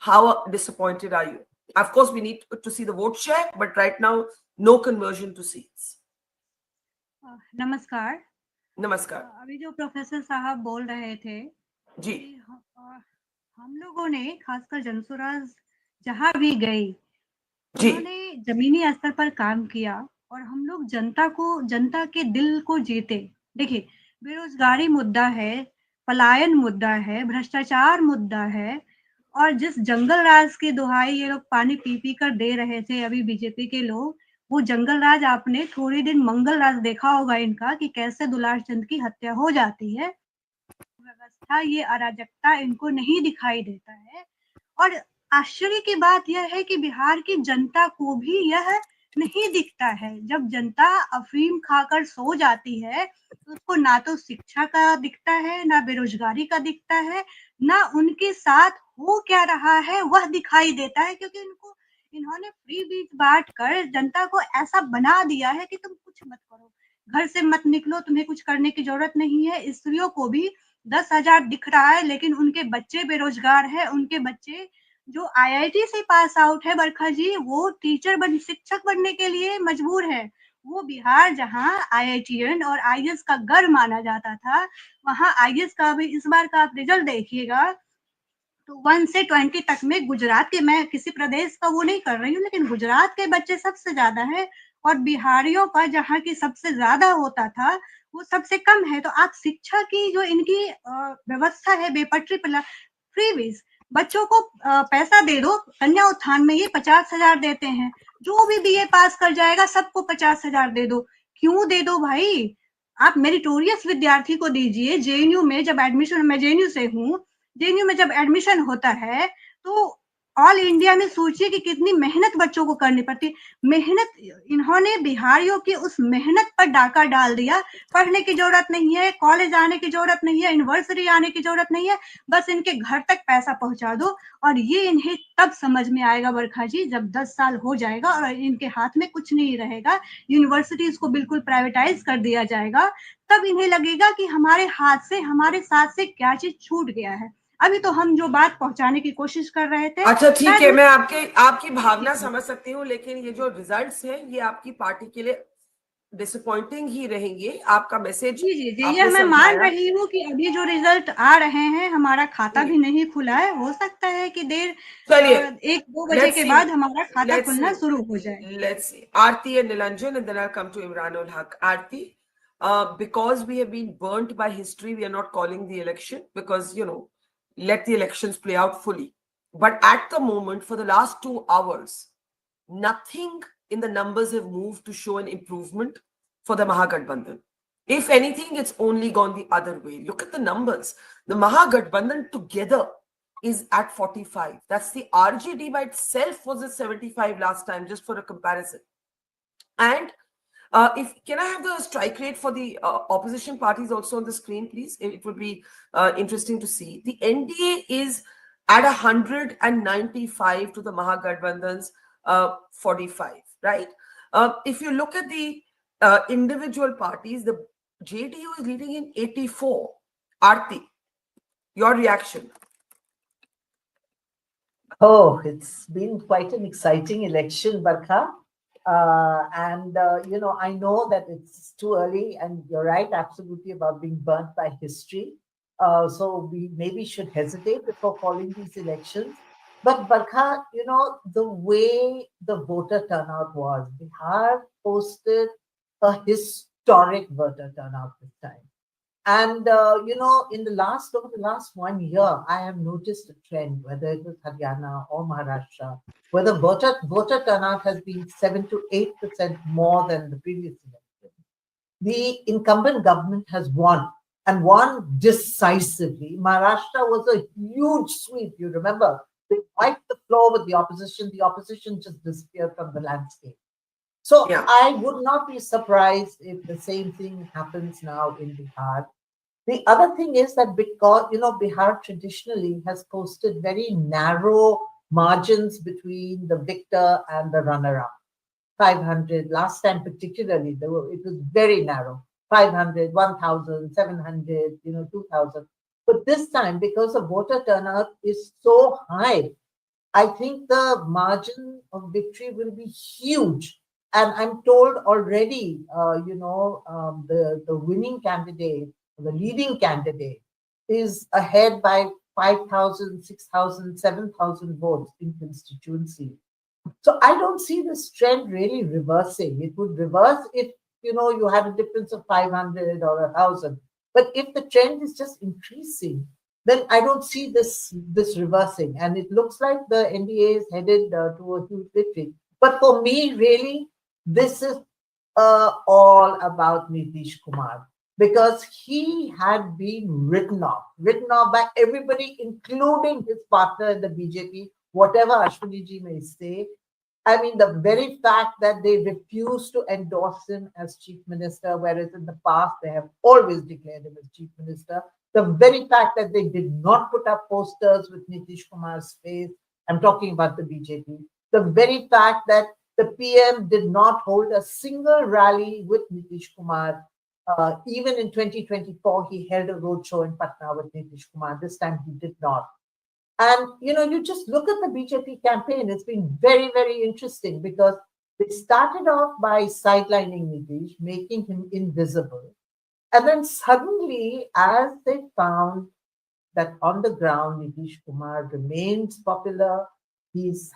How disappointed are you? Of course, we need to see the vote share, but right now, no conversion to seats. नमस्कार। अभी जो professor साहब बोल रहे थे जी, हम लोगों ने खासकर जनसुराज जहां भी गए, उन्होंने जमीनी स्तर पर काम किया और हम लोग जनता के दिल को जीते। देखिए, बेरोजगारी मुद्दा है, पलायन मुद्दा है, भ्रष्टाचार मुद्दा है, और जिस जंगल राज की दुहाई ये लोग पानी पी पी कर दे रहे थे अभी बीजेपी के लोग, वो जंगल राज आपने थोड़ी दिन मंगल राज देखा होगा इनका कि कैसे दुलार चंद की हत्या हो जाती है। व्यवस्था, ये अराजकता इनको नहीं दिखाई देता है। और आश्चर्य की बात यह है कि बिहार की जनता को भी यह नहीं दिखता है। जब जनता अफीम खाकर सो जाती है तो उसको ना तो शिक्षा का दिखता है, ना बेरोजगारी का दिखता है, ना उनके साथ हो क्या रहा है वह दिखाई देता है, क्योंकि इन्होंने फ्री बीज बांट कर जनता को ऐसा बना दिया है कि तुम कुछ मत करो, घर से मत निकलो, तुम्हें कुछ करने की जरूरत नहीं है। स्त्रियों को भी 10,000 दिख रहा है, लेकिन उनके बच्चे बेरोजगार है। उनके बच्चे जो IIT से पास आउट है बरखा जी, वो शिक्षक बनने के लिए मजबूर है। वो बिहार जहां IITian और IAS का गर्व माना जाता था, वहां IAS का भी इस बार का आप रिजल्ट देखिएगा तो 1 से 20 तक में गुजरात के, मैं किसी प्रदेश का वो नहीं कर रही हूँ, लेकिन गुजरात के बच्चे सबसे ज्यादा है और बिहारियों का जहाँ की सबसे ज्यादा होता था वो सबसे कम है। तो आप शिक्षा की जो इनकी व्यवस्था है बेपटरी फ्री बीज, बच्चों को पैसा दे दो। कन्या उत्थान में ये 50,000 देते हैं, जो भी BA पास कर जाएगा सबको 50,000 दे दो। क्यों दे दो भाई? आप मेरिटोरियस विद्यार्थी को दीजिए। JNU में जब एडमिशन, मैं JNU से हूँ, JNU में जब एडमिशन होता है तो ऑल इंडिया में सोचिए कि कितनी मेहनत बच्चों को करनी पड़ती है। मेहनत, इन्होंने बिहारियों की उस मेहनत पर डाका डाल दिया। पढ़ने की जरूरत नहीं है, कॉलेज आने की जरूरत नहीं है, यूनिवर्सिटी आने की जरूरत नहीं है, बस इनके घर तक पैसा पहुंचा दो। और ये इन्हें तब समझ में आएगा बरखा जी, जब 10 साल हो जाएगा और इनके हाथ में कुछ नहीं रहेगा, यूनिवर्सिटीज को बिल्कुल प्राइवेटाइज कर दिया जाएगा, तब इन्हें लगेगा कि हमारे हाथ से, हमारे साथ से क्या चीज छूट गया है। अभी तो हम जो बात पहुंचाने की कोशिश कर रहे थे। अच्छा ठीक है, मैं आपकी भावना समझ सकती हूँ, लेकिन ये जो रिजल्ट्स हैं ये आपकी पार्टी के लिए डिसअपॉइंटिंग ही रहेंगे। आपका मैसेज जी जी जी, ये मैं मान रही हूँ कि अभी जो रिजल्ट आ रहे हैं, हमारा खाता भी नहीं खुला है, हो सकता है कि देर 1-2 बजे के बाद हमारा खाता खुलना शुरू हो जाए। Let's see. Aarti and Nilanjan, and then I'll come to Imranul Haq. Aarti, because we have been burnt by history, we are not calling the election because, let the elections play out fully. But at the moment, for the last 2 hours, nothing in the numbers have moved to show an improvement for the Mahagathbandhan. If anything, it's only gone the other way. Look at the numbers. The Mahagathbandhan together is at 45. That's the RJD by itself was at 75 last time, just for a comparison. And can I have the strike rate for the opposition parties also on the screen, please? It would be interesting to see. The NDA is at 195 to the Mahagathbandhan's 45, right? If you look at the individual parties, the JDU is leading in 84. Aarti, your reaction? Oh, it's been quite an exciting election, Barkha. I know that it's too early, and you're right, absolutely, about being burnt by history. So we maybe should hesitate before calling these elections. But Barkha, the way the voter turnout was, Bihar posted a historic voter turnout this time. And, over the last 1 year, I have noticed a trend, whether it was Haryana or Maharashtra, where the voter turnout has been 7 to 8% more than the previous election. The incumbent government has won, and won decisively. Maharashtra was a huge sweep, you remember. They wiped the floor with the opposition. The opposition just disappeared from the landscape. So I would not be surprised if the same thing happens now in Bihar. The other thing is that because, Bihar traditionally has posted very narrow margins between the victor and the runner-up. 500, last time particularly, it was very narrow. 500, 1,000, 700, 2,000. But this time, because the voter turnout is so high, I think the margin of victory will be huge. And I'm told already, the winning candidate, the leading candidate, is ahead by 5,000, 6,000, 7,000 votes in constituency. So I don't see this trend really reversing. It would reverse if, you had a difference of 500 or 1,000. But if the trend is just increasing, then I don't see this reversing. And it looks like the NDA is headed to a huge victory. But for me, really, this is all about Nitish Kumar, because he had been written off by everybody, including his partner in the BJP, whatever Ashwini ji may say. I mean, the very fact that they refused to endorse him as chief minister, whereas in the past they have always declared him as chief minister. The very fact that they did not put up posters with Nitish Kumar's face, I'm talking about the BJP. The very fact that the PM did not hold a single rally with Nitish Kumar. Even in 2024, he held a roadshow in Patna with Nitish Kumar. This time he did not. And, you just look at the BJP campaign. It's been very, very interesting because they started off by sidelining Nitish, making him invisible. And then suddenly, as they found that on the ground, Nitish Kumar remains popular, he's,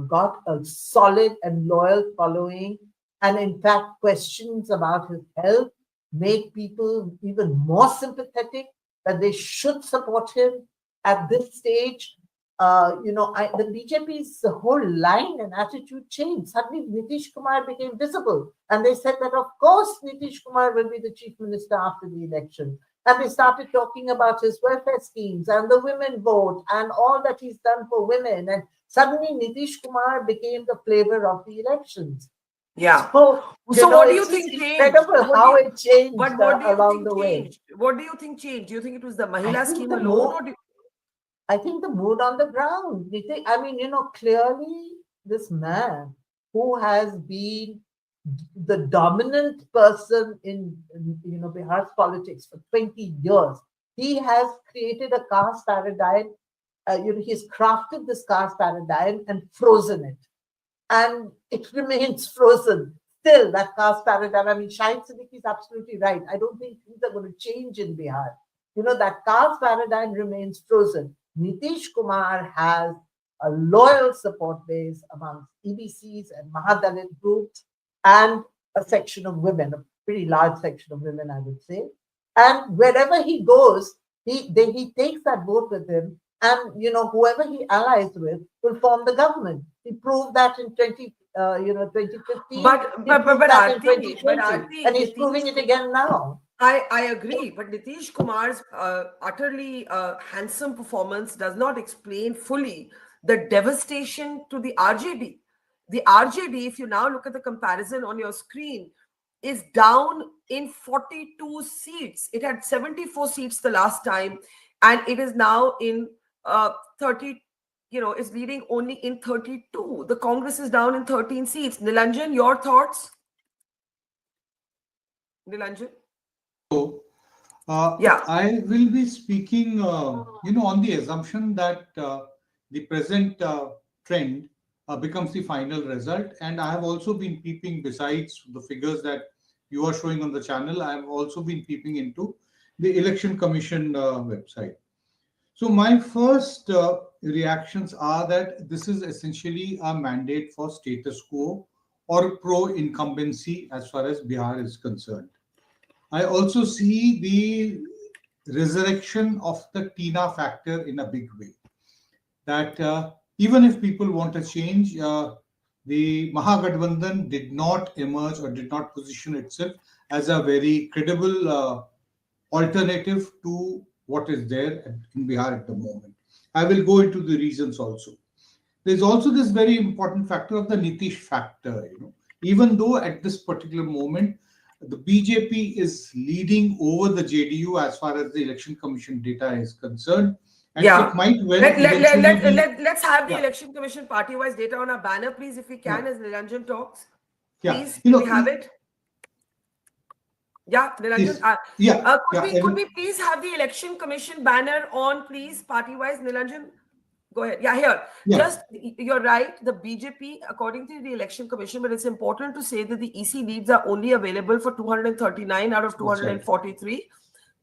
got a solid and loyal following. And in fact, questions about his health make people even more sympathetic that they should support him at this stage. The BJP's whole line and attitude changed. Suddenly, Nitish Kumar became visible. And they said that, of course, Nitish Kumar will be the chief minister after the election. And we started talking about his welfare schemes and the women vote and all that he's done for women. And suddenly Nitish Kumar became the flavor of the elections. Yeah. So what do you it's think just changed? incredible how it changed But what do you along think the way. changed? What do you think changed? Do you think it was the Mahila scheme the alone? mood, I think the mood on the ground. I mean, clearly this man who has been the dominant person in Bihar's politics for 20 years, he has created a caste paradigm. He's crafted this caste paradigm and frozen it. And it remains frozen. Still, that caste paradigm, I mean, Shahid Siddiqui is absolutely right. I don't think things are going to change in Bihar. That caste paradigm remains frozen. Nitish Kumar has a loyal support base amongst EBCs and Mahadalit groups and a section of women, a pretty large section of women, I would say. And wherever he goes, he takes that vote with him, and whoever he allies with will form the government. He proved that in 2015. But Aarti, and he's proving it again now. I agree, but Nitish Kumar's utterly handsome performance does not explain fully the devastation to the RJD. The RJD, if you now look at the comparison on your screen, is down in 42 seats. It had 74 seats the last time, and it is now in 30, is leading only in 32. The Congress is down in 13 seats. Nilanjan, your thoughts? Nilanjan? I will be speaking, on the assumption that the present trend becomes the final result. And I have also been peeping, besides the figures that you are showing on the channel, I have also been peeping into the Election Commission website. So my first reactions are that this is essentially a mandate for status quo or pro-incumbency as far as Bihar is concerned. I also see the resurrection of the Tina factor in a big way. That even if people want a change, the Mahagathbandhan did not emerge or did not position itself as a very credible alternative to what is there in Bihar at the moment. I will go into the reasons also. There's also this very important factor of the Nitish factor. Even though at this particular moment, the BJP is leading over the JDU as far as the Election Commission data is concerned. And it might well let's have the Election Commission party-wise data on our banner, please, if we can, as Nilanjan talks. Please, can we have it? Yeah, Nilanjan. Could we please have the Election Commission banner on, please, party-wise, Nilanjan? Go ahead. Yeah, here. Just, you're right, the BJP, according to the Election Commission, but it's important to say that the EC leads are only available for 239 out of 243.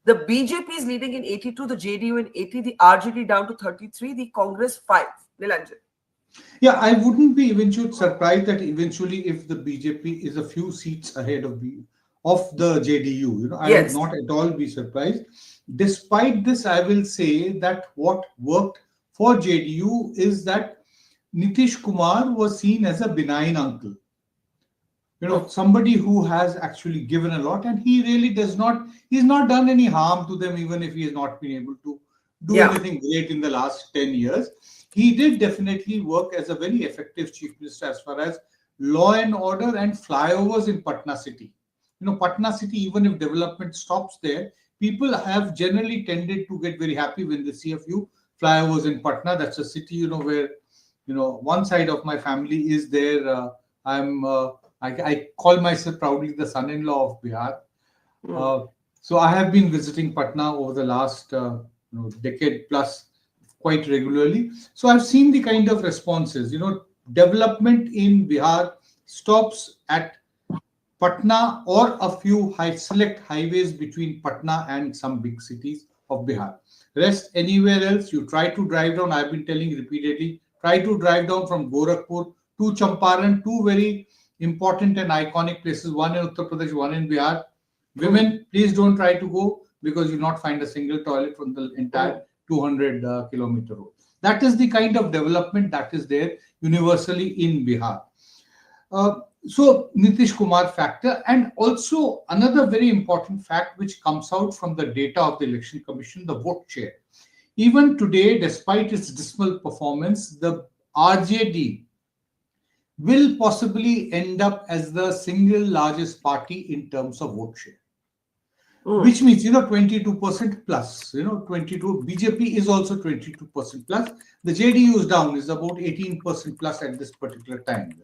The BJP is leading in 82, the JDU in 80, the RJD down to 33, the Congress 5. Nilanjan. Yeah, I wouldn't be surprised that eventually if the BJP is a few seats ahead of the JDU, I would not at all be surprised. Despite this, I will say that what worked for JDU is that Nitish Kumar was seen as a benign uncle. Somebody who has actually given a lot, and he really he's not done any harm to them, even if he has not been able to do anything great in the last 10 years. He did definitely work as a very effective chief minister as far as law and order and flyovers in Patna city. Patna city, even if development stops there, people have generally tended to get very happy when they see a few flyovers in Patna. That's a city, where, one side of my family is there. I call myself proudly the son-in-law of Bihar. So I have been visiting Patna over the last decade plus quite regularly. So I've seen the kind of responses. Development in Bihar stops at Patna or a few select highways between Patna and some big cities of Bihar. Rest anywhere else, you try to drive down, I've been telling repeatedly, try to drive down from Gorakhpur to Champaran, two very important and iconic places, one in Uttar Pradesh, one in Bihar. Women, please don't try to go because you'll not find a single toilet from the entire 200 kilometer road. That is the kind of development that is there universally in Bihar. So Nitish Kumar factor, and also another very important fact which comes out from the data of the Election Commission, the vote share. Even today, despite its dismal performance, the RJD will possibly end up as the single largest party in terms of vote share. Which means, 22% plus, 22, BJP is also 22% plus. The JDU is down, is about 18% plus at this particular time.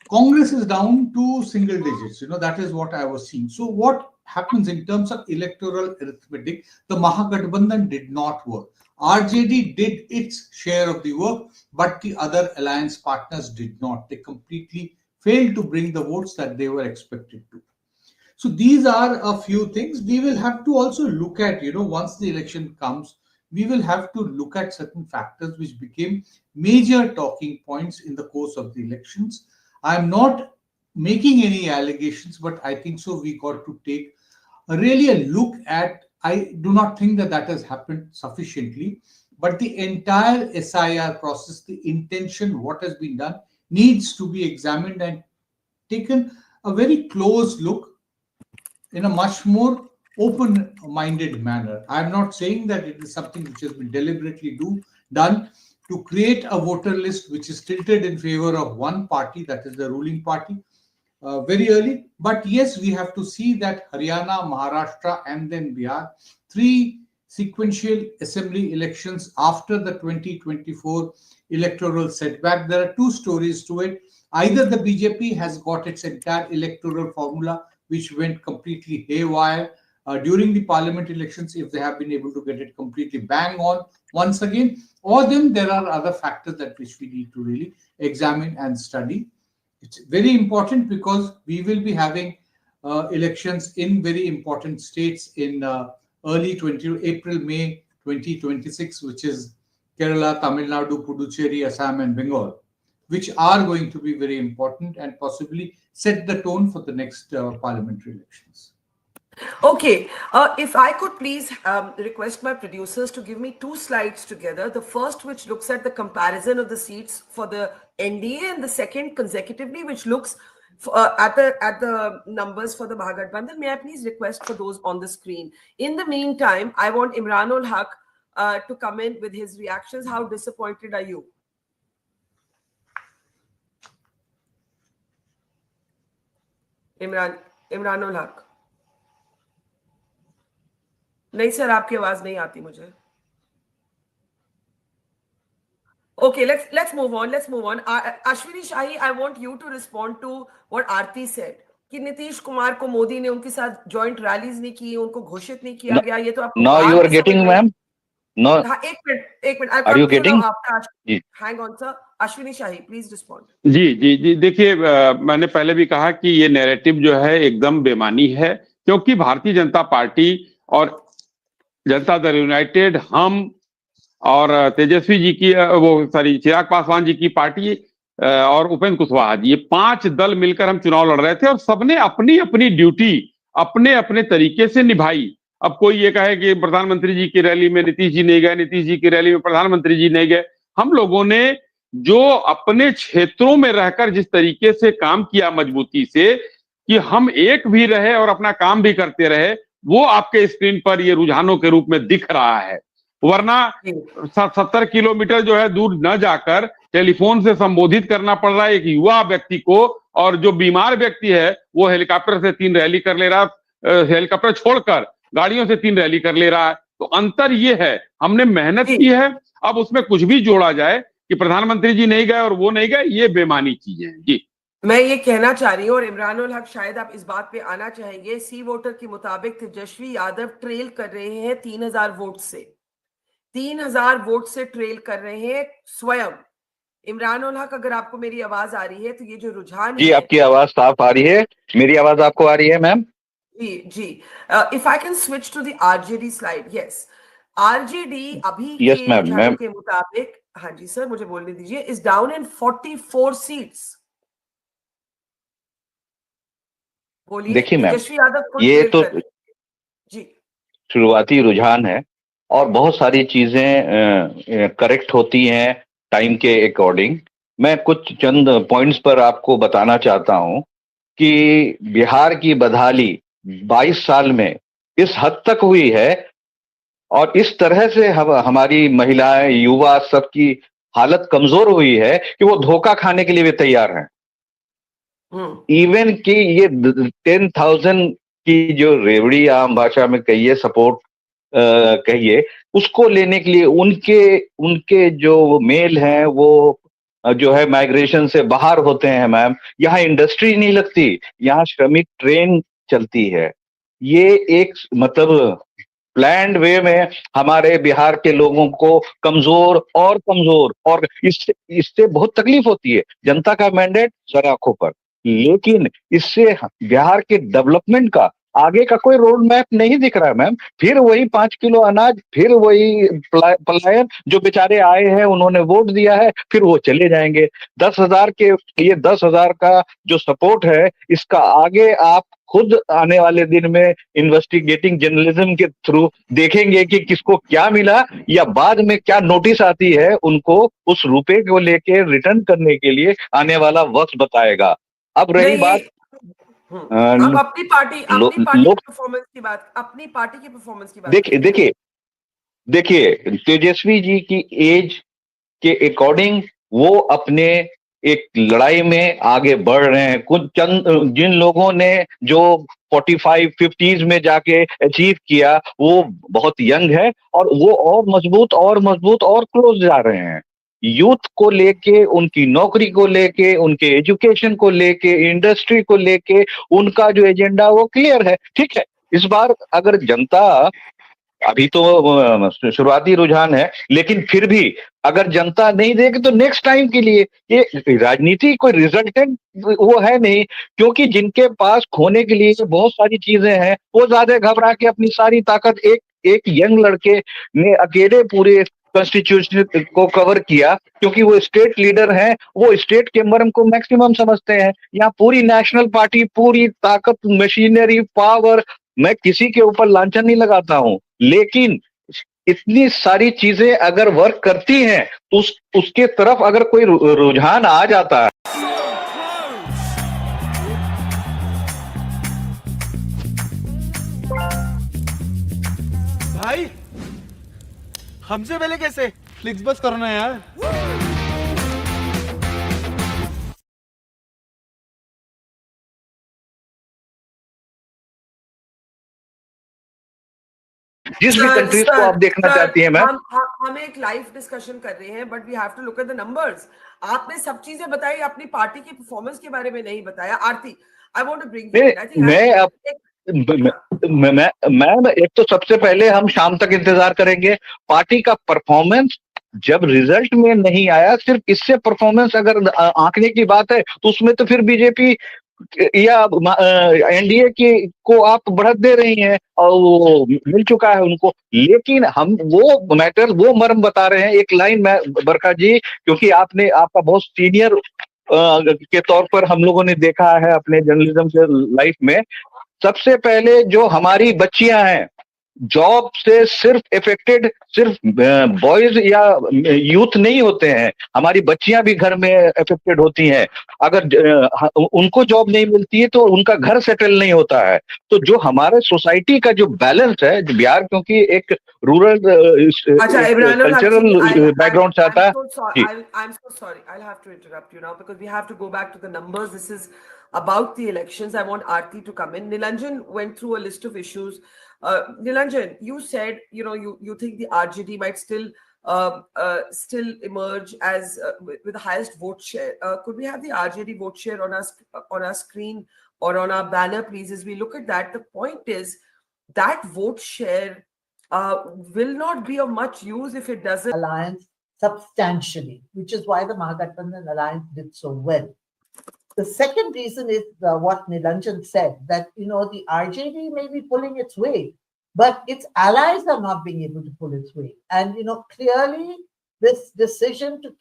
Congress is down to single digits, that is what I was seeing. So what happens in terms of electoral arithmetic, the Mahagathbandhan did not work. RJD did its share of the work, but the other alliance partners did not. They completely failed to bring the votes that they were expected to. So these are a few things. We will have to also look at, once the election comes, we will have to look at certain factors which became major talking points in the course of the elections. I'm not making any allegations, but I think so we got to take really a look at, I do not think that has happened sufficiently, but the entire SIR process, the intention, what has been done, needs to be examined and taken a very close look in a much more open-minded manner. I'm not saying that it is something which has been deliberately done to create a voter list which is tilted in favor of one party, that is the ruling party, very early. But yes, we have to see that Haryana, Maharashtra, and then Bihar, 3 sequential assembly elections after the 2024 electoral setback. There are 2 stories to it. Either the BJP has got its entire electoral formula, which went completely haywire during the parliament elections, if they have been able to get it completely bang on once again, or then there are other factors that which we need to really examine and study. It's very important because we will be having elections in very important states in early April, May 2026, which is Kerala, Tamil Nadu, Puducherry, Assam, and Bengal, which are going to be very important and possibly set the tone for the next parliamentary elections. Okay, if I could please request my producers to give me 2 slides together. The first, which looks at the comparison of the seats for the NDA, and the second consecutively, which looks at the numbers for the Mahagathbandhan. May I please request for those on the screen? In the meantime, I want Imranul Haq to come in with his reactions. How disappointed are you? Imranul हक. नहीं sir, आपकी आवाज नहीं आती मुझे. Okay, let's move on. Ashwini Shahi, I want you to respond to what Aarti said. कि नीतीश कुमार को मोदी ने उनके साथ जॉइंट रैलीज नहीं की, उनको घोषित नहीं किया गया. ये तो आपको No, you are getting, ma'am. No. हाँ, एक minute. Are you getting? Hang on, sir. Ashwini Shahi, please respond. जी देखिए, मैंने पहले भी कहा कि ये नैरेटिव जो है एकदम बेमानी है, क्योंकि भारतीय जनता पार्टी और जनता दल यूनाइटेड, हम और तेजस्वी जी की चिराग पासवान जी की पार्टी और उपेंद्र कुशवाहा जी, ये 5 दल मिलकर हम चुनाव लड़ रहे थे और सबने अपनी अपनी ड्यूटी अपने अपने तरीके से निभाई. अब कोई ये कहे कि प्रधानमंत्री जी की रैली में नीतीश जी नहीं गए, नीतीश जी की रैली में प्रधानमंत्री जी नहीं गए. हम लोगों ने जो अपने क्षेत्रों में रहकर जिस तरीके से काम किया मजबूती से, कि हम एक भी रहे और अपना काम भी करते रहे, वो आपके स्क्रीन पर ये रुझानों के रूप में दिख रहा है. वरना 70 किलोमीटर जो है दूर न जाकर टेलीफोन से संबोधित करना पड़ रहा है एक युवा व्यक्ति को, और जो बीमार व्यक्ति है वो हेलीकॉप्टर से 3 रैली कर ले रहा है, हेलीकॉप्टर छोड़कर गाड़ियों से 3 रैली कर ले रहा है. तो अंतर ये है, हमने मेहनत की है. अब उसमें कुछ भी जोड़ा जाए कि प्रधानमंत्री जी नहीं गए और वो नहीं गए, ये बेमानी चीजें हैं. जी, मैं ये कहना चाह रही हूँ, और इमरानुल हक शायद आप इस बात पे आना चाहेंगे. सी वोटर के मुताबिक तेजस्वी यादव ट्रेल कर रहे हैं 3000 वोट से. 3000 वोट से ट्रेल कर रहे हैं स्वयं. इमरानुल हक, अगर आपको मेरी आवाज आ रही है तो ये जो रुझान जी, आपकी आवाज साफ आ रही है. मेरी आवाज आपको आ रही है मैम? जी. If I can switch to the RJD slide. Yes, RJD अभी yes, के रुझानों के मुताबिक, हाँ जी सर, मुझे बोलने दीजिए, इज डाउन इन 44 सीट्स. बोलिए. देखिए मैम, तेजस्वी यादव ये तो जी शुरुआती रुझान है और बहुत सारी चीजें करेक्ट होती हैं टाइम के अकॉर्डिंग. मैं कुछ चंद पॉइंट्स पर आपको बताना चाहता हूं कि बिहार की बदहाली 22 साल में इस हद तक हुई है और इस तरह से हमारी महिलाएं, युवा सबकी हालत कमजोर हुई है कि वो धोखा खाने के लिए भी तैयार हैं। इवन कि ये 10,000 की जो रेवड़ी आम भाषा में कहिए, सपोर्ट कहिए, उसको लेने के लिए उनके जो मेल हैं वो जो है माइग्रेशन से बाहर होते हैं मैम। यहाँ इंडस्ट्री नहीं लगती, यहाँ श्रमिक ट्रेन चलती है। ये एक मतलब प्लैंड वे में हमारे बिहार के लोगों को कमजोर और इससे बहुत तकलीफ होती है। जनता का मैंडेट सर आंखों पर, लेकिन इससे बिहार के डेवलपमेंट का आगे का कोई रोड मैप नहीं दिख रहा है मैम। फिर वही 5 किलो अनाज, फिर वही पलायन। जो बेचारे आए हैं उन्होंने वोट दिया है, फिर वो चले जाएंगे। 10,000 के ये 10,000 का जो सपोर्ट है, इसका आगे आप खुद आने वाले दिन में इन्वेस्टिगेटिंग जर्नलिज्म के थ्रू देखेंगे कि किसको क्या मिला, या बाद में क्या नोटिस आती है उनको उस रुपए को लेके रिटर्न करने के लिए आने वाला वक्त बताएगा। अब रही बात अब अपनी पार्टी की परफॉर्मेंस की बात, देखिए तेजस्वी जी की एज के अकॉर्डिंग वो अपने एक लड़ाई में आगे बढ़ रहे हैं। कुछ चंद जिन लोगों ने जो 45 50s में जाके अचीव किया, वो बहुत यंग है और वो और मजबूत और क्लोज जा रहे हैं। यूथ को लेके, उनकी नौकरी को लेके, उनके एजुकेशन को लेके, इंडस्ट्री को लेके उनका जो एजेंडा वो क्लियर है। ठीक है, इस बार अगर जनता, अभी तो शुरुआती रुझान है, लेकिन फिर भी अगर जनता नहीं देगी तो नेक्स्ट टाइम के लिए ये राजनीति कोई रिजल्टेंट वो है नहीं, क्योंकि जिनके पास खोने के लिए बहुत सारी चीजें हैं वो ज्यादा घबरा के अपनी सारी ताकत एक यंग लड़के ने अकेले पूरे कॉन्स्टिट्यूशन को कवर किया, क्योंकि वो स्टेट लीडर हैं, वो स्टेट के मर्म को मैक्सिमम समझते हैं। यहाँ पूरी नेशनल पार्टी, पूरी ताकत, मशीनरी, पावर, मैं किसी के ऊपर लांछन नहीं लगाता हूं, लेकिन इतनी सारी चीजें अगर वर्क करती हैं तो उसके तरफ अगर कोई रुझान आ जाता है। भाई हमसे पहले कैसे फ्लिक्स बस करना है यार। जिस भी कंट्रीज को आप देखना चाहती हैं मैम, हम एक लाइव डिस्कशन कर रहे हैं, but we have to look at the numbers. आपने सब चीजें बताई, अपनी पार्टी की परफॉर्मेंस के बारे में नहीं बताया। Aarti, I want to bring ma'am एक तो सबसे पहले हम शाम तक इंतजार करेंगे पार्टी का परफॉर्मेंस। जब रिजल्ट में नहीं आया, सिर्फ इससे परफॉर्मेंस अगर आंकने की बात है तो उसमें तो फिर बीजेपी या एनडीए की को आप बढ़त दे रही हैं और वो मिल चुका है उनको। लेकिन हम वो मैटर, वो मर्म बता रहे हैं। एक लाइन में बरखा जी, क्योंकि आपका बहुत सीनियर के तौर पर हम लोगों ने देखा है अपने जर्नलिज्म के लाइफ में, सबसे पहले जो हमारी बच्चियां हैं जॉब से सिर्फ इफेक्टेड सिर्फ बॉयज या यूथ नहीं होते हैं, हमारी बच्चियां भी घर में इफेक्टेड होती हैं। अगर उनको जॉब नहीं मिलती है तो उनका घर सेटल नहीं होता है। तो जो हमारे सोसाइटी का जो बैलेंस है, जो बिहार क्योंकि एक रूरल कल्चरल बैकग्राउंड से आता है। I'm so sorry. I'll have to interrupt you now because we have to go back to the numbers. This is about the elections. I want Aarti to come in. Nilanjan went through a list of issues. Nilanjan, you said you think the RJD might still emerge as with the highest vote share. Could we have the RJD vote share on our screen or on our banner, please? As we look at that, the point is that vote share will not be of much use if it doesn't alliance substantially, which is why the Mahagathbandhan alliance did so well. The second reason is what Nilanjan said, that the RJD may be pulling its weight, but its allies are not being able to pull its weight. And clearly, this decision to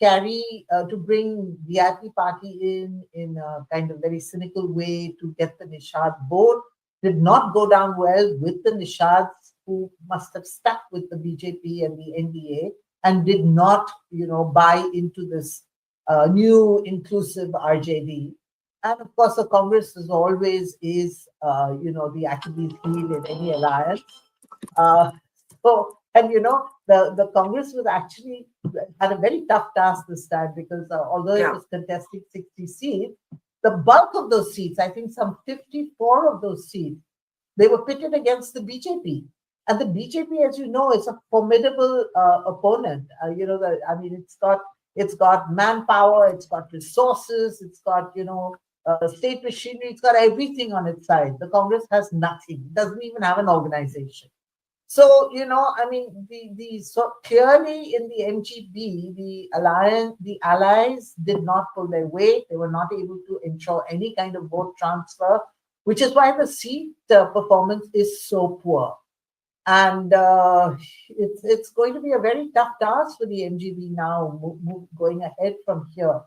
bring the VIP party in a kind of very cynical way to get the Nishad vote did not go down well with the Nishads, who must have stuck with the BJP and the NDA and did not, buy into this new inclusive RJD. And of course, the Congress is always the Achilles heel in any alliance. The Congress was actually had a very tough task this time because although it was contesting 60 seats, the bulk of those seats, I think some 54 of those seats, they were pitted against the BJP. And the BJP, as you know, is a formidable opponent. It's got manpower, it's got resources, it's got, state machinery, it's got everything on its side. The Congress has nothing, it doesn't even have an organization. So, so clearly in the MGB, the allies did not pull their weight. They were not able to ensure any kind of vote transfer, which is why the seat performance is so poor. And it's going to be a very tough task for the MGB now, going ahead from here.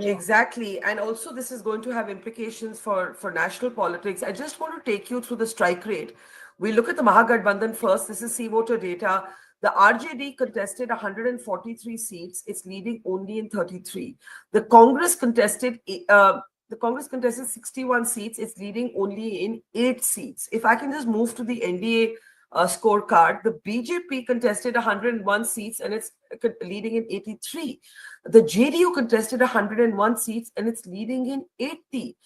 Exactly. And also this is going to have implications for national politics. I just want to take you through the strike rate. We look at the Mahagathbandhan first. This is C-voter data. The RJD contested 143 seats. It's leading only in 33. The Congress contested 61 seats. It's leading only in 8 seats. If I can just move to the NDA scorecard, the BJP contested 101 seats and it's leading in 83. The JDU contested 101 seats and it's leading in 80.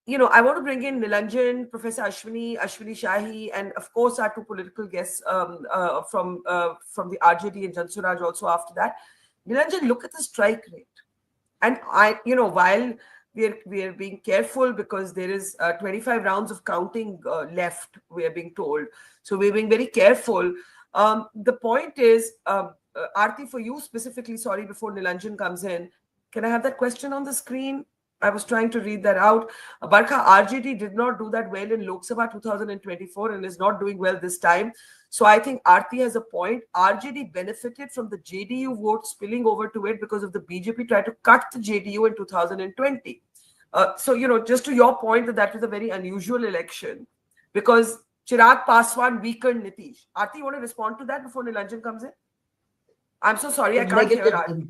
I want to bring in Nilanjan, Professor Ashwini Shahi, and of course our two political guests from the RJD and Jansuraj also after that. Nilanjan, look at the strike rate. And while we are being careful because there is 25 rounds of counting left, we are being told. So we're being very careful. The point is, Aarti, for you specifically, sorry, before Nilanjan comes in, can I have that question on the screen? I was trying to read that out. Barkha, RJD did not do that well in Lok Sabha 2024 and is not doing well this time. So I think Aarti has a point. RJD benefited from the JDU vote spilling over to it because of the BJP tried to cut the JDU in 2020. Just to your point that was a very unusual election because Chirag Paswan weakened Nitish. Aarti, you want to respond to that before Nilanjan comes in? I'm so sorry, I can't hear Aarti.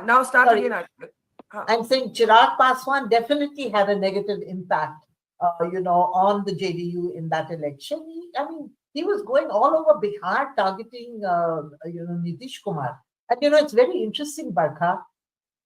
Now start again, Aarti. I'm saying Chirag Paswan definitely had a negative impact, on the JDU in that election. He was going all over Bihar targeting, Nitish Kumar. And, it's very interesting, Barkha.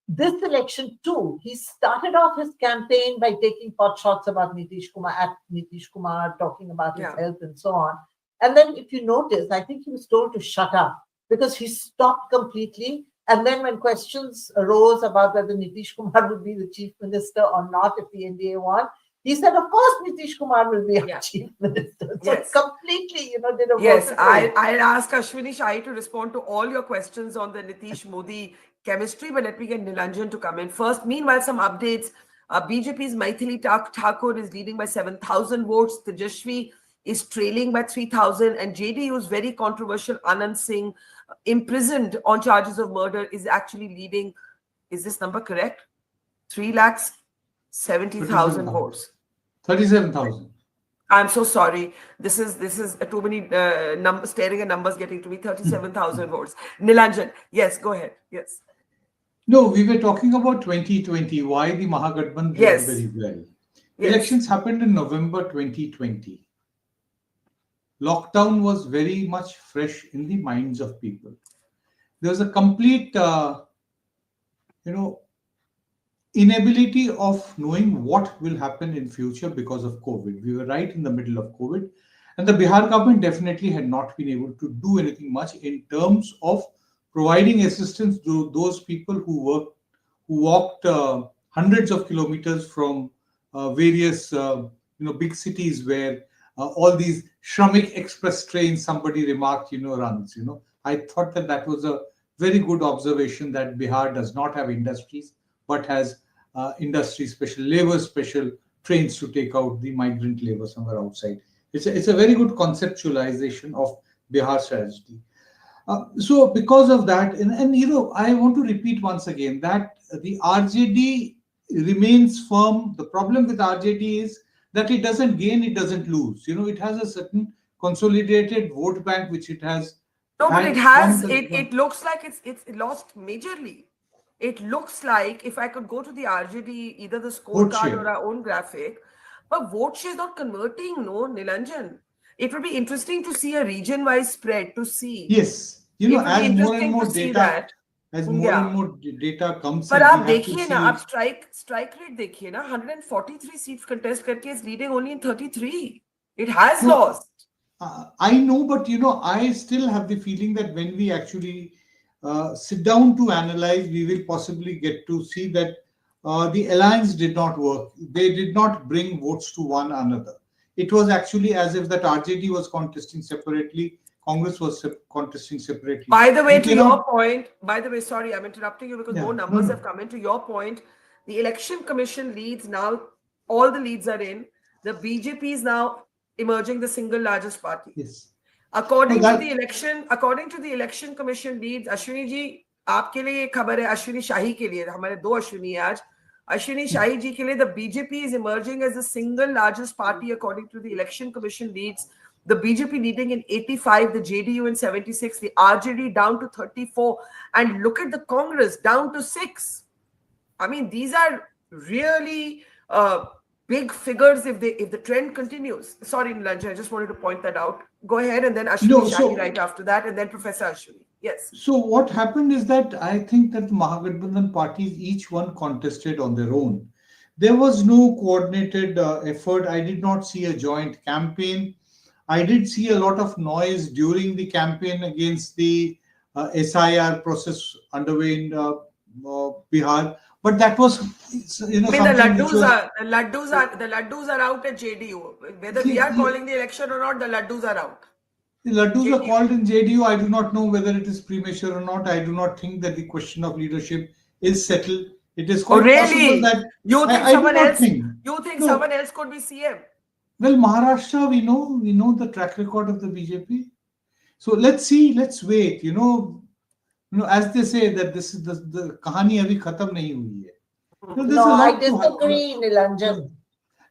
This election too, he started off his campaign by taking pot shots about Nitish Kumar, talking about his health and so on. And then if you notice, I think he was told to shut up because he stopped completely. And then when questions arose about whether Nitish Kumar would be the chief minister or not if the NDA won, he said, of course, Nitish Kumar will be our chief minister. So completely, did a I'll ask Ashwini Shahi to respond to all your questions on the Nitish Modi chemistry, but let me get Nilanjan to come in first. Meanwhile, some updates. BJP's Maithili Thakur is leading by 7,000 votes. Tejashwi is trailing by 3,000. And JDU's very controversial Anand Singh, imprisoned on charges of murder, is actually leading. Is this number correct? 3,70,000 votes. 37,000. I'm so sorry. This is too many numbers, staring at numbers getting to me. 37,000 votes. Nilanjan, yes, go ahead. Yes. No, we were talking about 2020. Why the Mahagathbandhan did very well. Elections happened in November 2020. Lockdown was very much fresh in the minds of people. There was a complete, inability of knowing what will happen in future because of COVID. We were right in the middle of COVID, and the Bihar government definitely had not been able to do anything much in terms of providing assistance to those people who walked hundreds of kilometers from various, big cities where all these Shramik Express trains, somebody remarked, runs. I thought that was a very good observation that Bihar does not have industries, but has industry special labor, special trains to take out the migrant labor somewhere outside. It's a very good conceptualization of Bihar strategy. So because of that, and I want to repeat once again that the RJD remains firm. The problem with RJD is that it doesn't gain, it doesn't lose. It has a certain consolidated vote bank which it has No, but it has. It looks like it's lost majorly. It looks like, if I could go to the RJD, either the scorecard or our own graphic, but vote share is not converting. No, Nilanjan. It would be interesting to see a region-wise spread to see. Yes, you know, as more and more data, as more and more data comes. But आप देखिए ना, आप strike rate देखिए ना, 143 seats contest करके is leading only in 33. It has lost. I know, but you know, I still have the feeling that when we actually sit down to analyze, we will possibly get to see that the alliance did not work. They did not bring votes to one another. It was actually as if that RJD was contesting separately, Congress was contesting separately. By the way, to your point, by the way, sorry, I'm interrupting you because more numbers have come in. To your point, the Election Commission leads now, all the leads are in. The BJP is now emerging the single largest party. Yes. According to the election commission leads, Ashwini ji, आपके लिए ये खबर है, अश्विनी शाही के लिए, हमारे दो अश्विनी है आज. Ashwini Shahi ji ke liye, the BJP is emerging as the single largest party according to the election commission leads. The BJP leading in 85, the JDU in 76, the RJD down to 34, and look at the Congress down to 6. I mean, these are really big figures if the trend continues. Sorry, Nilanjan, I just wanted to point that out. Go ahead, and then Ashwini Shahi right after that, and then Professor Ashwini. Yes. So what happened is that I think that the Mahagathbandhan parties, each one contested on their own. There was no coordinated effort. I did not see a joint campaign. I did see a lot of noise during the campaign against the SIR process underway in Bihar. But that was, you know, the laddus are out at JDU. Whether we are calling the election or not, the laddus are out. The laddus are called in JDU. I do not know whether it is premature or not. I do not think that the question of leadership is settled. It is quite possible that you think someone else. You think someone else could be CM? Well, Maharashtra, we know the track record of the BJP. So let's see. Let's wait. You know, as they say that this is the kahani abhi khatam nahi hui hai. No, I disagree, Nilanjan.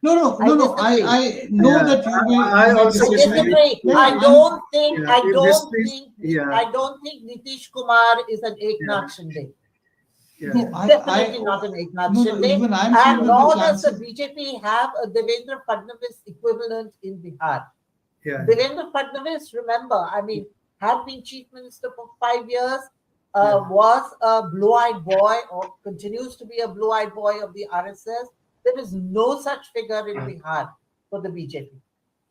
No. I know that you may. I also disagree. I don't think Nitish Kumar is an Eknath Shinde. Definitely not an Eknath Shinde. And nor does the BJP have a Devendra Fadnavis equivalent in Bihar. Devendra Fadnavis, remember, I mean, had been chief minister for 5 years, was a blue-eyed boy or continues to be a blue-eyed boy of the RSS. There is no such figure in Bihar for the BJP.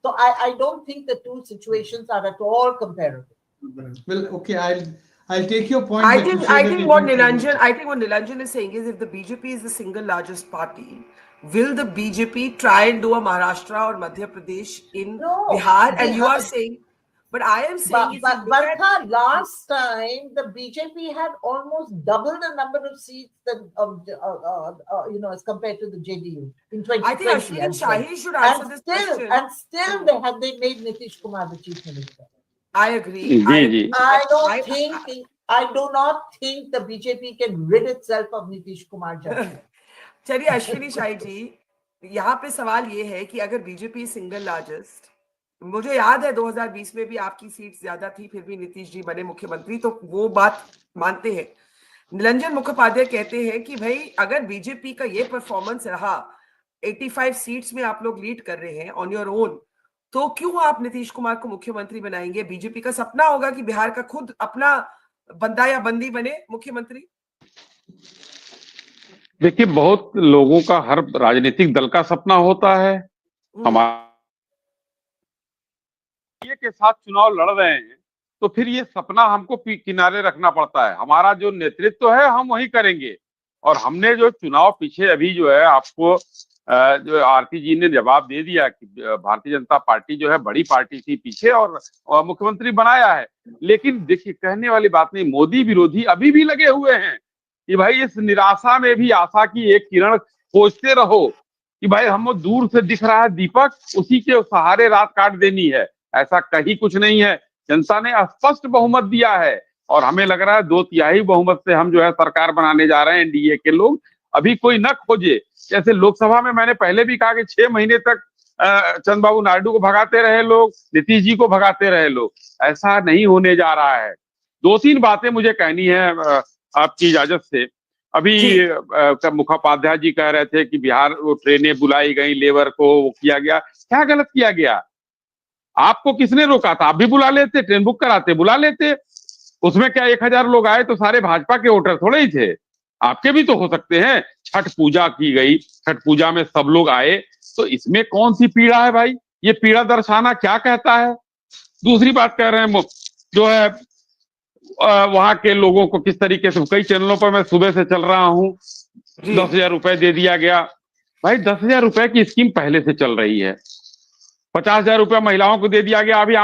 So I don't think the two situations are at all comparable. Well, okay, I'll take your point. I think what Nilanjan is saying is, if the BJP is the single largest party, will the BJP try and do a Maharashtra or Madhya Pradesh in Bihar? And you are saying, but I am saying, Barkha, last time the BJP had almost double the number of seats than as compared to the JDU in 2020. I think Ashwini Shahi should answer this question. And still they made Nitish Kumar the chief minister. I agree. I do not think the BJP can rid itself of Nitish Kumar. चलिए अश्विनी शाही जी, यहाँ पे सवाल ये है कि अगर BJP single largest, मुझे याद है 2020 में भी आपकी सीट ज्यादा थी, फिर भी नीतीश जी बने मुख्यमंत्री, तो वो बात मानते हैं. निरंजन मुखोपाध्याय कहते हैं कि भाई अगर बीजेपी का ये परफॉर्मेंस रहा, 85 सीट्स में आप लोग लीड कर रहे हैं ऑन योर ओन, तो क्यों आप नीतीश कुमार को मुख्यमंत्री बनाएंगे? बीजेपी का सपना होगा कि बिहार का खुद अपना बंदा या बंदी बने मुख्यमंत्री. देखिए, बहुत लोगों का, हर राजनीतिक दल का सपना होता है. हमारे के साथ चुनाव लड़ रहे हैं तो फिर ये सपना हमको किनारे रखना पड़ता है. हमारा जो नेतृत्व है हम वही करेंगे. और हमने जो चुनाव पीछे अभी जो है, आपको जो आरती जी ने जवाब दे दिया कि भारतीय जनता पार्टी जो है बड़ी पार्टी थी पीछे और मुख्यमंत्री बनाया है. लेकिन देखिए, कहने वाली बात नहीं, मोदी विरोधी अभी भी लगे हुए हैं कि भाई इस निराशा में भी आशा की एक किरण खोजते रहो कि भाई हम दूर से दिख रहा है दीपक, उसी के सहारे रात काट देनी है. ऐसा कहीं कुछ नहीं है. जनता ने स्पष्ट बहुमत दिया है और हमें लग रहा है 2/3 बहुमत से हम जो है सरकार बनाने जा रहे हैं. एनडीए के लोग अभी कोई न खोजे. जैसे लोकसभा में मैंने पहले भी कहा कि 6 महीने तक चंद्रबाबू नायडू को भगाते रहे लोग, नीतीश जी को भगाते रहे लोग। ऐसा नहीं होने जा रहा है। 2-3 बातें मुझे कहनी है आपकी इजाजत से। अभी मुखोपाध्याय जी कह रहे थे कि बिहार वो ट्रेनें बुलाई गई, लेबर को वो किया गया। क्या गलत किया गया? आपको किसने रोका था? आप भी बुला लेते, ट्रेन बुक कराते, बुला लेते। उसमें क्या 1000 लोग आए तो सारे भाजपा के वोटर थोड़े ही थे, आपके भी तो हो सकते हैं। छठ पूजा की गई, छठ पूजा में सब लोग आए, तो इसमें कौन सी पीड़ा है भाई? ये पीड़ा दर्शाना क्या कहता है? दूसरी बात कह रहे हैं जो है वहां के लोगों को किस तरीके से, कई चैनलों पर मैं सुबह से चल रहा हूं, 10,000 रुपए दे दिया गया। भाई 10,000 रुपए की स्कीम पहले से चल रही है। 50,000 रुपया महिलाओं को दे दिया गया। अभी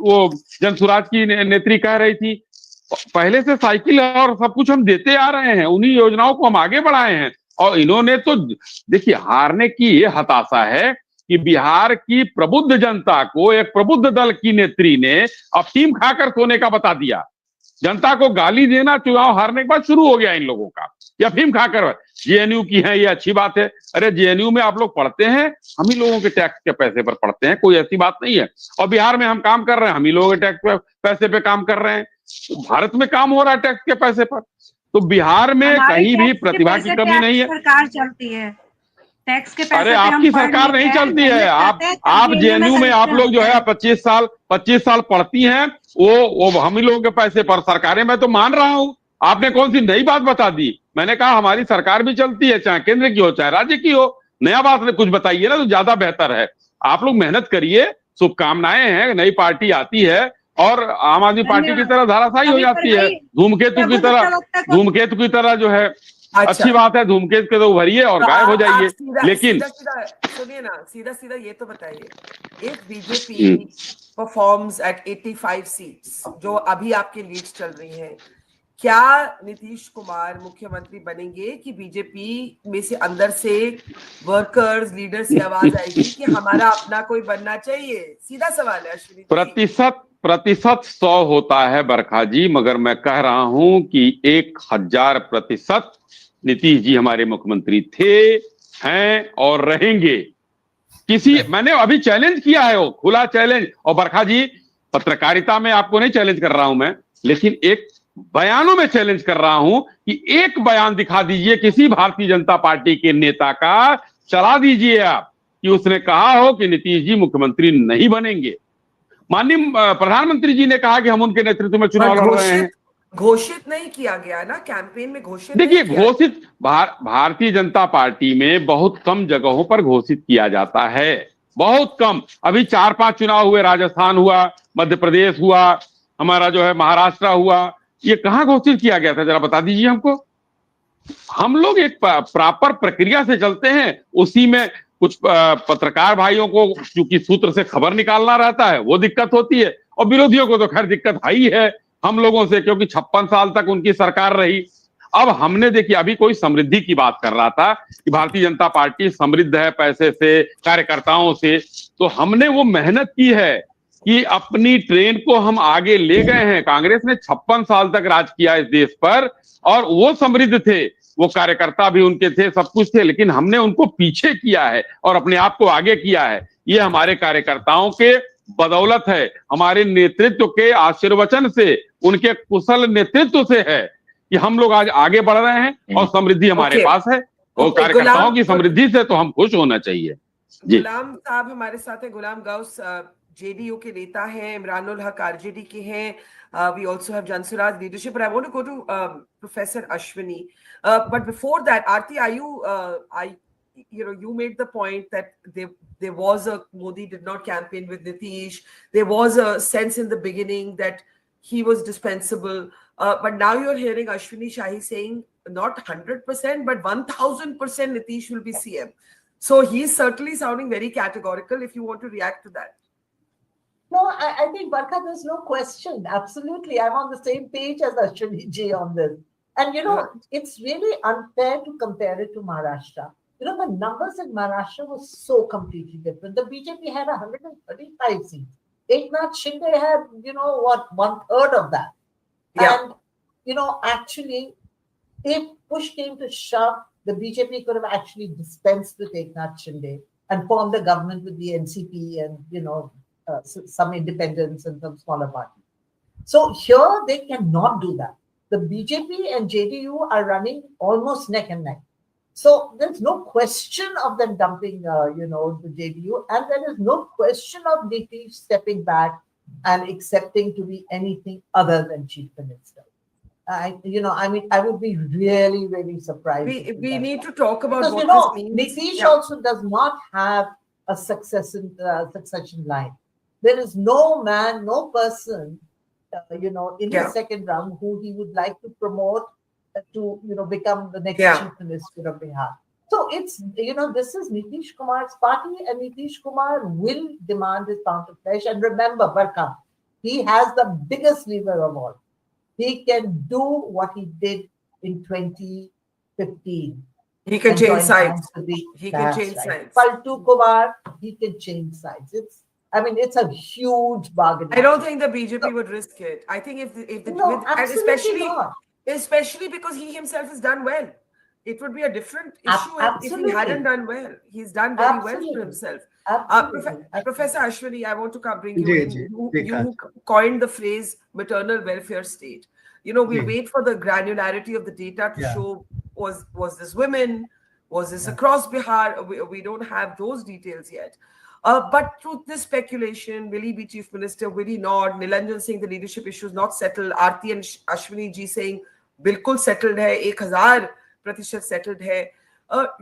वो जनसुराज की नेत्री कह रही थी, पहले से साइकिल और सब कुछ हम देते आ रहे हैं, उन्हीं योजनाओं को हम आगे बढ़ाए हैं। और इन्होंने तो देखिए, हारने की ये हताशा है कि बिहार की प्रबुद्ध जनता को एक प्रबुद्ध दल की नेत्री ने अब टीम खाकर सोने का बता दिया। जनता को गाली देना चुनाव हारने के बाद शुरू हो गया इन लोगों का, या अफीम खाकर। जेएनयू की है, ये अच्छी बात है। अरे जेएनयू में आप लोग पढ़ते हैं, हम ही लोगों के टैक्स के पैसे पर पढ़ते हैं, कोई ऐसी बात नहीं है। और बिहार में हम काम कर रहे हैं, हम ही लोगों के टैक्स पैसे पे काम कर रहे हैं। भारत में काम हो रहा है टैक्स के पैसे पर। तो बिहार में कहीं भी प्रतिभा की कमी नहीं है। सरकार चलती है टैक्स के पैसे। अरे आपकी सरकार नहीं चलती है। आप जेएनयू में आप लोग जो है 25 साल पढ़ती हैं, वो हम ही लोगों के पैसे पर सरकारें। मैं तो मान रहा हूं, आपने कौन सी नई बात बता दी? मैंने कहा हमारी सरकार भी चलती है, चाहे केंद्र की हो चाहे राज्य की हो। नया बात ने कुछ बताइए ना, तो ज्यादा बेहतर है। आप लोग मेहनत करिए, शुभकामनाएं हैं। नई पार्टी आती है और आम आदमी पार्टी की तरह धाराशायी हो जाती है, धूमकेतु की तरह जो है। अच्छी बात है, धूमकेतु के तो उभरिए और गायब हो जाइए। लेकिन सुनिए ना, सीधा ये तो बताइए, if BJP performs at 85 seats जो अभी आपके लीड्स चल रही हैं, क्या नीतीश कुमार मुख्यमंत्री बनेंगे कि बीजेपी में से अंदर से वर्कर्स लीडर्स की आवाज आएगी कि हमारा अपना कोई बनना चाहिए? सीधा सवाल है अश्विनी। प्रतिशत 100 होता है बरखा जी, मगर मैं कह रहा हूं कि 1000% नीतीश जी हमारे मुख्यमंत्री थे, हैं और रहेंगे। मैंने अभी चैलेंज किया है, वो खुला चैलेंज। और बरखा जी, पत्रकारिता में आपको नहीं चैलेंज कर रहा हूं मैं, लेकिन एक बयानों में चैलेंज कर रहा हूं कि एक बयान दिखा दीजिए किसी भारतीय जनता पार्टी के नेता का, चला दीजिए आप, कि उसने कहा हो कि नीतीश जी मुख्यमंत्री नहीं बनेंगे। माननीय प्रधानमंत्री जी ने कहा कि हम उनके नेतृत्व में चुनाव लड़ रहे हैं। घोषित नहीं किया गया ना कैंपेन में, घोषित। देखिए, घोषित भारतीय जनता पार्टी में बहुत कम जगहों पर घोषित किया जाता है, बहुत कम। अभी 4-5 चुनाव हुए, राजस्थान हुआ, मध्य प्रदेश हुआ, हमारा जो है महाराष्ट्र हुआ। ये कहां घोषित किया गया था, जरा बता दीजिए हमको। हम लोग एक प्रॉपर प्रक्रिया से चलते हैं। उसी में कुछ पत्रकार भाइयों को क्योंकि सूत्र से खबर निकालना रहता है, वो दिक्कत होती है। और विरोधियों को तो खैर दिक्कत है ही है हम लोगों से, क्योंकि 56 साल तक उनकी सरकार रही। अब हमने देखिए, अभी कोई समृद्धि की बात कर रहा था कि भारतीय जनता पार्टी समृद्ध है पैसे से, कार्यकर्ताओं से। तो हमने वो मेहनत की है कि अपनी ट्रेन को हम आगे ले गए हैं। कांग्रेस ने 56 साल तक राज किया इस देश पर, और वो समृद्ध थे, वो कार्यकर्ता भी उनके थे, सब कुछ थे, लेकिन हमने उनको पीछे किया है और अपने आप को आगे किया है। ये हमारे कार्यकर्ताओं के बदौलत है, हमारे नेतृत्व के आशीर्वचन से, उनके कुशल नेतृत्व से है कि हम लोग आज आगे बढ़ रहे हैं और समृद्धि हमारे पास है। और कार्यकर्ताओं की समृद्धि से तो हम खुश होना चाहिए। गुलाम साहब हमारे साथ है, गुलाम गौस जेडीयू के नेता हैं, इमरानुल हक आरजेडी के हैं। We also have Jansuraj leadership, but I want to go to Professor Ashwini. But before that, Aarti, you made the point that there was Modi did not campaign with Nitish. There was a sense in the beginning that he was dispensable. But now you're hearing Ashwini Shahi saying not 100%, but 1000% Nitish will be CM. So he's certainly sounding very categorical. If you want to react to that. No, I think, Barkha, there's no question. Absolutely. I'm on the same page as Ashwini ji on this. And, it's really unfair to compare it to Maharashtra. The numbers in Maharashtra were so completely different. The BJP had 135 seats. Eknath Shinde had, 1/3 of that. Yeah. And, actually, if push came to shove, the BJP could have actually dispensed with Eknath Shinde. and form the government with the NCP and, some independents and some smaller parties. So here they cannot do that. The BJP and JDU are running almost neck and neck. So there's no question of them dumping, the JDU, and there is no question of Nitish stepping back and accepting to be anything other than chief minister. I would be really, really surprised. We need to talk about because, what this means. Nitish also does not have a succession line. There is no man, no person, in the second round who he would like to promote to, become the next chief minister of Bihar. So it's, this is Nitish Kumar's party, and Nitish Kumar will demand his pound of flesh. And remember, Barkha, he has the biggest lever of all. He can do what he did in 2015. He can change sides. He can change sides. Paltu Kumar, he can change sides. It's a huge bargain. I don't think the BJP would risk it. I think especially because he himself has done well. It would be a different issue if he hadn't done well. He's done very well for himself. Professor Ashwini, I want to bring you in. You coined the phrase maternal welfare state. We wait for the granularity of the data to show was this women, was this across Bihar? We don't have those details yet. But through this speculation, will he be chief minister? Will he not? Nilanjan saying the leadership issue is not settled. Aarti and Ashwini ji saying bilkul settled hai, 1000% settled hai. What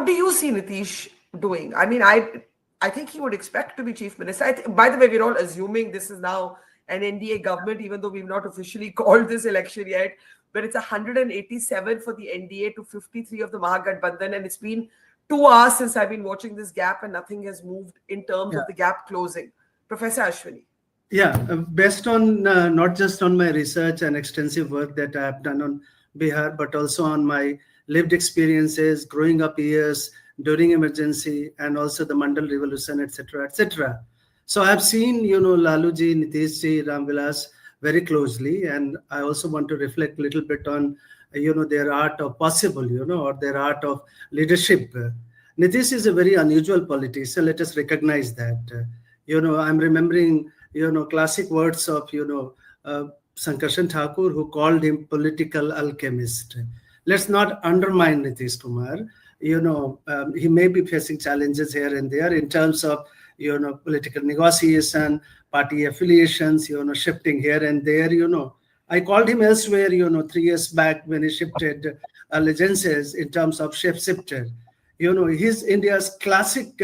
do you see Nitish doing? I think he would expect to be chief minister. By the way, we're all assuming this is now an NDA government, even though we've not officially called this election yet. But it's 187 for the NDA to 53 of the Mahagathbandhan, and it's been 2 hours since I've been watching this gap, and nothing has moved in terms of the gap closing. Professor Ashwini. Yeah, based on not just on my research and extensive work that I have done on Bihar, but also on my lived experiences, growing up years during emergency, and also the Mandal revolution, etc., etc. So I've seen, Laluji, Nitishji, Ramvilas very closely, and I also want to reflect a little bit on, their art of possible, or their art of leadership. Nitish is a very unusual politician. Let us recognize that. I'm remembering, classic words of, Sankarshan Thakur, who called him political alchemist. Let's not undermine Nitish Kumar. He may be facing challenges here and there in terms of, political negotiation, party affiliations, shifting here and there, I called him elsewhere, 3 years back when he shifted allegiances in terms of shifter. He's India's classic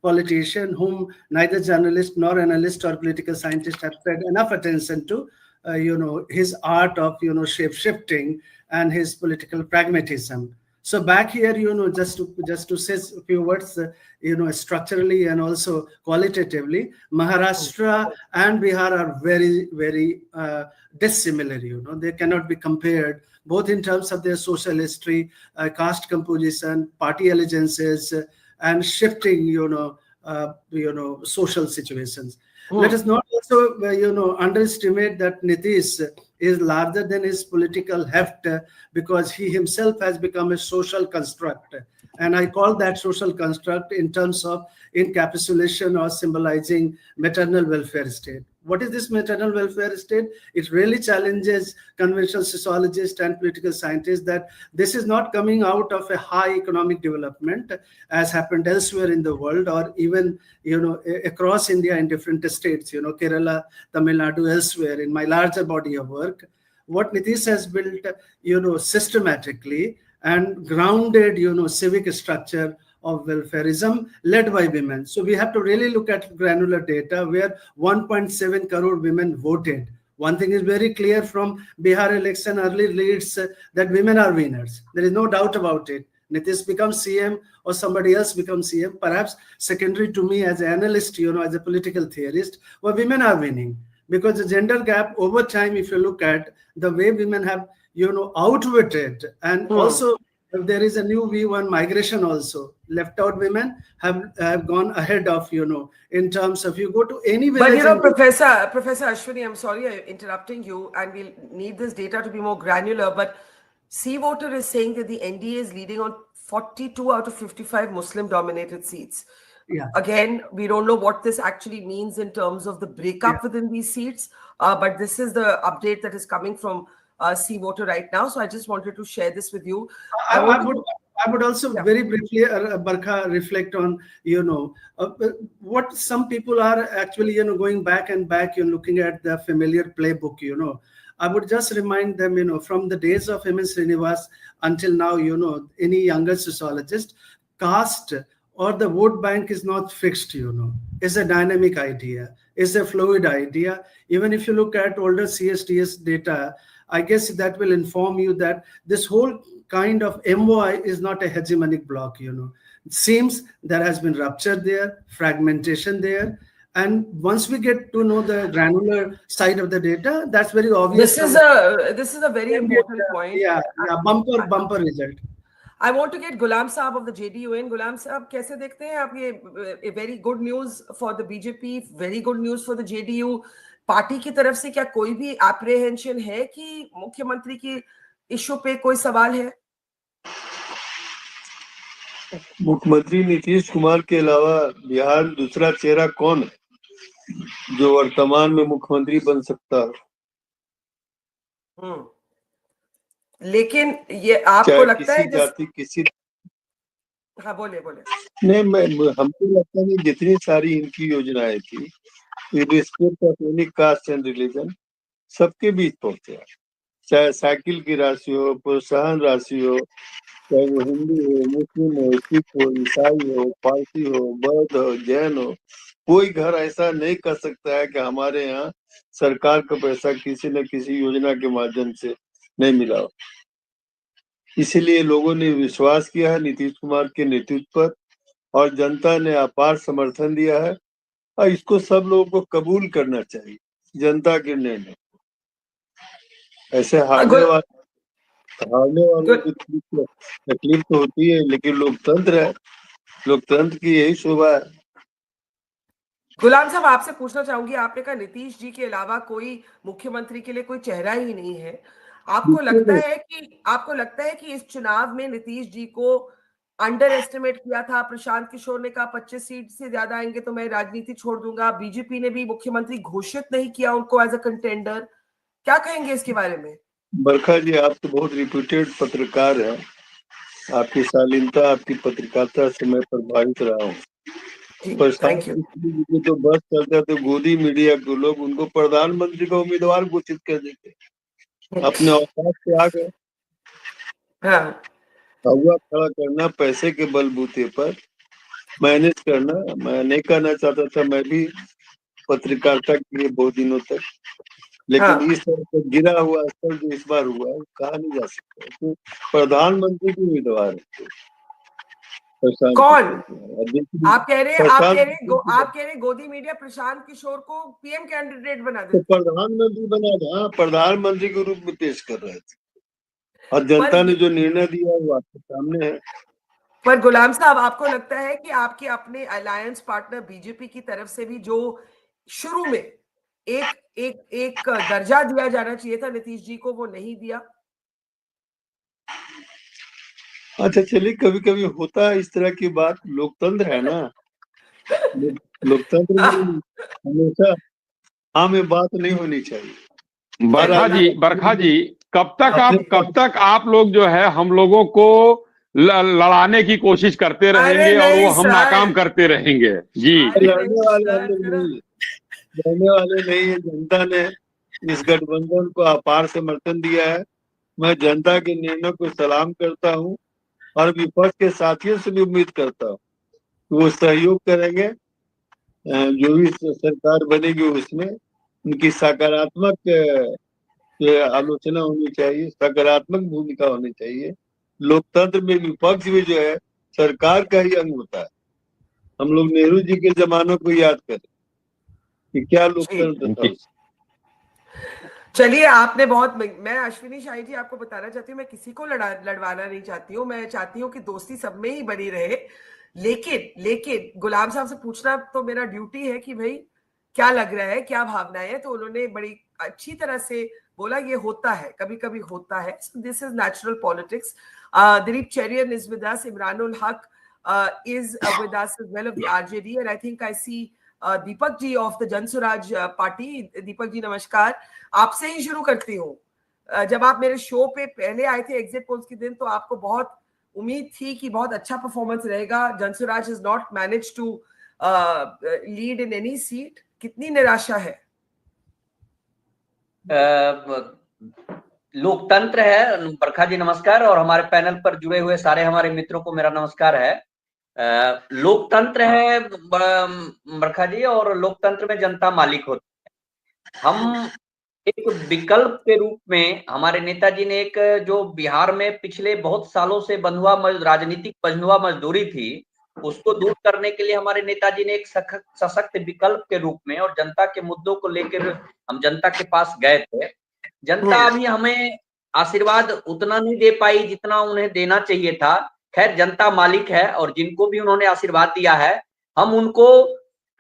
politician whom neither journalist nor analyst or political scientist have paid enough attention to, his art of, shape-shifting and his political pragmatism. So back here, just to say a few words, structurally and also qualitatively, Maharashtra and Bihar are very, very dissimilar. They cannot be compared, both in terms of their social history, caste composition, party allegiances, and shifting, social situations. Let us not also, underestimate that Nitish is larger than his political heft, because he himself has become a social construct. And I call that social construct in terms of encapsulation or symbolizing maternal welfare state. What is this maternal welfare state? It really challenges conventional sociologists and political scientists that this is not coming out of a high economic development as happened elsewhere in the world, or even, across India in different states, Kerala, Tamil Nadu, elsewhere in my larger body of work. What Nitish has built, systematically and grounded, civic structure of welfareism led by women. So we have to really look at granular data where 1.7 crore women voted. One thing is very clear from Bihar election early leads that women are winners. There is no doubt about it. Nitish becomes CM or somebody else becomes CM, perhaps secondary to me as an analyst, as a political theorist, where women are winning. Because the gender gap over time, if you look at the way women have, outwitted, and also there is a new view on migration also. Left out women have gone ahead of, in terms of you go to any village. But Professor Ashwini, I'm sorry I'm interrupting you, and we'll need this data to be more granular, but C Voter is saying that the NDA is leading on 42 out of 55 Muslim-dominated seats. Yeah. Again, we don't know what this actually means in terms of the breakup within these seats, but this is the update that is coming from Sea Voter right now. So I just wanted to share this with you. I would also very briefly, Barkha, reflect on, what some people are actually, going back and back, looking at the familiar playbook, I would just remind them, from the days of Hemant Srinivas until now, any younger sociologist, caste or the vote bank is not fixed, It's a dynamic idea, it's a fluid idea. Even if you look at older CSTS data, I guess that will inform you that this whole kind of MOI is not a hegemonic block, It seems there has been rupture there, fragmentation there. And once we get to know the granular side of the data, that's very obvious. This is a very important point. Yeah, bumper result. I want to get Ghulam Saab of the JDU in. Ghulam Saab, कैसे देखते हैं आप ये? Very good news for the BJP, very good news for the JDU. Party की तरफ से क्या कोई भी apprehension है कि मुख्यमंत्री की इशू पे कोई सवाल है? मुख्यमंत्री नीतीश कुमार के अलावा बिहार दूसरा चेहरा कौन है जो वर्तमान में मुख्यमंत्री बन सकता है? लेकिन ये आपको लगता है किसी हाँ बोले नहीं, हमको लगता है कि जितनी सारी इनकी योजनाएं थी, respect of any caste and religion, सबके बीच पहुंचे, चाहे साइकिल की राशि हो, प्रोत्साहन राशि हो, चाहे वो हिंदू हो, मुस्लिम हो, सिख हो, ईसाई हो, पारसी हो, बौद्ध हो, जैन हो, कोई घर ऐसा नहीं कर सकता है कि हमारे यहाँ सरकार का पैसा किसी न किसी योजना के माध्यम से नहीं मिला हो। इसीलिए लोगों ने विश्वास किया है नीतीश कुमार के नेतृत्व पर और जनता ने अपार समर्थन दिया है और इसको सब लोगों को कबूल करना चाहिए, जनता के निर्णय। ऐसे हारने वालों की तकलीफ तो होती है, लेकिन लोकतंत्र है, लोकतंत्र की यही शोभा है। गुलाम साहब, आपसे पूछना चाहूंगी, आपने कहा नीतीश जी के अलावा कोई मुख्यमंत्री के लिए कोई चेहरा ही नहीं है। आपको लगता है कि इस चुनाव में नीतीश जी को अंडर एस्टिमेट किया था? प्रशांत किशोर ने कहा 25 सीट से ज्यादा आएंगे तो मैं राजनीति छोड़ दूंगा। बीजेपी ने भी मुख्यमंत्री घोषित नहीं किया उनको एज अ कंटेंडर। क्या कहेंगे इसके बारे में? बरखा जी, आप तो बहुत रिप्यूटेड पत्रकार हैं, आपकी शालीनता, आपकी पत्रकारिता से मैं प्रभावित रहा हूँ। तो बस करता तो गोदी मीडिया के लोग उनको प्रधानमंत्री का उम्मीदवार घोषित कर देते, अपने औकात से आ गए। हुआ खड़ा करना पैसे के बलबूते पर मैनेज करना, मैं नहीं करना चाहता था मैं भी पत्रकारिता के लिए बहुत दिनों तक, लेकिन इस तरह से गिरा हुआ स्तर जो इस बार हुआ कहा नहीं जा सकता। तो प्रधानमंत्री के उम्मीदवार कौन? आप कह रहे गोदी मीडिया प्रशांत किशोर को पीएम कैंडिडेट बना दे, तो प्रधानमंत्री बना था, प्रधानमंत्री के रूप में पेश कर रहे थे और जनता ने जो निर्णय दिया वो आपके सामने है। पर गुलाम साहब, आपको लगता है कि आपके अपने अलायंस पार्टनर बीजेपी की तरफ से भी जो शुरू में एक दर्जा दिया जाना चाहिए था नीतीश जी को, वो नहीं दिया? अच्छा चलिए, कभी कभी होता है इस तरह की बात, लोकतंत्र है ना, लोकतंत्र में हमेशा हाँ में बात नहीं होनी चाहिए। बरखा जी कब तक आप लोग जो है हम लोगों को लड़ाने की कोशिश करते रहेंगे और वो हम नाकाम करते रहेंगे? जी, लड़ने वाले नहीं है। जनता ने इस गठबंधन को अपार समर्थन दिया है। मैं जनता के निर्णय को सलाम करता हूँ और विपक्ष के साथियों से भी उम्मीद करता हूँ वो सहयोग करेंगे। जो भी सरकार बनेगी उसमें उनकी सकारात्मक आलोचना होनी चाहिए, सकारात्मक भूमिका होनी चाहिए। लोकतंत्र में विपक्ष भी जो है सरकार का ही अंग होता है। हम लोग नेहरू जी के जमानों को याद करें कि क्या लोकतंत्र था। चलिए, आपने बहुत, मैं अश्विनी शाही जी आपको बताना चाहती हूँ, मैं किसी को लड़वाना नहीं चाहती हूँ, मैं चाहती हूँ कि दोस्ती सब में ही बनी रहे। लेकिन गुलाम साहब से पूछना तो मेरा ड्यूटी है कि भाई क्या लग रहा है, क्या भावनाएं है। तो उन्होंने बड़ी अच्छी तरह से बोला ये होता है, कभी कभी होता है. So this is natural politics. Dilip Cherian is with us. Imranul Haq is with us as well of the RJD, and I think I see Deepak ji of the Jan Swaraj party. Deepak ji नमस्कार. आपसे ही शुरू करती हूँ. जब आप मेरे show पे पहले आए थे एग्जिट पोल्स के दिन, तो आपको बहुत उम्मीद थी कि बहुत अच्छा परफॉर्मेंस रहेगा. Jan Suraaj has not managed to lead in any seat. कितनी निराशा है? लोकतंत्र है. बरखा जी नमस्कार, और हमारे पैनल पर जुड़े हुए सारे हमारे मित्रों को मेरा नमस्कार है. लोकतंत्र है बरखा जी, और लोकतंत्र में जनता मालिक होती है. हम एक विकल्प के रूप में हमारे नेताजी ने एक जो बिहार में पिछले बहुत सालों से राजनीतिक बंधुआ मजदूरी थी, उसको दूर करने के लिए हमारे नेताजी ने एक सशक्त विकल्प के रूप में और जनता के मुद्दों को लेकर हम जनता के पास गए थे. जनता अभी हमें आशीर्वाद उतना नहीं दे पाई जितना उन्हें देना चाहिए था. खैर, जनता मालिक है, और जिनको भी उन्होंने आशीर्वाद दिया है हम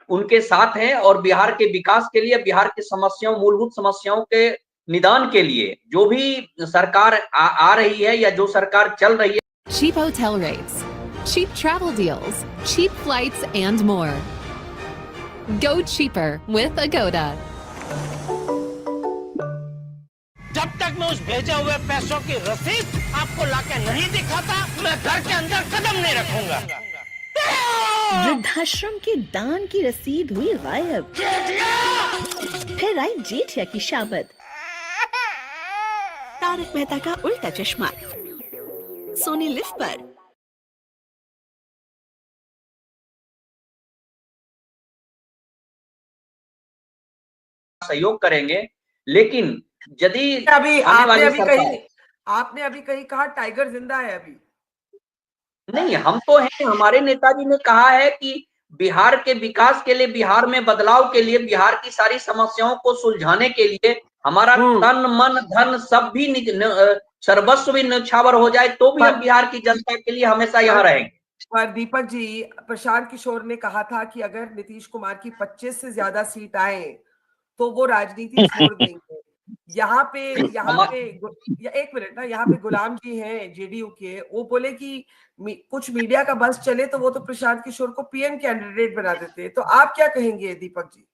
उनके साथ हैं, और बिहार के विकास के लिए, बिहार की समस्याओं, मूलभूत समस्याओं के निदान के लिए जो भी सरकार आ रही है या जो सरकार चल रही है. Cheap hotel rates, cheap travel deals, cheap flights and more. Go cheaper with Agoda. जब तक मैं उस भेजे हुए पैसों की रसीद आपको लाके नहीं दिखाता, मैं घर के अंदर कदम नहीं रखूंगा. वृद्धाश्रम के दान की रसीद हुई गायब. फिर आई जेठिया की शाबद. तारक मेहता का उल्टा चश्मा सोनी लिफ्ट पर. सहयोग करेंगे, लेकिन यदि आपने अभी कहीं कहा टाइगर जिंदा है. अभी नहीं, हम तो हैं. हमारे नेताजी ने कहा है कि बिहार के विकास के लिए, बिहार में बदलाव के लिए, बिहार की सारी समस्याओं को सुलझाने के लिए हमारा तन मन धन सब भी सर्वस्व भी न्यौछावर हो जाए तो भी हम बिहार की जनता के लिए हमेशा यहाँ रहेंगे. पर दीपक जी, प्रशांत किशोर ने कहा था कि अगर नीतीश कुमार की 25 से ज्यादा सीट आए तो वो राजनीति छोड़ देंगे. यहाँ पे एक मिनट ना, यहाँ पे गुलाम जी हैं जेडीयू के, वो बोले कि कुछ मीडिया का बस चले तो वो तो प्रशांत किशोर को पीएम कैंडिडेट बना देते. तो आप क्या कहेंगे दीपक जी?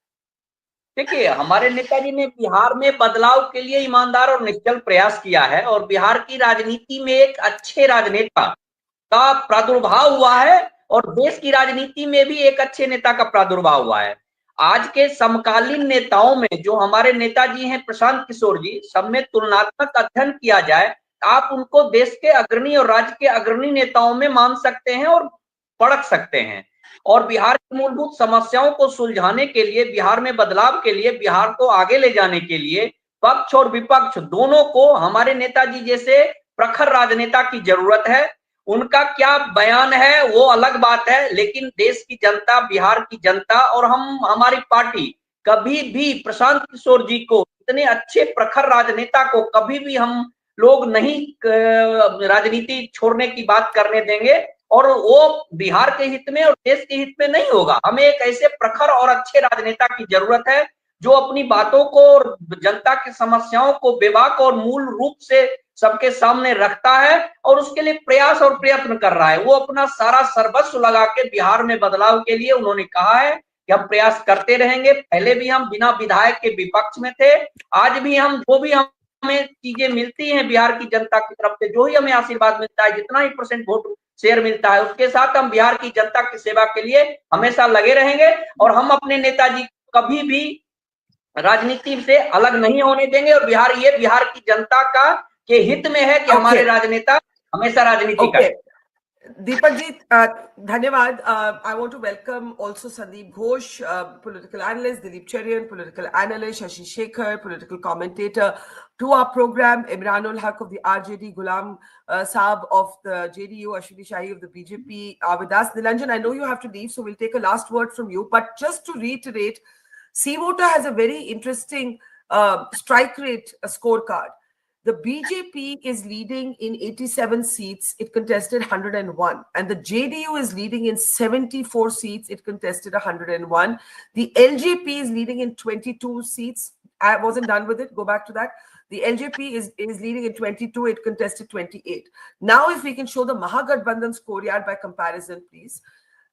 देखिए, हमारे नेताजी ने बिहार में बदलाव के लिए ईमानदार और निश्चल प्रयास किया है, और बिहार की राजनीति में एक अच्छे राजनेता का प्रादुर्भाव हुआ है, और देश की राजनीति में भी एक अच्छे नेता का प्रादुर्भाव हुआ है. आज के समकालीन नेताओं में जो हमारे नेताजी हैं प्रशांत किशोर जी, सब में तुलनात्मक अध्ययन किया जाए, आप उनको देश के अग्रणी और राज्य के अग्रणी नेताओं में मान सकते हैं और परख सकते हैं. और बिहार की मूलभूत समस्याओं को सुलझाने के लिए, बिहार में बदलाव के लिए, बिहार को आगे ले जाने के लिए पक्ष और विपक्ष दोनों को हमारे नेताजी जैसे प्रखर राजनेता की जरूरत है. उनका क्या बयान है वो अलग बात है, लेकिन देश की जनता, बिहार की जनता और हमारी पार्टी कभी भी प्रशांत किशोर जी को, इतने अच्छे प्रखर राजनेता को कभी भी हम लोग नहीं राजनीति छोड़ने की बात करने देंगे, और वो बिहार के हित में और देश के हित में नहीं होगा. हमें एक ऐसे प्रखर और अच्छे राजनेता की जरूरत है जो अपनी बातों को और जनता की समस्याओं को बेबाक और मूल रूप से सबके सामने रखता है, और उसके लिए प्रयास और प्रयत्न कर रहा है. वो अपना सारा सर्वस्व लगा के बिहार में बदलाव के लिए उन्होंने कहा है कि हम प्रयास करते रहेंगे. पहले भी हम बिना विधायक के विपक्ष में थे, आज भी हम जो भी हमें चीजें मिलती हैं बिहार की जनता की तरफ से, जो ही हमें आशीर्वाद मिलता है, जितना ही % वोट शेयर मिलता है, उसके साथ हम बिहार की जनता की सेवा के लिए हमेशा लगे रहेंगे, और हम अपने नेताजी कभी भी राजनीति से अलग नहीं होने देंगे. और बिहार की जनता का के हित में है कि हमारे राजनेता हमेशा राजनीति करें. दीपक जी धन्यवाद. I want to welcome also Sandeep Ghosh, political analyst, Dilip Cherian, political analyst, Shashi Shekhar, political commentator to our program, Imranul Haq of the RJD, Ghulam Saab of the JDU, Ashwini Shahi of the BJP are with us. Nilanjan, I know you have to leave, so we'll take a last word from you. But just to reiterate, C-Voter has a very interesting strike rate scorecard. The BJP is leading in 87 seats. It contested 101. And the JDU is leading in 74 seats. It contested 101. The LJP is leading in 22 seats. I wasn't done with it. Go back to that. The LJP is leading in 22. It contested 28. Now, if we can show the Mahagathbandhan scorecard by comparison, please.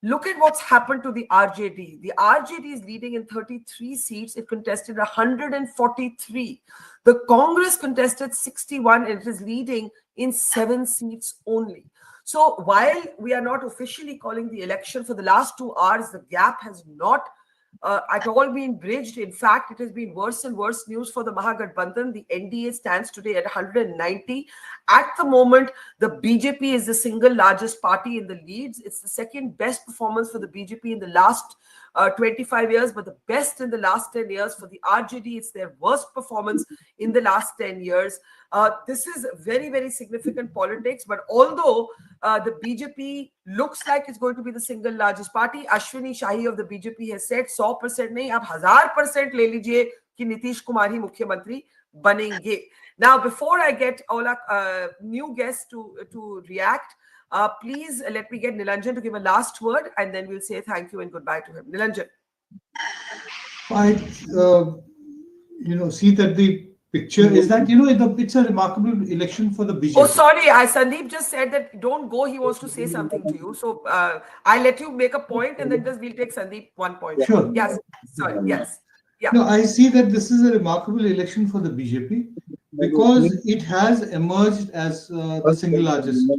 Look at what's happened to the RJD. The RJD is leading in 33 seats. It contested 143. The Congress contested 61 and it is leading in 7 seats only. So while we are not officially calling the election, for the last 2 hours, the gap has not at all been bridged. In fact, it has been worse and worse news for the Mahagathbandhan. The NDA stands today at 190. At the moment, the BJP is the single largest party in the leads. It's the second best performance for the BJP in the last 25 years, but the best in the last 10 years. For the RJD, it's their worst performance in the last 10 years. This is very, very significant politics. But although the BJP looks like it's going to be the single largest party, Ashwini Shahi of the BJP has said 100% nahi, ab 1000% le lijiye ki Nitish Kumar hi mukhyamantri banenge. Now, before I get all our new guests to react, please let me get Nilanjan to give a last word, and then we'll say thank you and goodbye to him. Nilanjan. I, see that the picture is that, it's a remarkable election for the BJP. Oh, sorry. Sandeep just said that don't go. He wants to say something to you. So I'll let you make a point and then we'll take Sandeep 1 point. Sure. Yes. Sorry. Yes. Yeah. No, I see that this is a remarkable election for the BJP because it has emerged as the single largest.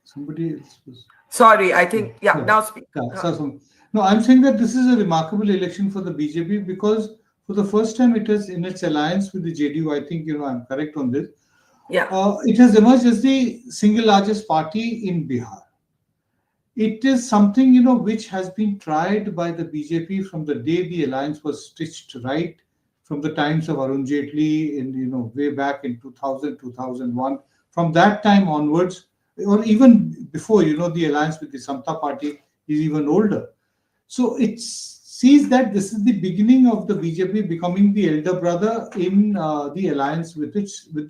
Somebody else was... Sorry, I think, now speak. No, I'm saying that this is a remarkable election for the BJP because for the first time it is in its alliance with the JDU. I think, I'm correct on this. Yeah. It has emerged as the single largest party in Bihar. It is something, which has been tried by the BJP from the day the alliance was stitched right, from the times of Arun Jaitley in, way back in 2000, 2001. From that time onwards, or even before, the alliance with the Samta party is even older. So it sees that this is the beginning of the BJP becoming the elder brother in the alliance with the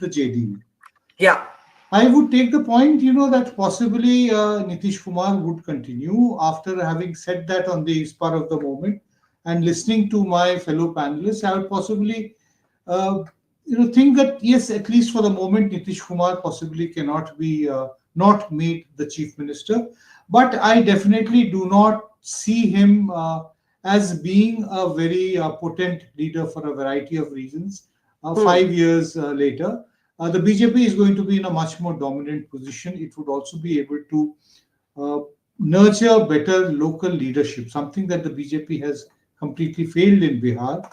JDU. Yeah. I would take the point, that possibly Nitish Kumar would continue. After having said that on the spur of the moment and listening to my fellow panelists, I would possibly, think that yes, at least for the moment, Nitish Kumar possibly cannot be not made the chief minister. But I definitely do not see him as being a very potent leader for a variety of reasons. 5 years later. The BJP is going to be in a much more dominant position. It would also be able to nurture better local leadership, something that the BJP has completely failed in Bihar.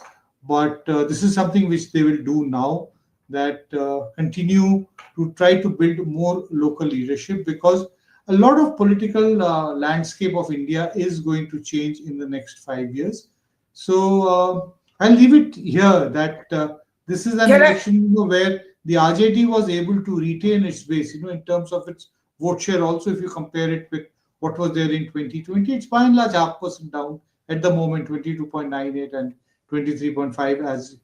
But this is something which they will do now, that continue to try to build more local leadership, because a lot of political landscape of India is going to change in the next 5 years. So I'll leave it here that this is an election where the RJD was able to retain its base, in terms of its vote share. Also, if you compare it with what was there in 2020, it's by and large 0.5% down at the moment, 22.98 and 23.5 as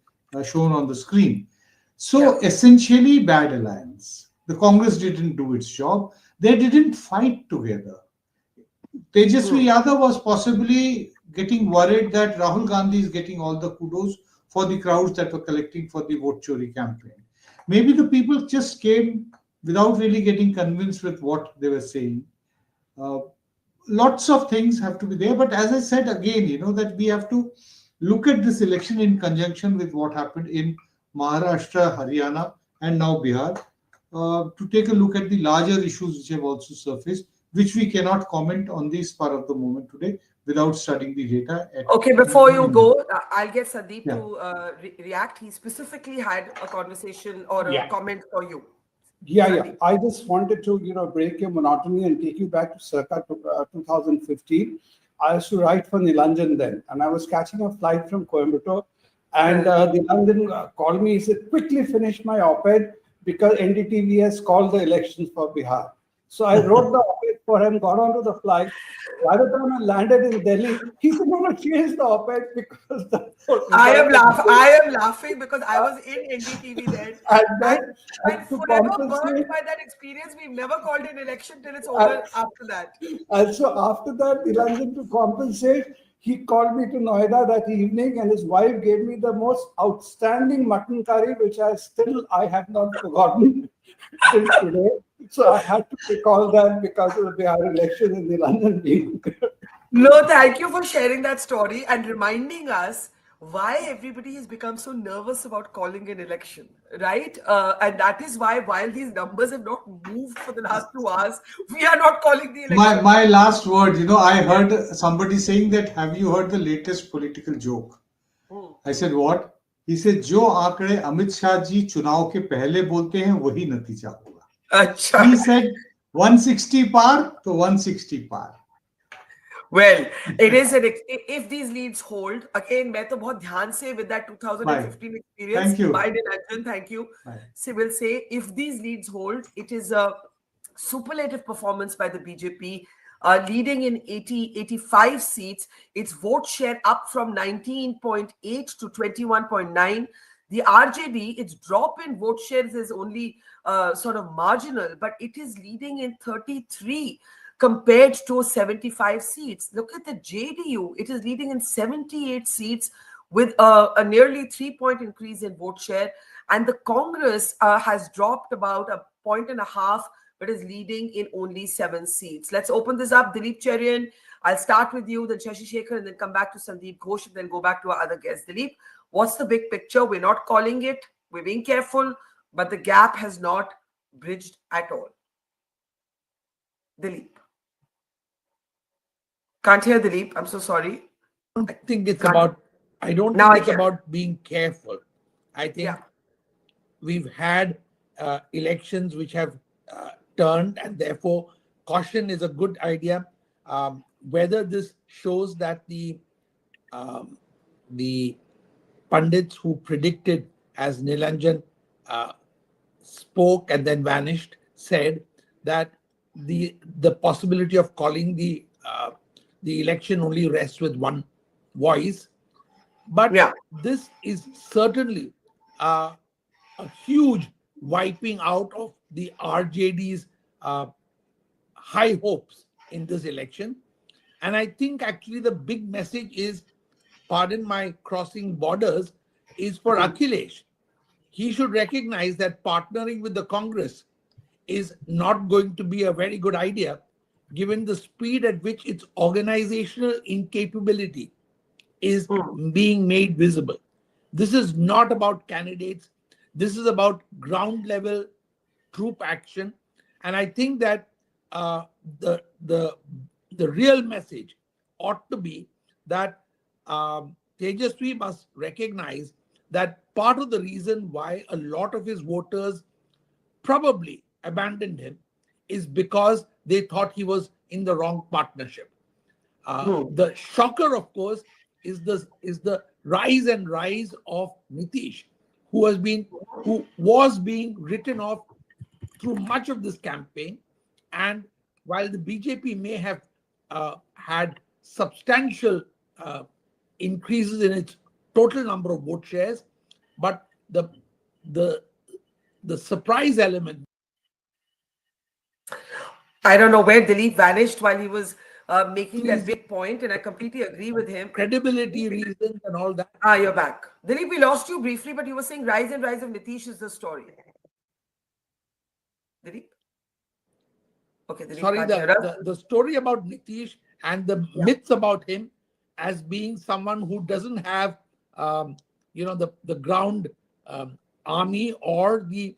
shown on the screen. So essentially bad alliance. The Congress didn't do its job. They didn't fight together. Tejashwi Yadav was possibly getting worried that Rahul Gandhi is getting all the kudos for the crowds that were collecting for the vote chori campaign. Maybe the people just came without really getting convinced with what they were saying. Lots of things have to be there. But as I said again, that we have to look at this election in conjunction with what happened in Maharashtra, Haryana, and now Bihar, to take a look at the larger issues which have also surfaced, which we cannot comment on the spur of the moment today without studying the data. Okay, before you go, I'll get Sandeep to react. He specifically had a conversation or a comment for you. Yeah. I just wanted to, break your monotony and take you back to circa 2015. I used to write for Nilanjan then, and I was catching a flight from Coimbatore, and Nilanjan called me. He said, "Quickly finish my op-ed because NDTV has called the elections for Bihar." So I wrote the op-ed for him, got onto the flight. By the time I landed in Delhi, he said, "No, change the op-ed because..." I am laughing because I was in NDTV then. And forever burned by that experience. We've never called an election till it's over after that. And so after that, Nilanjan, to compensate, He called me to Noida that evening, and his wife gave me the most outstanding mutton curry, which I have not forgotten till today. So I had to recall that because of the Bihar election in the London being. No, thank you for sharing that story and reminding us why everybody has become so nervous about calling an election, right? And that is why, while these numbers have not moved for the last 2 hours, we are not calling the election. My last word, I heard somebody saying that, have you heard the latest political joke? I said, what? He said, जो आंकड़े अमित शाह जी चुनाव के पहले बोलते हैं वही नतीजा होगा. अच्छा. He said 160 par, तो 160 par. Well, it is if these leads hold again. मैं तो बहुत ध्यान से with that 2015 experience. Thank you. Biden, thank you. So we'll say if these leads hold, it is a superlative performance by the BJP, leading in 85 seats. Its vote share up from 19.8 to 21.9. The RJD, its drop in vote shares is only sort of marginal, but it is leading in 33 compared to 75 seats. Look at the JDU. It is leading in 78 seats with a nearly 3-point increase in vote share. And the Congress has dropped about 1.5 points, but is leading in only 7 seats. Let's open this up. Dilip Cherian, I'll start with you, then Shashi Shekhar, and then come back to Sandeep Ghosh, and then go back to our other guests. Dilip, what's the big picture? We're not calling it. We're being careful, but the gap has not bridged at all. Dilip. Can't hear Dilip. I'm so sorry. I don't think it's about being careful. I think we've had elections which have turned, and therefore caution is a good idea. Whether this shows that the pundits who predicted, as Nilanjan spoke and then vanished, said that the possibility of calling the election only rests with one voice. But this is certainly a huge wiping out of the RJD's high hopes in this election. And I think actually the big message is, pardon my crossing borders, is for Akhilesh. He should recognize that partnering with the Congress is not going to be a very good idea, given the speed at which its organizational incapability is being made visible. This is not about candidates. This is about ground level troop action. And I think that the real message ought to be that Tejashwi must recognize that part of the reason why a lot of his voters probably abandoned him is because they thought he was in the wrong partnership. The shocker, of course, is the rise of Nitish, who was being written off through much of this campaign. And while the BJP may have had substantial increases in its total number of vote shares, but the surprise element. I don't know where Dilip vanished while he was making that big point, and I completely agree with him. Credibility reasons and all that. You're back. Dilip, we lost you briefly, but you were saying rise of Nitish is the story. Dilip? Okay, Dilip. Sorry, the story about Nitish and the myths about him as being someone who doesn't have, the ground army or the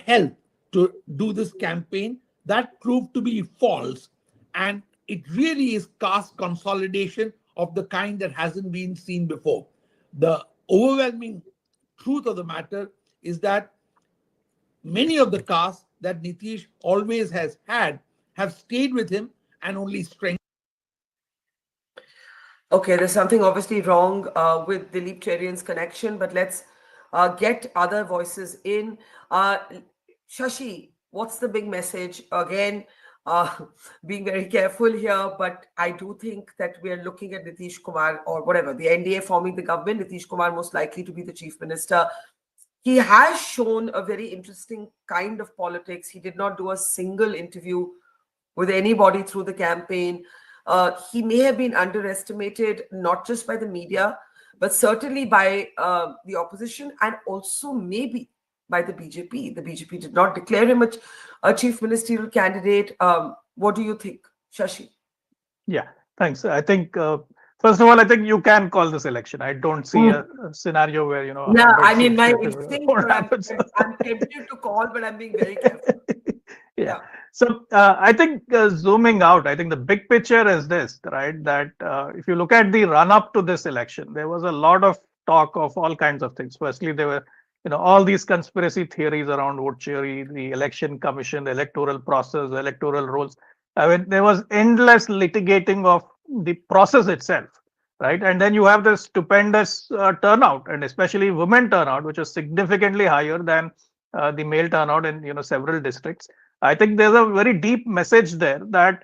help to do this campaign, that proved to be false. And it really is caste consolidation of the kind that hasn't been seen before. The overwhelming truth of the matter is that many of the castes that Nitish always has had have stayed with him and only strengthened. Okay, there's something obviously wrong with Dilip Cherian's connection, but let's get other voices in. Shashi, what's the big message? Again, being very careful here, but I do think that we are looking at Nitish Kumar or whatever, the NDA forming the government, Nitish Kumar most likely to be the chief minister. He has shown a very interesting kind of politics. He did not do a single interview with anybody through the campaign. he may have been underestimated, not just by the media, but certainly by the opposition and also maybe by the BJP. The BJP did not declare him a chief ministerial candidate. What do you think, Shashi? Yeah, thanks. I think, first of all, I think you can call this election. I don't see a scenario where, Yeah, I mean, my instinct, I'm tempted to call, but I'm being very careful. Yeah. So I think zooming out, I think the big picture is this, right? That if you look at the run up to this election, there was a lot of talk of all kinds of things. Firstly, there were, all these conspiracy theories around vote theory, the election commission, the electoral process, the electoral rules. I mean, there was endless litigating of the process itself, right? And then you have this stupendous turnout, and especially women turnout, which is significantly higher than the male turnout in several districts. I think there's a very deep message there that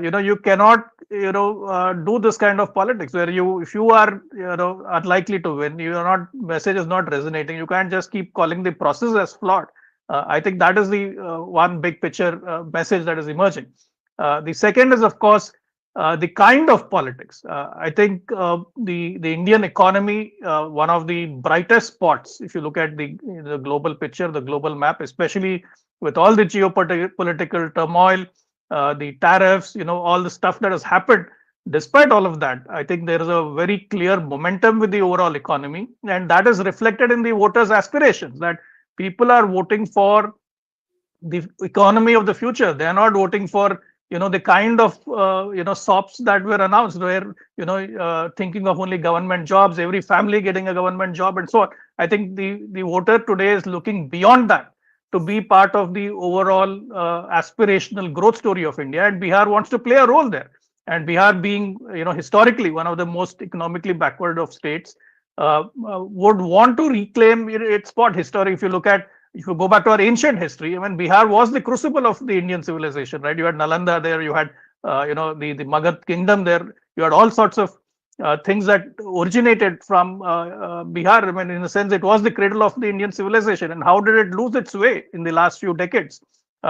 you cannot do this kind of politics where if you are unlikely to win, message is not resonating. You can't just keep calling the process as flawed. I think that is the one big picture message that is emerging. The second is, of course, the kind of politics. I think the Indian economy, one of the brightest spots, if you look at the global picture, the global map, especially with all the geopolitical turmoil, the tariffs, all the stuff that has happened. Despite all of that, I think there is a very clear momentum with the overall economy, and that is reflected in the voters' aspirations, that people are voting for the economy of the future. They are not voting for the kind of SOPs that were announced, where thinking of only government jobs, every family getting a government job, and so on. I think the voter today is looking beyond that to be part of the overall aspirational growth story of India, and Bihar wants to play a role there. And Bihar, being historically one of the most economically backward of states, would want to reclaim its spot. History, if you go back to our ancient history, I mean, Bihar was the crucible of the Indian civilization, right? You had Nalanda there, you had the Magad kingdom there, you had all sorts of things that originated from Bihar. I mean, in a sense, it was the cradle of the Indian civilization. And how did it lose its way in the last few decades?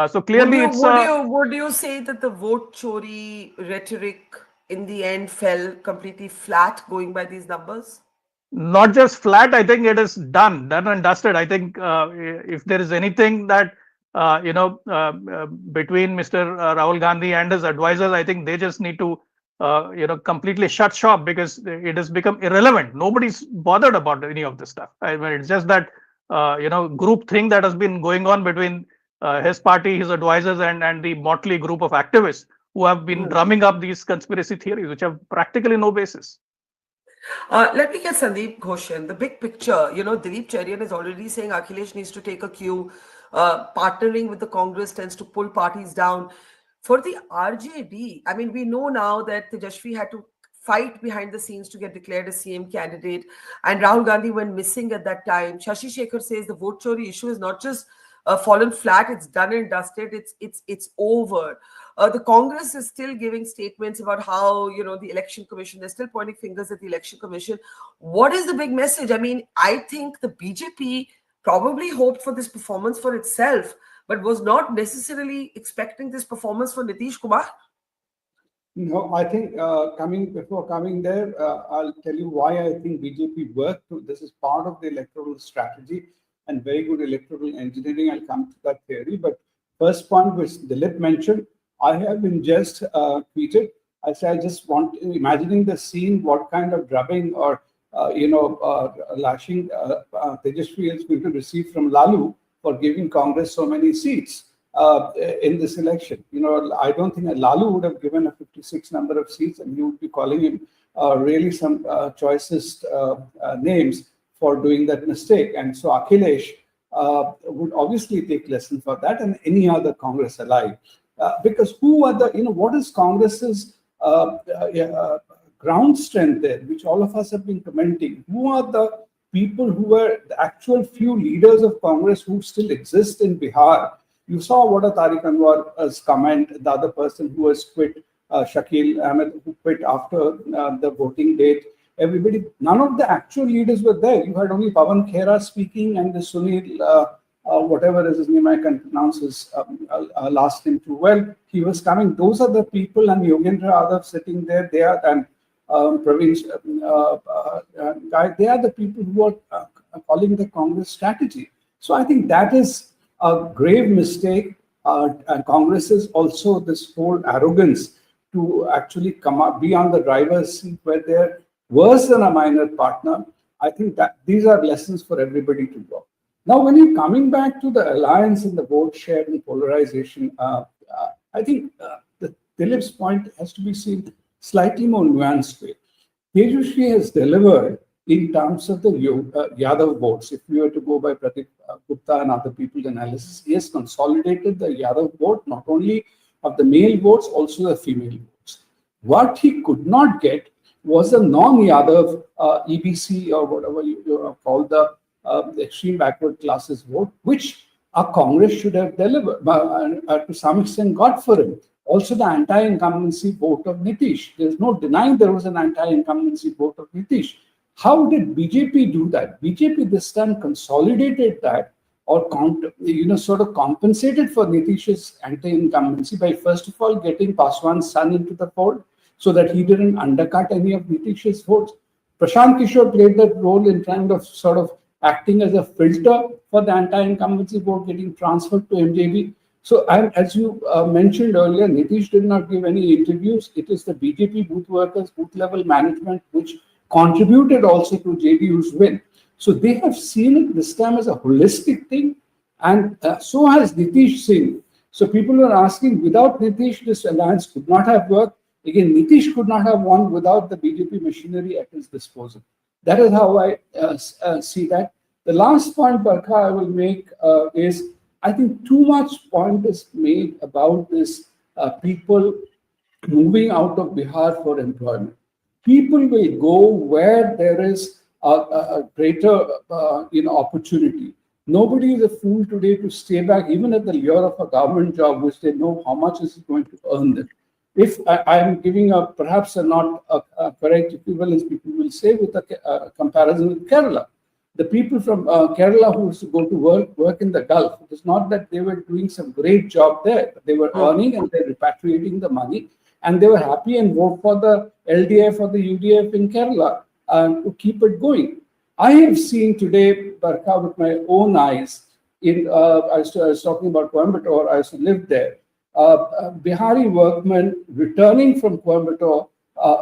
So clearly, would you say that the vote chori rhetoric in the end fell completely flat, going by these numbers? Not just flat. I think it is done and dusted. I think if there is anything that between Mr. Rahul Gandhi and his advisors, I think they just need to completely shut shop, because it has become irrelevant. Nobody's bothered about any of this stuff. I mean, it's just that group thing that has been going on between his party, his advisors, and the motley group of activists who have been drumming up these conspiracy theories, which have practically no basis. Let me get Sandeep Ghosh in. The big picture, Dilip Cherian is already saying Akhilesh needs to take a cue. Partnering with the Congress tends to pull parties down. For the RJD, I mean, we know now that Tejashwi had to fight behind the scenes to get declared a CM candidate, and Rahul Gandhi went missing at that time. Shashi Shekhar says the vote chori issue is not just fallen flat, it's done and dusted, it's over. The Congress is still giving statements about how, the election commission, they're still pointing fingers at the election commission. What is the big message? I mean, I think the BJP probably hoped for this performance for itself, but was not necessarily expecting this performance for Nitish Kumar. No, I think before coming there, I'll tell you why I think BJP worked. This is part of the electoral strategy and very good electoral engineering. I'll come to that theory. But first point, which Dilip mentioned, I have been just tweeted. I said, I just want, imagining the scene, what kind of drubbing or lashing Tejashwi is going to receive from Lalu for giving Congress so many seats in this election. I don't think Lalu would have given a 56 number of seats, and you would be calling him really some choicest names for doing that mistake. And so Akhilesh would obviously take lesson for that, and any other Congress ally. Because who are what is Congress's ground strength there, which all of us have been commenting? Who are the people who are the actual few leaders of Congress who still exist in Bihar? You saw what a Tariq Anwar's comment, the other person who has quit, Shakil Ahmed, who quit after the voting date. Everybody, none of the actual leaders were there. You had only Pawan Khera speaking and the Sunil whatever is his name, I can pronounce his last name too well. He was coming. Those are the people, and Yogendra Yadav sitting there. They are, and Praveen guy. They are the people who are calling the Congress strategy. So I think that is a grave mistake. And Congress is also this whole arrogance to actually come up, be on the driver's seat where they're worse than a minor partner. I think that these are lessons for everybody to go. Now, when you're coming back to the alliance and the vote share and polarization, I think Dilip's point has to be seen slightly more nuanced way. Tejashwi has delivered in terms of the Yadav votes. If we were to go by Pratik Gupta and other people's analysis, he has consolidated the Yadav vote, not only of the male votes, also the female votes. What he could not get was a non-Yadav EBC or whatever you call the extreme backward classes vote, which a Congress should have delivered, to some extent got for him. Also the anti-incumbency vote of Nitish. There's no denying there was an anti-incumbency vote of Nitish. How did BJP do that? BJP this time consolidated that, or sort of compensated for Nitish's anti-incumbency by first of all getting Paswan's son into the fold so that he didn't undercut any of Nitish's votes. Prashant Kishor played that role in kind of sort of acting as a filter for the anti-incumbency vote getting transferred to MJB. So, and as you mentioned earlier, Nitish did not give any interviews. It is the BJP booth workers, booth level management, which contributed also to JDU's win. So they have seen it this time as a holistic thing, and so has Nitish Singh. So people are asking, without Nitish, this alliance could not have worked. Again, Nitish could not have won without the BJP machinery at his disposal. That is how I see that. The last point, Barkha, I will make is, I think too much point is made about this people moving out of Bihar for employment. People will go where there is a greater opportunity. Nobody is a fool today to stay back, even at the lure of a government job, which they know how much is going to earn them. If I am giving perhaps not a correct equivalence, people will say with a comparison with Kerala. The people from Kerala who used to go to work in the Gulf, it is not that they were doing some great job there. They were earning and they're repatriating the money, and they were happy and vote for the LDF or the UDF in Kerala to keep it going. I have seen today, Barkha, with my own eyes, I was talking about Coimbatore, I used to live there, Bihari workmen returning from Coimbatore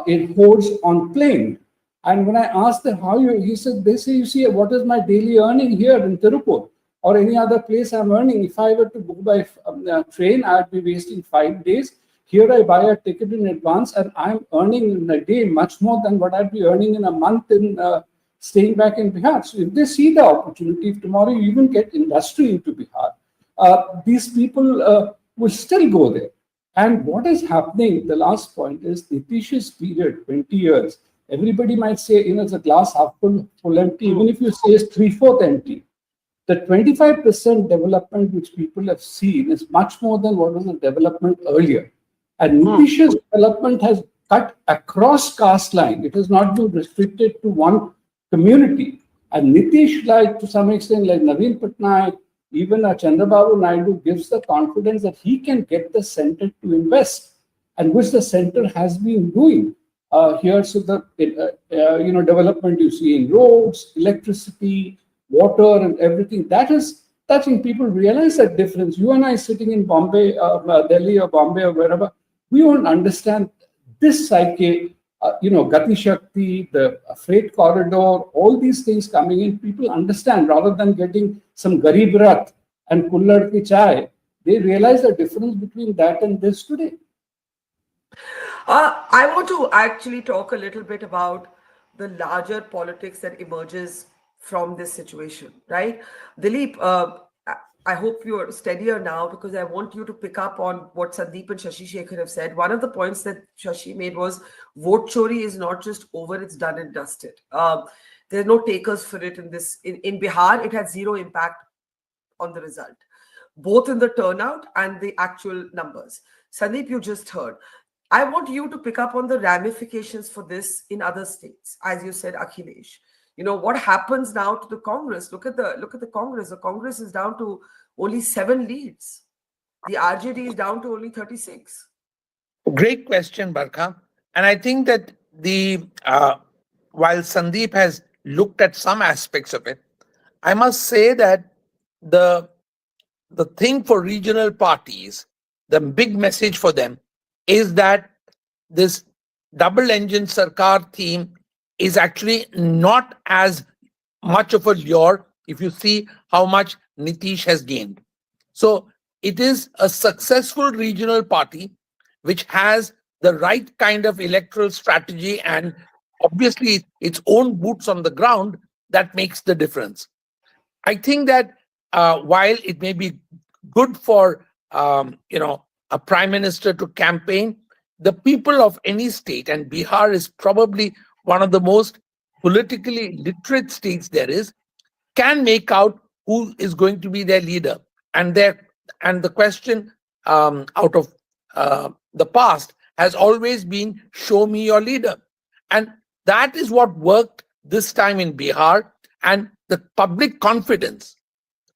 in hordes on plane. And when I asked them how he said, they say, you see, what is my daily earning here in Tirupur or any other place I'm earning? If I were to go by train, I'd be wasting 5 days. Here I buy a ticket in advance and I'm earning in a day much more than what I'd be earning in a month in staying back in Bihar. So if they see the opportunity, if tomorrow you even get industry into Bihar, these people will still go there. And what is happening, the last point is Nitish's period, 20 years. Everybody might say, it's a glass half full empty. Even if you say it's 3/4 empty, the 25% development which people have seen is much more than what was the development earlier. And Nitish's development has cut across caste line. It has not been restricted to one community. And Nitish, like to some extent, like Naveen Patnaik, even Chandrababu Naidu, gives the confidence that he can get the center to invest, and which the center has been doing. Here, so the development you see in roads, electricity, water, and everything, that is touching. People realize that difference. You and I sitting in Bombay, Delhi or Bombay or wherever, we won't understand this psyche, Gati Shakti, the freight corridor, all these things coming in, people understand rather than getting some Garib Rath and Kullad ki chai. They realize the difference between that and this today. I want to actually talk a little bit about the larger politics that emerges from this situation, right? Dilip, I hope you're steadier now because I want you to pick up on what Sandeep and Shashi Shekhar have said. One of the points that Shashi made was vote chori is not just over, it's done and dusted. There's no takers for it in Bihar. It had zero impact on the result, both in the turnout and the actual numbers. Sandeep, you just heard. I want you to pick up on the ramifications for this in other states. As you said, Akhilesh, what happens now to the Congress? Look at the Congress. The Congress is down to only 7 leads. The RJD is down to only 36. Great question, Barkha. And I think that while Sandeep has looked at some aspects of it, I must say that the thing for regional parties, the big message for them is that this double engine Sarkar theme is actually not as much of a lure if you see how much Nitish has gained. So it is a successful regional party which has the right kind of electoral strategy and obviously its own boots on the ground that makes the difference. I think that while it may be good for a prime minister to campaign, the people of any state, and Bihar is probably one of the most politically literate states there is, can make out who is going to be their leader. And the question out of the past has always been, show me your leader. And that is what worked this time in Bihar, and the public confidence,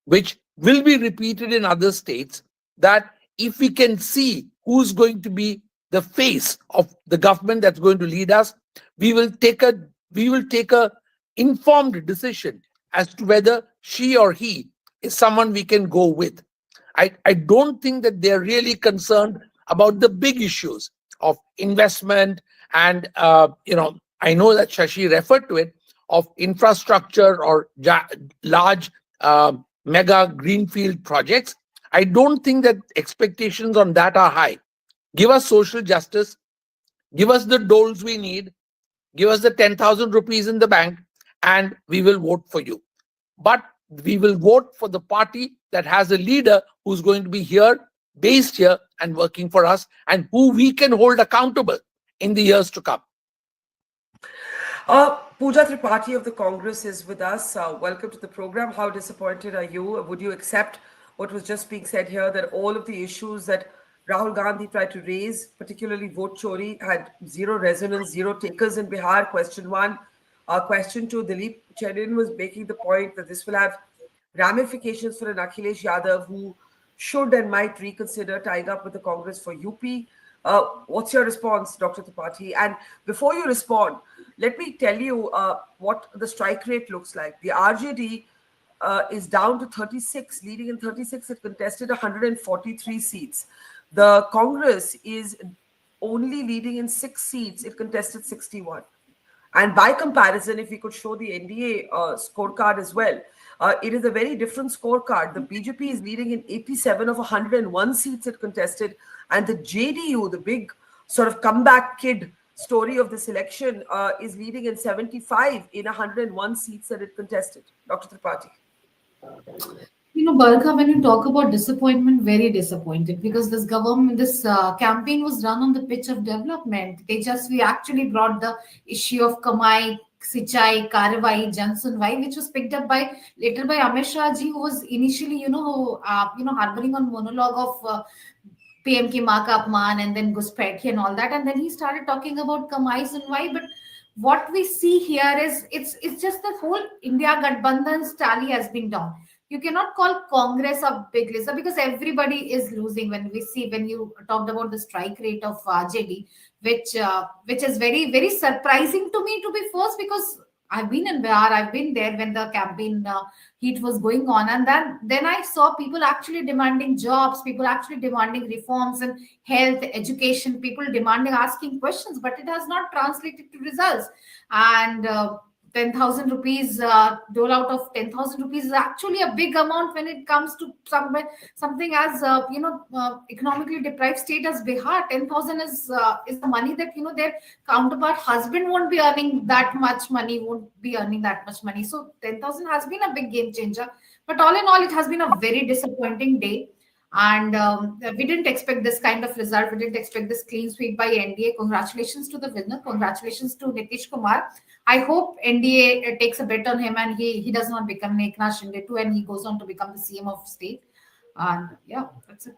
which will be repeated in other states, that if we can see who's going to be the face of the government that's going to lead us, we will take a informed decision as to whether she or he is someone we can go with. I don't think that they're really concerned about the big issues of investment and I know that Shashi referred to it, of infrastructure or large mega greenfield projects. I don't think that expectations on that are high. Give us social justice, give us the doles we need, give us the 10,000 rupees in the bank, and we will vote for you. But we will vote for the party that has a leader who's going to be here, based here, and working for us, and who we can hold accountable in the years to come. Pooja Tripathi of the Congress is with us. Welcome to the program. How disappointed are you? Would you accept what was just being said here, that all of the issues that Rahul Gandhi tried to raise, particularly vote chori, had zero resonance, zero takers in Bihar? Question one. Question two, Dilip Cherin was making the point that this will have ramifications for an Akhilesh Yadav who should and might reconsider tying up with the Congress for UP. What's your response, Dr. Tripathi? And before you respond, let me tell you what the strike rate looks like. The RJD is down to 36, leading in 36. It contested 143 seats. The Congress is only leading in 6 seats. It contested 61. And by comparison, if we could show the NDA scorecard as well, it is a very different scorecard. The BJP is leading in 87 of 101 seats it contested. And the JDU, the big sort of comeback kid story of this election, is leading in 75 in 101 seats that it contested. Dr. Tripathi. Barkha, when you talk about disappointment, very disappointed, because this campaign was run on the pitch of development. Tejashwi actually brought the issue of Kamai, Sichai, Karwai, Jansunwai, which was picked up later by Amit Shah ji, who was initially, harboring on monologue of PM ki maa ka apman and then Guspetki and all that, and then he started talking about Kamai Sunwai. But what we see here is it's just the whole India Gathbandhan's tally has been down. You cannot call Congress a big loser because everybody is losing. When you talked about the strike rate of RJD, which is very, very surprising to me, to be first, because I've been in Bihar, I've been there when the campaign heat was going on, and then I saw people actually demanding jobs, people actually demanding reforms in health, education, people asking questions, but it has not translated to results. And 10,000 rupees dole out of 10,000 rupees is actually a big amount when it comes to something as economically deprived state as Bihar. 10,000 is the money that their counterpart husband won't be earning that much money. So 10,000 has been a big game changer. But all in all, it has been a very disappointing day. And we didn't expect this kind of result. We didn't expect this clean sweep by NDA. Congratulations to the winner. Congratulations to Nitish Kumar. I hope NDA takes a bet on him and he does not become Eknath Shinde too, and he goes on to become the CM of state. And yeah, that's it.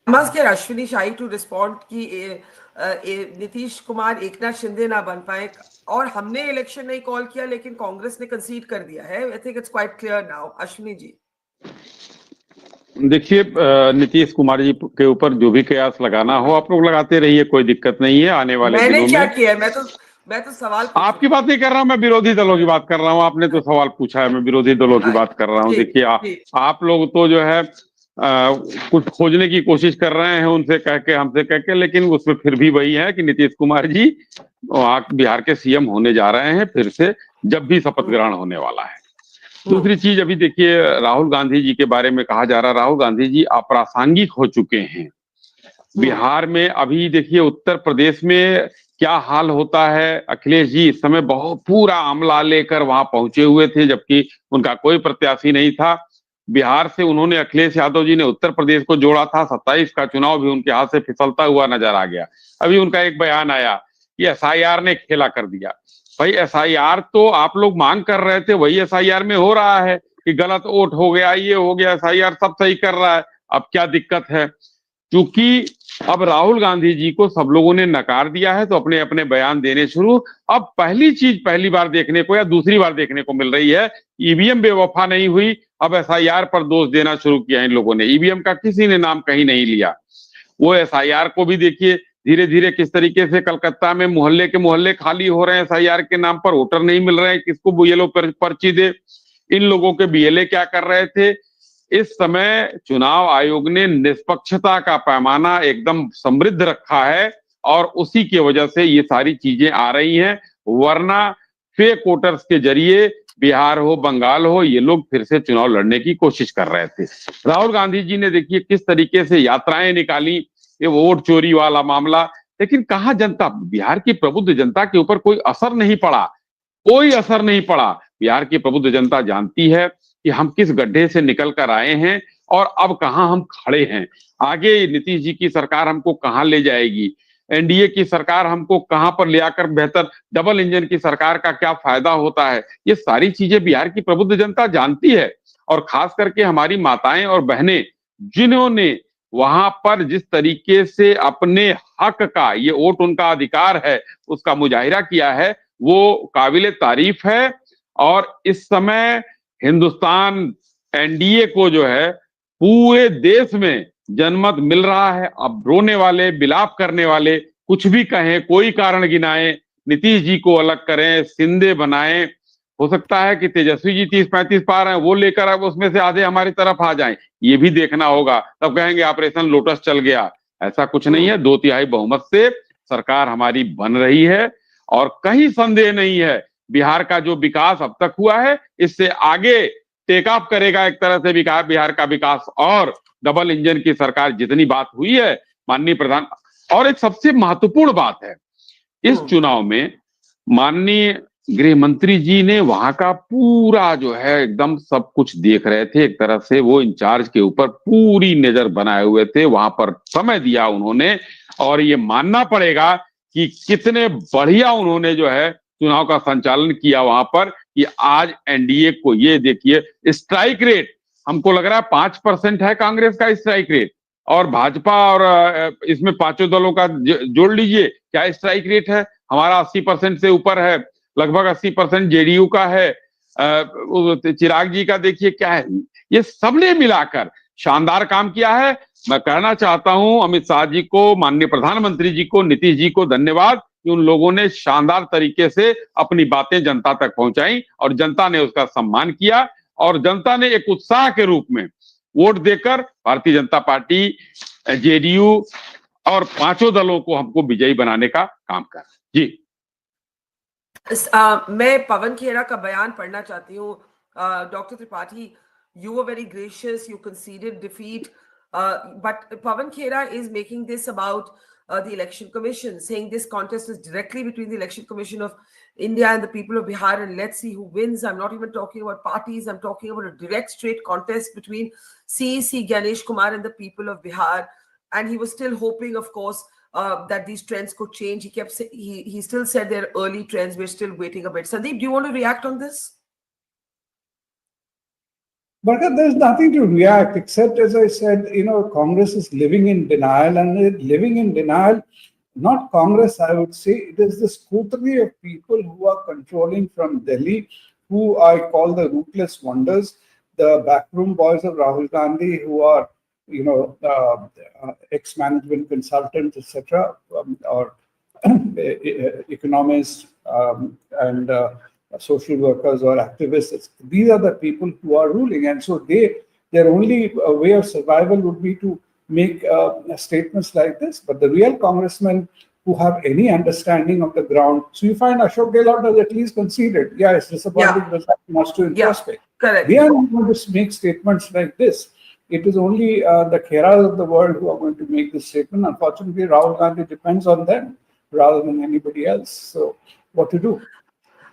I must get Ashwini Shahi to respond कि Nitish Kumar Eknath Shinde ना बन पाए. और हमने election नहीं call किया, लेकिन कांग्रेस ने कंसीड कर दिया है। I think it's quite clear now. Ashwini ji, देखिए, नीतीश कुमार जी के ऊपर जो भी कयास लगाना हो आप लोग लगाते रहिए, कोई दिक्कत नहीं है। आने वाले दिनों मैंने क्या में किया है? मैं तो सवाल आपकी बात नहीं कर रहा हूं, मैं विरोधी दलों की बात कर रहा हूं। आपने तो सवाल पूछा है, मैं विरोधी दलों की बात कर रहा हूं। देखिए, आप लोग तो जो है कुछ खोजने की कोशिश कर रहे हैं उनसे कह के, हमसे कह के, लेकिन उसमें फिर भी वही है कि नीतीश कुमार जी बिहार के सीएम होने जा रहे हैं फिर से, जब भी शपथ ग्रहण होने वाला है। दूसरी चीज, अभी देखिए राहुल गांधी जी के बारे में कहा जा रहा है, राहुल गांधी जी अप्रासंगिक हो चुके हैं बिहार में। अभी देखिए उत्तर प्रदेश में क्या हाल होता है। अखिलेश जी इस समय बहुत पूरा अमला लेकर वहां पहुंचे हुए थे, जबकि उनका कोई प्रत्याशी नहीं था। बिहार से उन्होंने, अखिलेश यादव जी ने उत्तर प्रदेश को जोड़ा था। 27 का चुनाव भी उनके हाथ से फिसलता हुआ नजर आ गया। अभी उनका एक बयान आया कि एसआईआर ने खेला कर दिया। भाई एसआईआर तो आप लोग मांग कर रहे थे, वही एसआईआर में हो रहा है कि गलत वोट हो गया, ये हो गया, एसआईआर सब सही कर रहा है। अब क्या दिक्कत है? क्योंकि अब राहुल गांधी जी को सब लोगों ने नकार दिया है, तो अपने अपने बयान देने शुरू। अब पहली चीज पहली बार देखने को या दूसरी बार देखने को मिल रही है, ईवीएम बेवफा नहीं हुई, अब एसआईआर पर दोष देना शुरू किया इन लोगों ने। ईवीएम का किसी ने नाम कहीं नहीं लिया। वो एसआईआर को भी देखिए धीरे धीरे किस तरीके से कलकत्ता में मोहल्ले के मोहल्ले खाली हो रहे हैं, एसआईआर के नाम पर वोटर नहीं मिल रहे हैं, किसको बीएलओ पर्ची दे। इन लोगों के बीएलए क्या कर रहे थे? इस समय चुनाव आयोग ने निष्पक्षता का पैमाना एकदम समृद्ध रखा है और उसी की वजह से ये सारी चीजें आ रही हैं। वरना फेक वोटर्स के जरिए बिहार हो, बंगाल हो, ये लोग फिर से चुनाव लड़ने की कोशिश कर रहे थे। राहुल गांधी जी ने देखिए किस तरीके से यात्राएं निकाली, ये वोट चोरी वाला मामला, लेकिन कहां जनता, बिहार की प्रबुद्ध जनता के ऊपर कोई असर नहीं पड़ा, कोई असर नहीं पड़ा। बिहार की प्रबुद्ध जनता जानती है कि हम किस गड्ढे से निकल कर आए हैं और अब कहां हम खड़े हैं। आगे नीतीश जी की सरकार हमको कहां ले जाएगी, एनडीए की सरकार हमको कहां पर ले आकर बेहतर, डबल इंजन की सरकार का क्या फायदा होता है, ये सारी चीजें बिहार की प्रबुद्ध जनता जानती है। और खास करके हमारी माताएं और बहनें, जिन्होंने वहां पर जिस तरीके से अपने हक का, ये वोट उनका अधिकार है, उसका मुजाहिरा किया है, वो काबिले तारीफ है। और इस समय हिंदुस्तान एनडीए को जो है पूरे देश में जनमत मिल रहा है। अब रोने वाले, विलाप करने वाले कुछ भी कहें, कोई कारण गिनाएं, नीतीश जी को अलग करें, शिंदे बनाएं, हो सकता है कि तेजस्वी जी 30-35 पा रहे हैं, वो लेकर अब उसमें से आधे हमारी तरफ आ जाएं, ये भी देखना होगा। तब कहेंगे ऑपरेशन लोटस चल गया। ऐसा कुछ नहीं है, 2/3 बहुमत से सरकार हमारी बन रही है और कहीं संदेह नहीं है बिहार का जो विकास अब तक हुआ है, इससे आगे टेक ऑफ करेगा एक तरह से बिहार का विकास। और डबल इंजन की सरकार जितनी बात हुई है माननीय प्रधान, और एक सबसे महत्वपूर्ण बात है, इस चुनाव में माननीय गृह मंत्री जी ने वहां का पूरा जो है एकदम सब कुछ देख रहे थे, एक तरह से वो इंचार्ज के ऊपर पूरी नजर बनाए हुए थे, वहां पर समय दिया उन्होंने। और ये मानना पड़ेगा कि कितने बढ़िया उन्होंने जो है चुनाव का संचालन किया वहां पर, कि आज एनडीए को, ये देखिए स्ट्राइक रेट हमको लग रहा है 5% है कांग्रेस का स्ट्राइक रेट, और भाजपा और इसमें पांचों दलों का जोड़ लीजिए क्या स्ट्राइक रेट है, हमारा 80% से ऊपर है, लगभग 80% जेडीयू का है, चिराग जी का देखिए क्या है। ये सबने मिलाकर शानदार काम किया है। मैं कहना चाहता हूं अमित शाह जी को, माननीय प्रधानमंत्री जी को, नीतीश जी को धन्यवाद कि उन लोगों ने शानदार तरीके से अपनी बातें जनता तक पहुंचाई और जनता ने उसका सम्मान किया। और जनता ने एक उत्साह के रूप में वोट देकर भारतीय जनता पार्टी, जेडीयू और पांचों दलों को हमको विजयी बनाने का काम कर जी। मैं पवन खेड़ा का बयान पढ़ना चाहती हूँ। Doctor Tripathi, you were very gracious, you conceded defeat, but Pawan Khera is making this about the election commission, saying this contest is directly between the election commission of India and the people of Bihar, and let's see who wins. I'm not even talking about parties, I'm talking about a direct straight contest between CEC Ganesh Kumar and the people of Bihar. And he was still hoping, of course, that these trends could change. He still said they're early trends, we're still waiting a bit. Sandeep, do you want to react on this? Barkha, there's nothing to react except, as I said, Congress is living in denial, and living in denial not Congress, I would say. It is the scrutiny of people who are controlling from Delhi, who I call the ruthless wonders, the backroom boys of Rahul Gandhi, who are, ex-management consultants, etc., or economists and social workers or activists. These are the people who are ruling, and so their only way of survival would be to make statements like this. But the real congressmen who have any understanding of the ground, so you find Ashok Gehlot has at least conceded, yeah, it's disappointing, but he wants to introspect. Correct. They are not going to make statements like this. It is only the Kheras of the world who are going to make this statement. Unfortunately, Rahul Gandhi depends on them rather than anybody else. So what to do?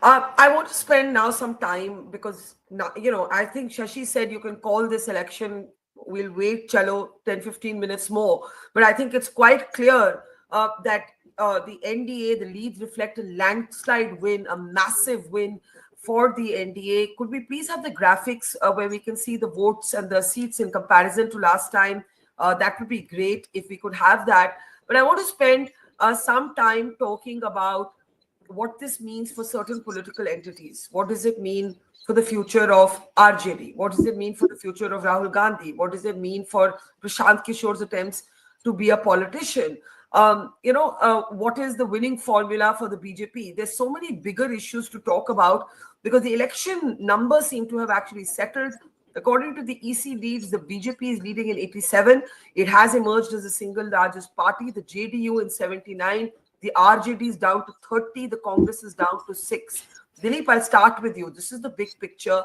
I want to spend now some time because, I think Shashi said you can call this election. We'll wait, chalo, 10-15 minutes more. But I think it's quite clear that the NDA, the leads reflect a landslide win, a massive win for the NDA. Could we please have the graphics where we can see the votes and the seats in comparison to last time? That would be great if we could have that. But I want to spend some time talking about what this means for certain political entities. What does it mean for the future of RJD? What does it mean for the future of Rahul Gandhi? What does it mean for Prashant Kishor's attempts to be a politician? What is the winning formula for the BJP? There's so many bigger issues to talk about because the election numbers seem to have actually settled. According to the EC leads, the BJP is leading in 87. It has emerged as the single largest party. The JDU in 79. The RJD is down to 30. The Congress is down to 6. Dilip, I'll start with you. This is the big picture.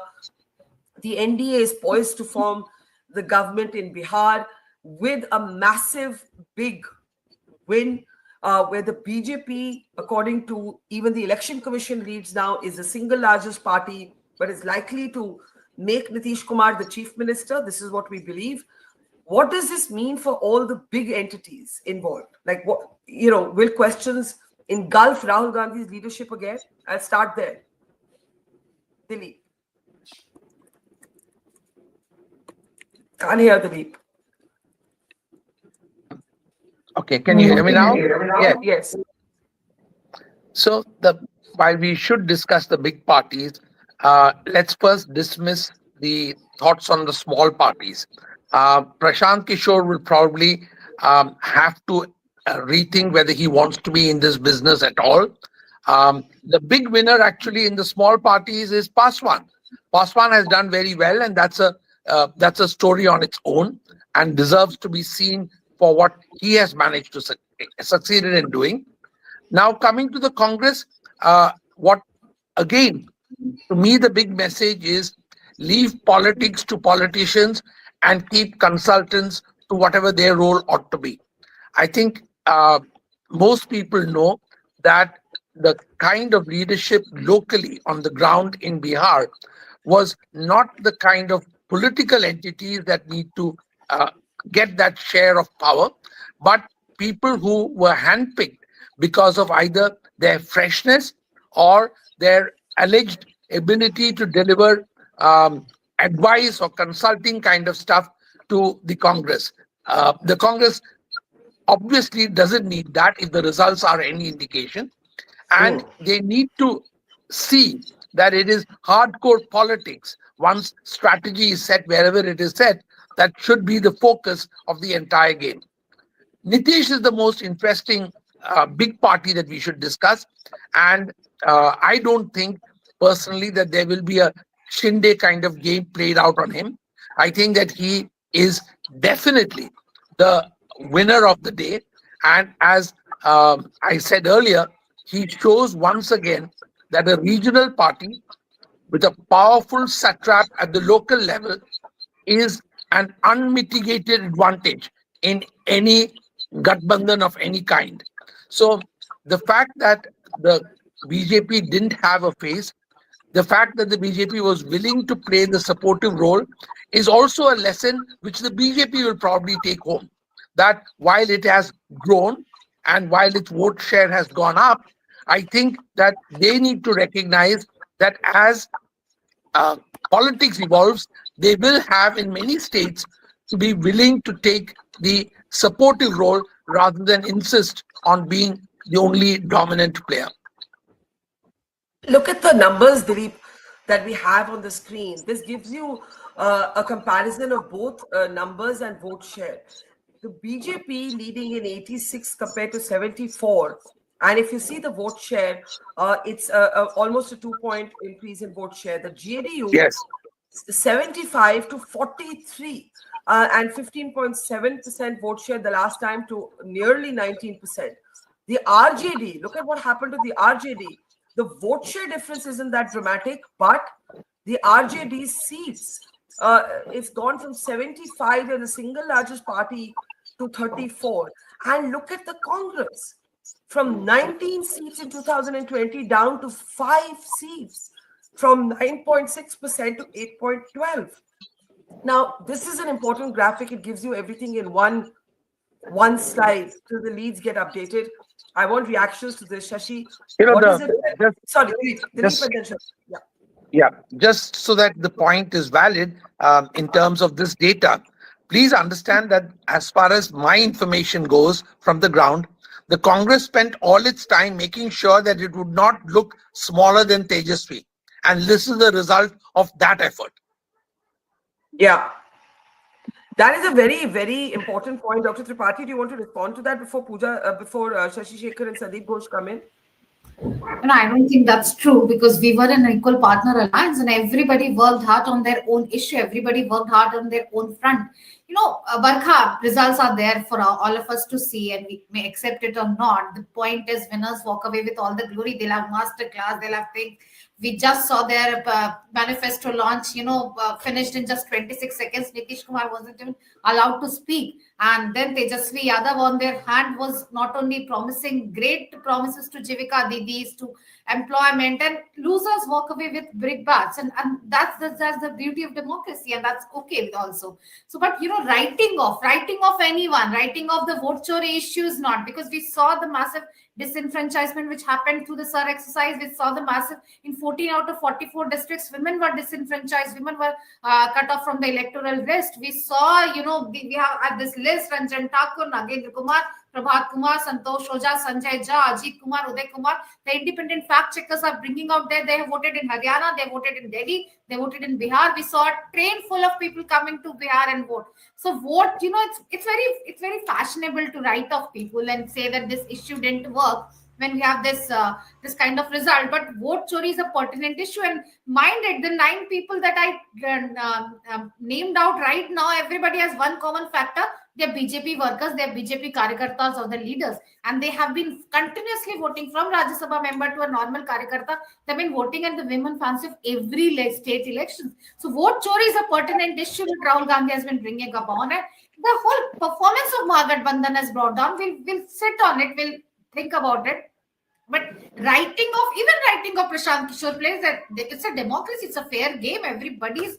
The NDA is poised to form the government in Bihar with a massive, big win, where the BJP, according to even the Election Commission leads now, is the single largest party, but is likely to make Nitish Kumar the chief minister. This is what we believe. What does this mean for all the big entities involved? Like, what, will questions engulf Rahul Gandhi's leadership again? I'll start there. Dilip. Can't hear Dilip. Okay, can you hear me now? Yeah. Yes. So while we should discuss the big parties, let's first dismiss the thoughts on the small parties. Prashant Kishor will probably have to rethink whether he wants to be in this business at all. The big winner actually in the small parties is Paswan. Paswan has done very well, and that's a story on its own and deserves to be seen for what he has managed to succeed in doing. Now coming to the Congress, again, to me the big message is leave politics to politicians and keep consultants to whatever their role ought to be. I think most people know that the kind of leadership locally on the ground in Bihar was not the kind of political entities that need to get that share of power, but people who were handpicked because of either their freshness or their alleged ability to deliver advice or consulting kind of stuff to the Congress. The Congress obviously doesn't need that if the results are any indication. And they need to see that it is hardcore politics. Once strategy is set, wherever it is set, that should be the focus of the entire game. Nitish is the most interesting big party that we should discuss. And I don't think personally that there will be a Shinde kind of game played out on him. I think that he is definitely the winner of the day. And as I said earlier, he shows once again that a regional party with a powerful satrap at the local level is an unmitigated advantage in any Gathbandhan of any kind. So the fact that the BJP didn't have a face, the fact that the BJP was willing to play the supportive role is also a lesson which the BJP will probably take home. That while it has grown and while its vote share has gone up, I think that they need to recognize that as politics evolves, they will have in many states to be willing to take the supportive role rather than insist on being the only dominant player. Look at the numbers, Dilip, that we have on the screen. This gives you a comparison of both numbers and vote share. The BJP leading in 86 compared to 74. And if you see the vote share, it's almost a 2-point increase in vote share. The JDU, yes, 75 to 43, and 15.7% vote share the last time to nearly 19%. The RJD, look at what happened to the RJD. The vote share difference isn't that dramatic, but the RJD seats, it's gone from 75, they're the single largest party, to 34. And look at the Congress, from 19 seats in 2020 down to 5 seats, from 9.6% to 8.12. Now, this is an important graphic. It gives you everything in one slide till the leads get updated. I want reactions to this, Shashi. What is it? Sorry, Dilip and then Shashi. Yeah, just so that the point is valid in terms of this data, please understand that as far as my information goes from the ground, the Congress spent all its time making sure that it would not look smaller than Tejashwi. And this is the result of that effort. Yeah. That is a very, very important point. Dr. Tripathi, do you want to respond to that before Shashi Shekhar and Sandeep Ghosh come in? No, I don't think that's true, because we were an equal partner alliance and everybody worked hard on their own issue. Everybody worked hard on their own front. You know, Barkha, results are there for all of us to see, and we may accept it or not. The point is, winners walk away with all the glory. They'll have master class, they'll have things. We just saw their manifesto launch, finished in just 26 seconds. Nitish Kumar wasn't even allowed to speak. And then Tejashwi Yadav on their hand was not only promising great promises to Jivika Didis, to employment, and losers walk away with brickbats. And that's the beauty of democracy, and that's okay also. So, but writing off anyone, writing off the vote chori issues, not, because we saw the massive disenfranchisement which happened through the SIR exercise. We saw the massive, in 14 out of 44 districts, women were disenfranchised, women were cut off from the electoral list. We saw, we have at this list Ranjan Thakur, Nagendra Kumar, Prabhat Kumar, Santosh Oja, Sanjay Jha, Ajit Kumar, Uday Kumar. The independent fact checkers are bringing out there. They have voted in Haryana, they voted in Delhi, they voted in Bihar. We saw a train full of people coming to Bihar and vote. So vote, it's very fashionable to write off people and say that this issue didn't work when we have this kind of result. But vote chori is a pertinent issue, and mind it, the 9 people that I named out right now, everybody has one common factor. They're BJP workers, they're BJP karyakartas or the leaders, and they have been continuously voting from Rajya Sabha member to a normal karyakarta. They've been voting at the women fancy of every state elections. So vote chori is a pertinent issue that Rahul Gandhi has been bringing up on, and the whole performance of Mahagathbandhan has brought down. We'll sit on it, we'll think about it. But writing of Prashant Kishor plays that it's a democracy, it's a fair game. Everybody's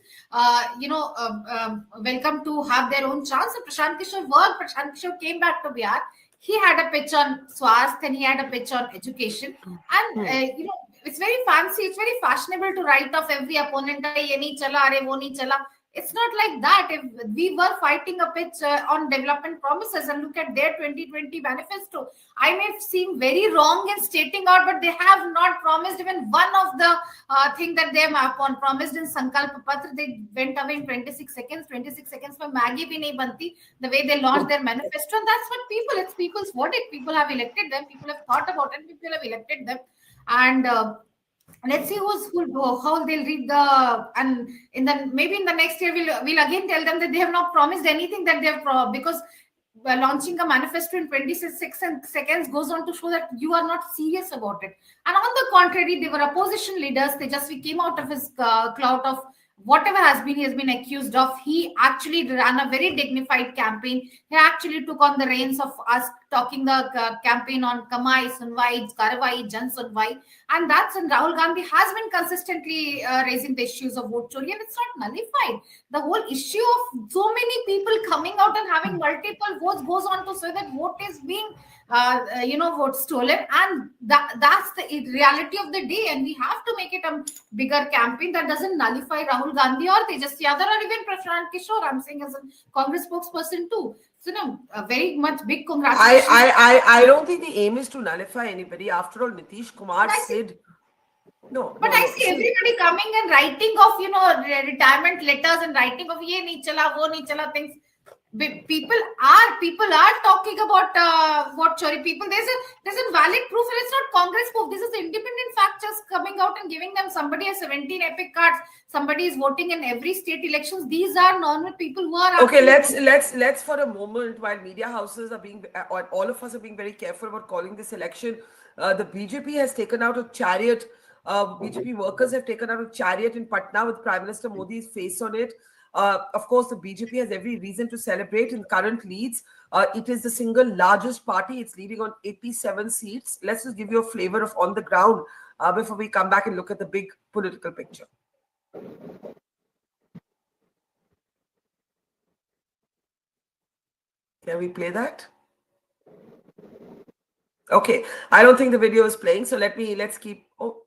welcome to have their own chance. And Prashant Kishor worked. Prashant Kishor came back to Bihar. He had a pitch on Soars, then he had a pitch on education, and it's very fancy, it's very fashionable to write off every opponent. Ye nahi chala, are wo nahi chala. It's not like that. If we were fighting a pitch on development promises, and look at their 2020 manifesto, I may seem very wrong in stating out, but they have not promised even one of the thing that they have promised in Sankalp Patra. They went away in 26 seconds. 26 seconds for Maggie bhi nahi banti. The way they launched their manifesto, and that's what it's people's verdict. People have elected them. People have thought about it. People have elected them, and let's see how they'll read and maybe in the next year we'll again tell them that they have not promised anything, that they have because launching a manifesto in 26 seconds goes on to show that you are not serious about it. And on the contrary, they were opposition leaders. They just came out of his cloud of whatever he has been accused of. He actually ran a very dignified campaign. He actually took on the reins of us talking the campaign on Kamai, Sunwai, Karwai, Jan Sunwai. And Rahul Gandhi has been consistently raising the issues of vote chori, and it's not nullified. The whole issue of so many people coming out and having multiple votes goes on to say that vote is being, vote stolen, and that's the reality of the day. And we have to make it a bigger campaign that doesn't nullify Rahul Gandhi or Tejashwi Yadav or even Prashant Kishor. I'm saying as a Congress spokesperson too. So no, very much big congratulations. I don't think the aim is to nullify anybody. After all, Nitish Kumar said. No, but I see everybody coming and writing of, retirement letters and writing of ye nahi chala, wo nahi chala things. People are talking about what chori people. There's a valid proof, and it's not Congress proof. This is independent factors coming out and giving them. Somebody has 17 epic cards. Somebody is voting in every state elections. These are normal people who are. Okay, let's for a moment, while media houses are being, or all of us are being very careful about calling this election. The BJP has taken out a chariot. BJP workers have taken out a chariot in Patna with Prime Minister Modi's face on it. Of course, the BJP has every reason to celebrate in current leads. It is the single largest party. It's leading on 87 seats. Let's just give you a flavor of on the ground before we come back and look at the big political picture. Can we play that? Okay, I don't think the video is playing, so let's keep. Oh.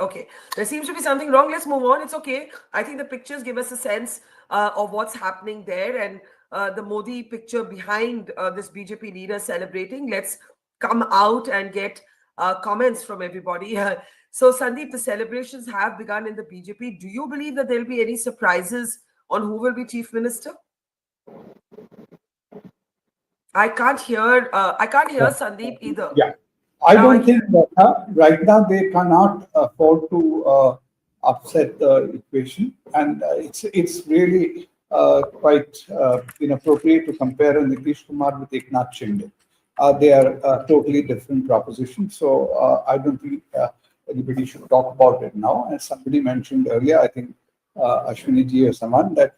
Okay, there seems to be something wrong. Let's move on. It's okay. I think the pictures give us a sense of what's happening there, and the Modi picture behind this BJP leader celebrating. Let's come out and get comments from everybody. So, Sandeep, the celebrations have begun in the BJP. Do you believe that there'll be any surprises on who will be chief minister? I can't hear Sandeep either. Yeah. I don't think that right now they cannot afford to upset the equation, and it's really quite inappropriate to compare Nitish Kumar with Eknath Shinde. They are totally different propositions, so I don't think anybody should talk about it now. As somebody mentioned earlier, I think Ashwini ji or someone, that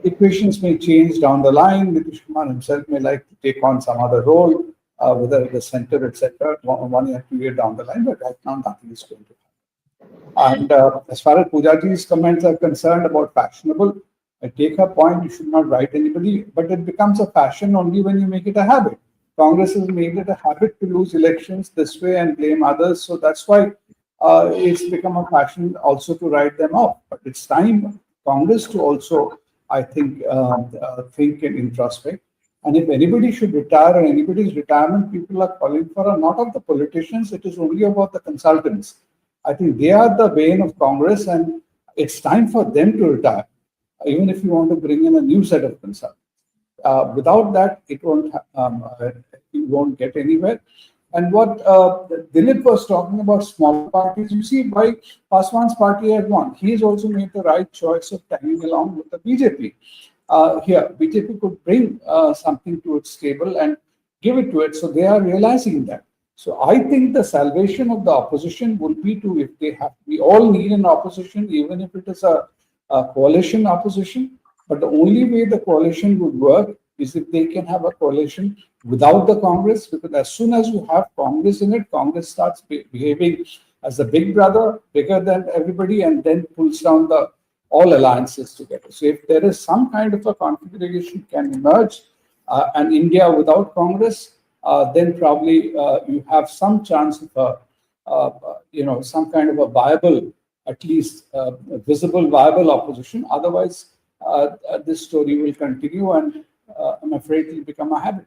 equations may change down the line. Nitish Kumar himself may like to take on some other role, whether the center, etc., 1 year, 2 year down the line, but right now nothing is going to happen. And as far as Pujaji's comments are concerned about fashionable, I take her point, you should not write anybody, but it becomes a fashion only when you make it a habit. Congress has made it a habit to lose elections this way and blame others, so that's why it's become a fashion also to write them off. But it's time Congress to also, I think, think and introspect. And if anybody should retire or anybody's retirement, people are calling for not of the politicians, it is only about the consultants. I think they are the bane of Congress, and it's time for them to retire, even if you want to bring in a new set of consultants. Without that, it won't. You won't get anywhere. And what Dilip was talking about, small parties, you see why Paswan's party had won. He has also made the right choice of tagging along with the BJP. Here, BJP could bring something to its table and give it to it. So they are realizing that. So I think the salvation of the opposition would be to, if they have, we all need an opposition, even if it is a coalition opposition. But the only way the coalition would work is if they can have a coalition without the Congress, because as soon as you have Congress in it, Congress starts behaving as the big brother, bigger than everybody, and then pulls down all alliances together. So if there is some kind of a configuration can emerge, and India without Congress, then probably you have some chance of some kind of a viable, at least visible, viable opposition. Otherwise, this story will continue, and I'm afraid it will become a habit.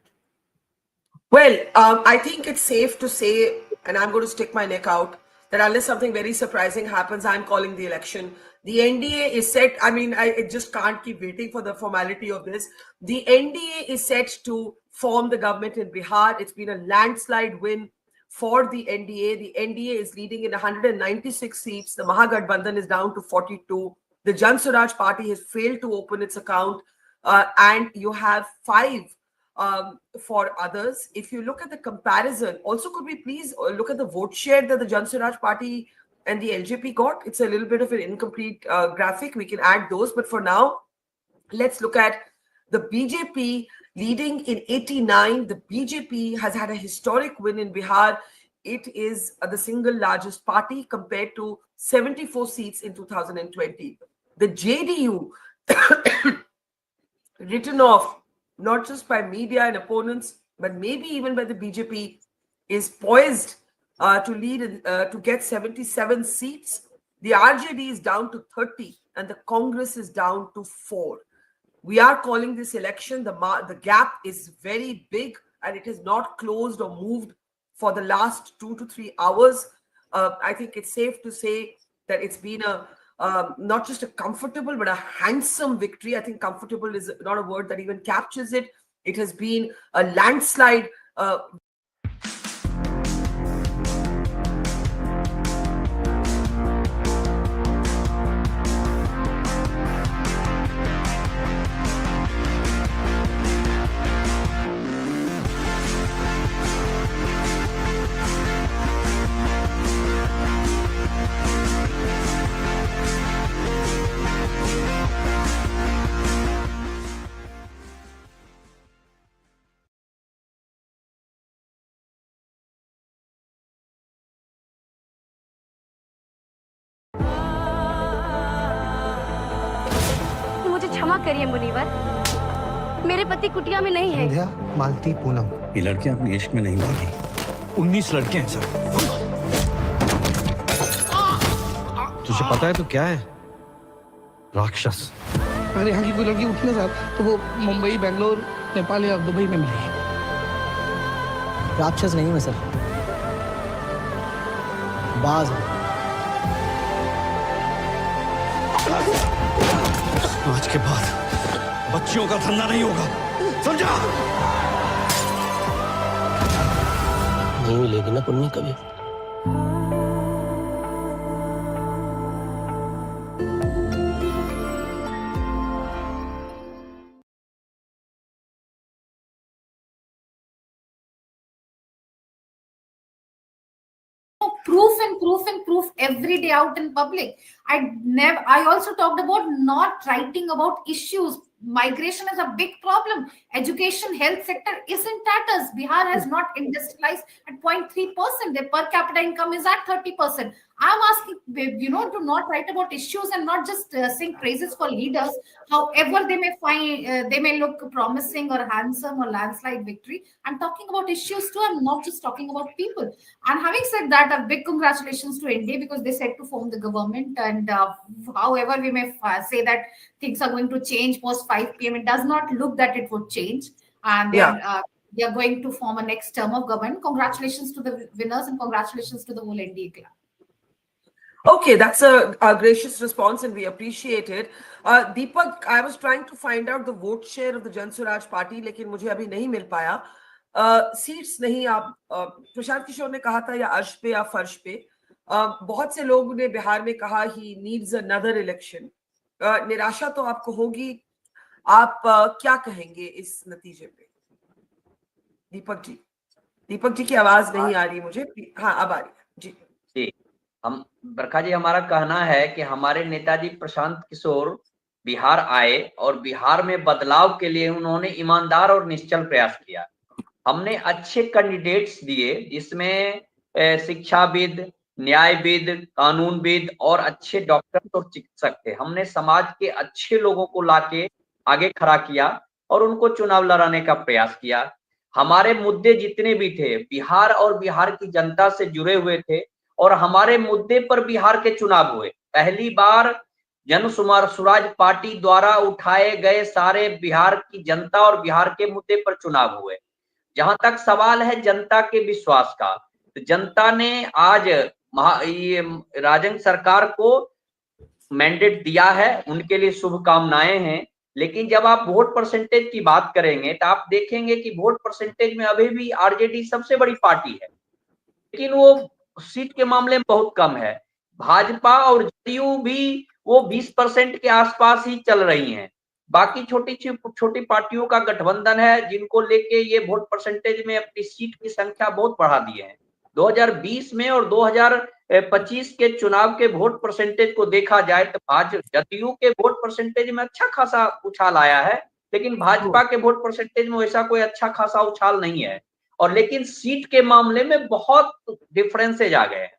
Well, I think it's safe to say, and I'm going to stick my neck out, that unless something very surprising happens, I'm calling the election. The NDA is set. I mean, I just can't keep waiting for the formality of this. The NDA is set to form the government in Bihar. It's been a landslide win for the NDA. The NDA is leading in 196 seats. The Mahagathbandhan is down to 42. The Jan Swaraj party has failed to open its account, and you have 5 for others. If you look at the comparison, also could we please look at the vote share that the Jan Swaraj party and the LJP got? It's a little bit of an incomplete graphic. We can add those, but for now, let's look at the BJP leading in 89. The BJP has had a historic win in Bihar. It is the single largest party compared to 74 seats in 2020. The JDU written off, not just by media and opponents, but maybe even by the BJP, is poised to lead, to get 77 seats. The RJD is down to 30 and the Congress is down to 4. We are calling this election, the gap is very big and it is not closed or moved for the last 2 to 3 hours. I think it's safe to say that it's been not just a comfortable, but a handsome victory. I think comfortable is not a word that even captures it. It has been a landslide. मुझे क्षमा करिए मुनीवर, मेरे पति कुटिया में नहीं है। मालती पूनम, ये लड़कियां अपने इश्क में नहीं भागी। 19 लड़के हैं सर। तुझे पता है तो क्या है? राक्षस। अरे यहाँ की कोई लड़की उठी ना सर तो वो मुंबई, बेंगलोर, नेपाल या दुबई में मिलेगी। राक्षस नहीं है सर, बाज है। आज के बाद बच्चियों का धंधा नहीं होगा, समझा? नहीं मिलेगी ना पुण्य कभी। Proof every day out in public. I also talked about not writing about issues. Migration is a big problem. Education, health sector is in tatters. Bihar has not industrialized at 0.3%. Their per capita income is at 30%. I'm asking, to not write about issues and not just sing praises for leaders, however they may find, they may look promising or handsome or landslide victory. I'm talking about issues too. I'm not just talking about people. And having said that, a big congratulations to NDA because they said to form the government. And however we may say that things are going to change post 5 p.m., it does not look that it would change. And then they are going to form a next term of government. Congratulations to the winners and congratulations to the whole NDA club. Okay, that's a gracious response and we appreciate it. Deepak, I was trying to find out the vote share of the Jan Swaraj party, लेकिन मुझे अभी नहीं मिल पाया. Seats नहीं, आप प्रशांत किशोर ने कहा था या अर्श पे या फर्श पे. बहुत से लोगों ने बिहार में कहा ही नीड्स अनदर इलेक्शन. निराशा तो आपको होगी. आप क्या कहेंगे इस नतीजे पे? दीपक जी की आवाज नहीं आ रही मुझे. हाँ, अब आ रही है जी. हम बरखा जी, हमारा कहना है कि हमारे नेताजी प्रशांत किशोर बिहार आए और बिहार में बदलाव के लिए उन्होंने ईमानदार और निश्चल प्रयास किया. हमने अच्छे कैंडिडेट्स दिए जिसमें शिक्षाविद, न्यायविद, कानूनविद और अच्छे डॉक्टर और चिकित्सक थे. हमने समाज के अच्छे लोगों को लाके आगे खड़ा किया और उनको चुनाव लड़ाने का प्रयास किया. हमारे मुद्दे जितने भी थे बिहार और बिहार की जनता से जुड़े हुए थे और हमारे मुद्दे पर बिहार के चुनाव हुए. पहली बार जन स्वराज पार्टी द्वारा उठाए गए सारे बिहार की जनता और बिहार के मुद्दे पर चुनाव हुए. जहां तक सवाल है जनता के विश्वास का, तो जनता ने आज राजन सरकार को मैंडेट दिया है, उनके लिए शुभकामनाएं हैं. लेकिन जब आप वोट परसेंटेज की बात करेंगे तो आप देखेंगे कि वोट परसेंटेज में अभी भी आरजेडी सबसे बड़ी पार्टी है, लेकिन वो सीट के मामले में बहुत कम है. भाजपा और जदयू भी वो 20% के आसपास ही चल रही हैं. बाकी छोटी पार्टियों का गठबंधन है जिनको लेके ये वोट परसेंटेज में अपनी सीट की संख्या बहुत बढ़ा दी है. 2020 में और 2025 के चुनाव के वोट परसेंटेज को देखा जाए तो जदयू के वोट परसेंटेज में अच्छा खासा उछाल आया है, लेकिन भाजपा के वोट परसेंटेज में वैसा कोई अच्छा खासा उछाल नहीं है. और लेकिन सीट के मामले में बहुत डिफरेंसेज आ गए हैं.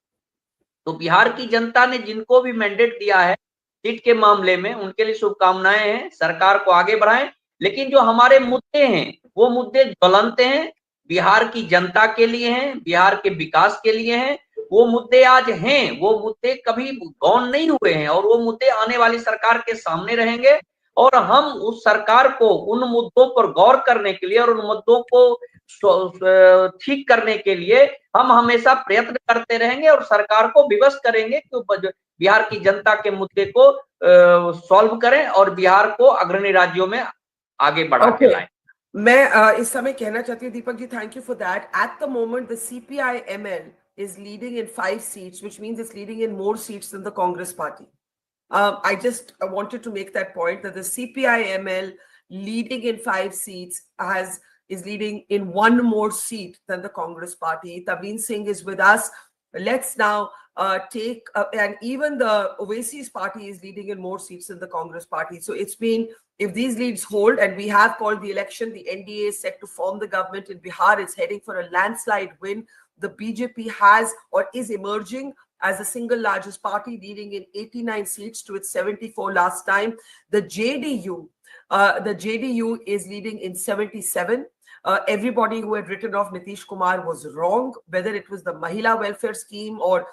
तो बिहार की जनता ने जिनको भी मैंडेट दिया है सीट के मामले में, उनके लिए शुभकामनाएं हैं. सरकार को आगे बढ़ाएं लेकिन जो हमारे मुद्दे हैं वो मुद्दे ज्वलंत हैं, बिहार की जनता के लिए हैं, बिहार के विकास के लिए हैं। वो मुद्दे आज हैं, वो मुद्दे कभी गौन नहीं हुए हैं और वो मुद्दे आने वाली सरकार के सामने रहेंगे और हम उस सरकार को उन मुद्दों पर गौर करने के लिए और उन मुद्दों को ठीक करने के लिए हम हमेशा प्रयत्न करते रहेंगे और सरकार को विवश करेंगे कि बिहार की जनता के मुद्दे को सॉल्व करें और बिहार को अग्रणी राज्यों में आगे बढ़ा के लाएं। मैं इस समय कहना चाहती हूँ Deepak ji, thank you for that. At the moment the CPI-ML is leading in 5 seats, which means it's leading in more seats than the Congress party. I just wanted to make that point that the CPI-ML leading in 5 seats is leading in 1 more seat than the Congress party. Nalini Singh is with us. Let's now take and even the Oasis party is leading in more seats than the Congress party. So it's been, if these leads hold, and we have called the election, the NDA is set to form the government in Bihar. It's heading for a landslide win. The BJP has or is emerging as the single largest party, leading in 89 seats to its 74 last time. The JDU is leading in 77. Everybody who had written off Nitish Kumar was wrong, whether it was the Mahila welfare scheme or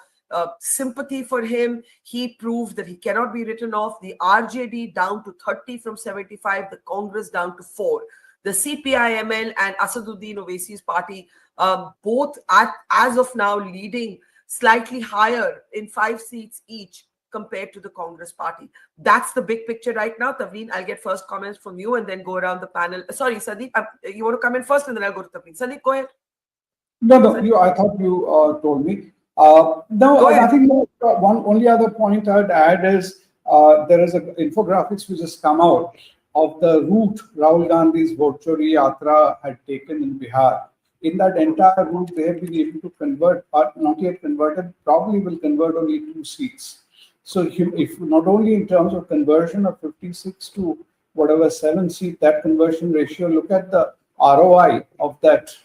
sympathy for him. He proved that he cannot be written off. The RJD down to 30 from 75, the Congress down to 4. The CPI-ML and Asaduddin Owaisi's party, both as of now leading slightly higher in 5 seats each compared to the Congress party. That's the big picture right now. Tavleen, I'll get first comments from you and then go around the panel. Sorry, Sandeep, you want to come in first and then I'll go to Tavleen. Sandeep, go ahead. No, I thought you told me. No, I think one only other point I'd add is there is an infographics which has come out of the route Rahul Gandhi's vote chori yatra had taken in Bihar. In that entire route, they have been able to convert, but not yet converted, probably will convert only 2 seats. So if not only in terms of conversion of 56 to whatever 7 seat, that conversion ratio, look at the ROI of that,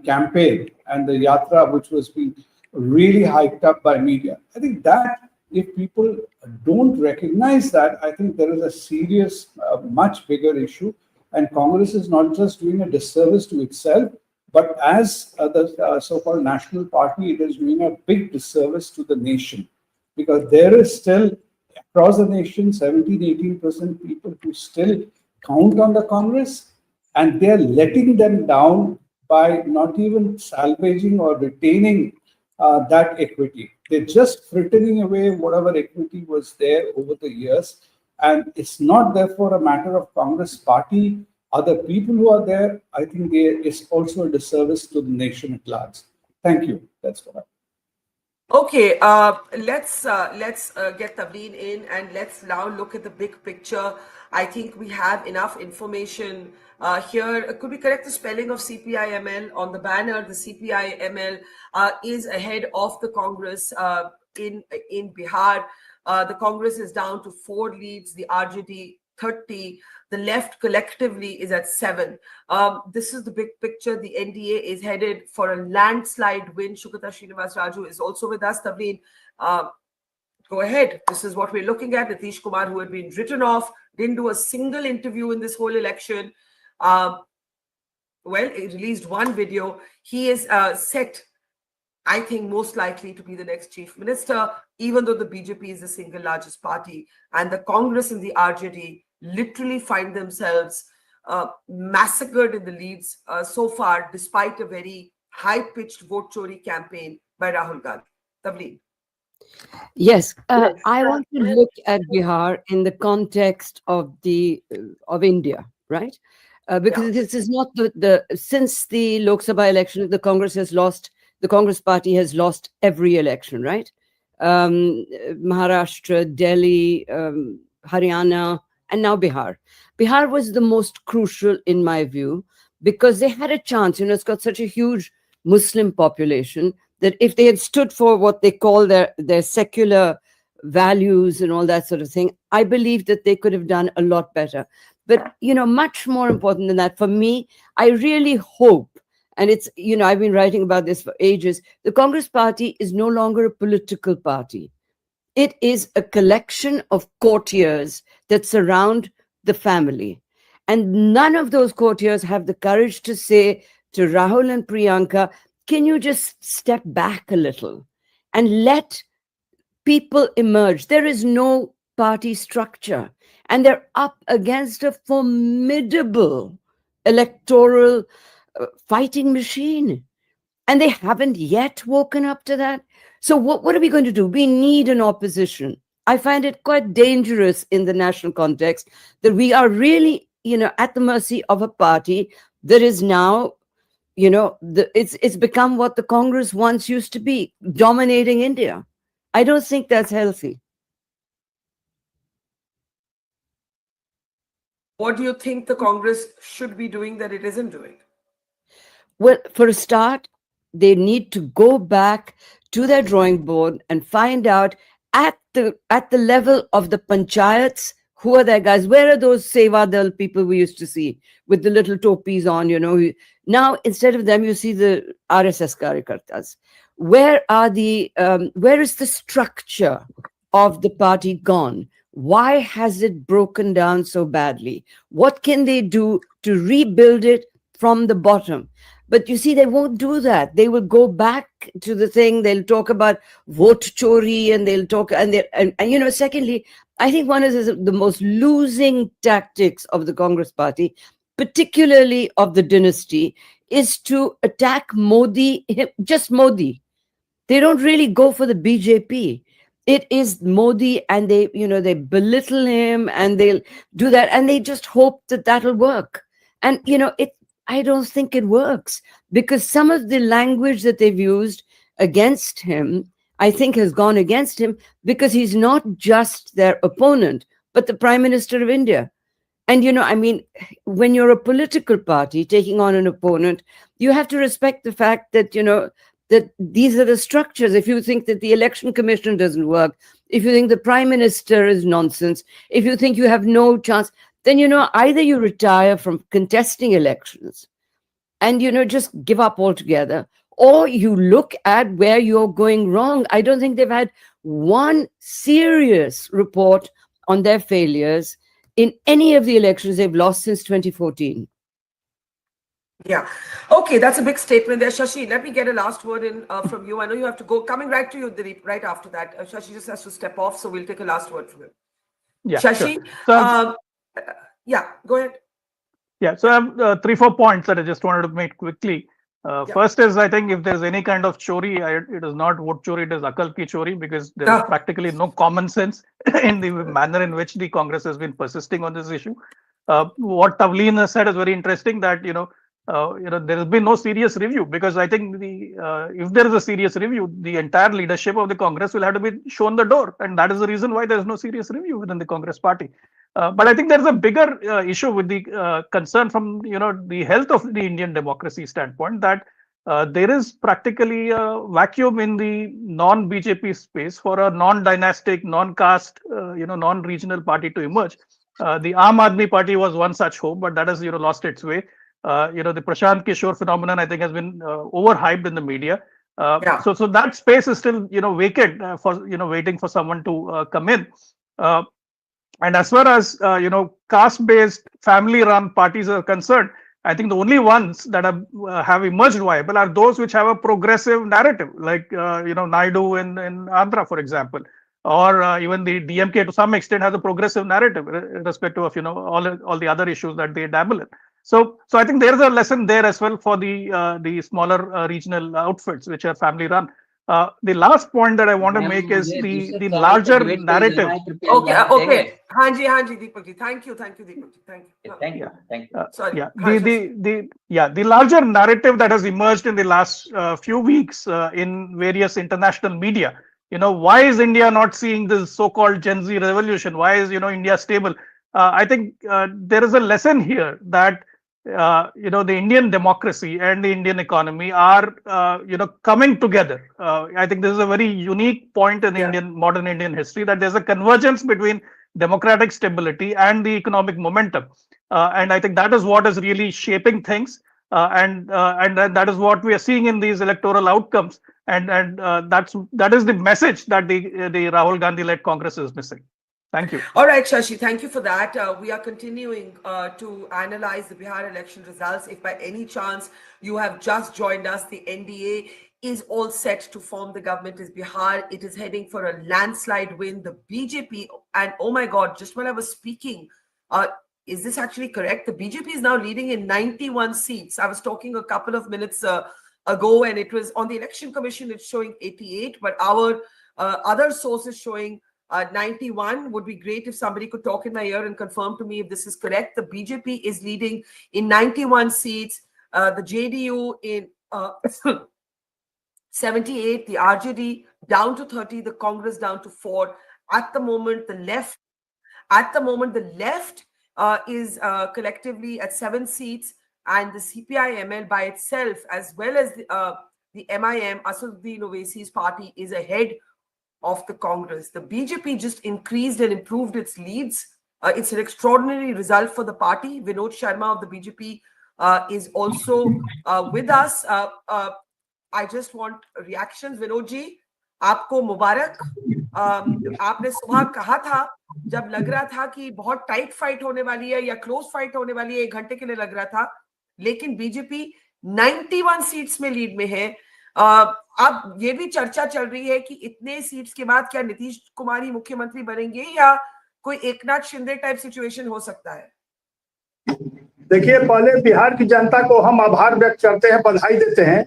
campaign and the yatra, which was being really hyped up by media. I think that if people don't recognize that, I think there is a serious, much bigger issue. And Congress is not just doing a disservice to itself, but as the so-called national party, it is doing a big disservice to the nation. Because there is still, across the nation, 17-18% people who still count on the Congress, and they're letting them down by not even salvaging or retaining that equity. They're just frittering away whatever equity was there over the years. And it's not therefore a matter of Congress party, other people who are there. I think there is also a disservice to the nation at large. Thank you. That's what Okay, let's get Tavleen in and let's now look at the big picture. I think we have enough information here. Could we correct the spelling of CPI-ML on the banner? The CPI-ML is ahead of the Congress in Bihar. The Congress is down to 4 leads, the RJD 30. The left collectively is at 7. This is the big picture. The NDA is headed for a landslide win. Shukata Srinivas Raju is also with us. Tavleen, go ahead. This is what we're looking at. Nitish Kumar, who had been written off, didn't do a single interview in this whole election. Well, he released one video. He is set, I think, most likely to be the next chief minister, even though the BJP is the single largest party. And the Congress and the RJD literally find themselves massacred in the leads so far, despite a very high-pitched vote chori campaign by Rahul Gandhi. Tavleen. Yes, I want to look at Bihar in the context of India, right? Because this is not since the Lok Sabha election, the Congress party has lost every election, right? Maharashtra, Delhi, Haryana, and now Bihar. Bihar was the most crucial in my view because they had a chance. It's got such a huge Muslim population that if they had stood for what they call their secular values and all that sort of thing, I believe that they could have done a lot better. But, much more important than that, for me, I really hope, and it's, I've been writing about this for ages, the Congress party is no longer a political party. It is a collection of courtiers that surround the family. And none of those courtiers have the courage to say to Rahul and Priyanka, can you just step back a little and let people emerge? There is no party structure, and they're up against a formidable electoral fighting machine, and they haven't yet woken up to that. So what are we going to do? We need an opposition. I find it quite dangerous in the national context that we are really, at the mercy of a party that is now, it's become what the Congress once used to be, dominating India. I don't think that's healthy. What do you think the Congress should be doing that it isn't doing? Well, for a start, they need to go back to their drawing board and find out at the level of the panchayats, who are their guys? Where are those Seva Dal people we used to see with the little topis on, Now, instead of them, you see the RSS Karyakartas. Where is the structure of the party gone? Why has it broken down so badly? What can they do to rebuild it from the bottom? But you see, they won't do that. They will go back to the thing. They'll talk about vote chori, and they'll talk, and secondly, I think one of the most losing tactics of the Congress party, particularly of the dynasty, is to attack Modi, just Modi. They don't really go for the BJP. It is Modi, and they belittle him, and they'll do that, and they just hope that that'll work. And I don't think it works, because some of the language that they've used against him, I think, has gone against him, because he's not just their opponent, but the Prime Minister of India. And, when you're a political party taking on an opponent, you have to respect the fact that, that these are the structures. If you think that the election commission doesn't work, if you think the Prime Minister is nonsense, if you think you have no chance, then, either you retire from contesting elections and, just give up altogether, or you look at where you're going wrong. I don't think they've had one serious report on their failures in any of the elections they've lost since 2014. Yeah. Okay, that's a big statement there. Shashi, let me get a last word in from you. I know you have to go. Coming right to you, Dilip, right after that. Shashi just has to step off, so we'll take a last word from him. Yeah, Shashi, sure. yeah, go ahead. Yeah, so I have 3-4 points that I just wanted to make quickly. First is, I think if there's any kind of chori, it is not vote chori, it is akal ki chori, because there is practically no common sense in the manner in which the Congress has been persisting on this issue. What Tavleen has said is very interesting, that there has been no serious review, because I think if there is a serious review, the entire leadership of the Congress will have to be shown the door, and that is the reason why there is no serious review within the Congress party. But I think there is a bigger issue with the concern from the health of the Indian democracy standpoint, that there is practically a vacuum in the non-BJP space for a non-dynastic, non-caste, non-regional party to emerge. The Aam Aadmi Party was one such hope, but that has lost its way. The Prashant Kishor phenomenon, I think, has been overhyped in the media. So that space is still vacant for waiting for someone to come in. And as far as caste-based, family-run parties are concerned, I think the only ones that have emerged viable are those which have a progressive narrative, like Naidu in Andhra, for example, or even the DMK to some extent has a progressive narrative, irrespective of all the other issues that they dabble in. So I think there is a lesson there as well for the smaller regional outfits which are family-run. The last point that I want to make is the larger narrative. Okay. Hanji, Deepak ji. Thank you, Deepak ji. Thank you. Sorry. The larger narrative that has emerged in the last few weeks in various international media. Why is India not seeing this so-called Gen Z revolution? Why is India stable? I think there is a lesson here that the Indian democracy and the Indian economy are coming together. I think this is a very unique point in modern Indian history, that there's a convergence between democratic stability and the economic momentum, and I think that is what is really shaping things, and that is what we are seeing in these electoral outcomes, and that is the message that the Rahul Gandhi led Congress is missing. Thank you. All right, Shashi, thank you for that. We are continuing to analyze the Bihar election results. If by any chance you have just joined us, the NDA is all set to form the government in Bihar. It is heading for a landslide win. The BJP, and oh my God, just when I was speaking, is this actually correct? The BJP is now leading in 91 seats. I was talking a couple of minutes ago, and it was on the Election Commission, it's showing 88, but our other sources showing 91. Would be great if somebody could talk in my ear and confirm to me if this is correct. The BJP is leading in 91 seats, the JDU in 78, the RJD down to 30, the Congress down to 4. At the moment, the left is collectively at 7 seats, and the CPI-ML by itself, as well as the MIM, Asaduddin Owaisi's party, is ahead of the Congress. The BJP just increased and improved its leads. It's an extraordinary result for the party. Vinod Sharma of the BJP is also with us. I just want reactions. Vinod ji, आपको मुबारक. आपने सुबह कहा था, जब लग रहा था कि बहुत टाइट फाइट होने वाली है या क्लोज फाइट होने वाली है, 1 घंटे के लिए लग रहा था, लेकिन बीजेपी 91 सीट्स में लीड में है. अब ये भी चर्चा चल रही है कि इतने सीट्स के बाद क्या नीतीश कुमार ही मुख्यमंत्री बनेंगे या कोई एकनाथ शिंदे टाइप सिचुएशन हो सकता है? देखिए, पहले बिहार की जनता को हम आभार व्यक्त करते हैं, बधाई देते हैं,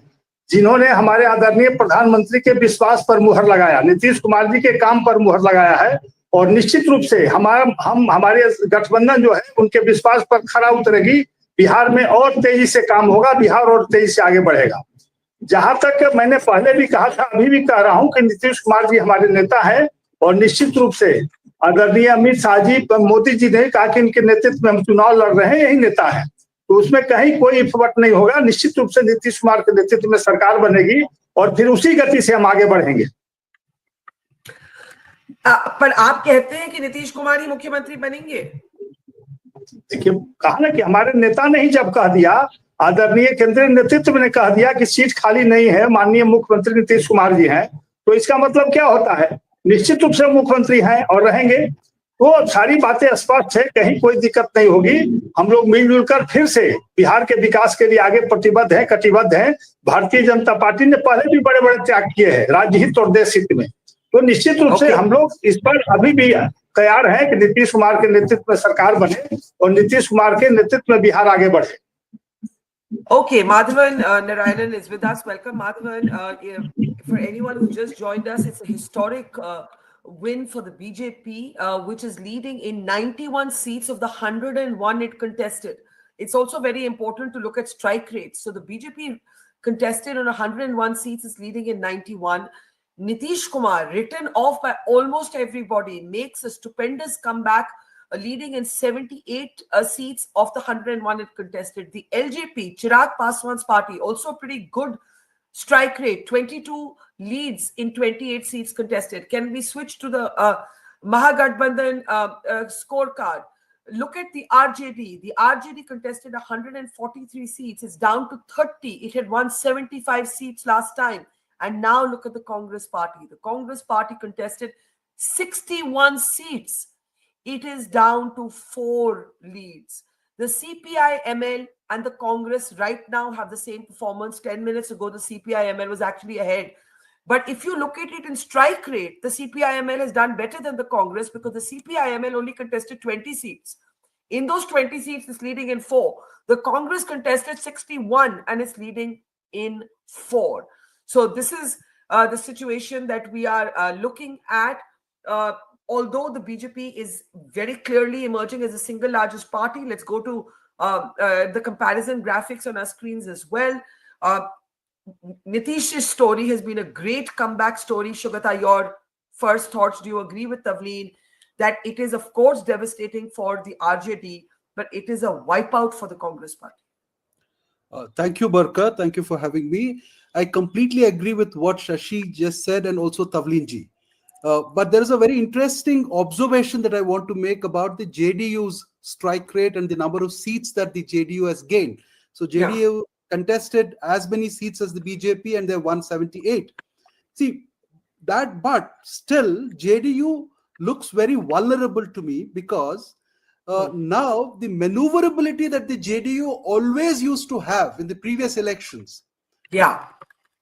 जिन्होंने हमारे आदरणीय प्रधानमंत्री के विश्वास पर मुहर लगाया, नीतीश कुमार जी के काम पर मुहर लगाया है. और निश्चित रूप से हमारे गठबंधन जो है उनके विश्वास पर खरा उतरेगी. बिहार में और तेजी से काम होगा, बिहार और तेजी से आगे बढ़ेगा. जहां तक मैंने पहले भी कहा था, अभी भी कह रहा हूं कि नीतीश कुमार जी हमारे नेता हैं और निश्चित रूप से आदरणीय अमित शाह जी, मोदी जी ने कहा कि इनके नेतृत्व में हम चुनाव लड़ रहे हैं, यही नेता है, तो उसमें कहीं कोई इफवट नहीं होगा. निश्चित रूप से नीतीश कुमार के नेतृत्व में सरकार बनेगी और फिर उसी गति से हम आगे बढ़ेंगे. पर आप कहते हैं कि नीतीश कुमार ही मुख्यमंत्री बनेंगे? देखिए, कहा ना कि हमारे नेता ने ही जब कह दिया, आदरणीय केंद्रीय नेतृत्व ने कह दिया कि सीट खाली नहीं है, माननीय मुख्यमंत्री नीतीश कुमार जी हैं, तो इसका मतलब क्या होता है? निश्चित रूप से मुख्यमंत्री हैं और रहेंगे. तो सारी बातें स्पष्ट है, कहीं कोई दिक्कत नहीं होगी. हम लोग मिलजुल कर फिर से बिहार के विकास के लिए आगे प्रतिबद्ध हैं, कटिबद्ध हैं. भारतीय जनता पार्टी ने पहले भी बड़े बड़े त्याग किए हैं राज्य हित और देश हित में, तो निश्चित रूप से हम लोग इस पर अभी भी तैयार हैं कि नीतीश कुमार के नेतृत्व में सरकार बने और नीतीश कुमार के नेतृत्व में बिहार आगे बढ़े. Okay, Madhavan Narayanan is with us. Welcome, Madhavan. For anyone who just joined us, it's a historic win for the BJP, which is leading in 91 seats of the 101 it contested. It's also very important to look at strike rates. So the BJP contested on 101 seats is leading in 91. Nitish Kumar, written off by almost everybody, makes a stupendous comeback, leading in 78 seats of the 101 it contested. The LJP, Chirag Paswan's party, also a pretty good strike rate, 22 leads in 28 seats contested. Can we switch to the Mahagathbandhan scorecard? Look at the RJD. The RJD contested 143 seats. It's down to 30. It had won 75 seats last time. And now look at the Congress party. The Congress party contested 61 seats. It is down to 4 leads. The CPI-ML and the Congress right now have the same performance. 10 minutes ago, the CPI-ML was actually ahead. But if you look at it in strike rate, the CPI-ML has done better than the Congress because the CPI-ML only contested 20 seats. In those 20 seats, it's leading in 4. The Congress contested 61 and it's leading in 4. So this is the situation that we are looking at. Although the BJP is very clearly emerging as the single largest party, let's go to the comparison graphics on our screens as well. Nitish's story has been a great comeback story. Shugata, your first thoughts, do you agree with Tavleen that it is of course devastating for the RJD, but it is a wipeout for the Congress party? Thank you, Barkha. Thank you for having me. I completely agree with what Shashi just said and also Tavleen ji. But there is a very interesting observation that I want to make about the JDU's strike rate and the number of seats that the JDU has gained. So JDU contested as many seats as the BJP and they're 178. See, that, but still JDU looks very vulnerable to me because now the maneuverability that the JDU always used to have in the previous elections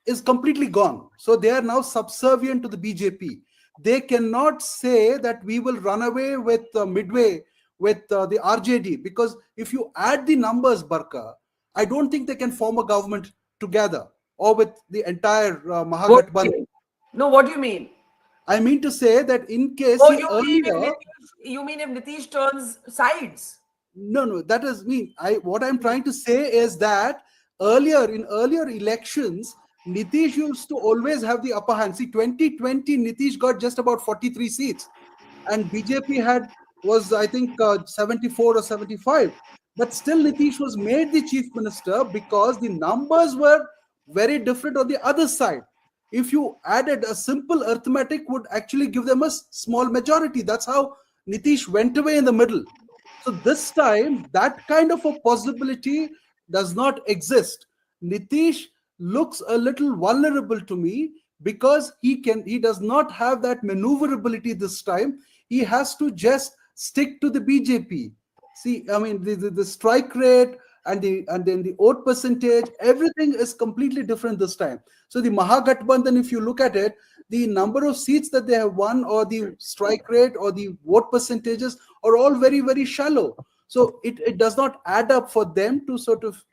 is completely gone. So they are now subservient to the BJP. They cannot say that we will run away with midway with the RJD, because if you add the numbers, Barkha, I don't think they can form a government together or with the entire Mahagathbandhan. No, what do you mean? I mean to say that in case you mean if Nitish turns sides? No, that is me. What I'm trying to say is that in earlier elections, Nitish used to always have the upper hand. See, 2020, Nitish got just about 43 seats, and BJP was I think 74 or 75. But still, Nitish was made the chief minister because the numbers were very different on the other side. If you added a simple arithmetic, would actually give them a small majority. That's how Nitish went away in the middle. So this time, that kind of a possibility does not exist. Nitish looks a little vulnerable to me because he does not have that maneuverability this time. He has to just stick to the BJP. See, I mean, the strike rate and then the vote percentage, everything is completely different this time. So the Mahagathbandhan, if you look at it, the number of seats that they have won or the strike rate or the vote percentages are all very, very shallow. So it does not add up for them to sort of,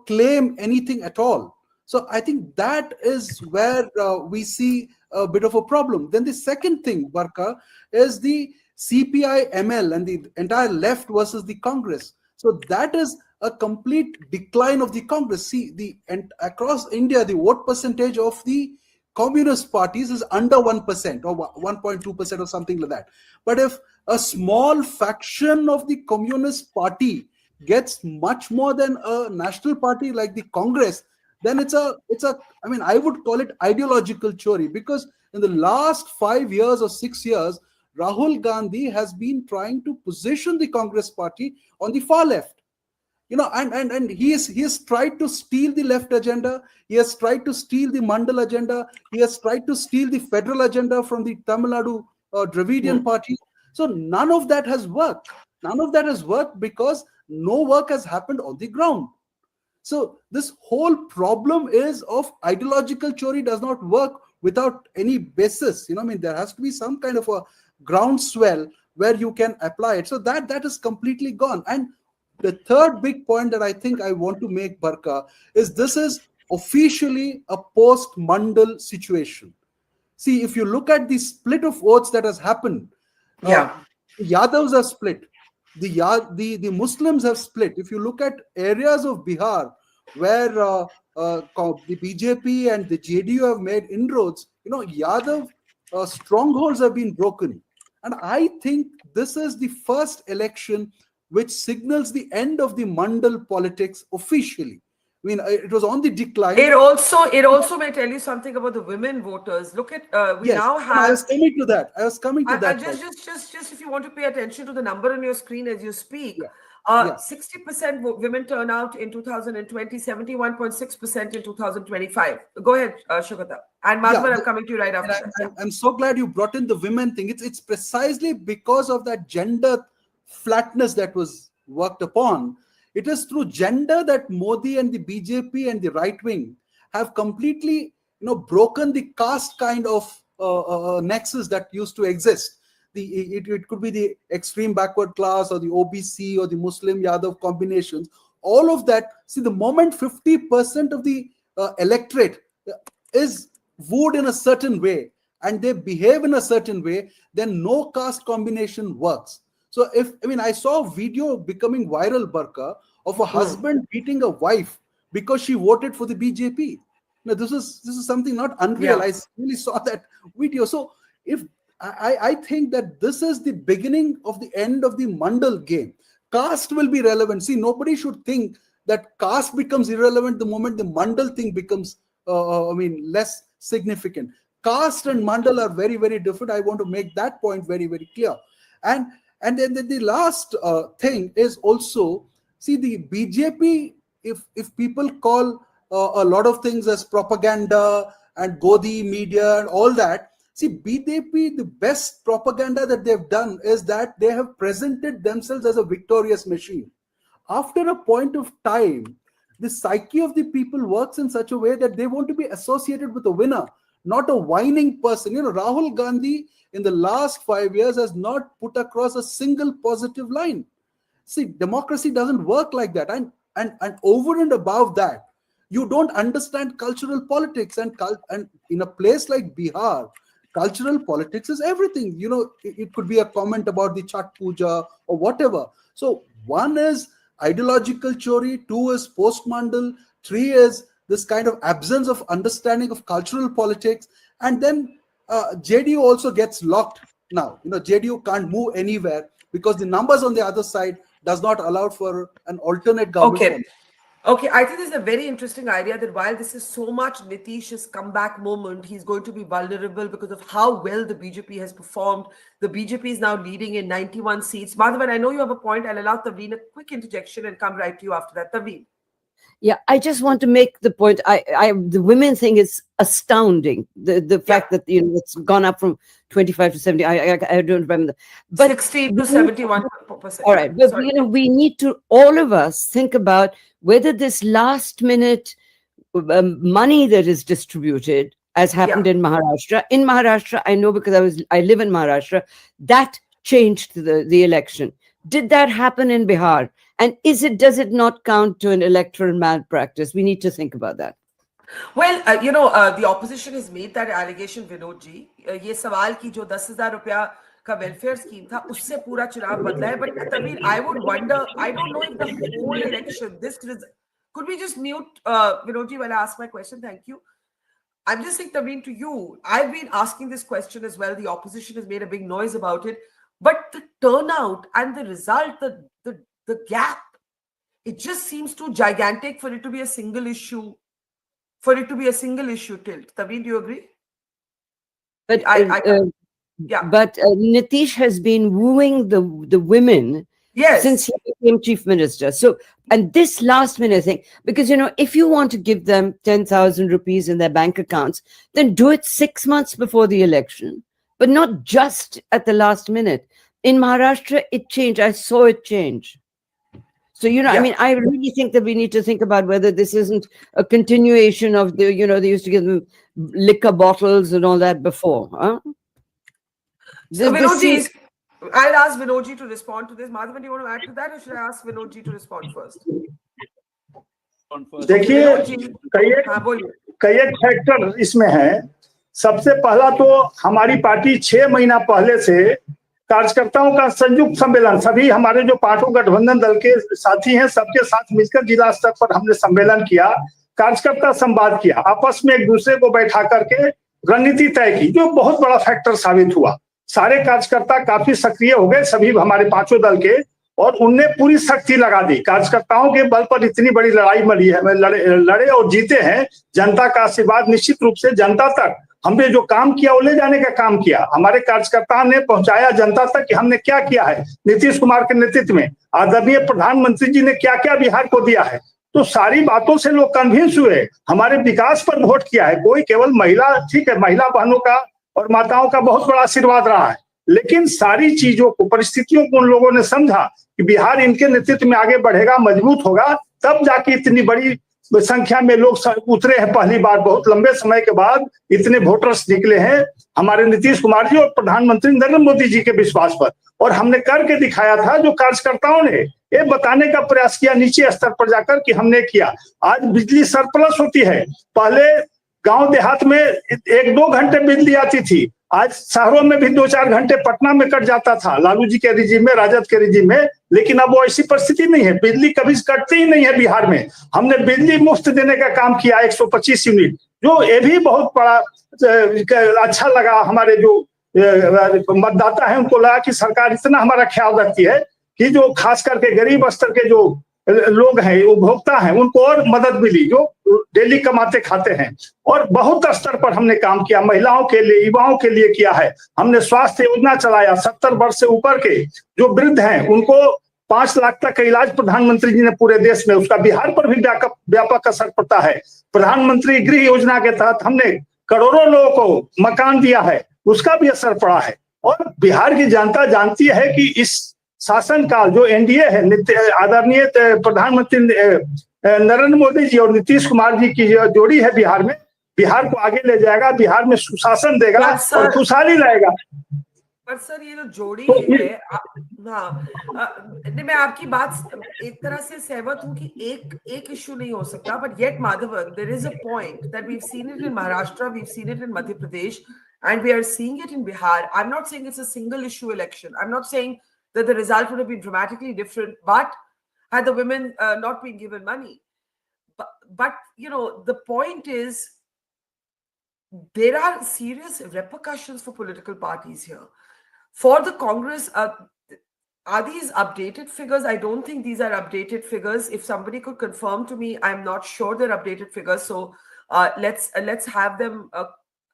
claim anything at all. So I think that is where we see a bit of a problem. Then the second thing, Barkha, is the CPI-ML and the entire left versus the Congress. So that is a complete decline of the Congress. See, across India, the vote percentage of the communist parties is under 1% or 1.2% or something like that. But if a small faction of the communist party gets much more than a national party like the Congress, then I would call it ideological chori, because in the last 5 years or 6 years, Rahul Gandhi has been trying to position the Congress party on the far left. And he has tried to steal the left agenda. He has tried to steal the Mandal agenda. He has tried to steal the federal agenda from the Tamil Nadu Dravidian party. So none of that has worked. None of that has worked because no work has happened on the ground. So this whole problem is of ideological chori does not work without any basis. There has to be some kind of a groundswell where you can apply it. So that is completely gone. And the third big point that I think I want to make, Barkha, is this is officially a post-Mandal situation. See, if you look at the split of votes that has happened, Yadavs are split. The Muslims have split. If you look at areas of Bihar where the BJP and the JDU have made inroads, Yadav strongholds have been broken. And I think this is the first election which signals the end of the Mandal politics officially. It was on the decline. It also may tell you something about the women voters. Look at now have. I was coming to that. Just if you want to pay attention to the number on your screen as you speak. 60% women turnout in 2020, 71.6% in 2025. Go ahead, Shugata. And Madhavan, I'm coming to you right after. I'm so glad you brought in the women thing. It's precisely because of that gender flatness that was worked upon. It is through gender that Modi and the BJP and the right wing have completely, broken the caste kind of nexus that used to exist. It could be the extreme backward class or the OBC or the Muslim Yadav combinations. All of that. See, the moment 50% of the electorate is wooed in a certain way and they behave in a certain way, then no caste combination works. So I saw a video becoming viral, Barkha, of a husband beating a wife because she voted for the BJP. Now, this is something not unreal. I really saw that video. So I think that this is the beginning of the end of the Mandal game. Caste will be relevant. See, nobody should think that caste becomes irrelevant the moment the Mandal thing becomes less significant. Caste and Mandal are very, very different. I want to make that point very, very clear. And then the last thing is also, see, the BJP, if people call a lot of things as propaganda and Godi media and all that, See, BJP, the best propaganda that they've done is that they have presented themselves as a victorious machine. After a point of time, the psyche of the people works in such a way that they want to be associated with a winner, not a whining person. Rahul Gandhi in the last 5 years has not put across a single positive line. See, democracy doesn't work like that. And over and above that, you don't understand cultural politics. And in a place like Bihar, cultural politics is everything. It could be a comment about the Chhat Puja or whatever. So one is ideological chori, 2 is post-mandal, 3 is this kind of absence of understanding of cultural politics. And then JDU also gets locked now. JDU can't move anywhere because the numbers on the other side does not allow for an alternate government. Okay, I think this is a very interesting idea that while this is so much Nitish's comeback moment, he's going to be vulnerable because of how well the BJP has performed. The BJP is now leading in 91 seats. Madhavan, I know you have a point. I'll allow Taveen a quick interjection and come right to you after that. Taveen. Yeah, I just want to make the point. The women thing is astounding. The fact that it's gone up from 25 to 70. I don't remember. But 60 to 71%. All right, but we need to, all of us, think about whether this last minute money that is distributed, as happened in Maharashtra. In Maharashtra, I know because I live in Maharashtra, that changed the election. Did that happen in Bihar? And does it not count to an electoral malpractice? We need to think about that. Well, the opposition has made that allegation, Vinod ji. ये सवाल की जो 10,000 रुपया का welfare scheme था, उससे पूरा चुनाव बदला है. But Taveen, I would wonder, I don't know if the whole election, could we just mute Vinod ji while I ask my question? Thank you. I'm just saying, Taveen, to you, I've been asking this question as well. The opposition has made a big noise about it. But the turnout and the result, the gap, it just seems too gigantic for it to be a single issue. For it to be a single issue tilt. Taveen, do you agree? But but Nitish has been wooing the women since he became chief minister. So, and this last minute thing, because if you want to give them 10,000 rupees in their bank accounts, then do it 6 months before the election, but not just at the last minute. In Maharashtra, it changed. I saw it change. So, I mean, I really think that we need to think about whether this isn't a continuation of they used to give them liquor bottles and all that before. Huh? So Vinodji, I'll ask Vinodji to respond to this. Madhavan, do you want to add to that or should I ask Vinodji to respond first? देखिए कई एक factor इसमें है. सबसे पहला तो हमारी party 6 महीना पहले से कार्यकर्ताओं का संयुक्त सम्मेलन, सभी हमारे जो 5 गठबंधन दल के साथी हैं सबके साथ मिलकर जिला स्तर पर हमने सम्मेलन किया, कार्यकर्ता संवाद किया, आपस में एक दूसरे को बैठा करके रणनीति तय की, जो बहुत बड़ा फैक्टर साबित हुआ. सारे कार्यकर्ता काफी सक्रिय हो गए, सभी हमारे 5 दल के, और उनने पूरी शक्ति लगा दी. कार्यकर्ताओं के बल पर इतनी बड़ी लड़ाई लड़े और जीते हैं. जनता का आशीर्वाद, निश्चित रूप से जनता तक हमने जो काम किया वो ले जाने का काम किया. हमारे कार्यकर्ताओं ने पहुंचाया जनता तक कि हमने क्या किया है. नीतीश कुमार के नेतृत्व में आदरणीय प्रधानमंत्री जी ने क्या क्या बिहार को दिया है, तो सारी बातों से लोग कन्विंस हुए, हमारे विकास पर वोट किया है. कोई केवल महिला, ठीक है, महिला बहनों का और माताओं का बहुत बड़ा आशीर्वाद रहा है, लेकिन सारी चीजों को, परिस्थितियों को उन लोगों ने समझा कि बिहार इनके नेतृत्व में आगे बढ़ेगा, मजबूत होगा, तब जाके इतनी बड़ी संख्या में लोग उतरे हैं. पहली बार बहुत लंबे समय के बाद इतने वोटर्स निकले हैं हमारे नीतीश कुमार जी और प्रधानमंत्री नरेंद्र मोदी जी के विश्वास पर. और हमने करके दिखाया था, जो कार्यकर्ताओं ने ये बताने का प्रयास किया नीचे स्तर पर जाकर कि हमने किया. आज बिजली सरप्लस होती है. पहले गांव देहात में 1-2 घंटे बिजली आती थी, आज शहरों में भी 2-4 घंटे पटना में कट जाता था लालू जी के रिजीम में, राजद के रिजीम में. लेकिन अब वो ऐसी परिस्थिति नहीं है, बिजली कभी कटती ही नहीं है बिहार में. हमने बिजली मुफ्त देने का काम किया, 125 यूनिट, जो ये भी बहुत बड़ा अच्छा लगा. हमारे जो मतदाता है उनको लगा कि सरकार इतना हमारा ख्याल रखती है कि जो खास करके गरीब स्तर के जो लोग हैं, उपभोक्ता हैं, उनको और मदद मिली, जो डेली कमाते खाते हैं. और बहुत स्तर पर हमने काम किया, महिलाओं के लिए, युवाओं के लिए किया है. हमने स्वास्थ्य योजना चलाया, 70 वर्ष से ऊपर के जो वृद्ध हैं उनको 5 लाख तक का इलाज प्रधानमंत्री जी ने पूरे देश में, उसका बिहार पर भी व्यापक असर पड़ता है. प्रधानमंत्री गृह योजना के तहत हमने करोड़ों लोगों को मकान दिया है. उसका भी असर पड़ा है। और बिहार की जनता जानती है कि इस शासनकाल जो एनडीए है, आदरणीय प्रधानमंत्री नरेंद्र मोदी जी और नीतीश कुमार जी की जो जोड़ी है बिहार में, बिहार को आगे ले जाएगा, बिहार में सुशासन देगा और खुशहाली लाएगा। पर सर ये जो जोड़ी है, हाँ, नहीं, मैं आपकी बात एक तरह से सहमत हूँ कि एक इश्यू नहीं हो सकता, but yet Madhavan, there is a point that we have seen it in Maharashtra, we have seen it in Madhya Pradesh, and we are seeing it in Bihar. I'm not saying it's a single issue election. I'm not saying that the result would have been dramatically different, but had the women not been given money. But you know, the point is, there are serious repercussions for political parties here. For the Congress, are these updated figures? I don't think these are updated figures. If somebody could confirm to me, I'm not sure they're updated figures. So let's have them.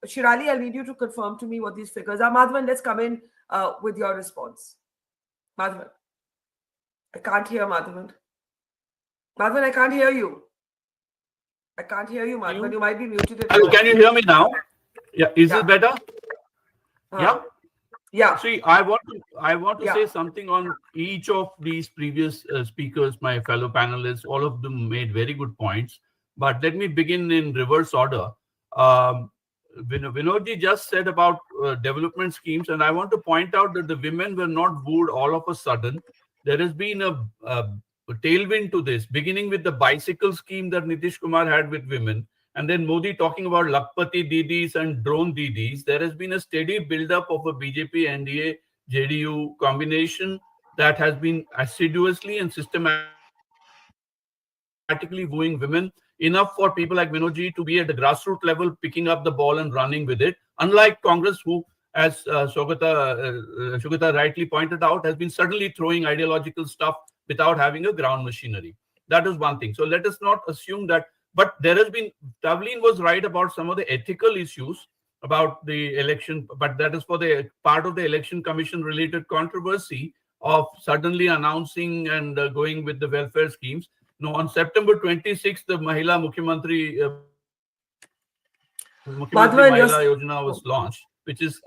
Shirali, I'll need you to confirm to me what these figures are. Madhavan, let's come in with your response. Madhavan. I can't hear Madhavan. Madhavan, I can't hear you. I can't hear you, Madhavan. You might be muted. Can you hear me now? Yeah. Is it better? Yeah. Yeah. See, I want to say something on each of these previous speakers, my fellow panelists. All of them made very good points. But let me begin in reverse order. Vinodji just said about development schemes, and I want to point out that the women were not wooed all of a sudden. There has been a tailwind to this, beginning with the bicycle scheme that Nitish Kumar had with women, and then Modi talking about Lakpati Didis and drone Didis. There has been a steady build-up of a BJP, NDA, JDU combination that has been assiduously and systematically wooing women, enough for people like Vinodji to be at the grassroots level, picking up the ball and running with it. Unlike Congress, who, as Shugata rightly pointed out, has been suddenly throwing ideological stuff without having a ground machinery. That is one thing. So let us not assume that. But there has been, Tavleen was right about some of the ethical issues about the election, but that is for the part of the Election Commission related controversy of suddenly announcing and going with the welfare schemes. No, on September 26th, the Mahila Mukhyamantri Mahila Yojana was launched, which is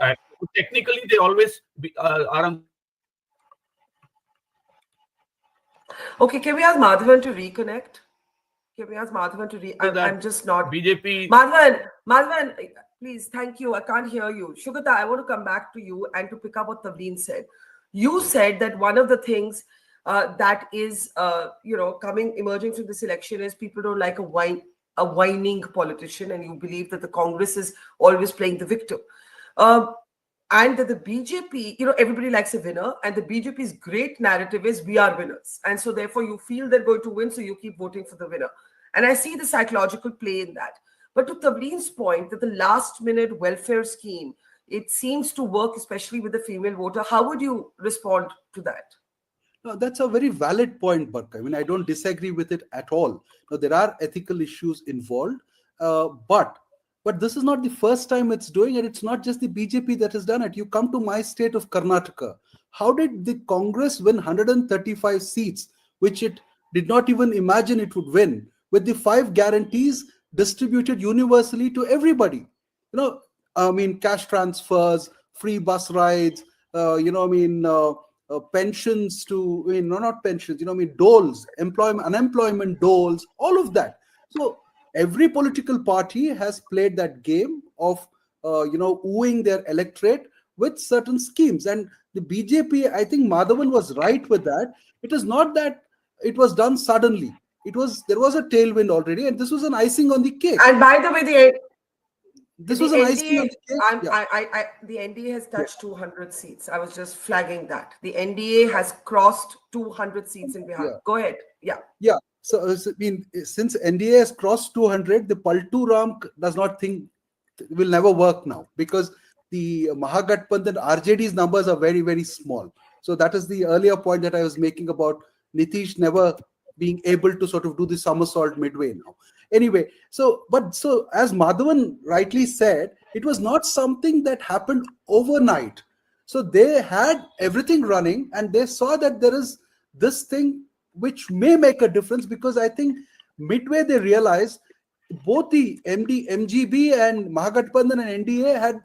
technically they always are on. Okay, can we ask Madhavan to reconnect? Can we ask Madhavan to I'm just not. BJP. Madhavan, please, thank you. I can't hear you. Shugata, I want to come back to you and to pick up what Tavleen said. You said that one of the things that is, emerging from this election is people don't like a whining politician, and you believe that the Congress is always playing the victim. And that the BJP, everybody likes a winner, and the BJP's great narrative is we are winners. And so therefore you feel they're going to win, so you keep voting for the winner. And I see the psychological play in that. But to Tavleen's point, that the last minute welfare scheme, it seems to work, especially with the female voter. How would you respond to that? No, that's a very valid point, Barkha. I mean, I don't disagree with it at all. Now, there are ethical issues involved, but this is not the first time it's doing it. It's not just the BJP that has done it. You come to my state of Karnataka. How did the Congress win 135 seats, which it did not even imagine it would win, with the 5 guarantees distributed universally to everybody? Cash transfers, free bus rides, pensions to, not pensions, doles, unemployment doles, all of that. So every political party has played that game of, wooing their electorate with certain schemes. And the BJP, I think Madhavan was right with that. It is not that it was done suddenly. There was a tailwind already, and this was an icing on the cake. And by the way, the NDA has touched 200 seats. I was just flagging that. The NDA has crossed 200 seats in Bihar. Yeah. Go ahead. Yeah. So, since NDA has crossed 200, the Paltu Ram does not think will never work now, because the Mahagathbandhan RJD's numbers are very, very small. So that is the earlier point that I was making about Nitish never being able to sort of do the somersault midway now. Anyway, so as Madhavan rightly said, it was not something that happened overnight. So they had everything running, and they saw that there is this thing which may make a difference, because I think midway they realized both the MGB and Mahagathbandhan and NDA had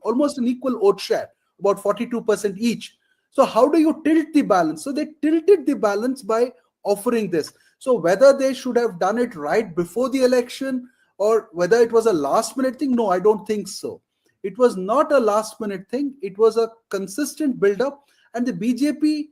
almost an equal vote share, about 42% each. So how do you tilt the balance? So they tilted the balance by offering this. So whether they should have done it right before the election or whether it was a last minute thing, no, I don't think so. It was not a last minute thing. It was a consistent build up, and the BJP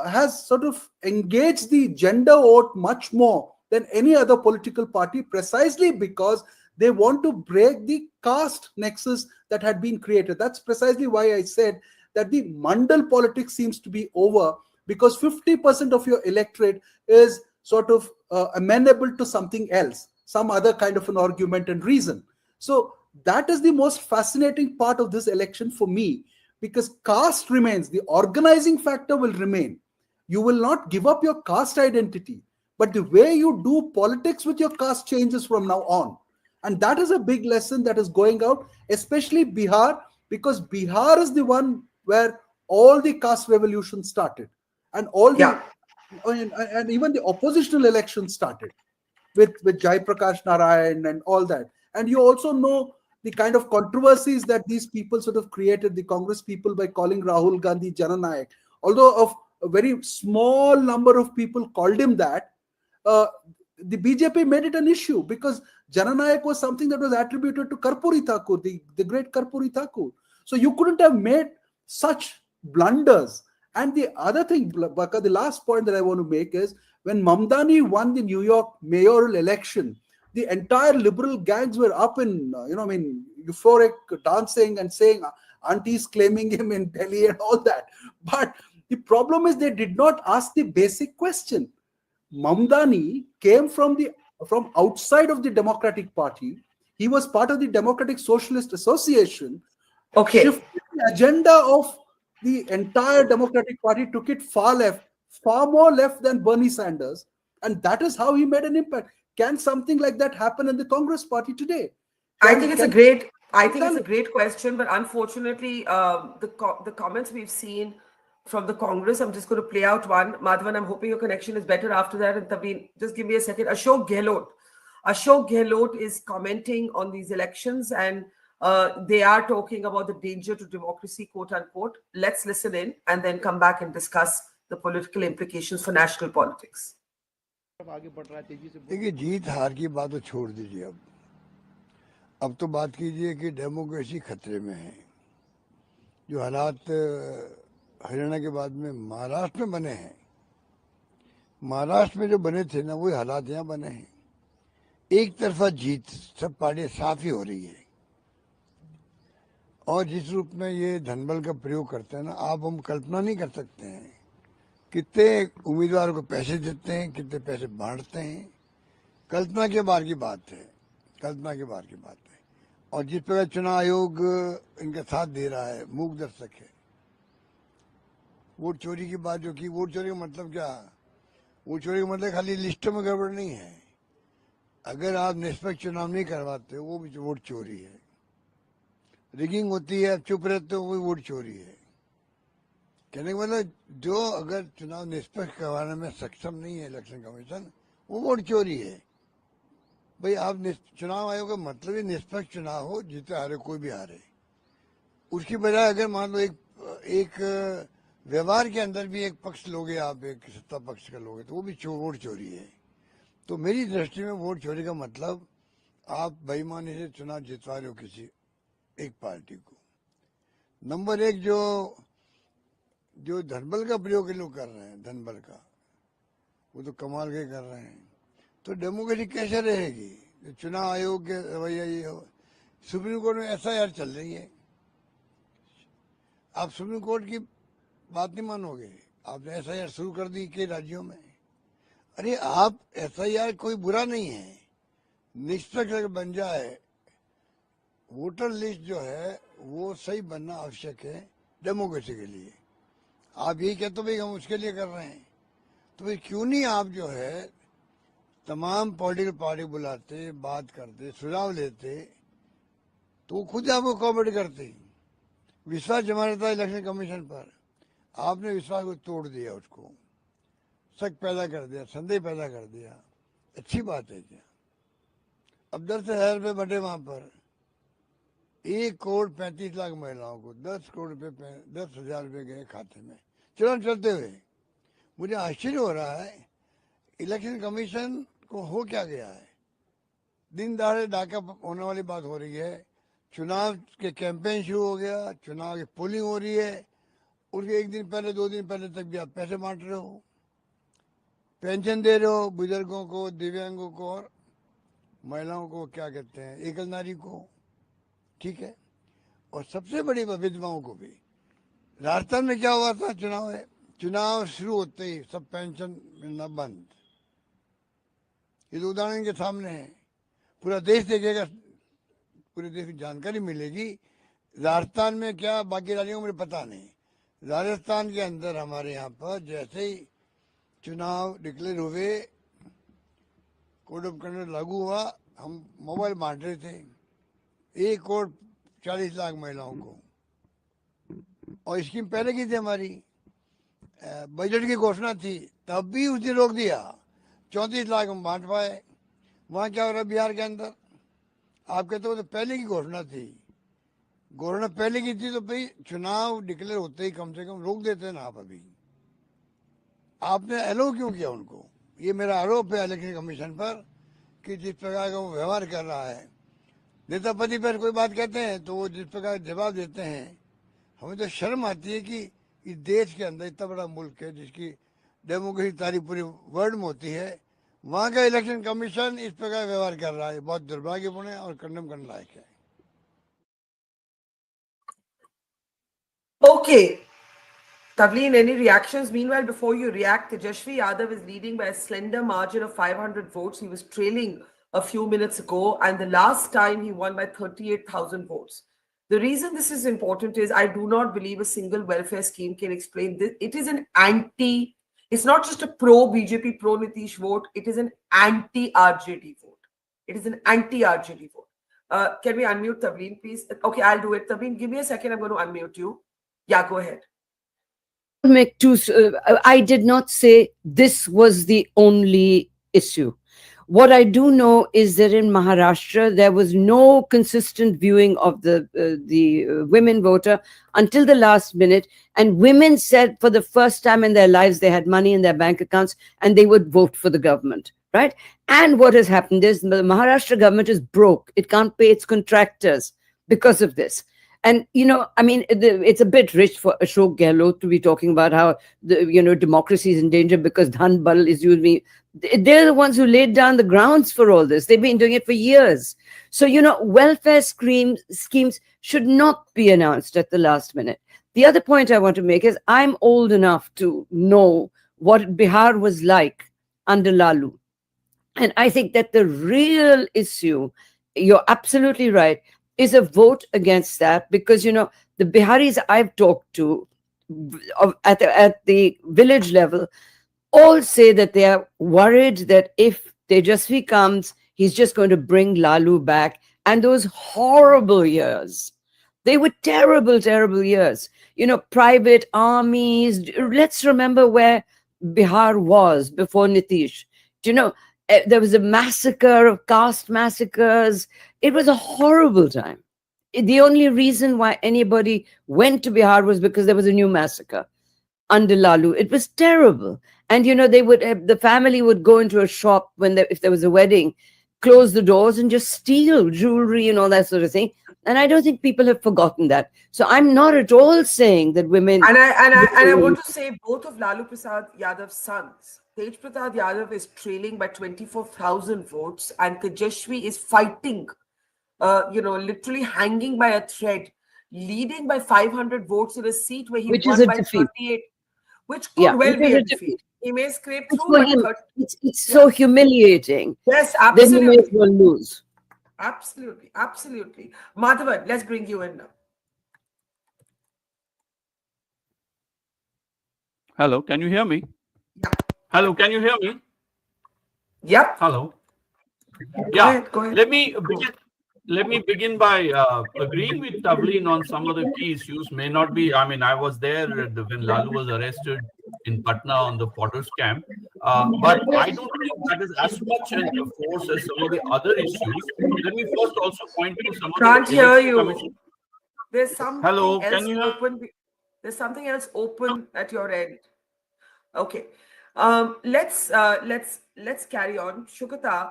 has sort of engaged the gender vote much more than any other political party, precisely because they want to break the caste nexus that had been created. That's precisely why I said that the mandal politics seems to be over, because 50% of your electorate is sort of amenable to something else, some other kind of an argument and reason. So that is the most fascinating part of this election for me, because caste remains, the organizing factor will remain. You will not give up your caste identity, but the way you do politics with your caste changes from now on. And that is a big lesson that is going out, especially Bihar, because Bihar is the one where all the caste revolution started, and all the and even the oppositional elections started with Jai Prakash Narayan and all that. And you also know the kind of controversies that these people sort of created, the Congress people, by calling Rahul Gandhi Jananayak. Although of a very small number of people called him that, the BJP made it an issue, because Jananayak was something that was attributed to Karpuri Thakur, the great Karpuri Thakur. So you couldn't have made such blunders. And the other thing, Barkha, the last point that I want to make is, when Mamdani won the New York mayoral election, the entire liberal gangs were up in, euphoric dancing and saying aunties claiming him in Delhi and all that. But the problem is they did not ask the basic question. Mamdani came from outside of the Democratic Party. He was part of the Democratic Socialist Association. Okay. Shifted the agenda of the entire Democratic Party, took it far left, far more left than Bernie Sanders. And that is how he made an impact. Can something like that happen in the Congress Party today? I think it's a great question, but unfortunately, the comments we've seen from the Congress, I'm just going to play out one. Madhavan, I'm hoping your connection is better after that. And Taveen, just give me a second. Ashok Gehlot is commenting on these elections, and they are talking about the danger to democracy, quote unquote. Let's listen in and then come back and discuss the political implications for national politics. देखिए, जीत हार की बात तो छोड़ दीजिए। अब तो बात कीजिए कि डेमोक्रेसी खतरे में है। जो हालात हरियाणा के बाद में महाराष्ट्र में बने हैं, महाराष्ट्र में जो बने थे ना, वही हालात यहाँ बने हैं। एक तरफा जीत सब पार्टियां साफ ही हो रही है, और जिस रूप में ये धनबल का प्रयोग करते हैं ना, आप हम कल्पना नहीं कर सकते हैं कितने उम्मीदवारों को पैसे देते हैं, कितने पैसे बांटते हैं। कल्पना के बाहर की बात है, कल्पना के बाहर की बात है। और जिस प्रकार चुनाव आयोग इनका साथ दे रहा है, मूक दर्शक है। वोट चोरी की बात जो की, वोट चोरी का मतलब क्या? वोट चोरी का मतलब खाली लिस्टों में गड़बड़ नहीं है। अगर आप निष्पक्ष चुनाव नहीं करवाते, वो भी वोट चोरी है। रिगिंग होती है, चुप रहते हो, वो भी वोट चोरी है। कहने का मतलब, जो अगर चुनाव निष्पक्ष करवाने में सक्षम नहीं है इलेक्शन कमीशन, वो वोट चोरी है। भाई, आप चुनाव आयोग का मतलब ही निष्पक्ष चुनाव हो, जीते हारे कोई भी हारे। उसकी बजाय अगर मान लो एक व्यवहार के अंदर भी एक पक्ष लोगे, आप एक सत्ता पक्ष का लोगे, तो वो भी वोट चोरी है। तो मेरी दृष्टि में वोट चोरी का मतलब, आप बेईमानी से चुनाव जितवा रहे हो किसी एक पार्टी को। नंबर एक, जो धनबल का प्रयोग लोग कर रहे हैं, धनबल का, वो तो कमाल के कर रहे हैं। तो डेमोक्रेसी कैसे रहेगी? चुनाव आयोग के रवैया ये हो। सुप्रीम कोर्ट में एफआईआर चल रही है। आप सुप्रीम कोर्ट की बात नहीं मानोगे। आपने एफआईआर शुरू कर दी कई राज्यों में। अरे आप, एफआईआर कोई बुरा नहीं है, निष्पक्ष अगर बन जाए, वोटर लिस्ट जो है वो सही बनना आवश्यक है डेमोक्रेसी के लिए। आप यही कहते हो भाई हम उसके लिए कर रहे हैं, तो भाई क्यों नहीं आप जो है तमाम पॉलिटिकल पार्टी बुलाते, बात करते, सुझाव लेते, तो वो खुद आपको कोऑपरेट करते। विश्वास जमा रहता इलेक्शन कमीशन पर। आपने विश्वास को तोड़ दिया, उसको शक पैदा कर दिया, संदेह पैदा कर दिया। अच्छी बात है क्या? अब 10,000 रुपये बटे वहां पर 1,35,00,000 महिलाओं को 10 करोड़ रुपए 10,000 रुपये गए खाते में चलते हुए। मुझे आश्चर्य हो रहा है इलेक्शन कमीशन को हो क्या गया है। दिन दहाड़े डाका होने वाली बात हो रही है, चुनाव के कैंपेन शुरू हो गया, चुनाव की पोलिंग हो रही है, उसके 1 दिन पहले 2 दिन पहले तक भी आप पैसे बांट रहे हो, पेंशन दे रहे हो बुजुर्गों को, दिव्यांगों को और महिलाओं को, क्या कहते हैं, एकल नारी को, ठीक है। और सबसे बड़ी विधवाओं को भी। राजस्थान में क्या हुआ था, चुनाव शुरू होते ही सब पेंशन मिलना बंद। ये तो उदाहरण के सामने है, पूरा देश देखेगा, पूरे देश की जानकारी मिलेगी। राजस्थान में क्या, बाकी राज्यों में पता नहीं। राजस्थान के अंदर हमारे यहाँ पर जैसे ही चुनाव डिक्लेयर हुए, कोड ऑफ कंडक्ट लागू हुआ, हम मोबाइल बांट रहे थे 1,40,00,000 महिलाओं को। और स्कीम पहले की थी हमारी, बजट की घोषणा थी, तब भी उसने रोक दिया। 34 लाख हम बांट पाए। वहाँ क्या हो रहा है बिहार के अंदर, आप कहते हो तो पहले की घोषणा थी, घोषणा पहले की थी तो भाई चुनाव डिक्लेयर होते ही कम से कम रोक देते ना आप। अभी आपने अलाउ क्यों किया उनको? ये मेरा आरोप है इलेक्शन कमीशन पर कि जिस प्रकार का वो व्यवहार कर रहा है, नेता पति पर कोई बात कहते हैं तो वो जिस प्रकार जवाब देते हैं, हमें तो शर्म आती है कि इस देश के अंदर इतना बड़ा मुल्क है जिसकी डेमोक्रेसी तारीफ पूरी वर्ल्ड में होती है, वहाँ का इलेक्शन कमीशन इस प्रकार व्यवहार कर रहा है, बहुत दुर्भाग्यपूर्ण है और कंडेम करने लायक है। Okay. Tavleen, any reactions? Meanwhile, before you react, Tejashwi Yadav is leading by a slender margin of 500 votes. He was trailing a few minutes ago, and the last time he won by 38,000 votes. The reason this is important is I do not believe a single welfare scheme can explain this. It is an it's not just a pro-BJP, pro-Nitish vote. It is an anti-RJD vote. It is an anti-RJD vote. Can we unmute Tavleen, please? Okay, I'll do it. Tavleen, give me a second. I'm going to unmute you. Yeah, go ahead. I did not say this was the only issue. What I do know is that in Maharashtra, there was no consistent viewing of the women voter until the last minute. And women said for the first time in their lives, they had money in their bank accounts and they would vote for the government, right? And what has happened is the Maharashtra government is broke. It can't pay its contractors because of this. And, I mean, it's a bit rich for Ashok Gehlot to be talking about how, democracy is in danger because Dhan Bal is using. They're the ones who laid down the grounds for all this. They've been doing it for years. So, welfare schemes should not be announced at the last minute. The other point I want to make is I'm old enough to know what Bihar was like under Lalu. And I think that the real issue, you're absolutely right, is a vote against that, because the Biharis I've talked to at the village level all say that they are worried that if Tejashwi comes, he's just going to bring Lalu back. And those horrible years, they were terrible, terrible years. Private armies. Let's remember where Bihar was before Nitish. There was a massacre of caste massacres. It was a horrible time. The only reason why anybody went to Bihar was because there was a new massacre under Lalu. It was terrible. And, the family would go into a shop if there was a wedding, close the doors and just steal jewelry and all that sort of thing. And I don't think people have forgotten that. So I'm not at all saying that women... And I want to say both of Lalu Prasad Yadav's sons, Tej Pratap Yadav is trailing by 24,000 votes, and Tejashwi is fighting, literally hanging by a thread, leading by 500 votes in a seat where he won by 38, which could well be a defeat. He may scrape through, but it's so humiliating. Yes, absolutely. Then you may as well lose. Absolutely, absolutely. Madhavan, let's bring you in now. Hello, can you hear me? Yeah. Hello, can you hear me? Yep. Hello. Go ahead. Let me begin. let me begin by agreeing with Tavleen on some of the key issues. May not be, I mean, I was there when Lalu was arrested in Patna on the Potters camp. But I don't think that is as much a force as some of the other issues. Let me first also point to some of Can't the hear election you. commission. There's something Hello, else can you hear? open. There's something else open at your end. Okay. Let's carry on. Shukata.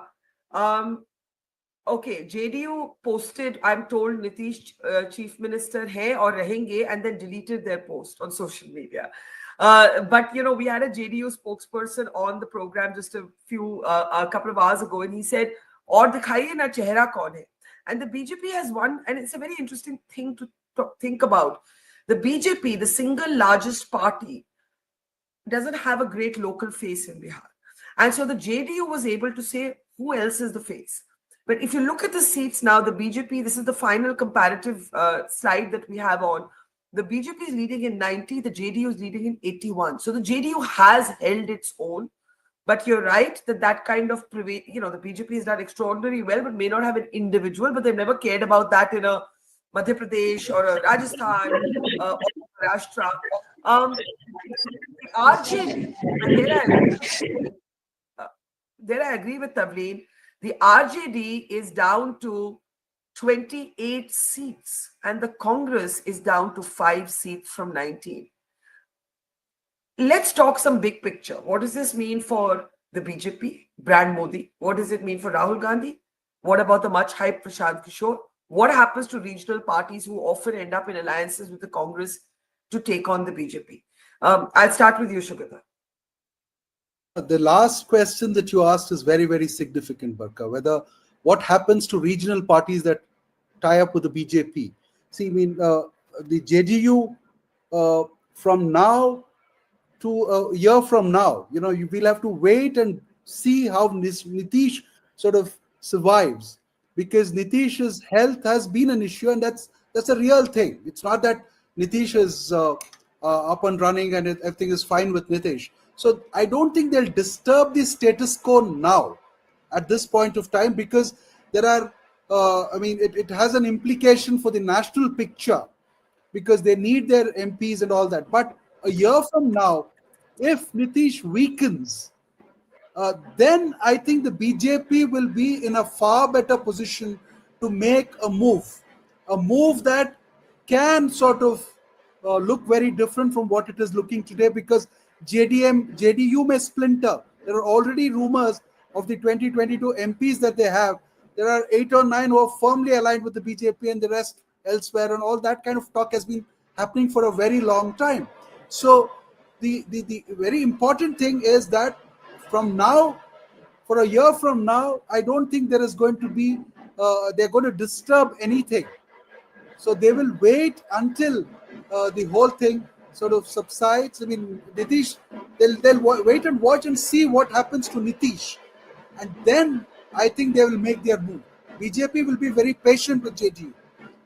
Okay, JDU posted, I'm told Nitish Chief Minister hai aur rahenge, and then deleted their post on social media. But you know, we had a JDU spokesperson on the program just a couple of hours ago, and he said, "Aur dikhaiye na chehra kaun hai?" And the BJP has won, and it's a very interesting thing to think about. The BJP, the single largest party, doesn't have a great local face in Bihar. And so the JDU was able to say, who else is the face? But if you look at the seats now, the BJP, this is the final comparative slide that we have on. The BJP is leading in 90, the JDU is leading in 81. So the JDU has held its own. But you're right that kind of, you know, the BJP has done extraordinarily well, but may not have an individual, but they've never cared about that in a Madhya Pradesh or a Rajasthan or Maharashtra. RJD, and there I agree with Tavleen, the RJD is down to 28 seats and the Congress is down to 5 seats from 19. Let's talk some big picture. What does this mean for the BJP, brand Modi? What does it mean for Rahul Gandhi? What about the much hyped Prashant Kishor? What happens to regional parties who often end up in alliances with the Congress to take on the BJP? I'll start with you, Shugata. The last question that you asked is very, very significant, Barkha. What happens to regional parties that tie up with the BJP? See, I mean, the JDU from now to a year from now, you know, you will have to wait and see how Nitish sort of survives, because Nitish's health has been an issue, and that's a real thing. It's not that Nitish is up and running and everything is fine with Nitish. So I don't think they'll disturb the status quo now at this point of time, because there are, I mean, it has an implication for the national picture, because they need their MPs and all that. But a year from now, if Nitish weakens, then I think the BJP will be in a far better position to make a move that can sort of look very different from what it is looking today, because JDU may splinter. There are already rumors of the 2022 MPs that they have. There are 8 or 9 who are firmly aligned with the BJP and the rest elsewhere, and all that kind of talk has been happening for a very long time. So the very important thing is that from now, for a year from now, I don't think there is going to be, they're going to disturb anything. So they will wait until the whole thing sort of subsides. I mean, Nitish, they'll wait and watch and see what happens to Nitish. And then I think they will make their move. BJP will be very patient with JDU.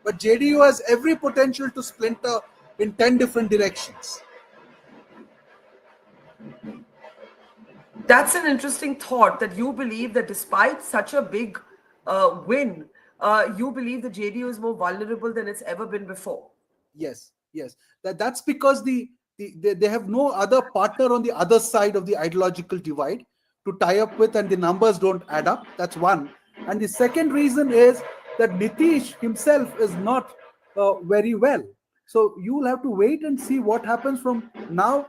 But JDU has every potential to splinter in 10 different directions. That's an interesting thought, that you believe that despite such a big win, you believe the JDU is more vulnerable than it's ever been before. Yes. That's because they have no other partner on the other side of the ideological divide to tie up with, and the numbers don't add up. That's one. And the second reason is that Nitish himself is not very well. So you will have to wait and see what happens from now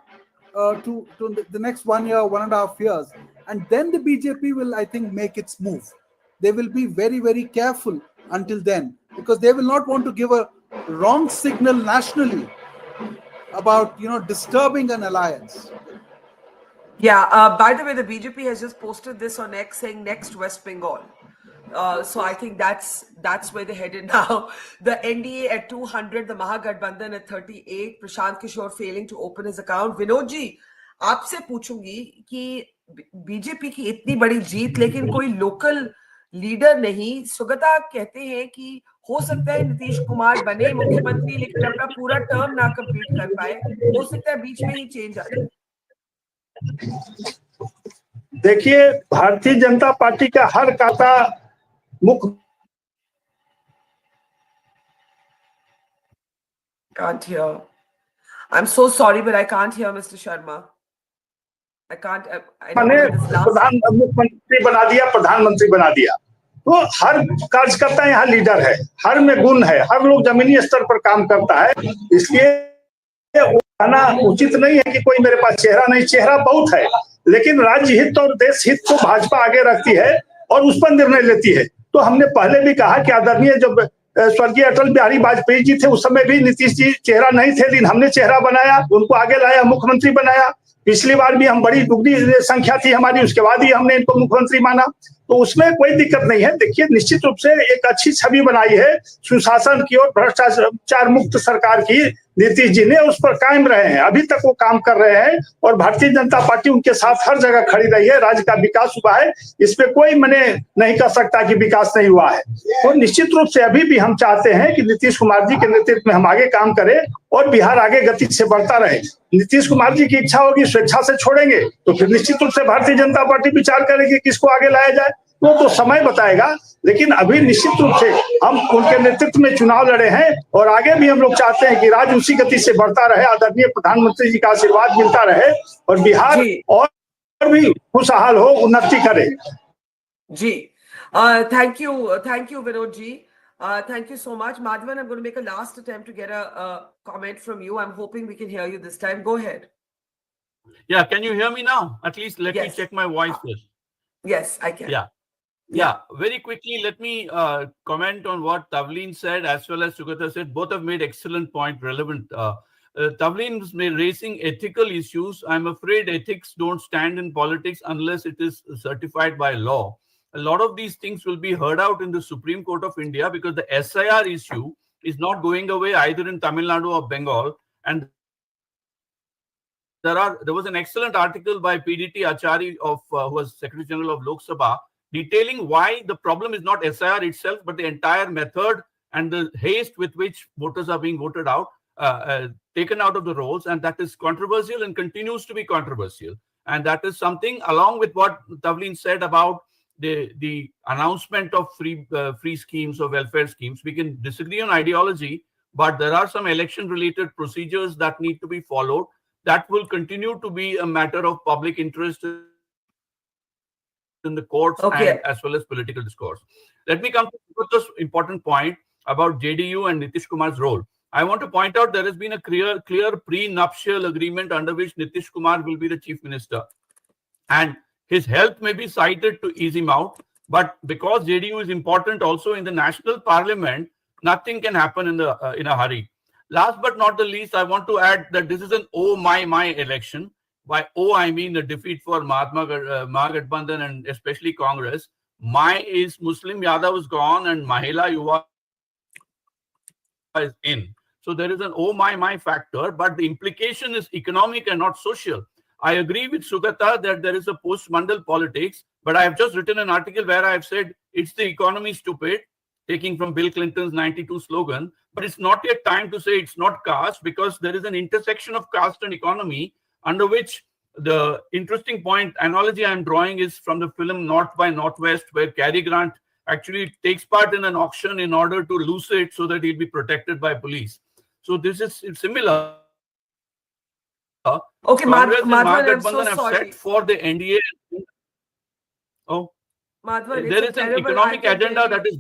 to the next 1 year, 1.5 years. And then the BJP will, I think, make its move. They will be very, very careful until then, because they will not want to give a wrong signal nationally about, you know, disturbing an alliance. Yeah, by the way, the BJP has just posted this on X saying next West Bengal. So I think that's where they're headed now. The NDA at 200, the Mahagathbandhan at 38, Prashant Kishor failing to open his account. Vinod ji, आपसे पूछूंगी कि BJP की इतनी बड़ी जीत लेकिन कोई local leader नहीं. सुगता कहते हैं कि हो सकता है नीतीश कुमार बने मुख्यमंत्री लेकिन अपना पूरा टर्म ना कंप्लीट कर पाए. हो सकता है बीच में ही चेंज आ जाए. देखिए, भारतीय जनता पार्टी का हर खाता मुख्य Can't hear. I'm so sorry, but I can't hear Mr. Sharma. I can't. I don't know this last. मुख्यमंत्री बना दिया, प्रधानमंत्री बना दिया। तो हर कार्यकर्ता यहाँ लीडर है, हर में गुण है, हर लोग जमीनी स्तर पर काम करता है। इसलिए कहना उचित नहीं है कि कोई मेरे पास चेहरा नहीं, चेहरा बहुत है, लेकिन राज्य हित और देश हित को भाजपा आगे रखती है और उस पर निर्णय लेती है। तो हमने पहले भी कहा कि आदरणीय जब स्वर्गीय अटल बिहारी वाजपेयी जी थे, उस समय भी नीतीश जी चेहरा नहीं थे, लेकिन हमने चेहरा बनाया, उनको आगे लाया, मुख्यमंत्री बनाया। पिछली बार भी हम बड़ी दुगनी संख्या थी हमारी, उसके बाद ही हमने इनको मुख्यमंत्री माना। तो उसमें कोई दिक्कत नहीं है। देखिए, निश्चित रूप से एक अच्छी छवि बनाई है सुशासन की और भ्रष्टाचार मुक्त सरकार की नीतीश जी ने, उस पर कायम रहे हैं, अभी तक वो काम कर रहे हैं और भारतीय जनता पार्टी उनके साथ हर जगह खड़ी रही है। राज्य का विकास हुआ है, इसमें कोई मैंने नहीं कह सकता कि विकास नहीं हुआ है। तो निश्चित रूप से अभी भी हम चाहते हैं कि नीतीश कुमार जी के नेतृत्व में हम आगे काम करें और बिहार आगे गति से बढ़ता रहे। नीतीश कुमार जी की इच्छा होगी, स्वेच्छा से छोड़ेंगे तो फिर निश्चित रूप से भारतीय जनता पार्टी विचार करेगी किसको आगे लाया जाए, वो तो समय बताएगा। लेकिन अभी निश्चित रूप से हम उनके नेतृत्व में चुनाव लड़े हैं और आगे भी हम लोग चाहते हैं कि राज्य उसी गति से बढ़ता रहे, आदरणीय प्रधानमंत्री जी का आशीर्वाद मिलता रहे और बिहार और भी खुशहाल हो, उन्नति करे। जी, thank you Vinod ji. Thank you so much. Madhavan, I'm going to make a last attempt to get a comment from you. I'm hoping we can hear you this time. Go ahead. Yeah, can you hear me now? At least let me check my voice first. Yes, I can. Yeah. Very quickly, let me comment on what Tavleen said as well as Sugata said. Both have made excellent point, relevant. Tavleen is raising ethical issues. I'm afraid ethics don't stand in politics unless it is certified by law. A lot of these things will be heard out in the Supreme Court of India because the SIR issue is not going away either in Tamil Nadu or Bengal. And there was an excellent article by PDT Achari who was Secretary General of Lok Sabha, detailing why the problem is not SIR itself, but the entire method and the haste with which voters are being voted out, taken out of the rolls. And that is controversial and continues to be controversial. And that is something, along with what Tavleen said about the announcement of free schemes or welfare schemes. We can disagree on ideology, but there are some election-related procedures that need to be followed. That will continue to be a matter of public interest in the courts and as well as political discourse. Let me come to this important point about JDU and Nitish Kumar's role. I want to point out there has been a clear pre-nuptial agreement under which Nitish Kumar will be the chief minister. And his health may be cited to ease him out, but because JDU is important also in the national parliament, nothing can happen in a hurry. Last but not the least, I want to add that this is an oh my election. By oh, I mean the defeat for Mahagathbandhan and especially Congress. My is Muslim Yadav is gone and Mahila Yuva is in. So there is an oh my factor, but the implication is economic and not social. I agree with Sugata that there is a post-Mandal politics, but I have just written an article where I have said it's the economy stupid, taking from Bill Clinton's 92 slogan, but it's not yet time to say it's not caste because there is an intersection of caste and economy under which the interesting point analogy I'm drawing is from the film North by Northwest, where Cary Grant actually takes part in an auction in order to lose it so that he'll be protected by police. So this is similar. Okay, Madhavan, I'm so have sorry. set for the NDA. Oh, Madhavan, there is an economic agenda that is.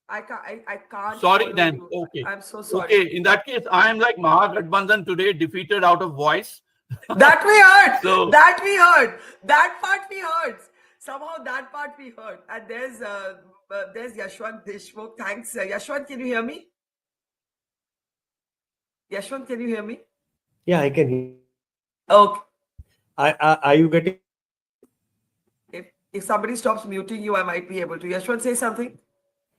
I can't. Sorry, then. You. Okay. I'm so sorry. Okay, in that case, I am like Mahagathbandhan today, defeated out of voice. That we heard. So, that we heard. That part we heard. Somehow that part we heard. And there's Yashwant Deshmukh. Thanks, Yashwant. Can you hear me? Yashwant, can you hear me? Yeah, I can hear. Okay. Are you getting? If somebody stops muting you, I might be able to. Yashwant, say something.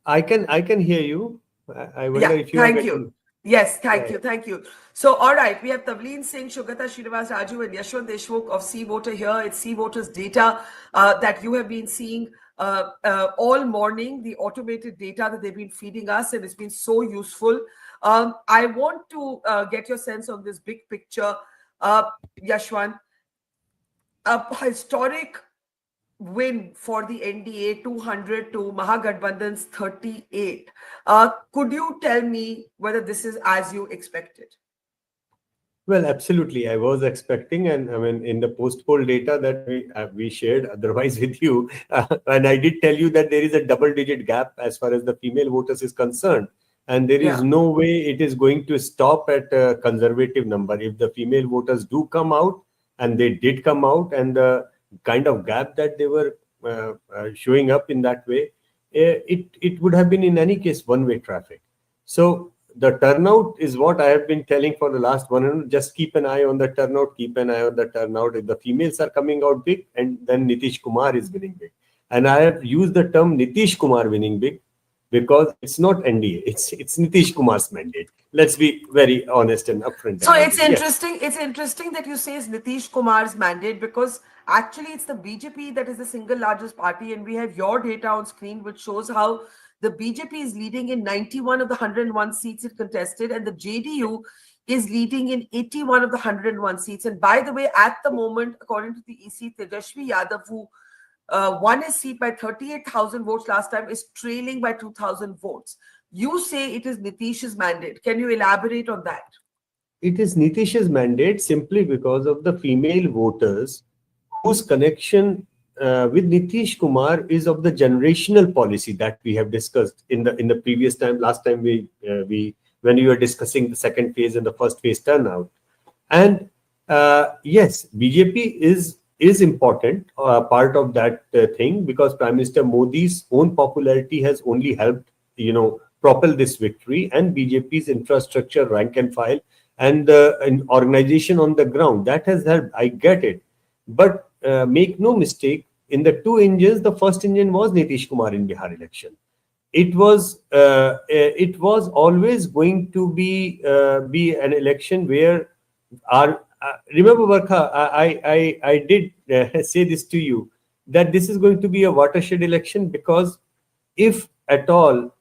I can hear you. I wonder if you. Thank you. Yes, thank you. So, all right, we have Tavleen Singh, Shugata Srinivas Raju, and Yashwant Deshmukh of C Voter here. It's C Voter's data that you have been seeing all morning, the automated data that they've been feeding us, and it's been so useful. I want to get your sense on this big picture, Yashwant. A historic win for the NDA, 200 to Mahagathbandhan's 38. Could you tell me whether this is as you expected? Well, absolutely. I was expecting, and I mean, in the post-poll data that we shared otherwise with you, and I did tell you that there is a double-digit gap as far as the female voters is concerned, and there is no way it is going to stop at a conservative number. If the female voters do come out, and they did come out, and the kind of gap that they were showing up in that way, it would have been in any case one-way traffic. So the turnout is what I have been telling for the last 100. Just keep an eye on the turnout. Keep an eye on the turnout. If the females are coming out big, and then Nitish Kumar is winning big. And I have used the term Nitish Kumar winning big because it's not NDA. It's Nitish Kumar's mandate. Let's be very honest and upfront. So it's interesting. Yes. It's interesting that you say it's Nitish Kumar's mandate, because actually it's the BJP that is the single largest party, and we have your data on screen which shows how the BJP is leading in 91 of the 101 seats it contested, and the JDU is leading in 81 of the 101 seats. And by the way, at the moment, according to the EC, Tejashwi Yadav, who won his seat by 38,000 votes last time, is trailing by 2,000 votes. You say it is Nitish's mandate. Can you elaborate on that? It is Nitish's mandate simply because of the female voters whose connection with Nitish Kumar is of the generational policy that we have discussed in the previous time. Last time when we were discussing the second phase and the first phase turnout, and yes, BJP is important part of that thing, because Prime Minister Modi's own popularity has only helped propel this victory, and BJP's infrastructure, rank and file, and an organization on the ground that has helped. I get it, but make no mistake, in the two engines, the first engine was Nitish Kumar in Bihar election. It was always going to be an election where remember, Barkha, I did say this to you, that this is going to be a watershed election, because if at all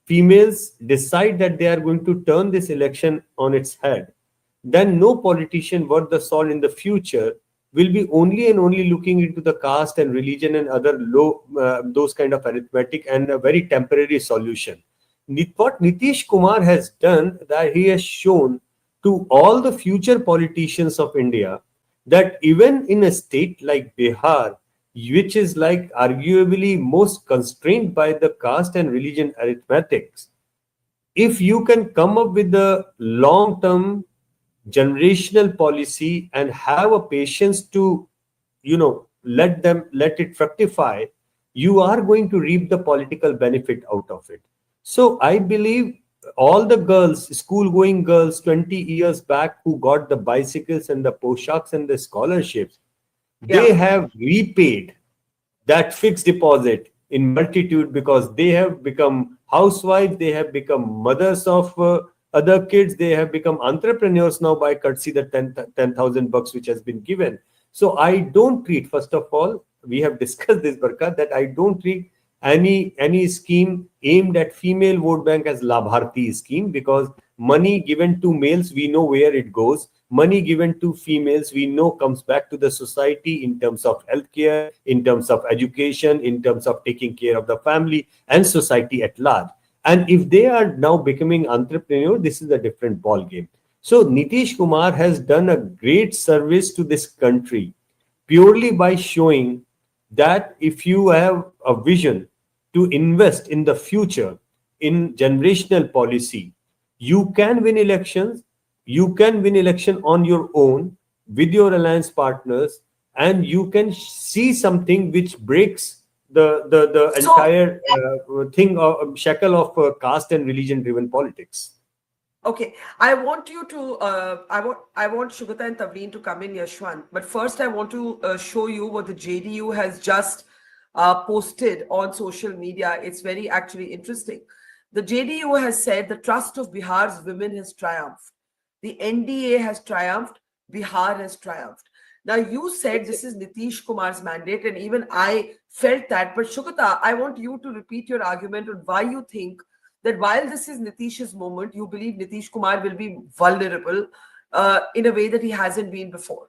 females decide that they are going to turn this election on its head, then no politician worth the salt in the future will be only and only looking into the caste and religion and other those kind of arithmetic and a very temporary solution. What Nitish Kumar has done, that he has shown to all the future politicians of India, that even in a state like Bihar, which is like arguably most constrained by the caste and religion arithmetics, if you can come up with the long-term generational policy and have a patience to let it fructify, you are going to reap the political benefit out of it. So I believe all the girls, school-going girls 20 years back, who got the bicycles and the poshaks and the scholarships, they have repaid that fixed deposit in multitude, because they have become housewives, they have become mothers of other kids, they have become entrepreneurs now by courtesy the 10,000 bucks which has been given. So I don't treat, first of all, we have discussed this, Barkha, that I don't treat any scheme aimed at female vote bank as Labharti scheme, because money given to males, we know where it goes. Money given to females, we know comes back to the society in terms of healthcare, in terms of education, in terms of taking care of the family and society at large. And if they are now becoming entrepreneurs, this is a different ball game. So Nitish Kumar has done a great service to this country purely by showing that if you have a vision to invest in the future in generational policy, you can win elections. You can win election on your own with your alliance partners, and you can see something which breaks the entire thing of shackle of caste and religion driven politics. Okay, I want you to I want Shugata and Tavleen to come in, Yashwant, but first I want to show you what the JDU has just posted on social media. It's very actually interesting. The JDU has said the trust of Bihar's women has triumphed. The NDA has triumphed. Bihar has triumphed. Now, you said this is Nitish Kumar's mandate, and even I felt that. But Shugata, I want you to repeat your argument on why you think that while this is Nitish's moment, you believe Nitish Kumar will be vulnerable in a way that he hasn't been before.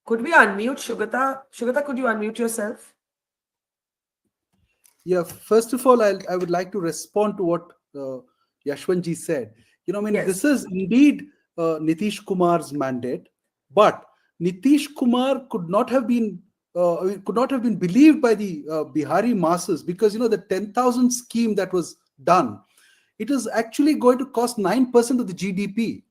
Could we unmute Shugata? Shugata, could you unmute yourself? Yeah, first of all, I would like to respond to what Yashwantji said. This is indeed Nitish Kumar's mandate, but Nitish Kumar could not have been believed by the Bihari masses, because the 10,000 scheme that was done, it is actually going to cost 9% of the GDP,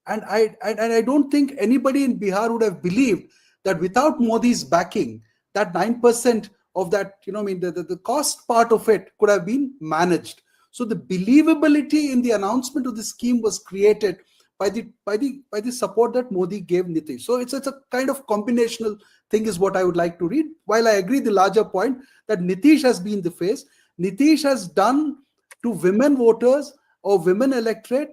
and I don't think anybody in Bihar would have believed that without Modi's backing, that 9% of that, the cost part of it could have been managed. So the believability in the announcement of the scheme was created by the support that Modi gave Nitish. So it's a kind of combinational thing is what I would like to read. While I agree the larger point that Nitish has been the face, Nitish has done to women voters or women electorate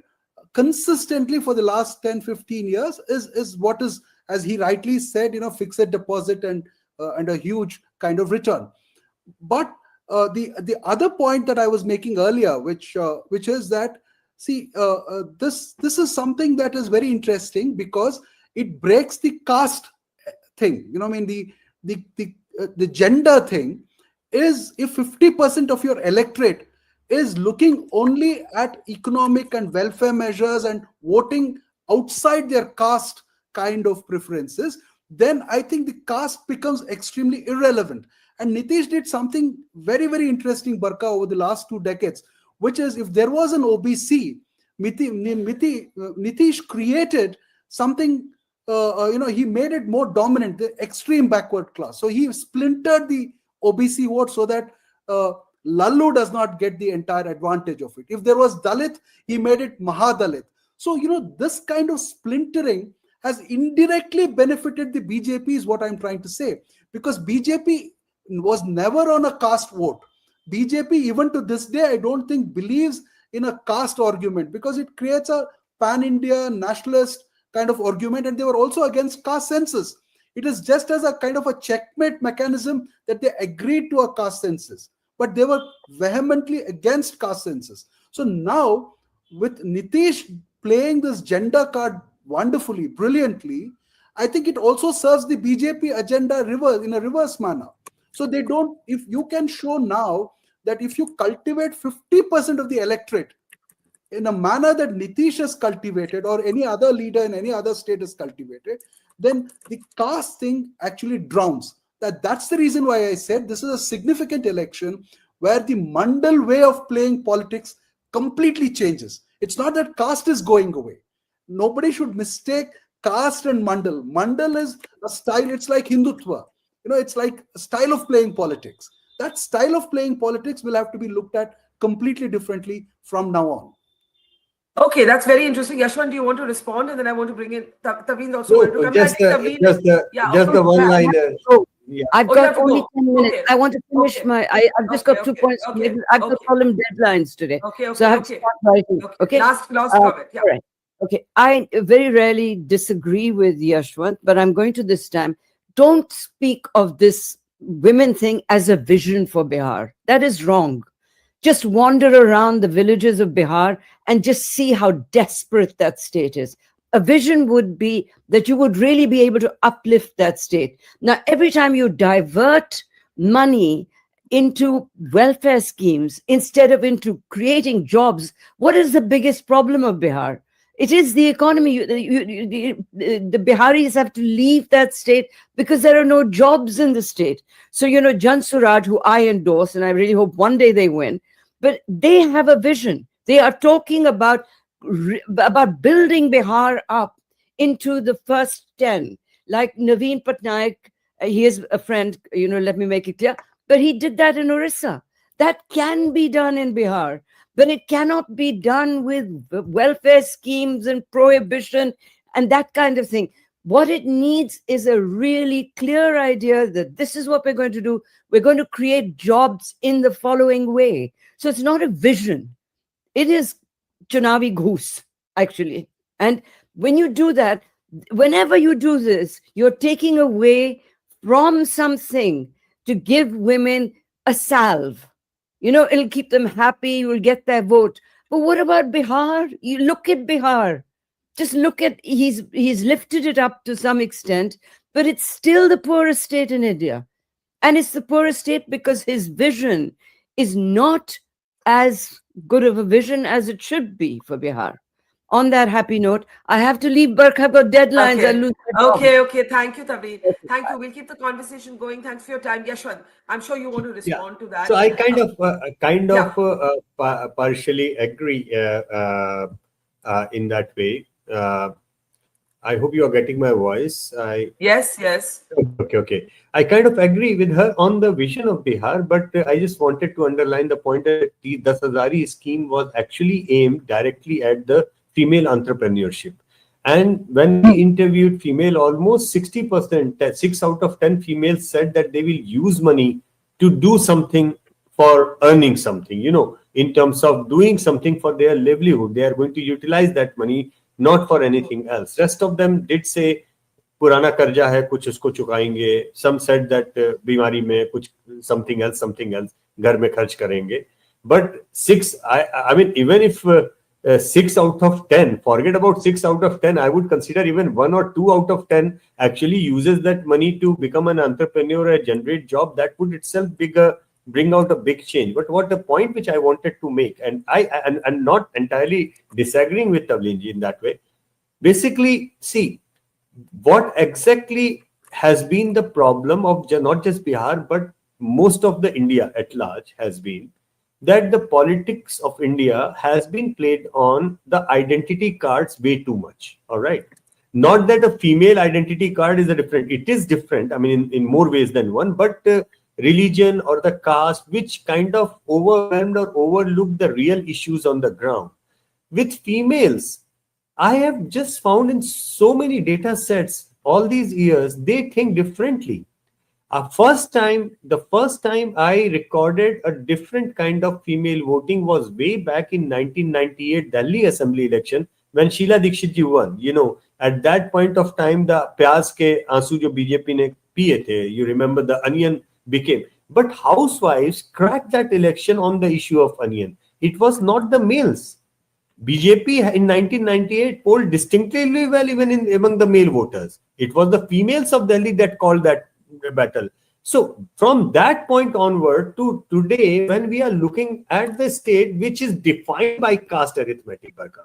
consistently for the last 10-15 years is what is, as he rightly said, fixed deposit and a huge kind of return. But the other point that I was making earlier, which is that, see, this is something that is very interesting because it breaks the caste thing. The gender thing is, if 50% of your electorate is looking only at economic and welfare measures and voting outside their caste kind of preferences, then I think the caste becomes extremely irrelevant. And Nitish did something very, very interesting, Barkha, over the last 2 decades, which is, if there was an OBC, Nitish created something, he made it more dominant, the extreme backward class. So he splintered the OBC vote so that Lallu does not get the entire advantage of it. If there was Dalit, he made it Mahadalit. So, this kind of splintering has indirectly benefited the BJP, is what I'm trying to say. Because BJP was never on a caste vote. BJP, even to this day, I don't think believes in a caste argument, because it creates a pan-India nationalist kind of argument, and they were also against caste census. It is just as a kind of a checkmate mechanism that they agreed to a caste census, but they were vehemently against caste census. So now, with Nitish playing this gender card wonderfully, brilliantly, I think it also serves the BJP agenda in a reverse manner. So they don't, if you can show now that if you cultivate 50% of the electorate in a manner that Nitish has cultivated, or any other leader in any other state has cultivated, then the caste thing actually drowns. That's the reason why I said this is a significant election where the Mandal way of playing politics completely changes. It's not that caste is going away. Nobody should mistake caste and Mandal. Mandal is a style, it's like Hindutva. It's like a style of playing politics. That style of playing politics will have to be looked at completely differently from now on. Okay, that's very interesting. Yashwant, do you want to respond? And then I want to bring in Taveen also. Just the one-liner. Yeah. I've got only 10 minutes. Okay. I want to finish I've just got 2 points. I've got solemn deadlines today. So I have to start writing. Okay. Last comment. Yeah. Right. Okay. I very rarely disagree with Yashwant, but I'm going to this time. Don't speak of this women thing as a vision for Bihar. That is wrong. Just wander around the villages of Bihar and just see how desperate that state is. A vision would be that you would really be able to uplift that state. Now, every time you divert money into welfare schemes instead of into creating jobs, what is the biggest problem of Bihar? It is the economy. The Biharis have to leave that state because there are no jobs in the state. So, Jan Suraj, who I endorse, and I really hope one day they win, but they have a vision. They are talking about building Bihar up into the first 10. Like Naveen Patnaik, he is a friend, let me make it clear, but he did that in Orissa. That can be done in Bihar, but it cannot be done with welfare schemes and prohibition and that kind of thing. What it needs is a really clear idea that this is what we're going to do. We're going to create jobs in the following way. So it's not a vision. It is Chunavi goose, actually. And when you do that, whenever you do this, you're taking away from something to give women a salve. It'll keep them happy. You will get their vote. But what about Bihar? You look at Bihar. Just look at, he's lifted it up to some extent, but it's still the poorest state in India. And it's the poorest state because his vision is not as good of a vision as it should be for Bihar. On that happy note, I have to leave. Barkha, I've got deadlines. Okay. I'll lose my job. Okay. Thank you, Tabir. Thank you. We'll keep the conversation going. Thanks for your time. Yashwant, I'm sure you want to respond to that. So I partially agree in that way. I hope you are getting my voice. Yes. Okay. I kind of agree with her on the vision of Bihar, but I just wanted to underline the point that the 10,000 scheme was actually aimed directly at the female entrepreneurship. And when we interviewed female, almost 60%, 6 out of 10 females said that they will use money to do something for earning something, in terms of doing something for their livelihood. They are going to utilize that money, not for anything else. Rest of them did say, पुराना कर्जा है कुछ उसको चुकाएंगे. Some said that बीमारी में कुछ something else घर में खर्च करेंगे. But I mean, even if 6 out of 10, forget about 6 out of 10, I would consider even 1 or 2 out of 10 actually uses that money to become an entrepreneur or generate job, that would itself bring out a big change. But what the point which I wanted to make, and I'm not entirely disagreeing with Tavlinji in that way. Basically, see, what exactly has been the problem of not just Bihar, but most of the India at large has been that the politics of India has been played on the identity cards way too much. All right. Not that a female identity card is different. It is different. I mean, in more ways than one, but religion or the caste, which kind of overwhelmed or overlooked the real issues on the ground. With females, I have just found in so many data sets all these years, they think differently. The first time I recorded a different kind of female voting was way back in 1998 Delhi Assembly election when Sheila Dikshit ji won. At that point of time, the pyaz ke aansu jo BJP ne piye the, you remember the onion became. But housewives cracked that election on the issue of onion. It was not the males. BJP in 1998 polled distinctly well even among the male voters. It was the females of Delhi that called that battle. So from that point onward to today, when we are looking at the state which is defined by caste arithmetic, Barkha,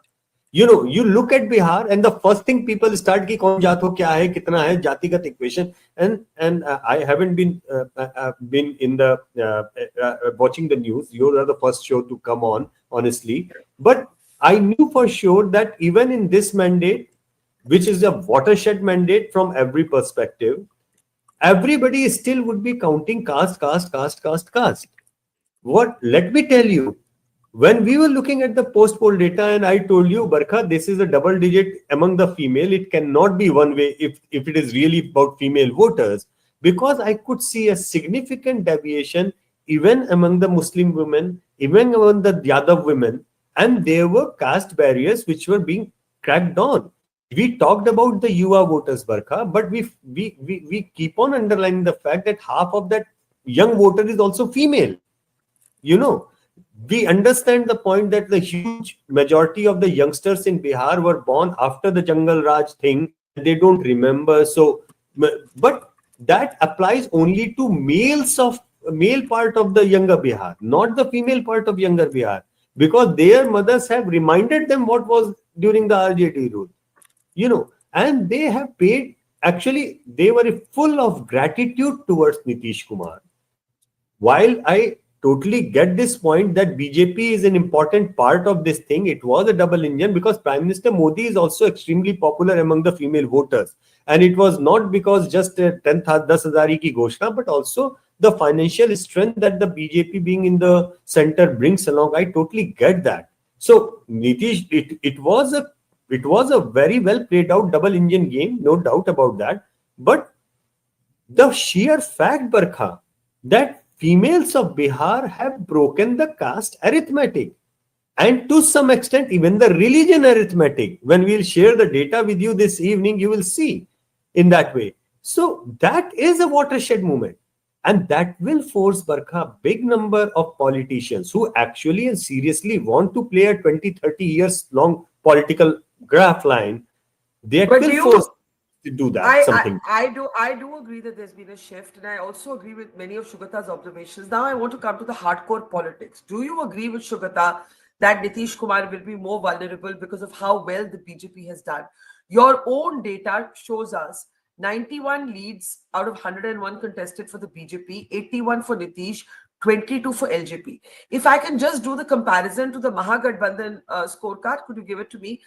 you look at Bihar and the first thing people start ki kaun jaat ho, kya hai, kitna hai, jatigat equation, and I haven't been in the watching the news. You are the first show to come on, honestly, but I knew for sure that even in this mandate, which is a watershed mandate from every perspective, everybody still would be counting caste. Let me tell you, when we were looking at the post-poll data and I told you, Barkha, this is a double digit among the female, it cannot be one way if it is really about female voters, because I could see a significant deviation even among the Muslim women, even among the Yadav women, and there were caste barriers which were being cracked on. We talked about the Yuva voters, Barkha, but we keep on underlining the fact that half of that young voter is also female. We understand the point that the huge majority of the youngsters in Bihar were born after the Jungle Raj thing. They don't remember. So, but that applies only to male part of the younger Bihar, not the female part of younger Bihar, because their mothers have reminded them what was during the RJD rule. And they have paid, actually, they were full of gratitude towards Nitish Kumar. While I totally get this point that BJP is an important part of this thing, it was a double engine because Prime Minister Modi is also extremely popular among the female voters. And it was not because just 10,000 ki ghoshna, but also the financial strength that the BJP being in the center brings along. I totally get that. So Nitish, it was a very well played out double engine game, no doubt about that. But the sheer fact, Barkha, that females of Bihar have broken the caste arithmetic and to some extent even the religion arithmetic. When we'll share the data with you this evening, you will see in that way. So that is a watershed movement. And that will force, Barkha, a big number of politicians who actually and seriously want to play a 20-30 years long political graph line. They will force. do that. Something. I do agree that there's been a shift, and I also agree with many of Shugata's observations. Now I want to come to the hardcore politics. Do you agree with Shugata that Nitish Kumar will be more vulnerable because of how well the BJP has done? Your own data shows us 91 leads out of 101 contested for the BJP, 81 for Nitish, 22 for LJP. If I can just do the comparison to the Mahagathbandhan scorecard, could you give it to me?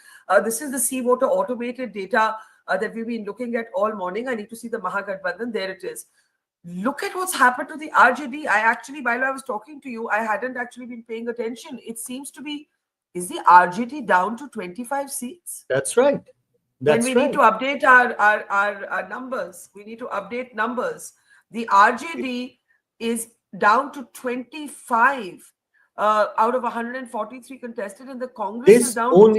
This is the C voter automated data that we've been looking at all morning. I need to see the Mahagathbandhan. There it is. Look at what's happened to the RJD. I actually, while I was talking to you, I hadn't actually been paying attention. It seems to be, is the RJD down to 25 seats? That's right. Then we need to update our numbers. We need to update numbers. The RJD is down to 25 out of 143 contested, and the Congress is down to 34.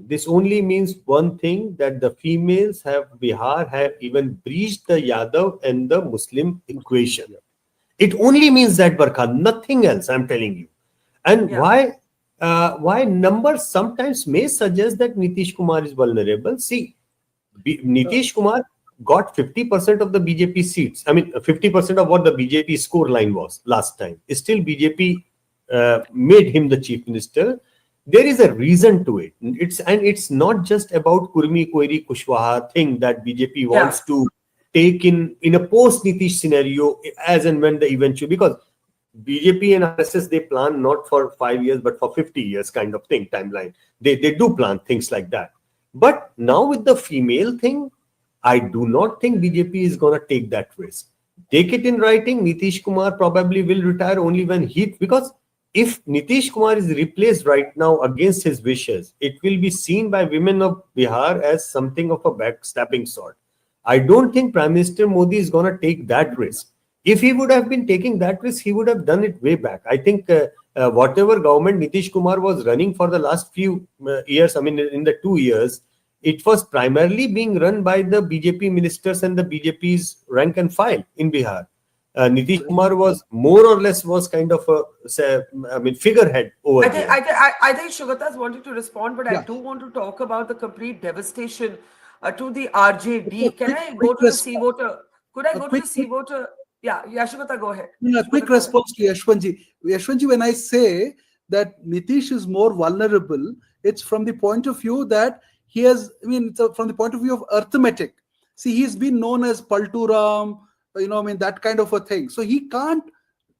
This only means one thing, that the females have Bihar have even breached the Yadav and the Muslim equation. It only means that, Barkha, nothing else, I'm telling you. And why numbers sometimes may suggest that Nitish Kumar is vulnerable. See, Nitish Kumar got 50% of the BJP seats. I mean, 50% of what the BJP score line was last time. Still, BJP made him the chief minister. There is a reason to it. It's not just about Kurmi Koiri Kushwaha thing that BJP wants to take in a post-Nitish scenario as and when the eventual, because BJP and RSS, they plan not for 5 years, but for 50 years kind of thing, timeline. They do plan things like that. But now with the female thing, I do not think BJP is going to take that risk. Take it in writing. Nitish Kumar probably will retire only when because if Nitish Kumar is replaced right now against his wishes, it will be seen by women of Bihar as something of a backstabbing sort. I don't think Prime Minister Modi is going to take that risk. If he would have been taking that risk, he would have done it way back. I think whatever government Nitish Kumar was running for the last few years, I mean, in the 2 years, it was primarily being run by the BJP ministers and the BJP's rank and file in Bihar. Nitish Kumar was more or less kind of a figurehead over there. I think Shugata's wanted to respond, but I do want to talk about the complete devastation to the RJD. Can I go to the C voter? Could I go to the C voter? Yeah, Shugata, go ahead. A quick response to Yashwantji. Yashwantji, when I say that Nitish is more vulnerable, it's from the point of view that he has, from the point of view of arithmetic. See, he's been known as Palturam, that kind of a thing. So he can't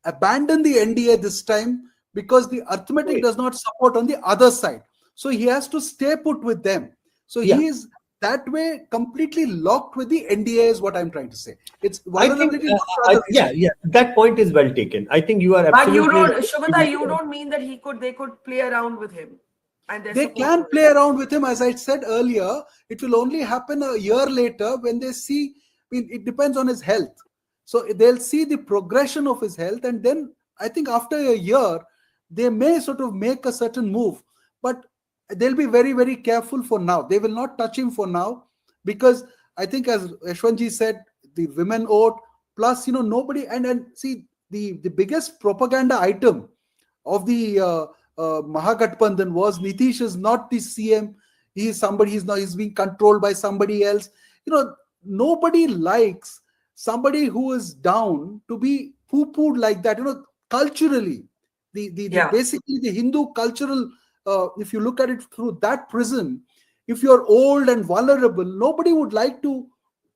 abandon the NDA this time because the arithmetic does not support on the other side. So he has to stay put with them. So he is that way completely locked with the NDA is what I'm trying to say. It's vulnerability. That point is well taken. I think you are absolutely. But Shugata, you don't mean that they could play around with him. And they can play around with him, as I said earlier. It will only happen a year later when they see. It depends on his health. So they'll see the progression of his health, and then I think after a year they may sort of make a certain move. But they'll be very, very careful for now. They will not touch him for now because I think, as Yashwantji said, the women vote plus nobody and see the biggest propaganda item of the Mahagathbandhan was Nitish is not the CM. He is somebody. He's being controlled by somebody else. Nobody likes somebody who is down to be poo-pooed like that. Culturally, basically the Hindu cultural. If you look at it through that prism, if you're old and vulnerable, nobody would like to,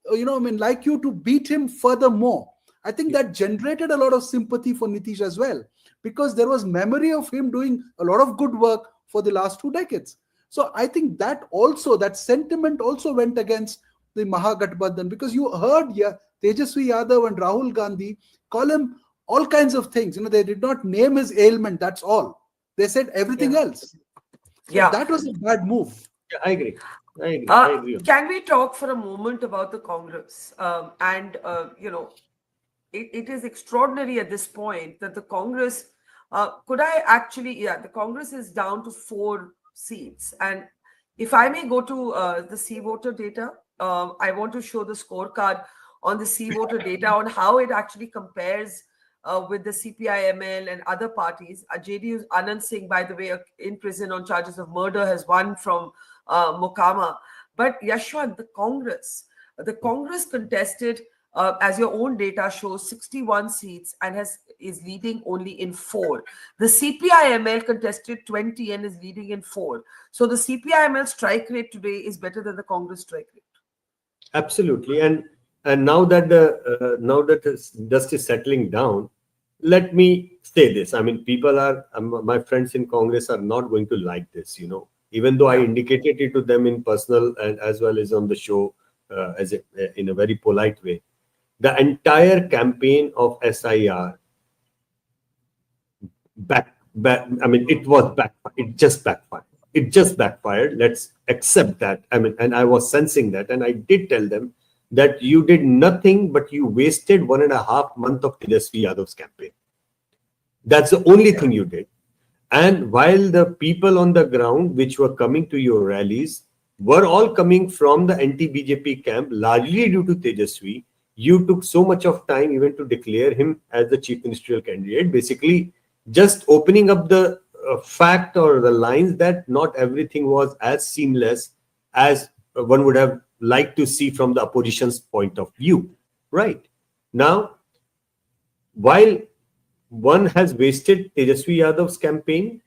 like you to beat him furthermore. I think that generated a lot of sympathy for Nitish as well, because there was memory of him doing a lot of good work for the last 2 decades. So I think that sentiment also went against the Mahagathbandhan, because you heard Tejashwi Yadav and Rahul Gandhi call him all kinds of things. They did not name his ailment, that's all. They said everything else. So that was a bad move. Yeah, I agree. I agree. Can we talk for a moment about the Congress? It is extraordinary at this point that the Congress, the Congress is down to 4 seats. And if I may go to the C voter data, I want to show the scorecard on the C voter data on how it actually compares with the CPI-ML and other parties. JDU's Anand Singh, by the way, in prison on charges of murder, has won from Mokama. But Yashwant, the Congress contested, as your own data shows, 61 seats and is leading only in 4. The CPI-ML contested 20 and is leading in 4. So the CPI-ML strike rate today is better than the Congress strike rate. Absolutely, and now that the dust is settling down, let me say this. I mean, people are my friends in Congress are not going to like this, even though I indicated it to them in personal and as well as on the show in a very polite way. The entire campaign of SIR it just backfired. Let's accept that. I mean, and I was sensing that, and I did tell them that you did nothing but you wasted 1.5 months of Tejashwi Yadav's campaign. That's the only thing you did. And while the people on the ground which were coming to your rallies were all coming from the anti-BJP camp, largely due to Tejashwi, you took so much of time even to declare him as the chief ministerial candidate, basically just opening up the fact or the lines that not everything was as seamless as one would have liked to see from the opposition's point of view. Right. Now, while one has wasted Tejashwi Yadav's campaign,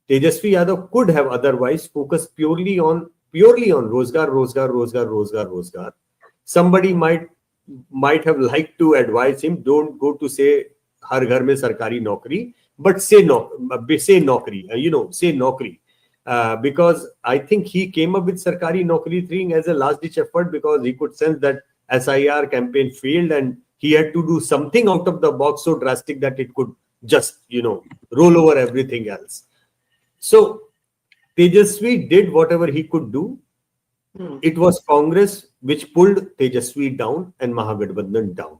Tejashwi Yadav could have otherwise focused purely on Rozgar. Somebody might have liked to advise him, don't go to say har ghar mein sarkari naukri, but say naukri, say naukri. Because I think he came up with sarkari naukri thing as a last ditch effort because he could sense that SIR campaign failed and he had to do something out of the box so drastic that it could just, roll over everything else. So Tejashwi did whatever he could do. It was Congress which pulled Tejashwi down and Mahagathbandhan down.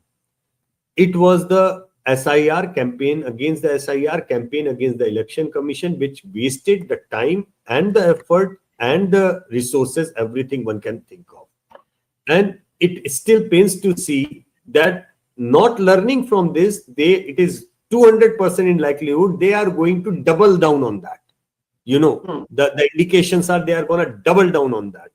It was the SIR campaign against the Election Commission which wasted the time and the effort and the resources, everything one can think of. And it still pains to see that not learning from this, it is 200% in likelihood they are going to double down on that. The indications are they are going to double down on that.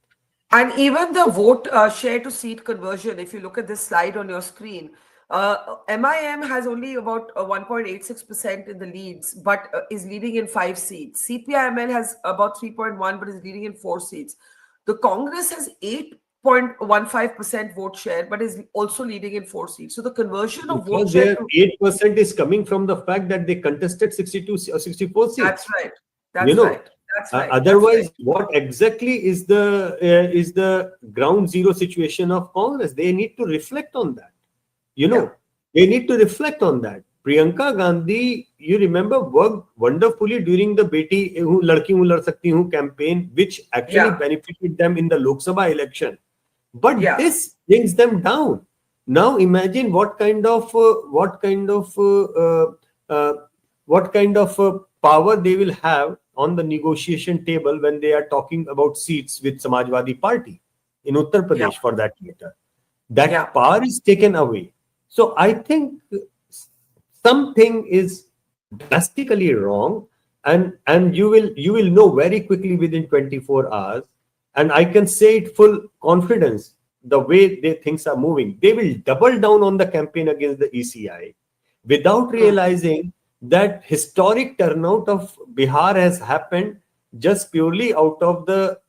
And even the vote share to seat conversion, if you look at this slide on your screen, MIM has only about 1.86% in the leads, but is leading in 5 seats. CPI-ML has about 3.1, but is leading in 4 seats. The Congress has 8.15% vote share, but is also leading in 4 seats. So the conversion of vote share... 8% is coming from the fact that they contested 62 or 64 seats. That's right. That's right. That's right. Otherwise, what exactly is the ground zero situation of Congress? They need to reflect on that. They need to reflect on that. Priyanka Gandhi, you remember, worked wonderfully during the Beti Ladki Hu Lad Sakti Hu campaign, which actually benefited them in the Lok Sabha election. But this brings them down. Now imagine what kind of power they will have on the negotiation table when they are talking about seats with Samajwadi Party in Uttar Pradesh for that matter. That power is taken away. So I think something is drastically wrong, and you will know very quickly within 24 hours. And I can say it full confidence, the way things are moving. They will double down on the campaign against the ECI without realizing that historic turnout of Bihar has happened just purely out of the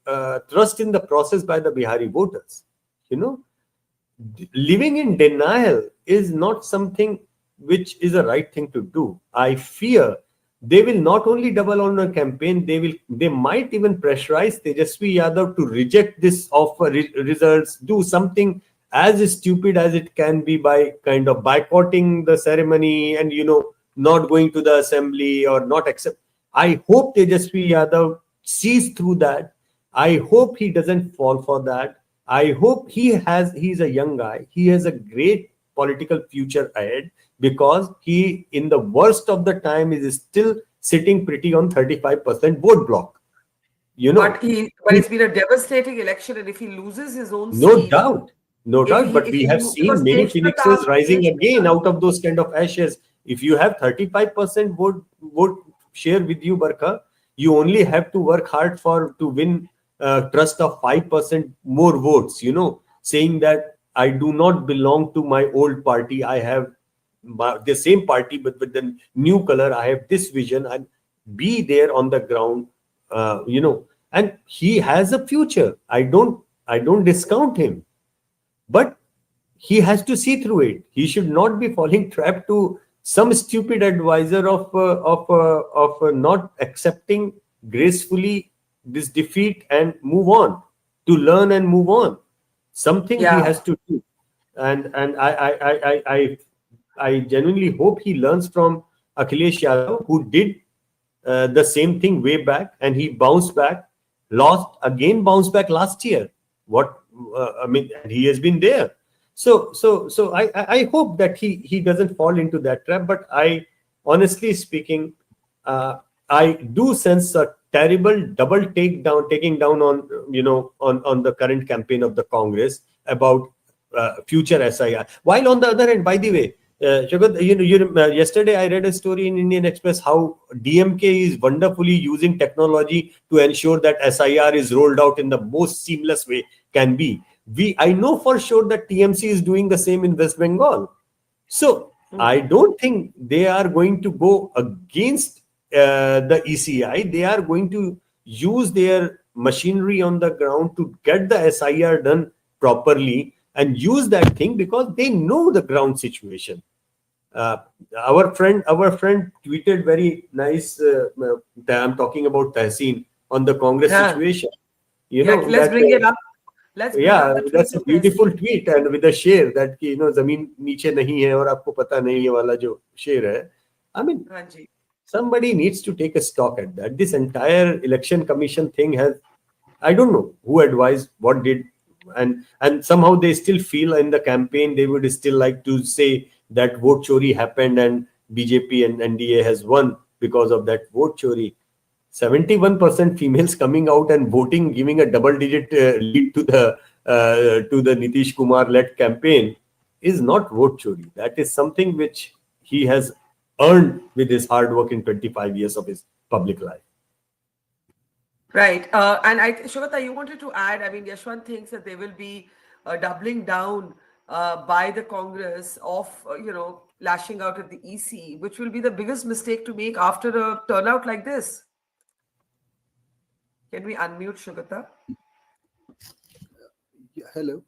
trust in the process by the Bihari voters. Living in denial is not something which is a right thing to do. I fear they will not only double on a campaign, they might even pressurize Tejashwi Yadav to reject this offer results, do something as stupid as it can be by kind of boycotting the ceremony and not going to the assembly or not accept. I hope Tejashwi Yadav sees through that. I hope he doesn't fall for that. I hope he's a young guy. He has a great political future ahead because he, in the worst of the time, is still sitting pretty on 35% vote block. But it's been a devastating election, and if he loses his own seat, no doubt. But we have seen many phoenixes rising again out of those kind of ashes. If you have 35% vote share with you, Barkha, you only have to work hard to win trust of 5% more votes, saying that I do not belong to my old party. I have the same party, but with the new color. I have this vision, and be there on the ground, and he has a future. I don't discount him, but he has to see through it. He should not be falling trap to some stupid advisor of not accepting gracefully this defeat and move on, to learn and move on. Something he has to do, and I genuinely hope he learns from Akhilesh Yadav, who did the same thing way back, and he bounced back, lost again, bounced back last year. And he has been there. So I hope that he doesn't fall into that trap. But I, honestly speaking, I do sense a terrible double taking down on on the current campaign of the Congress about future SIR. While on the other hand, by the way, Jagat, yesterday I read a story in Indian Express how DMK is wonderfully using technology to ensure that SIR is rolled out in the most seamless way can be. I know for sure that TMC is doing the same in West Bengal. So I don't think they are going to go against the ECI. They are going to use their machinery on the ground to get the SIR done properly and use that thing because they know the ground situation. Our friend tweeted very nice. I'm talking about Tehseen on the Congress situation. Let's bring it up. That's a beautiful tweet, and with a share that zameen niche nahi hai aur aapko pata nahi hai wala jo share hai. I mean, somebody needs to take a stock at that. This entire election commission thing has, I don't know who advised, what did, and somehow they still feel in the campaign they would still like to say that vote chori happened and BJP and NDA has won because of that vote chori. 71% females coming out and voting, giving a double-digit lead to the Nitish Kumar-led campaign is not vote chori. That is something which he has earned with his hard work in 25 years of his public life. Right. And Shugata, you wanted to add, I mean, Yashwant thinks that they will be doubling down by the Congress of, lashing out at the EC, which will be the biggest mistake to make after a turnout like this. Can we unmute Shugata? Hello.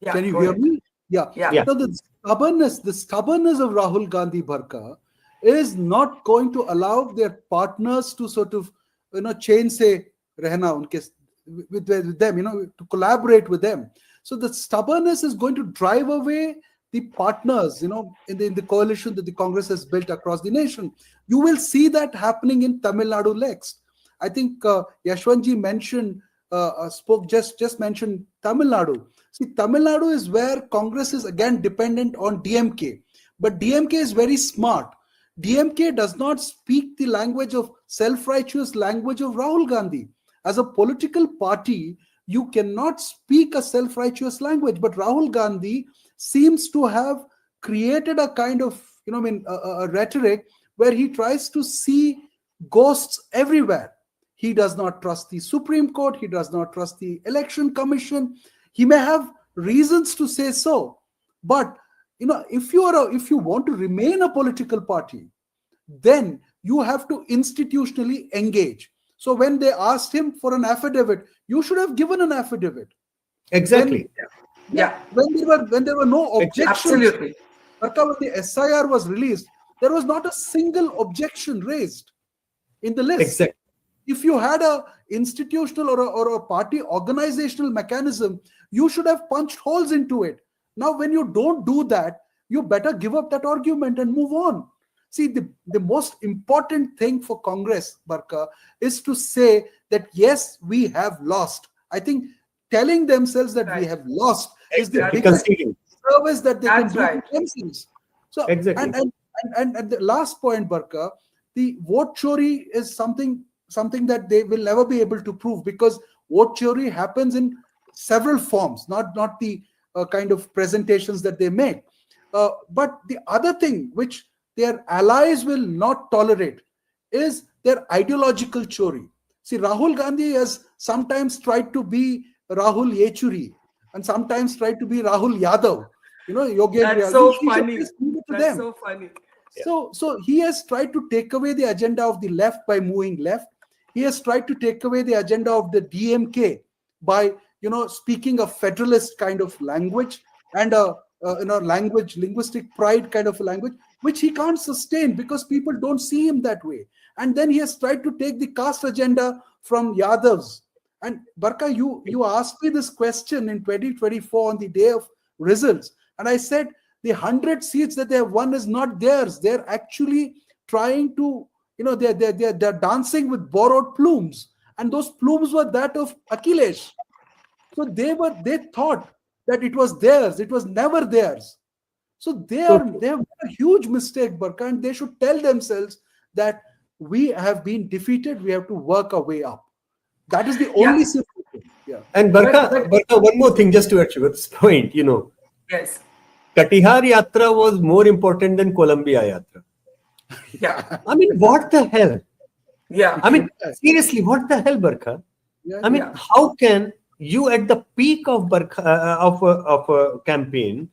Yeah, can you hear me? Yeah. So the stubbornness of Rahul Gandhi, Barkha, is not going to allow their partners to sort of, change say rehna unke with them, to collaborate with them. So the stubbornness is going to drive away the partners, in the coalition that the Congress has built across the nation. You will see that happening in Tamil Nadu next. I think Yashwantji mentioned, mentioned Tamil Nadu. See, Tamil Nadu is where Congress is again dependent on DMK. But DMK is very smart. DMK does not speak the language of self-righteous language of Rahul Gandhi. As a political party, you cannot speak a self-righteous language. But Rahul Gandhi seems to have created a kind of, a rhetoric where he tries to see ghosts everywhere. He does not trust the Supreme Court. He does not trust the Election Commission. He may have reasons to say so. But, if you want to remain a political party, then you have to institutionally engage. So when they asked him for an affidavit, you should have given an affidavit. Exactly. When there were no objections, absolutely. When the SIR was released, there was not a single objection raised in the list. Exactly. If you had a institutional or a party organizational mechanism, you should have punched holes into it. Now, when you don't do that, you better give up that argument and move on. See, the most important thing for Congress, Barkha, is to say that, yes, we have lost. I think telling themselves that we have lost is the biggest service that they can do to themselves. So, exactly. And the last point, Barkha, the vote chori is something that they will never be able to prove, because vote chori happens in several forms, not the kind of presentations that they make. But the other thing which their allies will not tolerate is their ideological chori. See, Rahul Gandhi has sometimes tried to be Rahul Yechuri and sometimes tried to be Rahul Yadav. You know, Yogendra. That's so funny. That's so funny. So he has tried to take away the agenda of the left by moving left. He has tried to take away the agenda of the DMK by, you know, speaking a federalist kind of language and a linguistic pride kind of a language, which he can't sustain because people don't see him that way. And then he has tried to take the caste agenda from Yadavs. And Barkha, you asked me this question in 2024 on the day of results. And I said, the 100 seats that they have won is not theirs. They're actually trying to, you know, they're dancing with borrowed plumes. And those plumes were that of Akhilesh. So they thought that it was theirs. It was never theirs. So they have made a huge mistake, Barkha, and they should tell themselves that we have been defeated. We have to work our way up. That is the only simple thing. Yeah. And Barkha, one more thing just to add to this point, you know. Yes. Katihar Yatra was more important than Columbia Yatra. Yeah. I mean, what the hell? Yeah. I mean, seriously, what the hell, Barkha? I mean, how can you at the peak of Barkha, of a campaign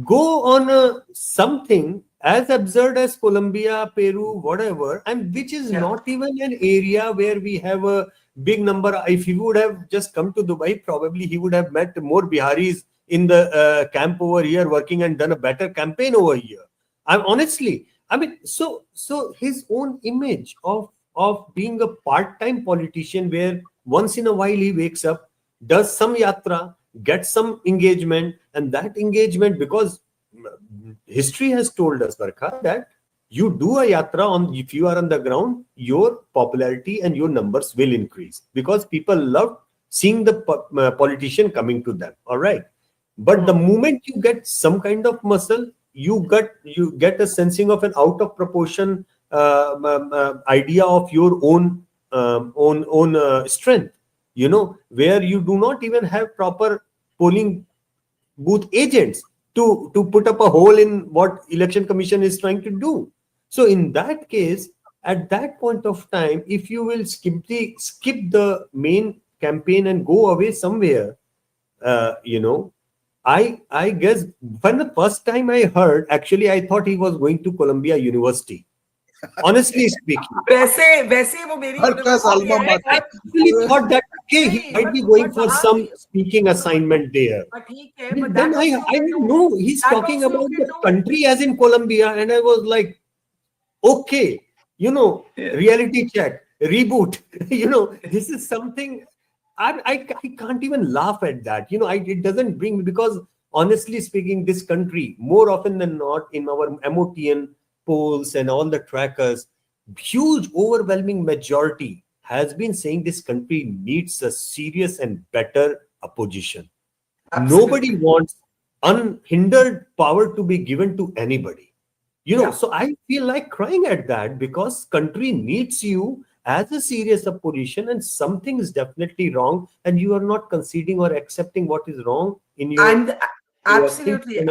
go on something as absurd as Colombia, Peru, whatever, and which is not even an area where we have a big number. If he would have just come to Dubai, probably he would have met more Biharis in the camp over here working and done a better campaign over here. Honestly, I mean, so his own image of being a part-time politician where once in a while he wakes up, does some yatra, gets some engagement, and that engagement, because history has told us, Barkha, that you do a yatra if you are on the ground, your popularity and your numbers will increase because people love seeing the politician coming to them. All right. But the moment you get some kind of muscle, you get a sensing of an out of proportion idea of your own strength, you know, where you do not even have proper polling booth agents to put up a hole in what election commission is trying to do. So in that case, at that point of time, if you will skip the main campaign and go away somewhere, you know, I guess when the first time I heard, actually, I thought he was going to Columbia University. Honestly speaking, वैसे वो मेरी I actually thought that he might be going for some speaking assignment there. But then I didn't know he's talking about the country as in Colombia, and I was like, okay, you know, reality check, reboot. You know, this is something. I can't even laugh at that. You know, it doesn't bring me, because honestly speaking, this country, more often than not, in our MOTN polls and all the trackers, huge overwhelming majority has been saying this country needs a serious and better opposition. Absolutely. Nobody wants unhindered power to be given to anybody. You know, so I feel like crying at that, because country needs you as a serious opposition, and something is definitely wrong, and you are not conceding or accepting what is wrong in your... And absolutely. And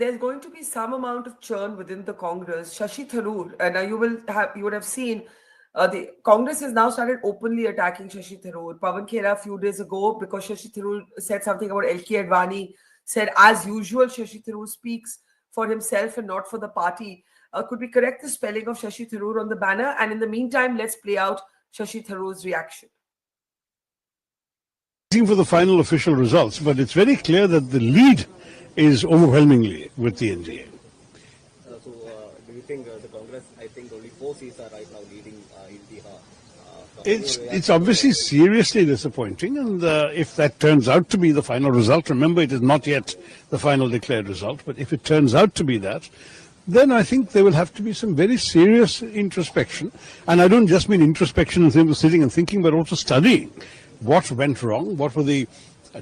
there's going to be some amount of churn within the Congress. Shashi Tharoor, and you would have seen the Congress has now started openly attacking Shashi Tharoor. Pawan Khera a few days ago, because Shashi Tharoor said something about LK Advani, said as usual Shashi Tharoor speaks for himself and not for the party. Could we correct the spelling of Shashi Tharoor on the banner? And in the meantime, let's play out Shashi Tharoor's reaction. For the final official results, but it's very clear that the lead is overwhelmingly with the NDA. Do you think the Congress, I think only 4 seats are right now leading in Bihar? It's obviously seriously disappointing, and if that turns out to be the final result, remember it is not yet the final declared result, but if it turns out to be that, then I think there will have to be some very serious introspection. And I don't just mean introspection in terms of sitting and thinking, but also studying what went wrong, what were the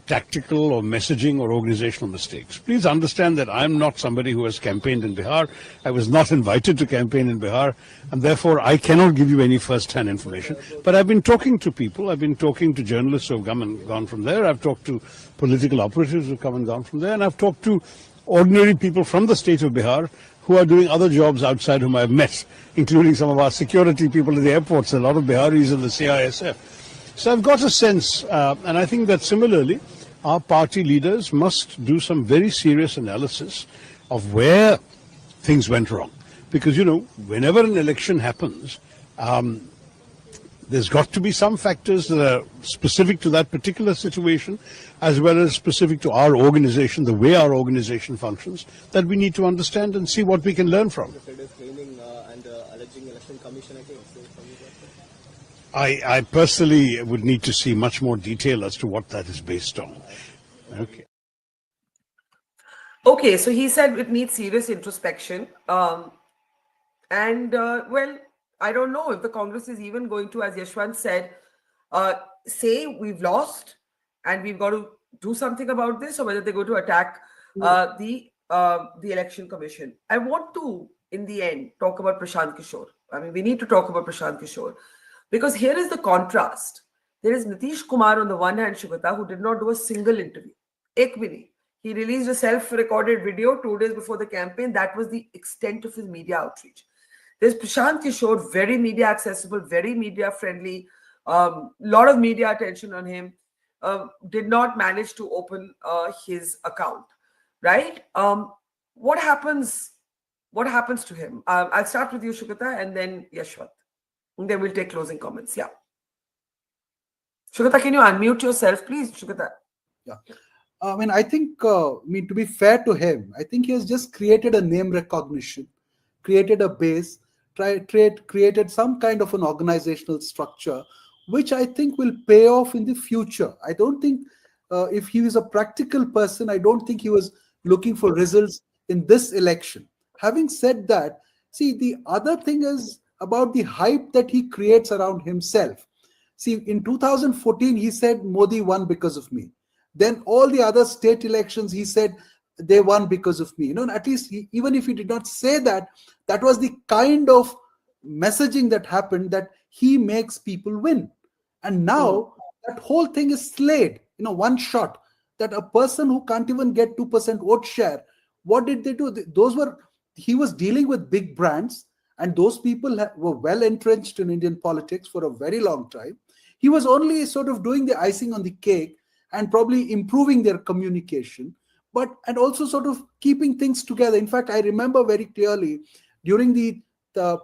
tactical or messaging or organizational mistakes. Please understand that I'm not somebody who has campaigned in Bihar. I was not invited to campaign in Bihar, and therefore I cannot give you any first-hand information. But I've been talking to people, I've been talking to journalists who have come and gone from there, I've talked to political operatives who have come and gone from there, and I've talked to ordinary people from the state of Bihar who are doing other jobs outside whom I've met, including some of our security people at the airports, a lot of Biharis in the CISF. So I've got a sense, and I think that similarly, our party leaders must do some very serious analysis of where things went wrong. Because, whenever an election happens, there's got to be some factors that are specific to that particular situation, as well as specific to our organization, the way our organization functions, that we need to understand and see what we can learn from. I personally would need to see much more detail as to what that is based on. Okay. Okay, so he said it needs serious introspection. Well, I don't know if the Congress is even going to, as Yashwant said, say we've lost and we've got to do something about this, or whether they're going to attack the Election Commission. I want to, in the end, talk about Prashant Kishor. I mean, we need to talk about Prashant Kishor, because here is the contrast. There is Nitish Kumar on the one hand, Shugata, who did not do a single interview. Ek bhi nahi. He released a self-recorded video 2 days before the campaign. That was the extent of his media outreach. There's Prashant Kishor, very media accessible, very media friendly, lot of media attention on him, did not manage to open his account, right? What happens to him? I'll start with you, Shugata, and then Yashwant. And then we'll take closing comments. Yeah. Shugata, can you unmute yourself, please, Shugata? Yeah. I mean, I think, to be fair to him, I think he has just created a name recognition, created a base, created some kind of an organizational structure, which I think will pay off in the future. I don't think, if he was a practical person, I don't think he was looking for results in this election. Having said that, see, the other thing is about the hype that he creates around himself. See, in 2014, he said Modi won because of me. Then all the other state elections, he said they won because of me. At least even if he did not say that, that was the kind of messaging that happened, that he makes people win. And now that whole thing is slayed, one shot, that a person who can't even get 2% vote share, what did they do? He was dealing with big brands, and those people were well entrenched in Indian politics for a very long time. He was only sort of doing the icing on the cake and probably improving their communication, and also sort of keeping things together. In fact, I remember very clearly during the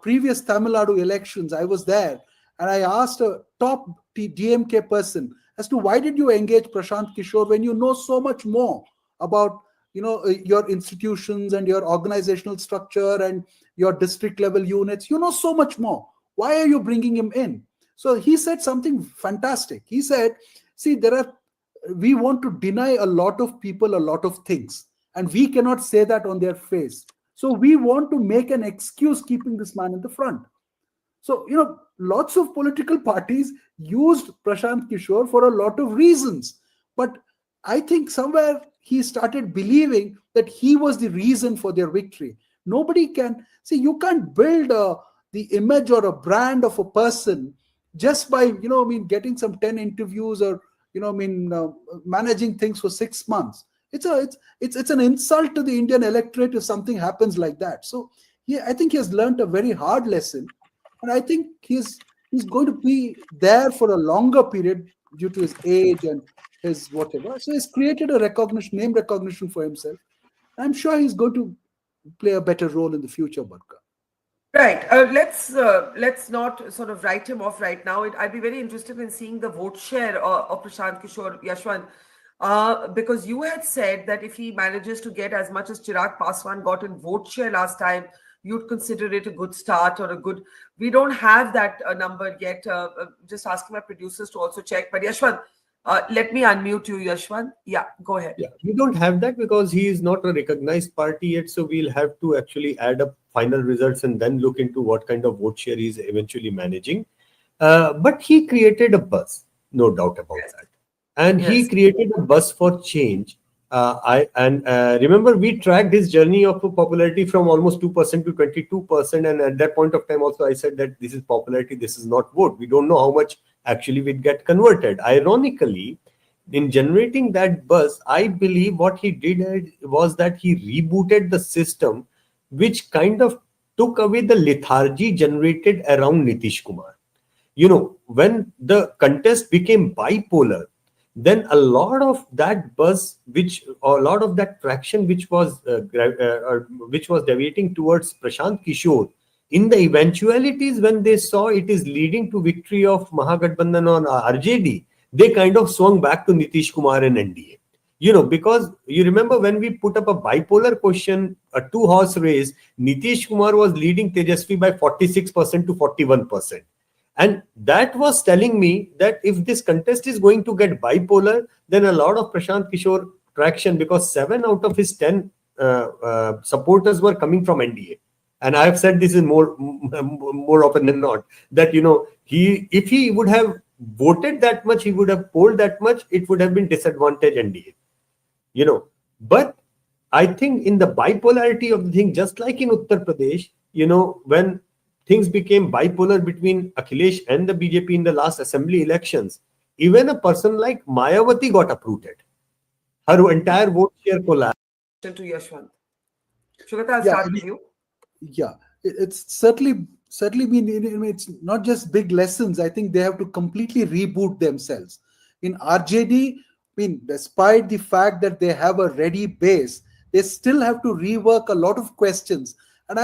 previous Tamil Nadu elections, I was there, and I asked a top DMK person as to why did you engage Prashant Kishor when you know so much more about your institutions and your organizational structure and your district level units. You know so much more. Why are you bringing him in? So he said something fantastic. He said, see, we want to deny a lot of people a lot of things, and we cannot say that on their face. So we want to make an excuse keeping this man in the front. So, lots of political parties used Prashant Kishor for a lot of reasons. But I think somewhere he started believing that he was the reason for their victory. Nobody can, see, you can't build the image or a brand of a person just by, getting some 10 interviews or, managing things for 6 months. It's an insult to the Indian electorate if something happens like that. So I think he has learned a very hard lesson, and I think he's going to be there for a longer period due to his age and his whatever. So he's created a name recognition for himself. I'm sure he's going to play a better role in the future, Barkha. Right. Let's not sort of write him off right now. I'd be very interested in seeing the vote share of Prashant Kishor, Yashwant, because you had said that if he manages to get as much as Chirag Paswan got in vote share last time, you'd consider it a good start or a good. We don't have that number yet. Just asking my producers to also check. But Yashwant, let me unmute you, Yashwant. Yeah, go ahead. Yeah, we don't have that because he is not a recognized party yet. So we'll have to actually add up final results and then look into what kind of vote share he's eventually managing. But he created a buzz, no doubt about that. And he created a buzz for change. Remember, we tracked his journey of popularity from almost 2% to 22%. And at that point of time also, I said that this is popularity, this is not vote. We don't know how much actually would get converted. Ironically, in generating that buzz, I believe what he did was that he rebooted the system which kind of took away the lethargy generated around Nitish Kumar. You know, when the contest became bipolar, then a lot of that buzz, a lot of that traction, which was deviating towards Prashant Kishor, in the eventualities, when they saw it is leading to victory of Mahagathbandhan on RJD, they kind of swung back to Nitish Kumar and NDA. You know, because you remember when we put up a bipolar question, a two-horse race, Nitish Kumar was leading Tejashwi by 46% to 41%. And that was telling me that if this contest is going to get bipolar, then a lot of Prashant Kishor traction, because 7 out of his 10 supporters were coming from NDA. And I have said this is more often than not, that, you know, if he would have voted that much, he would have polled that much, it would have been disadvantage NDA. You know, but I think in the bipolarity of the thing, just like in Uttar Pradesh, you know, when things became bipolar between Akhilesh and the BJP in the last assembly elections, even a person like Mayawati got uprooted. Her entire vote share collapsed. To Yashwant. Shugata, I'll start with you. Yeah, it's certainly been, it's not just big lessons. I think they have to completely reboot themselves. In RJD, I mean, despite the fact that they have a ready base, they still have to rework a lot of questions. And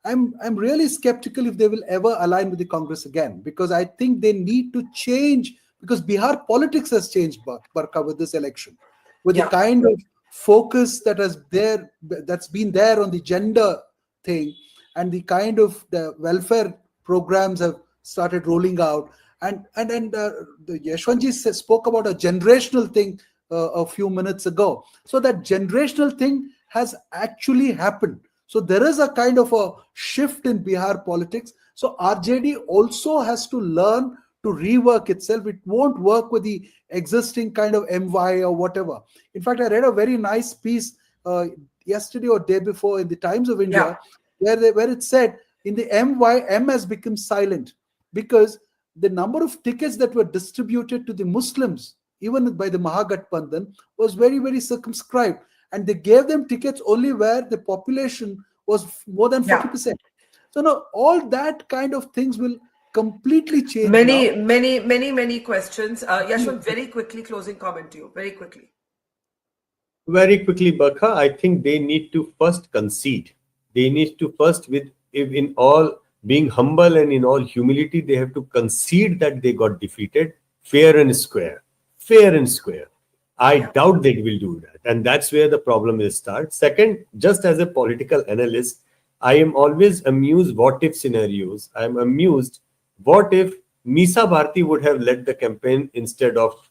I'm really skeptical if they will ever align with the Congress again, because I think they need to change, because Bihar politics has changed, Barkha, with this election, with the kind of focus that's been there on the gender thing, and the kind of the welfare programs have started rolling out. And the Yashwantji spoke about a generational thing a few minutes ago. So that generational thing has actually happened. So there is a kind of a shift in Bihar politics. So RJD also has to learn to rework itself. It won't work with the existing kind of MY or whatever. In fact, I read a very nice piece yesterday or day before in the Times of India, where it said in the MY, M has become silent because the number of tickets that were distributed to the Muslims, even by the Mahagathbandhan, was very, very circumscribed. And they gave them tickets only where the population was more than 40%. So now all that kind of things will completely change. Many questions. Yashwant, very quickly, closing comment to you. Very quickly. Very quickly, Barkha, I think they need to first concede. They need to first, in all being humble and in all humility, they have to concede that they got defeated fair and square. Fair and square. I doubt they will do that. And that's where the problem will start. Second, just as a political analyst, I am always amused what if scenarios. I'm amused what if Meesa Bharti would have led the campaign instead of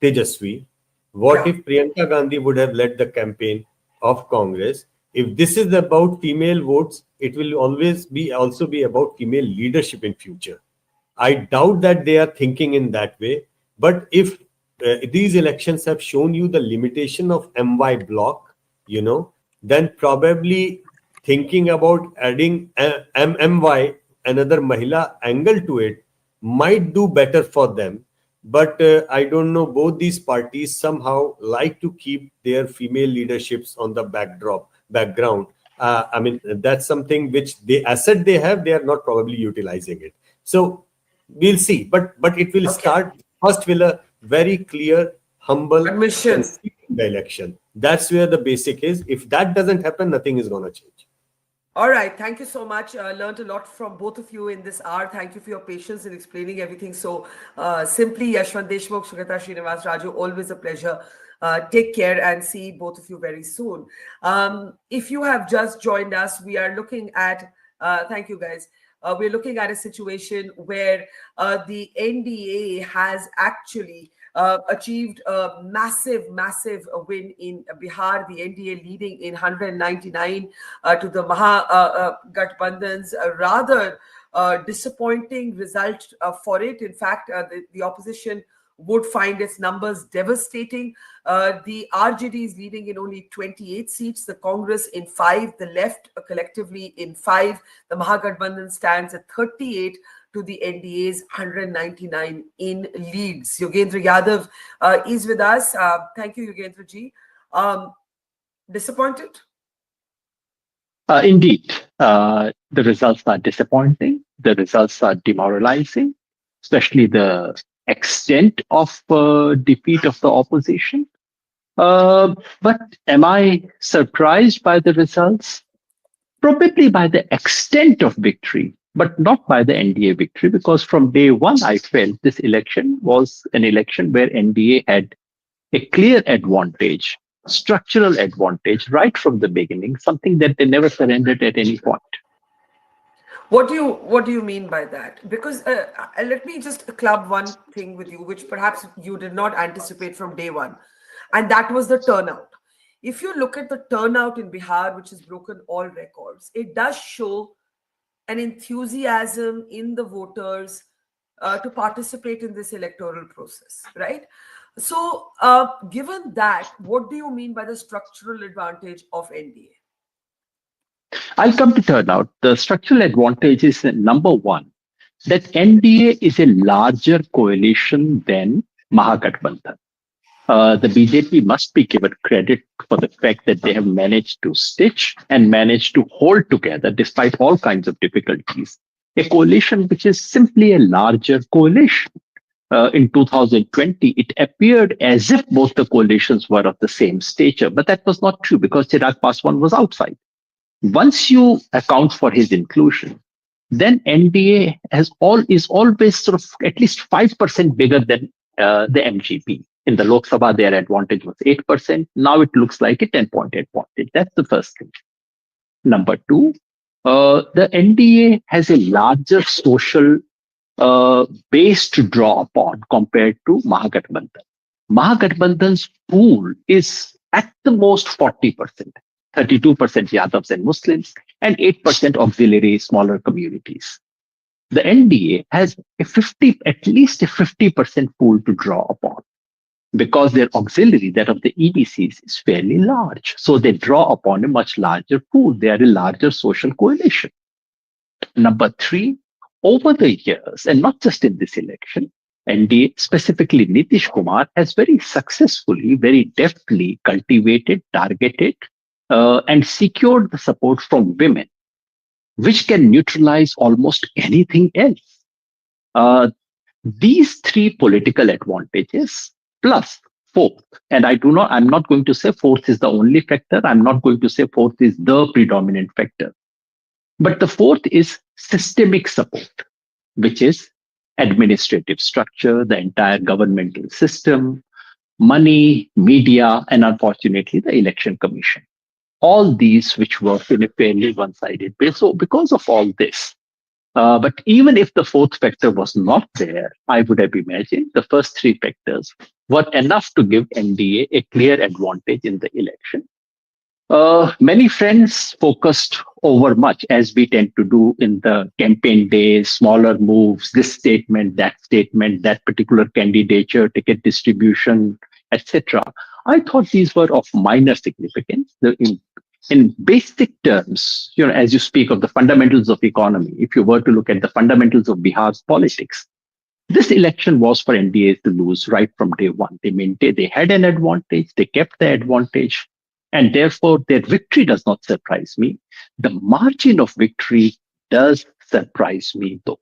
Tejashwi. What if Priyanka Gandhi would have led the campaign of Congress? If this is about female votes, it will always also be about female leadership in future. I doubt that they are thinking in that way. But if these elections have shown you the limitation of MY block, you know, then probably thinking about adding MY, another Mahila angle to it, might do better for them. But I don't know, both these parties somehow like to keep their female leaderships on the background. I mean, that's something which asset they have, they are not probably utilizing it. So we'll see. But it will start first with a very clear, humble admission. The election. That's where the basic is. If that doesn't happen, nothing is going to change. All right. Thank you so much. Learned a lot from both of you in this hour. Thank you for your patience in explaining everything so simply. Yashwant Deshmukh, Shugata Srinivas Raju, always a pleasure. Take care and see both of you very soon. If you have just joined us, we are looking at, thank you guys. We're looking at a situation where the NDA has actually achieved a massive win in Bihar, the NDA leading in 199 to the Mahagathbandhan's rather disappointing result for it. In fact, the opposition would find its numbers devastating. The RJD is leading in only 28 seats, the Congress in 5, the left collectively in 5. The Mahagathbandhan stands at 38 to the NDA's 199 in leads. Yogendra Yadav is with us. Thank you, Yogendra ji. Disappointed? Indeed, the results are disappointing. The results are demoralizing, especially the extent of defeat of the opposition. But am I surprised by the results? Probably by the extent of victory, but not by the NDA victory, because from day one, I felt this election was an election where NDA had a clear advantage, structural advantage right from the beginning, something that they never surrendered at any point. What do you mean by that? Because let me just club one thing with you, which perhaps you did not anticipate from day one, and that was the turnout. If you look at the turnout in Bihar, which has broken all records, it does show an enthusiasm in the voters to participate in this electoral process, right? So, given that, what do you mean by the structural advantage of NDA? I'll come to turnout. The structural advantage is number one, that NDA is a larger coalition than Mahagathbandhan. The BJP must be given credit for the fact that they have managed to stitch and managed to hold together, despite all kinds of difficulties, a coalition which is simply a larger coalition. In 2020, it appeared as if both the coalitions were of the same stature, but that was not true because Chirag Paswan was outside. Once you account for his inclusion, then NDA is always sort of at least 5% bigger than the MGP. In the Lok Sabha, their advantage was 8%. Now it looks like a 10-point advantage. That's the first thing. Number two, the NDA has a larger social base to draw upon compared to Mahagathbandhan. Mahagathbandhan's pool is at the most 40%, 32% Yadavs and Muslims, and 8% auxiliary smaller communities. The NDA has at least a 50% pool to draw upon, because their auxiliary, that of the EDCs, is fairly large. So they draw upon a much larger pool. They are a larger social coalition. Number three, over the years, and not just in this election, NDA, specifically Nitish Kumar, has very successfully, very deftly cultivated, targeted, and secured the support from women, which can neutralize almost anything else. These three political advantages, plus fourth, and I'm not going to say fourth is the only factor. I'm not going to say fourth is the predominant factor. But the fourth is systemic support, which is administrative structure, the entire governmental system, money, media, and unfortunately, the election commission. All these which work in a fairly one-sided way. So because of all this, but even if the fourth factor was not there, I would have imagined the first three factors were enough to give NDA a clear advantage in the election. Many friends focused over much, as we tend to do in the campaign days, smaller moves, this statement, that particular candidature, ticket distribution, etc. I thought these were of minor significance. In basic terms, as you speak of the fundamentals of economy, if you were to look at the fundamentals of Bihar's politics, this election was for NDA to lose right from day one. They had an advantage, they kept the advantage, and therefore their victory does not surprise me. The margin of victory does surprise me, though.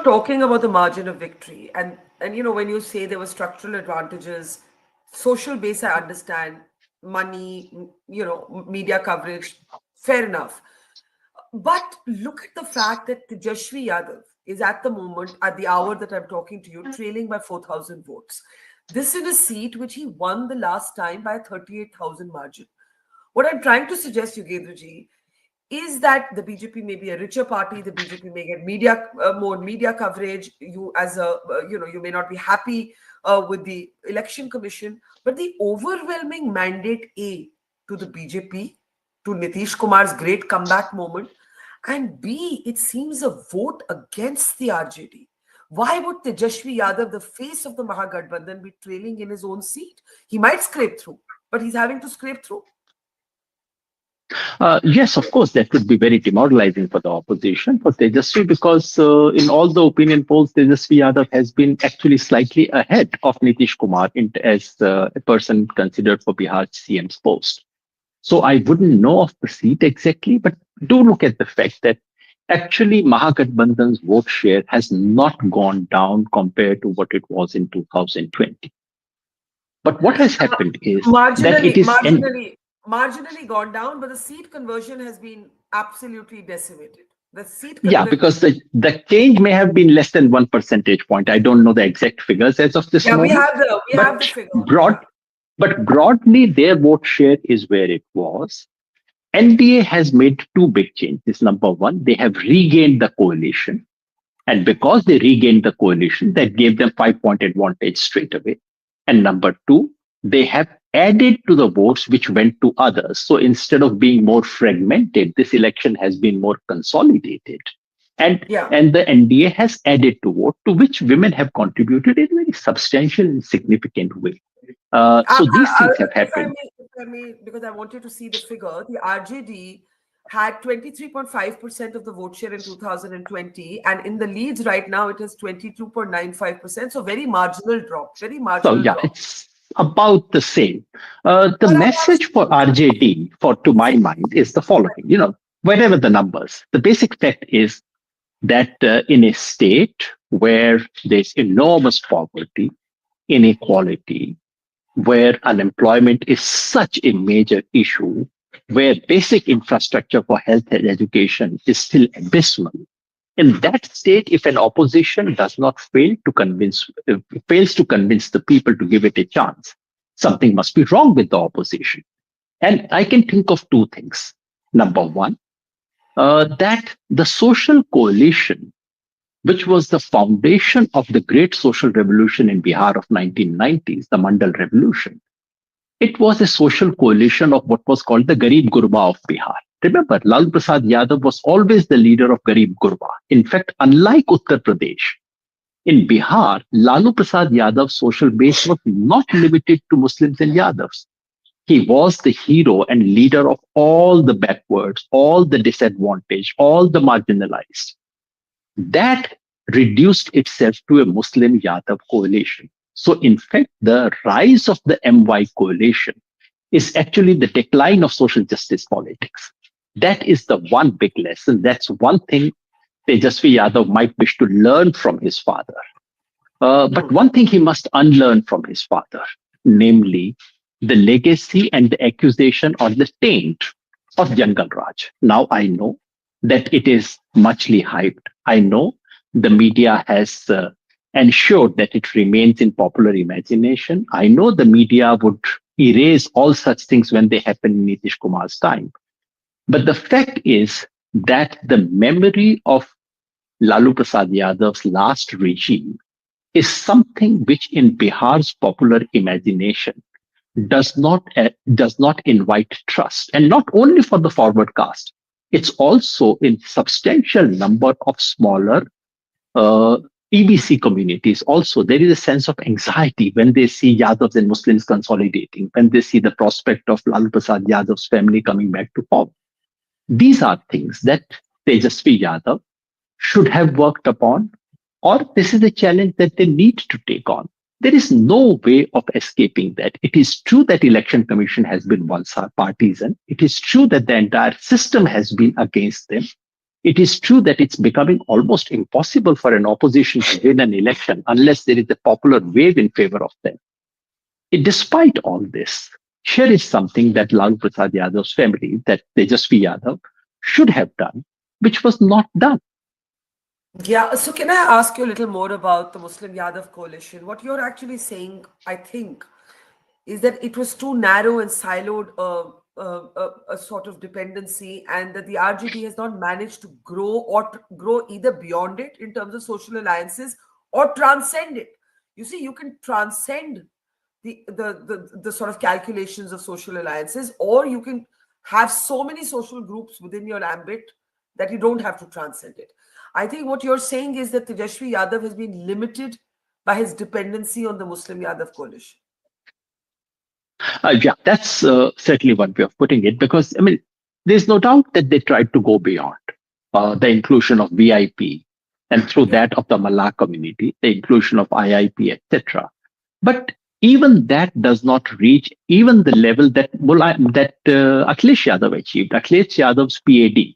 Talking about the margin of victory, and when you say there were structural advantages, social base, I understand, money, media coverage, fair enough. But look at the fact that Tejashwi Yadav is at the moment, at the hour that I'm talking to you, trailing by 4,000 votes. This is a seat which he won the last time by a 38,000 margin. What I'm trying to suggest, Yogendraji, is that the BJP may be a richer party, the BJP may get more media coverage. You may not be happy with the election commission, but the overwhelming mandate A to the BJP, to Nitish Kumar's great comeback moment, and B, it seems a vote against the RJD. Why would Tejashwi Yadav, the face of the Mahagathbandhan, be trailing in his own seat? He might scrape through, but he's having to scrape through. Yes, of course, that would be very demoralizing for the opposition, for Tejashwi, because in all the opinion polls, Tejashwi Yadav has been actually slightly ahead of Nitish Kumar as a person considered for Bihar's CM's post. So I wouldn't know of the seat exactly, but do look at the fact that actually Mahagathbandhan's vote share has not gone down compared to what it was in 2020. But what has happened is that it is marginally gone down, but the seat conversion has been absolutely decimated. The seat yeah, because the change may have been less than 1 percentage point. I don't know the exact figures as of this moment. We have the figure. But broadly, their vote share is where it was. NDA has made two big changes. Number one, they have regained the coalition. And because they regained the coalition, that gave them 5-point advantage straight away. And number two, they have added to the votes which went to others. So instead of being more fragmented, this election has been more consolidated. And the NDA has added to vote, to which women have contributed in a very substantial and significant way. So these things have happened. If I may, because I wanted to see the figure, the RJD had 23.5% of the vote share in 2020, and in the leads right now it is 22.95%. So very marginal drop. Very marginal drop. It's about the same. The message for RJD, to my mind, is the following. Whatever the numbers, the basic fact is that in a state where there's enormous poverty, inequality, where unemployment is such a major issue, where basic infrastructure for health and education is still abysmal. In that state, if an opposition does not fails to convince the people to give it a chance, something must be wrong with the opposition. And I can think of two things. Number one, that the social coalition, which was the foundation of the great social revolution in Bihar of 1990s, the Mandal Revolution, it was a social coalition of what was called the Garib Gurba of Bihar. Remember, Lalu Prasad Yadav was always the leader of Garib Gurba. In fact, unlike Uttar Pradesh, in Bihar, Lalu Prasad Yadav's social base was not limited to Muslims and Yadavs. He was the hero and leader of all the backwards, all the disadvantaged, all the marginalized. That reduced itself to a Muslim Yadav coalition. So in fact, the rise of the MY coalition is actually the decline of social justice politics. That is the one big lesson. That's one thing Tejashwi Yadav might wish to learn from his father. But one thing he must unlearn from his father, namely the legacy and the accusation or the taint of Jangal Raj. Now I know that it is muchly hyped. I know the media has ensured that it remains in popular imagination. I know the media would erase all such things when they happen in Nitish Kumar's time. But the fact is that the memory of Lalu Prasad Yadav's last regime is something which in Bihar's popular imagination does not invite trust. And not only for the forward caste, it's also in substantial number of smaller EBC communities. Also, there is a sense of anxiety when they see Yadavs and Muslims consolidating, when they see the prospect of Lalu Prasad Yadav's family coming back to power. These are things that Tejashwi Yadav should have worked upon, or this is a challenge that they need to take on. There is no way of escaping that. It is true that Election Commission has been one-partisan. It is true that the entire system has been against them. It is true that it's becoming almost impossible for an opposition to win an election unless there is a popular wave in favor of them. Despite all this, here is something that Lalu Prasad Yadav's family, that Tejashwi Yadav, should have done, which was not done. Yeah, so can I ask you a little more about the Muslim Yadav coalition? What you're actually saying, I think, is that it was too narrow and siloed a sort of dependency, and that the RJD has not managed to grow either beyond it in terms of social alliances or transcend it. You see, you can transcend the sort of calculations of social alliances, or you can have so many social groups within your ambit that you don't have to transcend it. I think what you're saying is that Tejashwi Yadav has been limited by his dependency on the Muslim Yadav coalition. Yeah, that's certainly one way of putting it, because, I mean, there's no doubt that they tried to go beyond the inclusion of VIP, and through that of the Mallah community, the inclusion of IIP, etc. But even that does not reach even the level that Akhilesh Yadav achieved. Akhilesh Yadav's PDA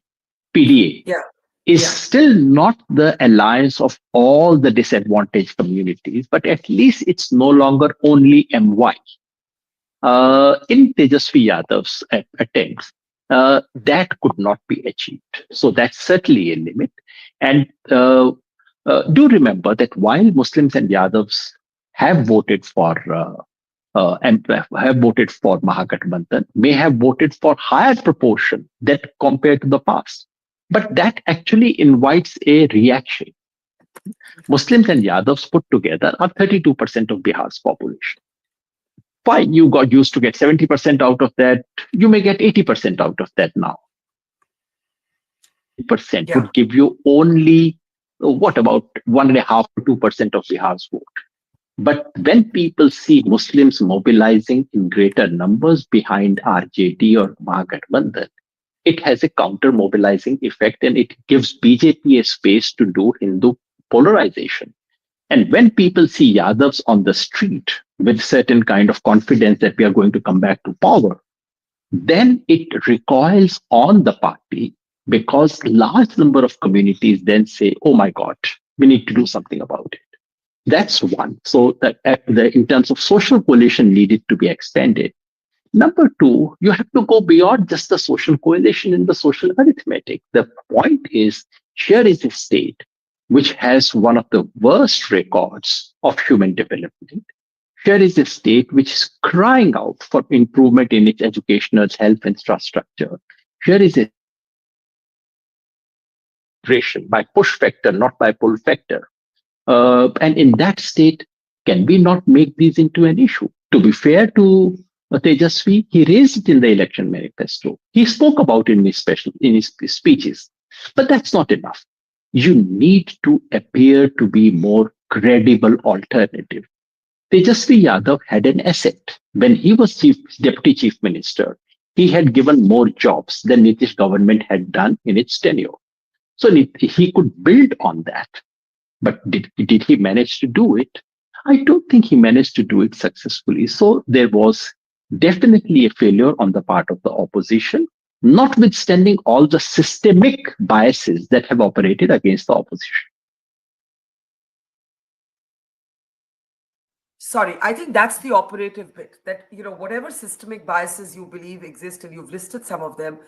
is still not the alliance of all the disadvantaged communities, but at least it's no longer only MY. In Tejashwi Yadav's attempts, that could not be achieved. So that's certainly a limit. And do remember that while Muslims and Yadavs have voted for Mahagathbandhan, may have voted for higher proportion that compared to the past. But that actually invites a reaction. Muslims and Yadavs put together are 32% of Bihar's population. Fine, you got used to get 70% out of that. You may get 80% out of that now. 80% would give you only, what about 1.5 to 2% of Bihar's vote? But when people see Muslims mobilizing in greater numbers behind RJD or Mahagathbandhan, it has a counter-mobilizing effect, and it gives BJP a space to do Hindu polarization. And when people see Yadavs on the street with certain kind of confidence that we are going to come back to power, then it recoils on the party, because large number of communities then say, oh my God, we need to do something about it. That's one. So that in terms of social coalition needed to be extended. Number two, you have to go beyond just the social coalition and the social arithmetic. The point is, here is a state which has one of the worst records of human development. Here is a state which is crying out for improvement in its educational health infrastructure. Here is a by push factor, not by pull factor. And in that state, can we not make these into an issue? To be fair to Tejashwi, he raised it in the election manifesto. He spoke about it in his speeches. But that's not enough. You need to appear to be more credible alternative. Tejashwi Yadav had an asset. When he was deputy chief minister, he had given more jobs than Nitish government had done in its tenure. So he could build on that. But did he manage to do it? I don't think he managed to do it successfully. So there was definitely a failure on the part of the opposition, notwithstanding all the systemic biases that have operated against the opposition. Sorry, I think that's the operative bit, that, whatever systemic biases you believe exist, and you've listed some of them,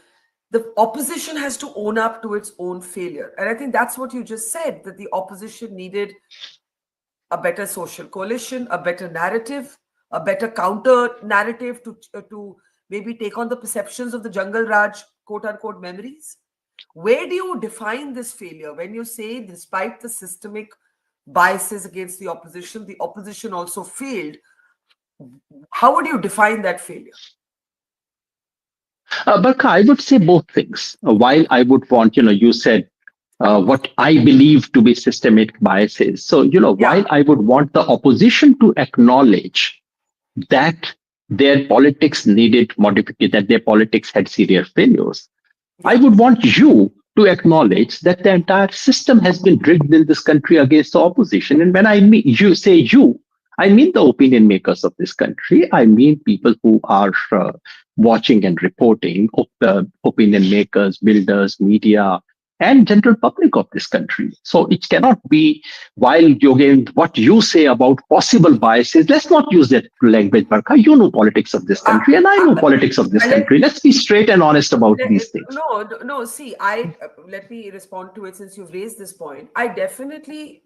the opposition has to own up to its own failure. And I think that's what you just said, that the opposition needed a better social coalition, a better narrative, a better counter narrative to maybe take on the perceptions of the Jungle Raj, quote unquote, memories. Where do you define this failure when you say, despite the systemic biases against the opposition also failed? How would you define that failure? Barkha, I would say both things. While I would want, you said what I believe to be systemic biases. So, while I would want the opposition to acknowledge that their politics needed modification, that their politics had serious failures, I would want you to acknowledge that the entire system has been rigged in this country against the opposition. And when I mean you say you, I mean the opinion makers of this country. I mean people who are watching and reporting, opinion makers, builders, media, and general public of this country. So it cannot be, while Yogen, what you say about possible biases, let's not use that language, Barkha. You know politics of this country, and I know politics of this country. Let's be straight and honest about these things. No, see, let me respond to it since you've raised this point. I definitely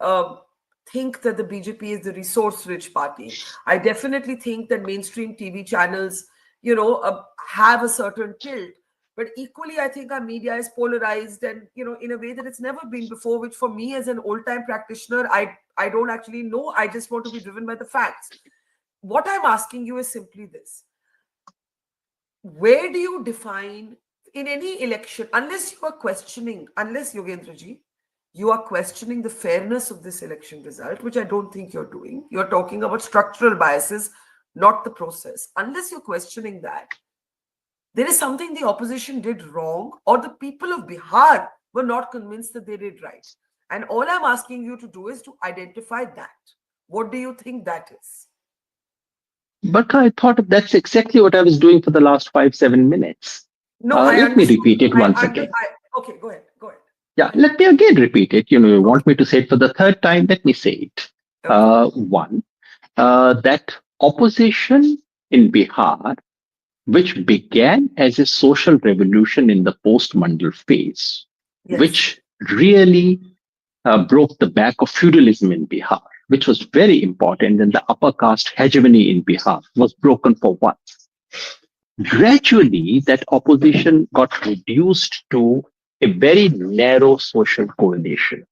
think that the BJP is the resource-rich party. I definitely think that mainstream TV channels, have a certain tilt. But equally, I think our media is polarized and, in a way that it's never been before, which for me as an old-time practitioner, I don't actually know. I just want to be driven by the facts. What I'm asking you is simply this. Where do you define, in any election, unless Yogendraji, you are questioning the fairness of this election result, which I don't think you're doing. You're talking about structural biases, not the process. Unless you're questioning that, there is something the opposition did wrong, or the people of Bihar were not convinced that they did right. And all I'm asking you to do is to identify that. What do you think that is? But I thought that's exactly what I was doing for the last 5-7 minutes. No, I Let me understood. repeat it once again. Okay, go ahead. Yeah, let me again repeat it. You want me to say it for the third time? Let me say it. Okay. One, that opposition in Bihar, which began as a social revolution in the post-Mandal phase, which really broke the back of feudalism in Bihar, which was very important, and the upper caste hegemony in Bihar was broken for once. Gradually, that opposition got reduced to a very narrow social coalition,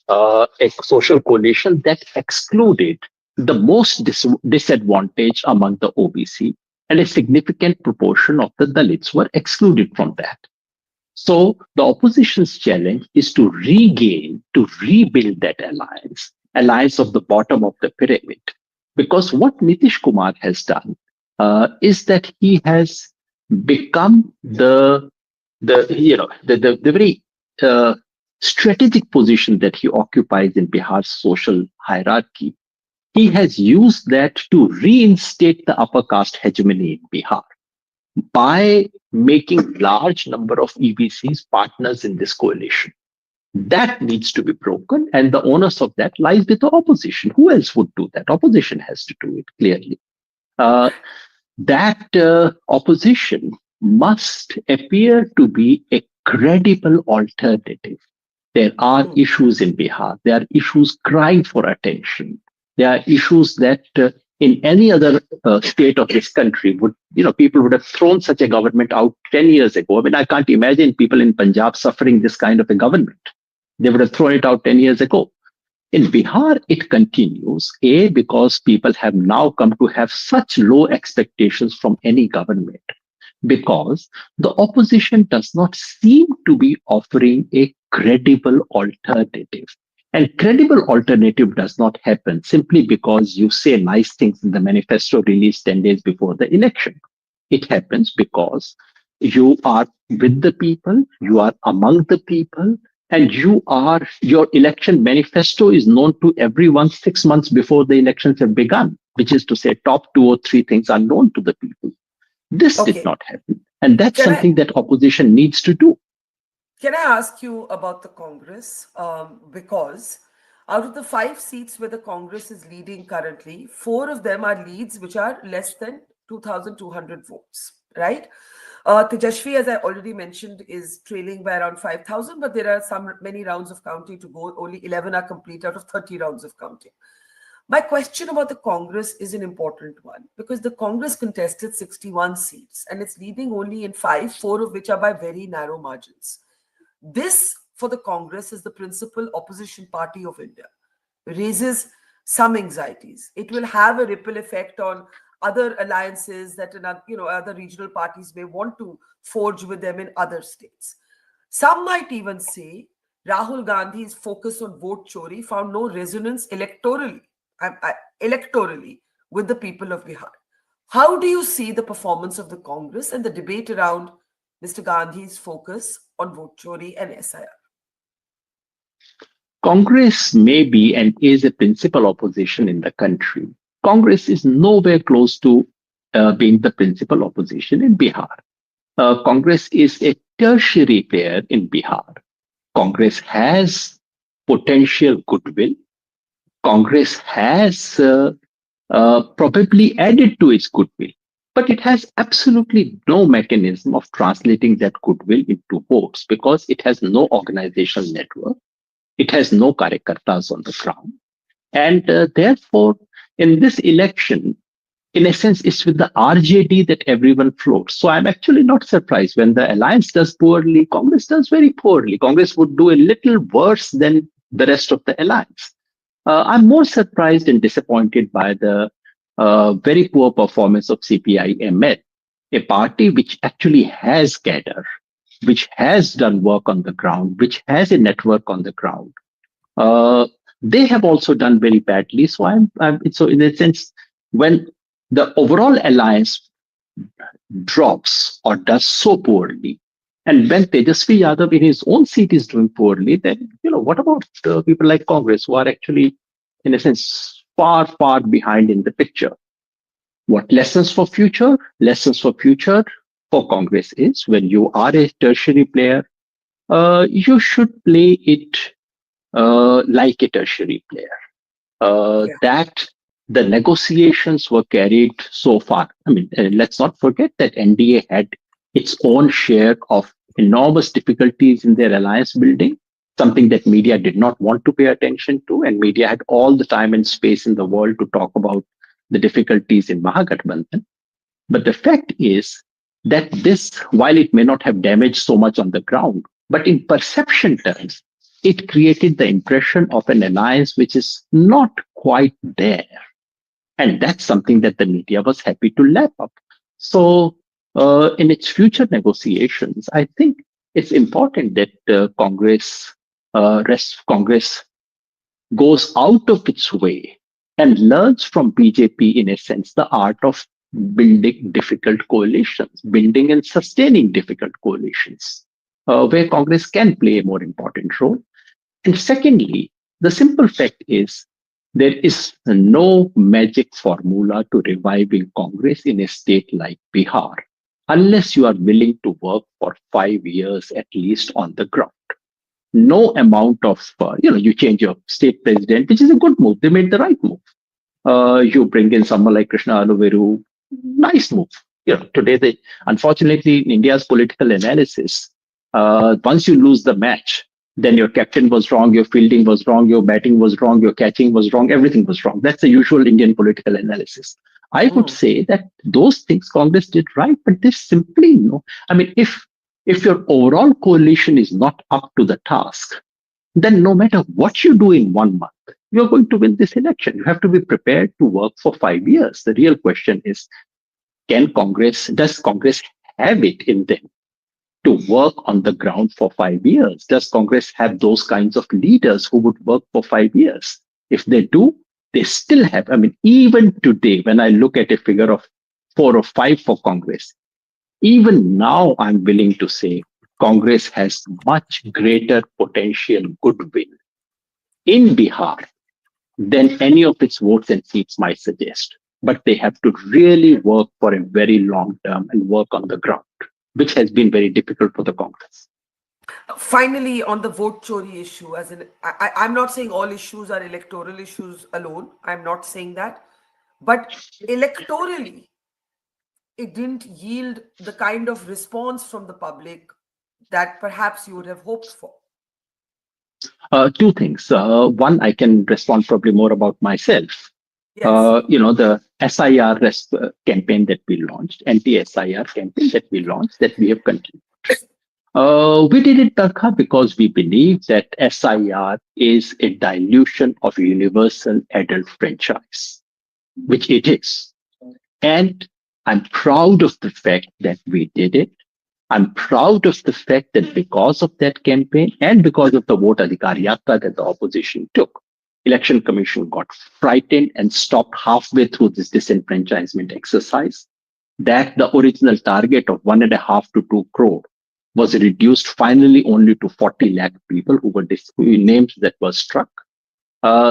a social coalition that excluded the most disadvantaged among the OBC, and a significant proportion of the Dalits were excluded from that. So the opposition's challenge is to rebuild that alliance of the bottom of the pyramid. Because what Nitish Kumar has done is that he has become the very strategic position that he occupies in Bihar's social hierarchy. He has used that to reinstate the upper caste hegemony in Bihar by making large number of EBCs partners in this coalition. That needs to be broken, and the onus of that lies with the opposition. Who else would do that? Opposition has to do it, clearly. That opposition must appear to be a credible alternative. There are issues in Bihar. There are issues crying for attention. There are issues that in any other state of this country people would have thrown such a government out 10 years ago. I mean, I can't imagine people in Punjab suffering this kind of a government. They would have thrown it out 10 years ago. In Bihar, it continues, because people have now come to have such low expectations from any government, because the opposition does not seem to be offering a credible alternative. And credible alternative does not happen simply because you say nice things in the manifesto released 10 days before the election. It happens because you are with the people, you are among the people, and your election manifesto is known to everyone 6 months before the elections have begun, which is to say top 2 or 3 things are known to the people. This did not happen. And that's something that opposition needs to do. Can I ask you about the Congress? Because out of the 5 seats where the Congress is leading currently, 4 of them are leads which are less than 2,200 votes, right? Tejashwi, as I already mentioned, is trailing by around 5,000, but there are many rounds of counting to go. Only 11 are complete out of 30 rounds of counting. My question about the Congress is an important one, because the Congress contested 61 seats and it's leading only in 5, 4 of which are by very narrow margins. This, for the Congress, is the principal opposition party of India, raises some anxieties. It will have a ripple effect on other alliances that other regional parties may want to forge with them in other states. Some might even say Rahul Gandhi's focus on vote chori found no resonance electorally with the people of Bihar. How do you see the performance of the Congress and the debate around Mr. Gandhi's focus on vote chori and SIR? Congress may be and is a principal opposition in the country. Congress is nowhere close to being the principal opposition in Bihar. Congress is a tertiary player in Bihar. Congress has potential goodwill. Congress has probably added to its goodwill, but it has absolutely no mechanism of translating that goodwill into votes because it has no organizational network. It has no karyakartas on the ground. And therefore, in this election, in a sense, it's with the RJD that everyone floats. So I'm actually not surprised when the alliance does poorly, Congress does very poorly. Congress would do a little worse than the rest of the alliance. I'm more surprised and disappointed by the very poor performance of CPI-ML, a party which actually has cadre, which has done work on the ground, which has a network on the ground. They have also done very badly. So so in a sense, when the overall alliance drops or does so poorly, and when Tejashwi Yadav in his own seat is doing poorly, then what about the people like Congress who are actually, in a sense, far, far behind in the picture? What lessons for future? Lessons for future for Congress is when you are a tertiary player, you should play it like a tertiary player. That the negotiations were carried so far. I mean, let's not forget that NDA had its own share of enormous difficulties in their alliance building, something that media did not want to pay attention to, and media had all the time and space in the world to talk about the difficulties in Mahagathbandhan. But the fact is that this, while it may not have damaged so much on the ground, but in perception terms, it created the impression of an alliance which is not quite there. And that's something that the media was happy to lap up. So in its future negotiations, I think it's important that Congress goes out of its way and learns from BJP, in a sense, the art of building difficult coalitions, building and sustaining difficult coalitions, where Congress can play a more important role. And secondly, the simple fact is there is no magic formula to reviving Congress in a state like Bihar, unless you are willing to work for 5 years at least on the ground. No amount of, you change your state president, which is a good move. They made the right move. You bring in someone like Krishna Aluveru, nice move. Today, unfortunately, in India's political analysis, once you lose the match, then your captain was wrong, your fielding was wrong, your batting was wrong, your catching was wrong, everything was wrong. That's the usual Indian political analysis. I would say that those things Congress did right, but there's simply no. I mean, if your overall coalition is not up to the task, then no matter what you do in 1 month, you're going to win this election. You have to be prepared to work for 5 years. The real question is, does Congress have it in them to work on the ground for 5 years? Does Congress have those kinds of leaders who would work for 5 years? If they do, they still have. I mean, even today, when I look at a figure of 4 or 5 for Congress, even now I'm willing to say Congress has much greater potential goodwill in Bihar than any of its votes and seats might suggest. But they have to really work for a very long term and work on the ground, which has been very difficult for the Congress. Finally, on the vote chori issue, I'm not saying all issues are electoral issues alone. I'm not saying that. But electorally, it didn't yield the kind of response from the public that perhaps you would have hoped for. 2 things. One, I can respond probably more about myself. Yes. The SIR campaign that we launched, anti-SIR campaign that we launched, that we have continued. We did it, Barkha, because we believe that SIR is a dilution of universal adult franchise, which it is. And I'm proud of the fact that we did it. I'm proud of the fact that because of that campaign and because of the vote adhikar yatra that the opposition took, Election Commission got frightened and stopped halfway through this disenfranchisement exercise. That the original target of 1.5 to 2 crore was reduced finally only to 40 lakh people who were names that were struck.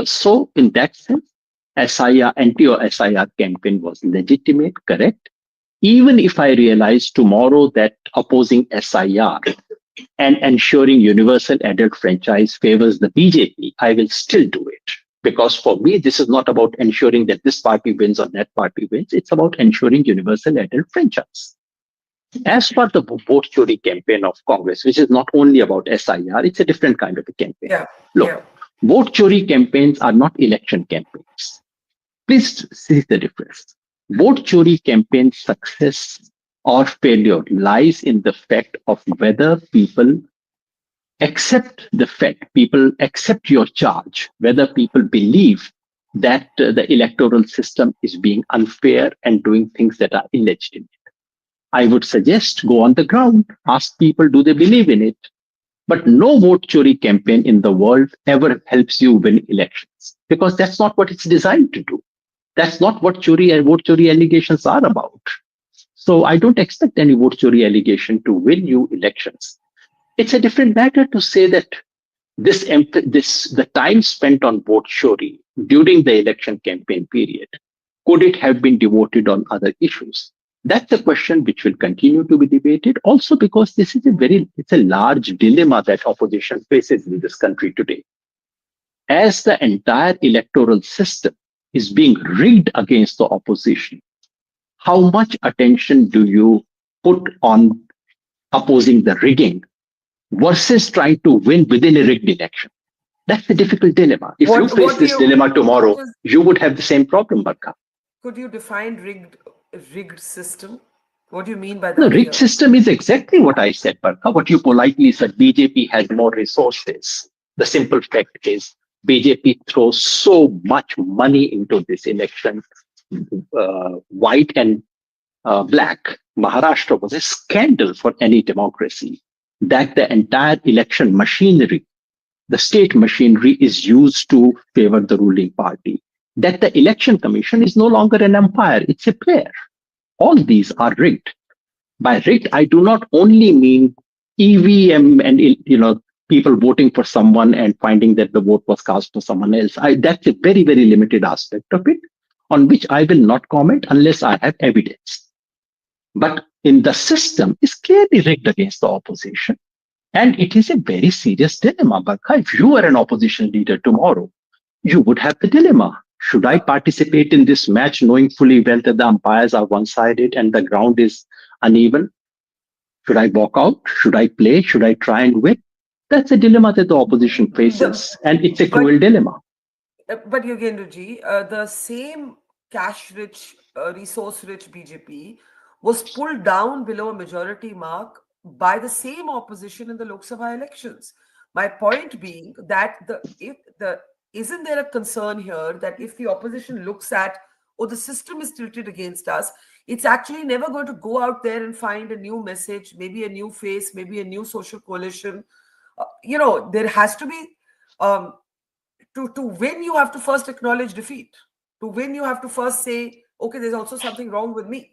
So in that sense, anti-SIR campaign was legitimate, correct? Even if I realize tomorrow that opposing SIR and ensuring universal adult franchise favors the BJP, I will still do it. Because for me, this is not about ensuring that this party wins or that party wins. It's about ensuring universal adult franchise. As for the vote chori campaign of Congress, which is not only about SIR, it's a different kind of a campaign. Vote chori campaigns are not election campaigns. Please see the difference. Vote chori campaign success or failure lies in the fact of whether people accept your charge, whether people believe that the electoral system is being unfair and doing things that are illegitimate. I would suggest go on the ground, ask people, do they believe in it? But no vote chori campaign in the world ever helps you win elections, because that's not what it's designed to do. That's not what vote chori allegations are about. So I don't expect any vote chori allegation to win you elections. It's a different matter to say that the time spent on vote chori during the election campaign period Could it have been devoted on other issues? That's a question which will continue to be debated. Also, because this is it's a large dilemma that opposition faces in this country today. As the entire electoral system is being rigged against the opposition, how much attention do you put on opposing the rigging versus trying to win within a rigged election? That's a difficult dilemma. If you face this dilemma tomorrow, you would have the same problem, Barkha. Could you define rigged system? What do you mean by that? The rigged system is exactly what I said, Barkha. What you politely said, BJP has more resources. The simple fact is BJP throws so much money into this election, white and black. Maharashtra was a scandal for any democracy, that the entire election machinery, the state machinery, is used to favor the ruling party, that the election commission is no longer an umpire, it's a player. All these are rigged. By rigged, I do not only mean EVM and people voting for someone and finding that the vote was cast for someone else. That's a very, very limited aspect of it, on which I will not comment unless I have evidence. But in the system is clearly rigged against the opposition. And it is a very serious dilemma. Barkha, if you were an opposition leader tomorrow, you would have the dilemma. Should I participate in this match knowing fully well that the umpires are one-sided and the ground is uneven? Should I walk out? Should I play? Should I try and win? That's a dilemma that the opposition faces, and it's a cruel dilemma. But Yogendraji, the same cash-rich, resource-rich BJP was pulled down below a majority mark by the same opposition in the Lok Sabha elections. My point being that isn't there a concern here that if the opposition looks at, the system is tilted against us, it's actually never going to go out there and find a new message, maybe a new face, maybe a new social coalition. There has to be, to win, you have to first acknowledge defeat. To win, you have to first say, okay, there's also something wrong with me.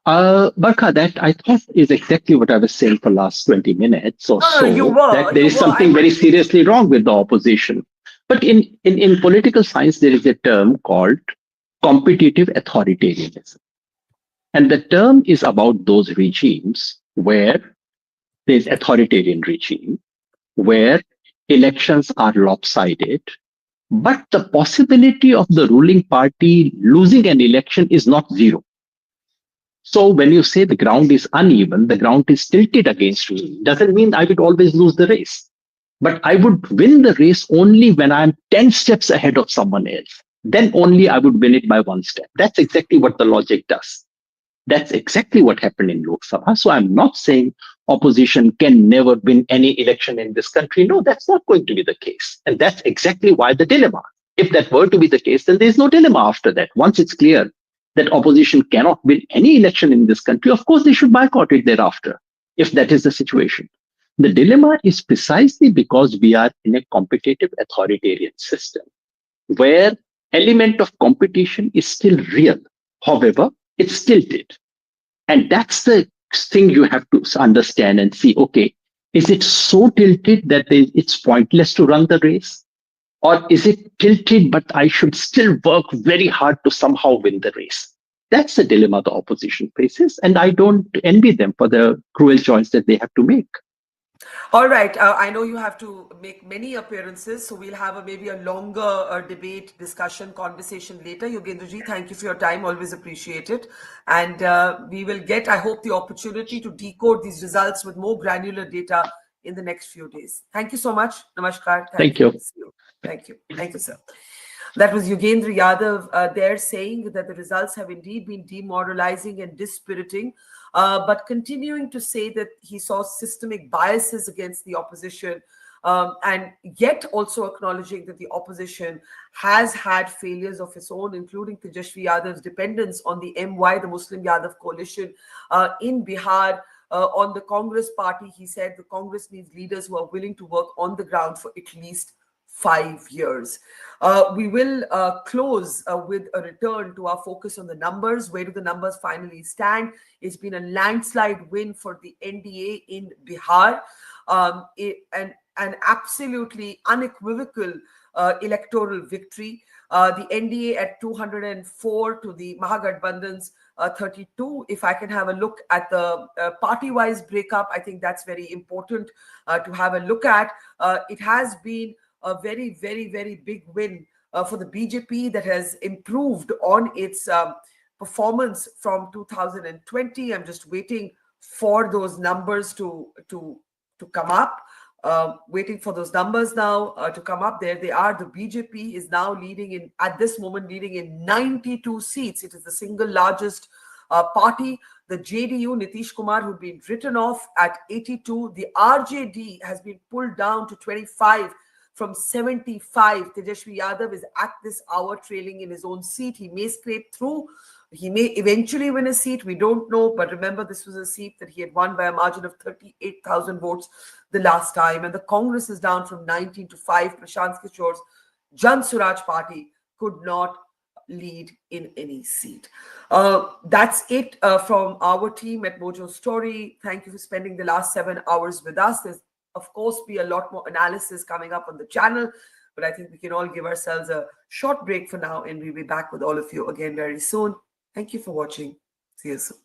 Barkha, that I thought is exactly what I was saying for the last 20 minutes or so. That there is something very seriously wrong with the opposition. But in political science, there is a term called competitive authoritarianism. And the term is about those regimes where there's authoritarian regime, where elections are lopsided, but the possibility of the ruling party losing an election is not zero. So when you say the ground is uneven, the ground is tilted against me, doesn't mean I would always lose the race. But I would win the race only when I'm 10 steps ahead of someone else. Then only I would win it by 1 step. That's exactly what the logic does. That's exactly what happened in Lok Sabha. So I'm not saying opposition can never win any election in this country. No, that's not going to be the case. And that's exactly why the dilemma. If that were to be the case, then there's no dilemma after that. Once it's clear that opposition cannot win any election in this country, of course they should boycott it thereafter, if that is the situation. The dilemma is precisely because we are in a competitive authoritarian system where element of competition is still real. However, it's tilted. And that's the thing you have to understand and see, okay, is it so tilted that it's pointless to run the race? Or is it tilted, but I should still work very hard to somehow win the race? That's the dilemma the opposition faces. And I don't envy them for the cruel choice that they have to make. All right. I know you have to make many appearances, so we'll have maybe a longer debate, discussion, conversation later. Yogendraji, thank you for your time. Always appreciate it. And we will get, I hope, the opportunity to decode these results with more granular data in the next few days. Thank you so much. Namaskar. Thank you. Thank you. Thank you, sir. That was Yogendra Yadav there saying that the results have indeed been demoralizing and dispiriting, but continuing to say that he saw systemic biases against the opposition, and yet also acknowledging that the opposition has had failures of its own, including Tejashwi Yadav's dependence on the MY, the Muslim Yadav coalition in Bihar. On the Congress party, he said the Congress needs leaders who are willing to work on the ground for at least 5 years. We will close with a return to our focus on the numbers. Where do the numbers finally stand? It's been a landslide win for the NDA in Bihar, an absolutely unequivocal electoral victory. The NDA at 204 to the Mahagathbandhan's 32. If I can have a look at the party-wise breakup, I think that's very important to have a look at. It has been a very, very, very big win for the BJP that has improved on its performance from 2020. I'm just waiting for those numbers to come up. Waiting for those numbers now to come up. There they are. The BJP is now leading in, at this moment, leading in 92 seats. It is the single largest party. The JDU, Nitish Kumar, who'd been written off at 82. The RJD has been pulled down to 25 from 75. Tejashwi Yadav is at this hour trailing in his own seat. He may scrape through. He may eventually win a seat. We don't know. But remember, this was a seat that he had won by a margin of 38,000 votes the last time. And the Congress is down from 19 to 5. Prashant Kishor's Jan Swaraj party could not lead in any seat. That's it from our team at Mojo Story. Thank you for spending the last 7 hours with us. There's, of course, be a lot more analysis coming up on the channel. But I think we can all give ourselves a short break for now. And we'll be back with all of you again very soon. Thank you for watching. See you soon.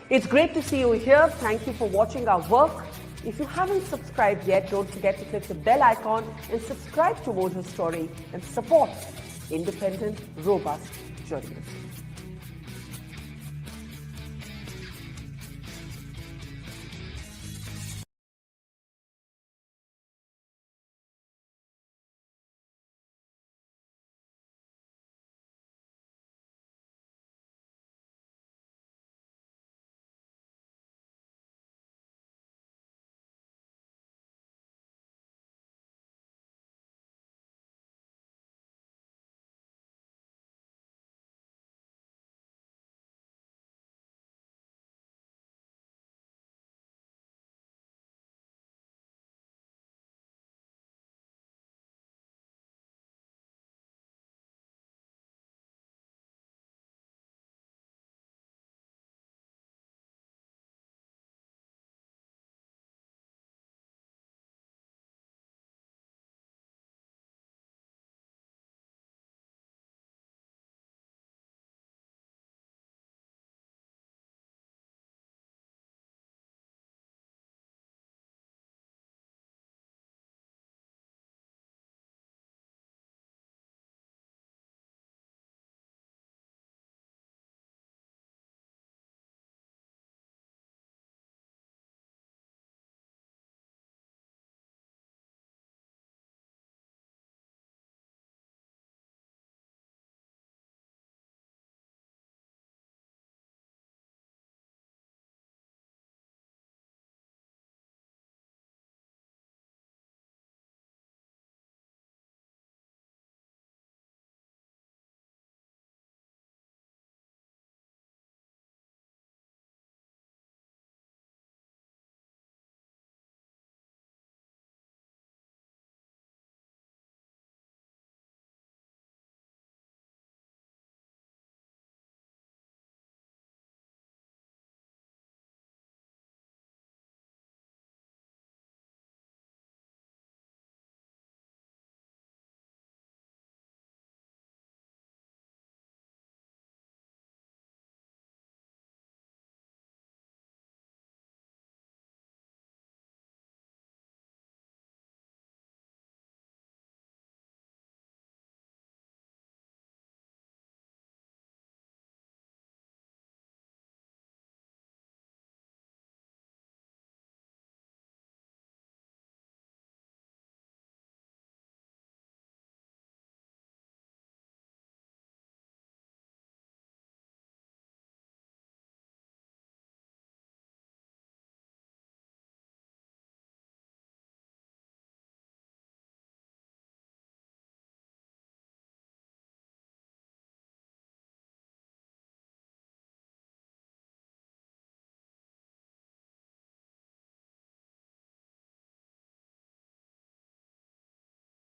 It's great to see you here. Thank you for watching our work. If you haven't subscribed yet, don't forget to click the bell icon and subscribe to Mojo Story and support independent, robust journalism.